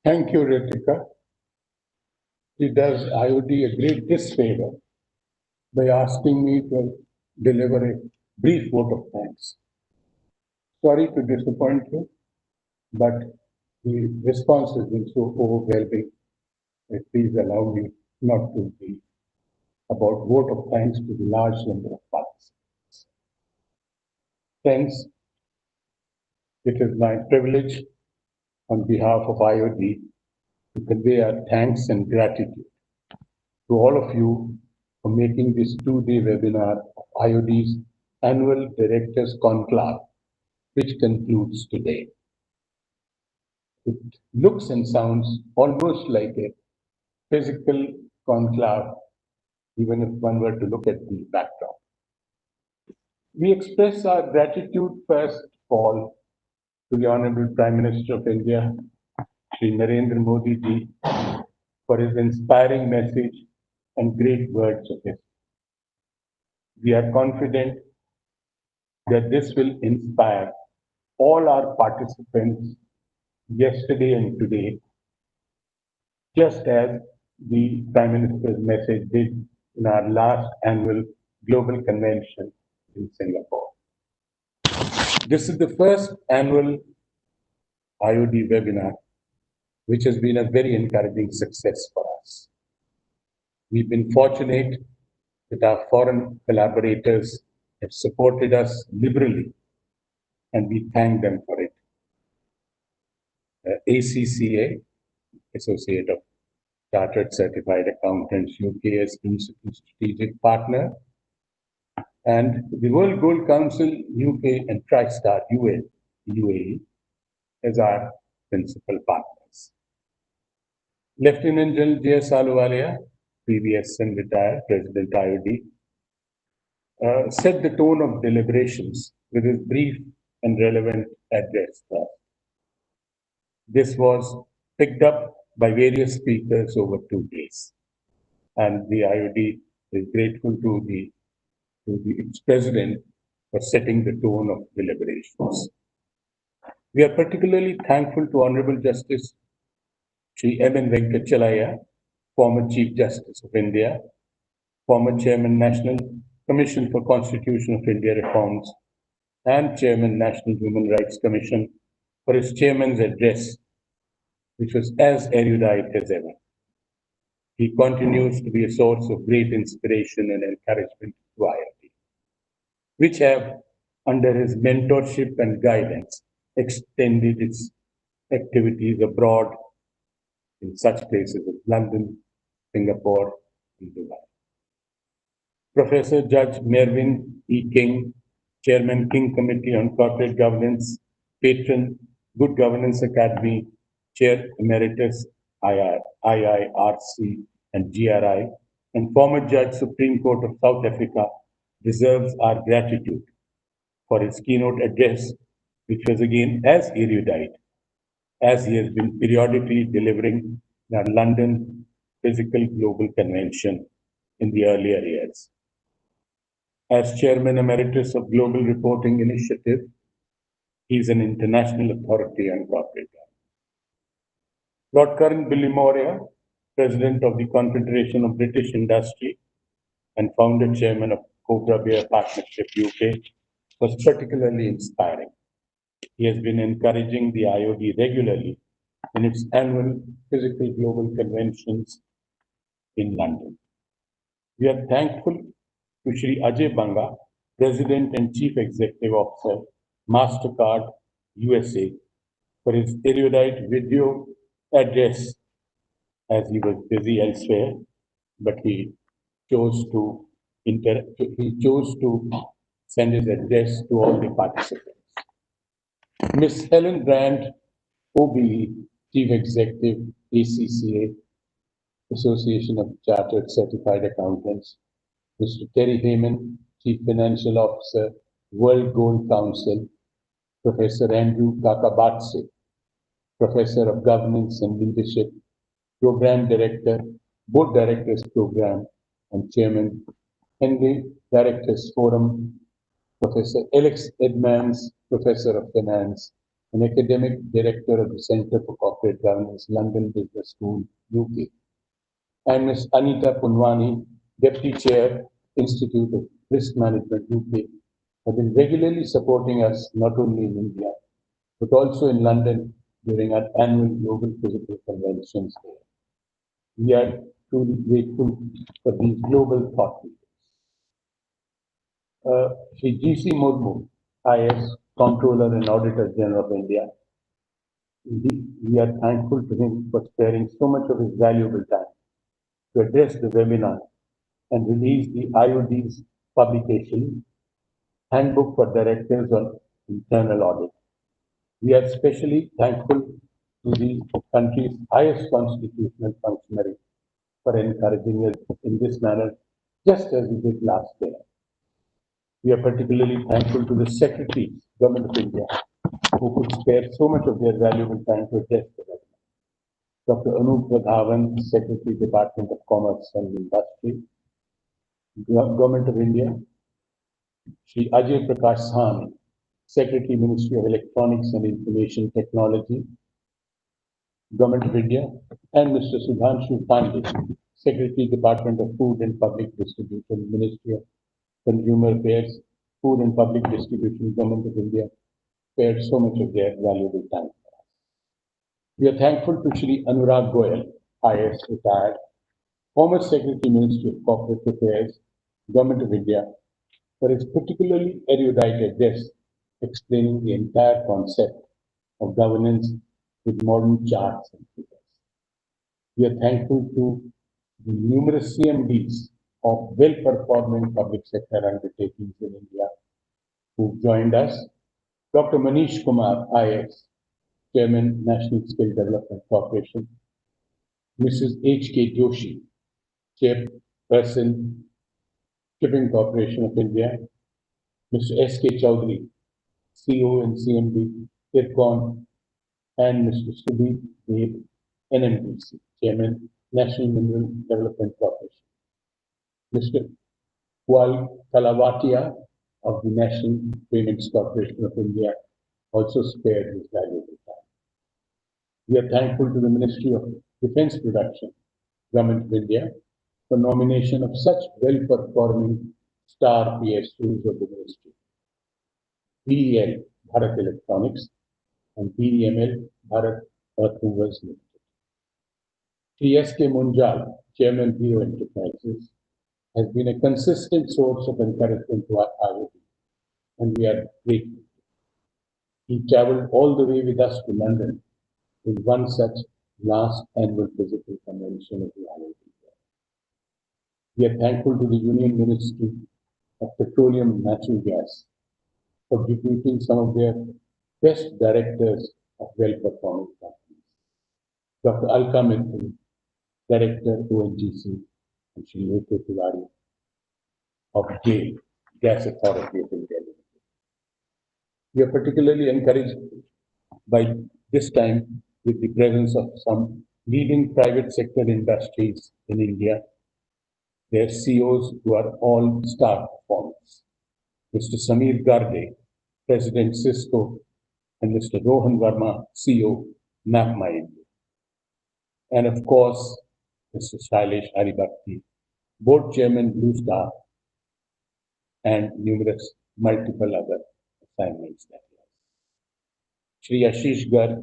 Thank you, Ritika. It does IOD a great disfavor by asking me to deliver a brief vote of thanks. Sorry to disappoint you, but the response has been so overwhelming that please allow me not to be about vote of thanks to the large number of participants. Friends, it is my privilege on behalf of IOD to convey our thanks and gratitude to all of you for making this two-day webinar of IOD's annual Directors Conclave, which concludes today. It looks and sounds almost like a physical conclave, even if one were to look at the backdrop. We express our gratitude first of all to the Honorable Prime Minister of India, Shri Narendra Modi ji, for his inspiring message and great words of his. We are confident that this will inspire all our participants yesterday and today, just as the Prime Minister's message did in our last annual Global Convention in Singapore. This is the first annual IOD webinar, which has been a very encouraging success for us. We've been fortunate that our foreign collaborators have supported us liberally, and we thank them for it. ACCA, Associate of Chartered Certified Accountants UK, as principal strategic partner, and the World Gold Council UK and TriStar UAE as our principal partners. Lieutenant General J.S. Ahluwalia, previous and retired President IOD, set the tone of deliberations with his brief and relevant address. This was picked up by various speakers over 2 days, and the IOD is grateful to its president for setting the tone of deliberations. We are particularly thankful to Honorable Justice Shri M.N. Venkatachalaya, former Chief Justice of India, former Chairman National Commission for Constitution of India Reforms, and Chairman National Human Rights Commission, for his chairman's address, which was as erudite as ever. He continues to be a source of great inspiration and encouragement to IIT, which have, under his mentorship and guidance, extended its activities abroad in such places as London, Singapore, and Dubai. Professor Judge Mervyn E. King, Chairman King Committee on Corporate Governance, Patron Good Governance Academy, Chair Emeritus IIRC and GRI, and former Judge Supreme Court of South Africa, deserves our gratitude for his keynote address, which was again as erudite as he has been periodically delivering in our London Physical Global Convention in the earlier years. As Chairman Emeritus of Global Reporting Initiative, he is an international authority on corporate governance. Lord Karan Billimoria, President of the Confederation of British Industry and founder chairman of Cobra Bear Partnership UK, was particularly inspiring. He has been encouraging the IOD regularly in its annual physical global conventions in London. We are thankful to Shri Ajay Banga, President and Chief Executive Officer, Mastercard USA, for his erudite video address, as he was busy elsewhere, but he chose to send his address to all the participants. Ms. Helen Brand, OBE, Chief Executive, ACCA, Association of Chartered Certified Accountants, Mr. Terry Heyman, Chief Financial Officer, World Gold Council, Professor Andrew Kakabatse, Professor of Governance and Leadership, Program Director, Board Directors Program, and Chairman, Henry Directors Forum, Professor Alex Edmonds, Professor of Finance, and Academic Director of the Center for Corporate Governance, London Business School, UK, and Ms. Anita Punwani, Deputy Chair, Institute of Risk Management, UK, have been regularly supporting us not only in India, but also in London during our annual Global Physical Conventions there. We are truly grateful for these global thought leaders. Shri G.C. Murmu, IS, Comptroller and Auditor General of India. We are thankful to him for sparing so much of his valuable time to address the webinar and release the IOD's publication, Handbook for Directors on Internal Audit. We are especially thankful to the country's highest constitutional functionary for encouraging us in this manner, just as we did last year. We are particularly thankful to the Secretary, Government of India, who could spare so much of their valuable time to address the webinar. Dr. Anup Radhavan, Secretary, Department of Commerce and Industry, Government of India, Shri Ajay Prakash Sahni, Secretary, Ministry of Electronics and Information Technology, Government of India, and Mr. Sudhanshu Pandey, Secretary, Department of Food and Public Distribution, Ministry of Consumer Affairs, Food and Public Distribution, Government of India, spared so much of their valuable time. We are thankful to Shri Anurag Goyal, IAS retired, former Secretary, Ministry of Corporate Affairs, Government of India, for his particularly erudite address explaining the entire concept of governance with modern charts and figures. We are thankful to the numerous CMDs of well-performing public sector undertakings in India who joined us. Dr. Manish Kumar, IAS, Chairman, National Skill Development Corporation, Mrs. H.K. Joshi, Chairperson, Shipping Corporation of India, Mr. S.K. Chaudhary, CEO and CMD, IRCON, and Mr. Sudeep Dev, NMDC, Chairman, National Mineral Development Corporation, Mr. Kual Kalavatia of the National Payments Corporation of India also spared his valuable time. We are thankful to the Ministry of Defence Production, Government of India, for nomination of such well-performing star PSUs of the ministry. PEL, Bharat Electronics, and PEML, Bharat Earth Movers Limited. Shri S.K. Munjal, Chairman, Hero Enterprises, has been a consistent source of encouragement to our IoT, and we are grateful. He traveled all the way with us to London in one such last annual physical convention of the IoT. We are thankful to the Union Ministry of Petroleum and Natural Gas for deputing some of their best directors of well-performing companies. Dr. Alka Mithil, Director, ONGC, and Shri A.K. Tiwari of GAIL, Gas Authority of India. We are particularly encouraged by this time with the presence of some leading private sector industries in India, their CEOs who are all star performers. Mr. Samir Garde, President Cisco, and Mr. Rohan Verma, CEO, MapMy India. And of course, Mr. Shailesh Haribhakti, Board Chairman, Blue Star, and numerous multiple other assignments that he has. Shri Ashish Garg,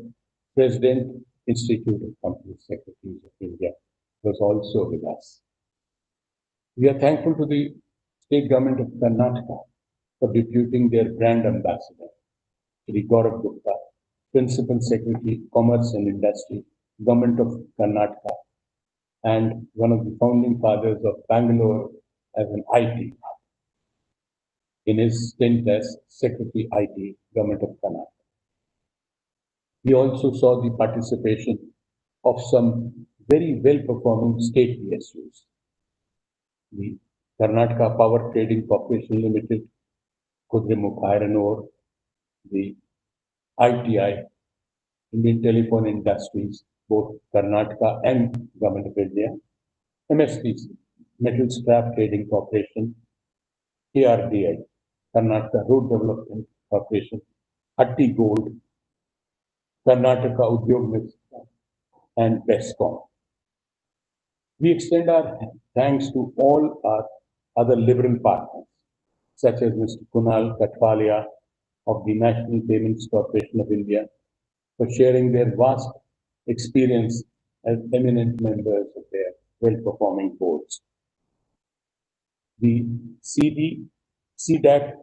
President, Institute of Company Secretaries of India, was also with us. We are thankful to the State Government of Karnataka for deputing their brand ambassador, Shri Gaurav Gupta, Principal Secretary, Commerce and Industry, Government of Karnataka, and one of the founding fathers of Bangalore as an IT hub, in his stint as Secretary IT, Government of Karnataka. We also saw the participation of some very well-performing state PSUs. The Karnataka Power Trading Corporation Limited, Kudremukh Iron Ore, the ITI, Indian Telephone Industries, both Karnataka and Government of India, MSTC, Metal Scrap Trading Corporation, KRDI, Karnataka Road Development Corporation, Hatti Gold, Karnataka Udyog Mitra, and BESCOM. We extend our thanks to all our other liberal partners, such as Mr. Kunal Katwalia of the National Payments Corporation of India, for sharing their vast experience as eminent members of their well-performing boards. The CDAC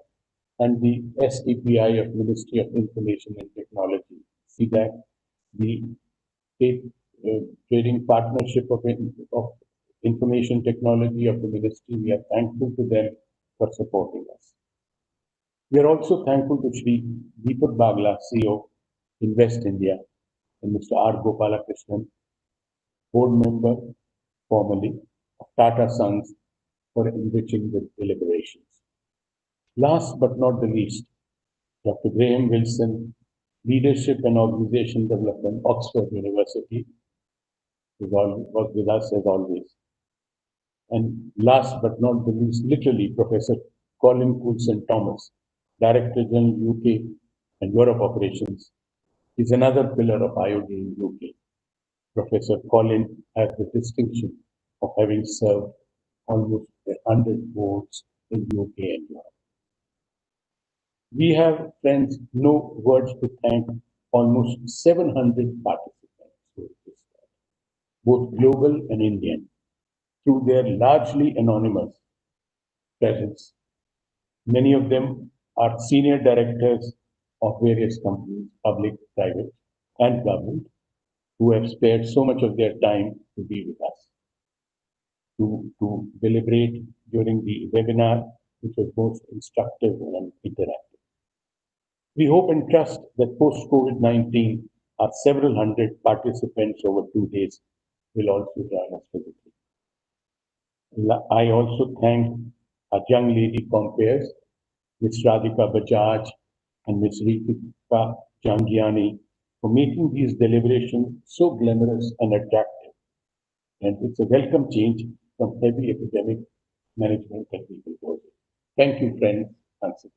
and the STPI of Ministry of Information and Technology, CDAC, the Trading Partnership of Information Technology of the Ministry, we are thankful to them for supporting us. We are also thankful to Shri Deepak Bagla, CEO, Invest India, and Mr. R. Gopalakrishnan, board member formerly of Tata Sons, for enriching the deliberations. Last but not the least, Dr. Graham Wilson, Leadership and Organization Development, Oxford University, was with us as always. And last but not the least, literally, Professor Colin Coulson-Thomas, Director General UK and Europe Operations, is another pillar of IOD in UK. Professor Colin has the distinction of having served almost 100 boards in UK and Europe. We have, friends, no words to thank almost 700 participants, both global and Indian, through their largely anonymous presence. Many of them are senior directors of various companies, public, private, and government, who have spared so much of their time to be with us, to deliberate during the webinar, which was most instructive and interactive. We hope and trust that post-COVID-19, our several hundred participants over 2 days will also join us physically. I also thank our young lady compeers, Ms. Radhika Bajaj and Ms. Ritika Jangiani, for making these deliberations so glamorous and attractive. And it's a welcome change from heavy academic management that we will go with. Thank you, friends. Once again.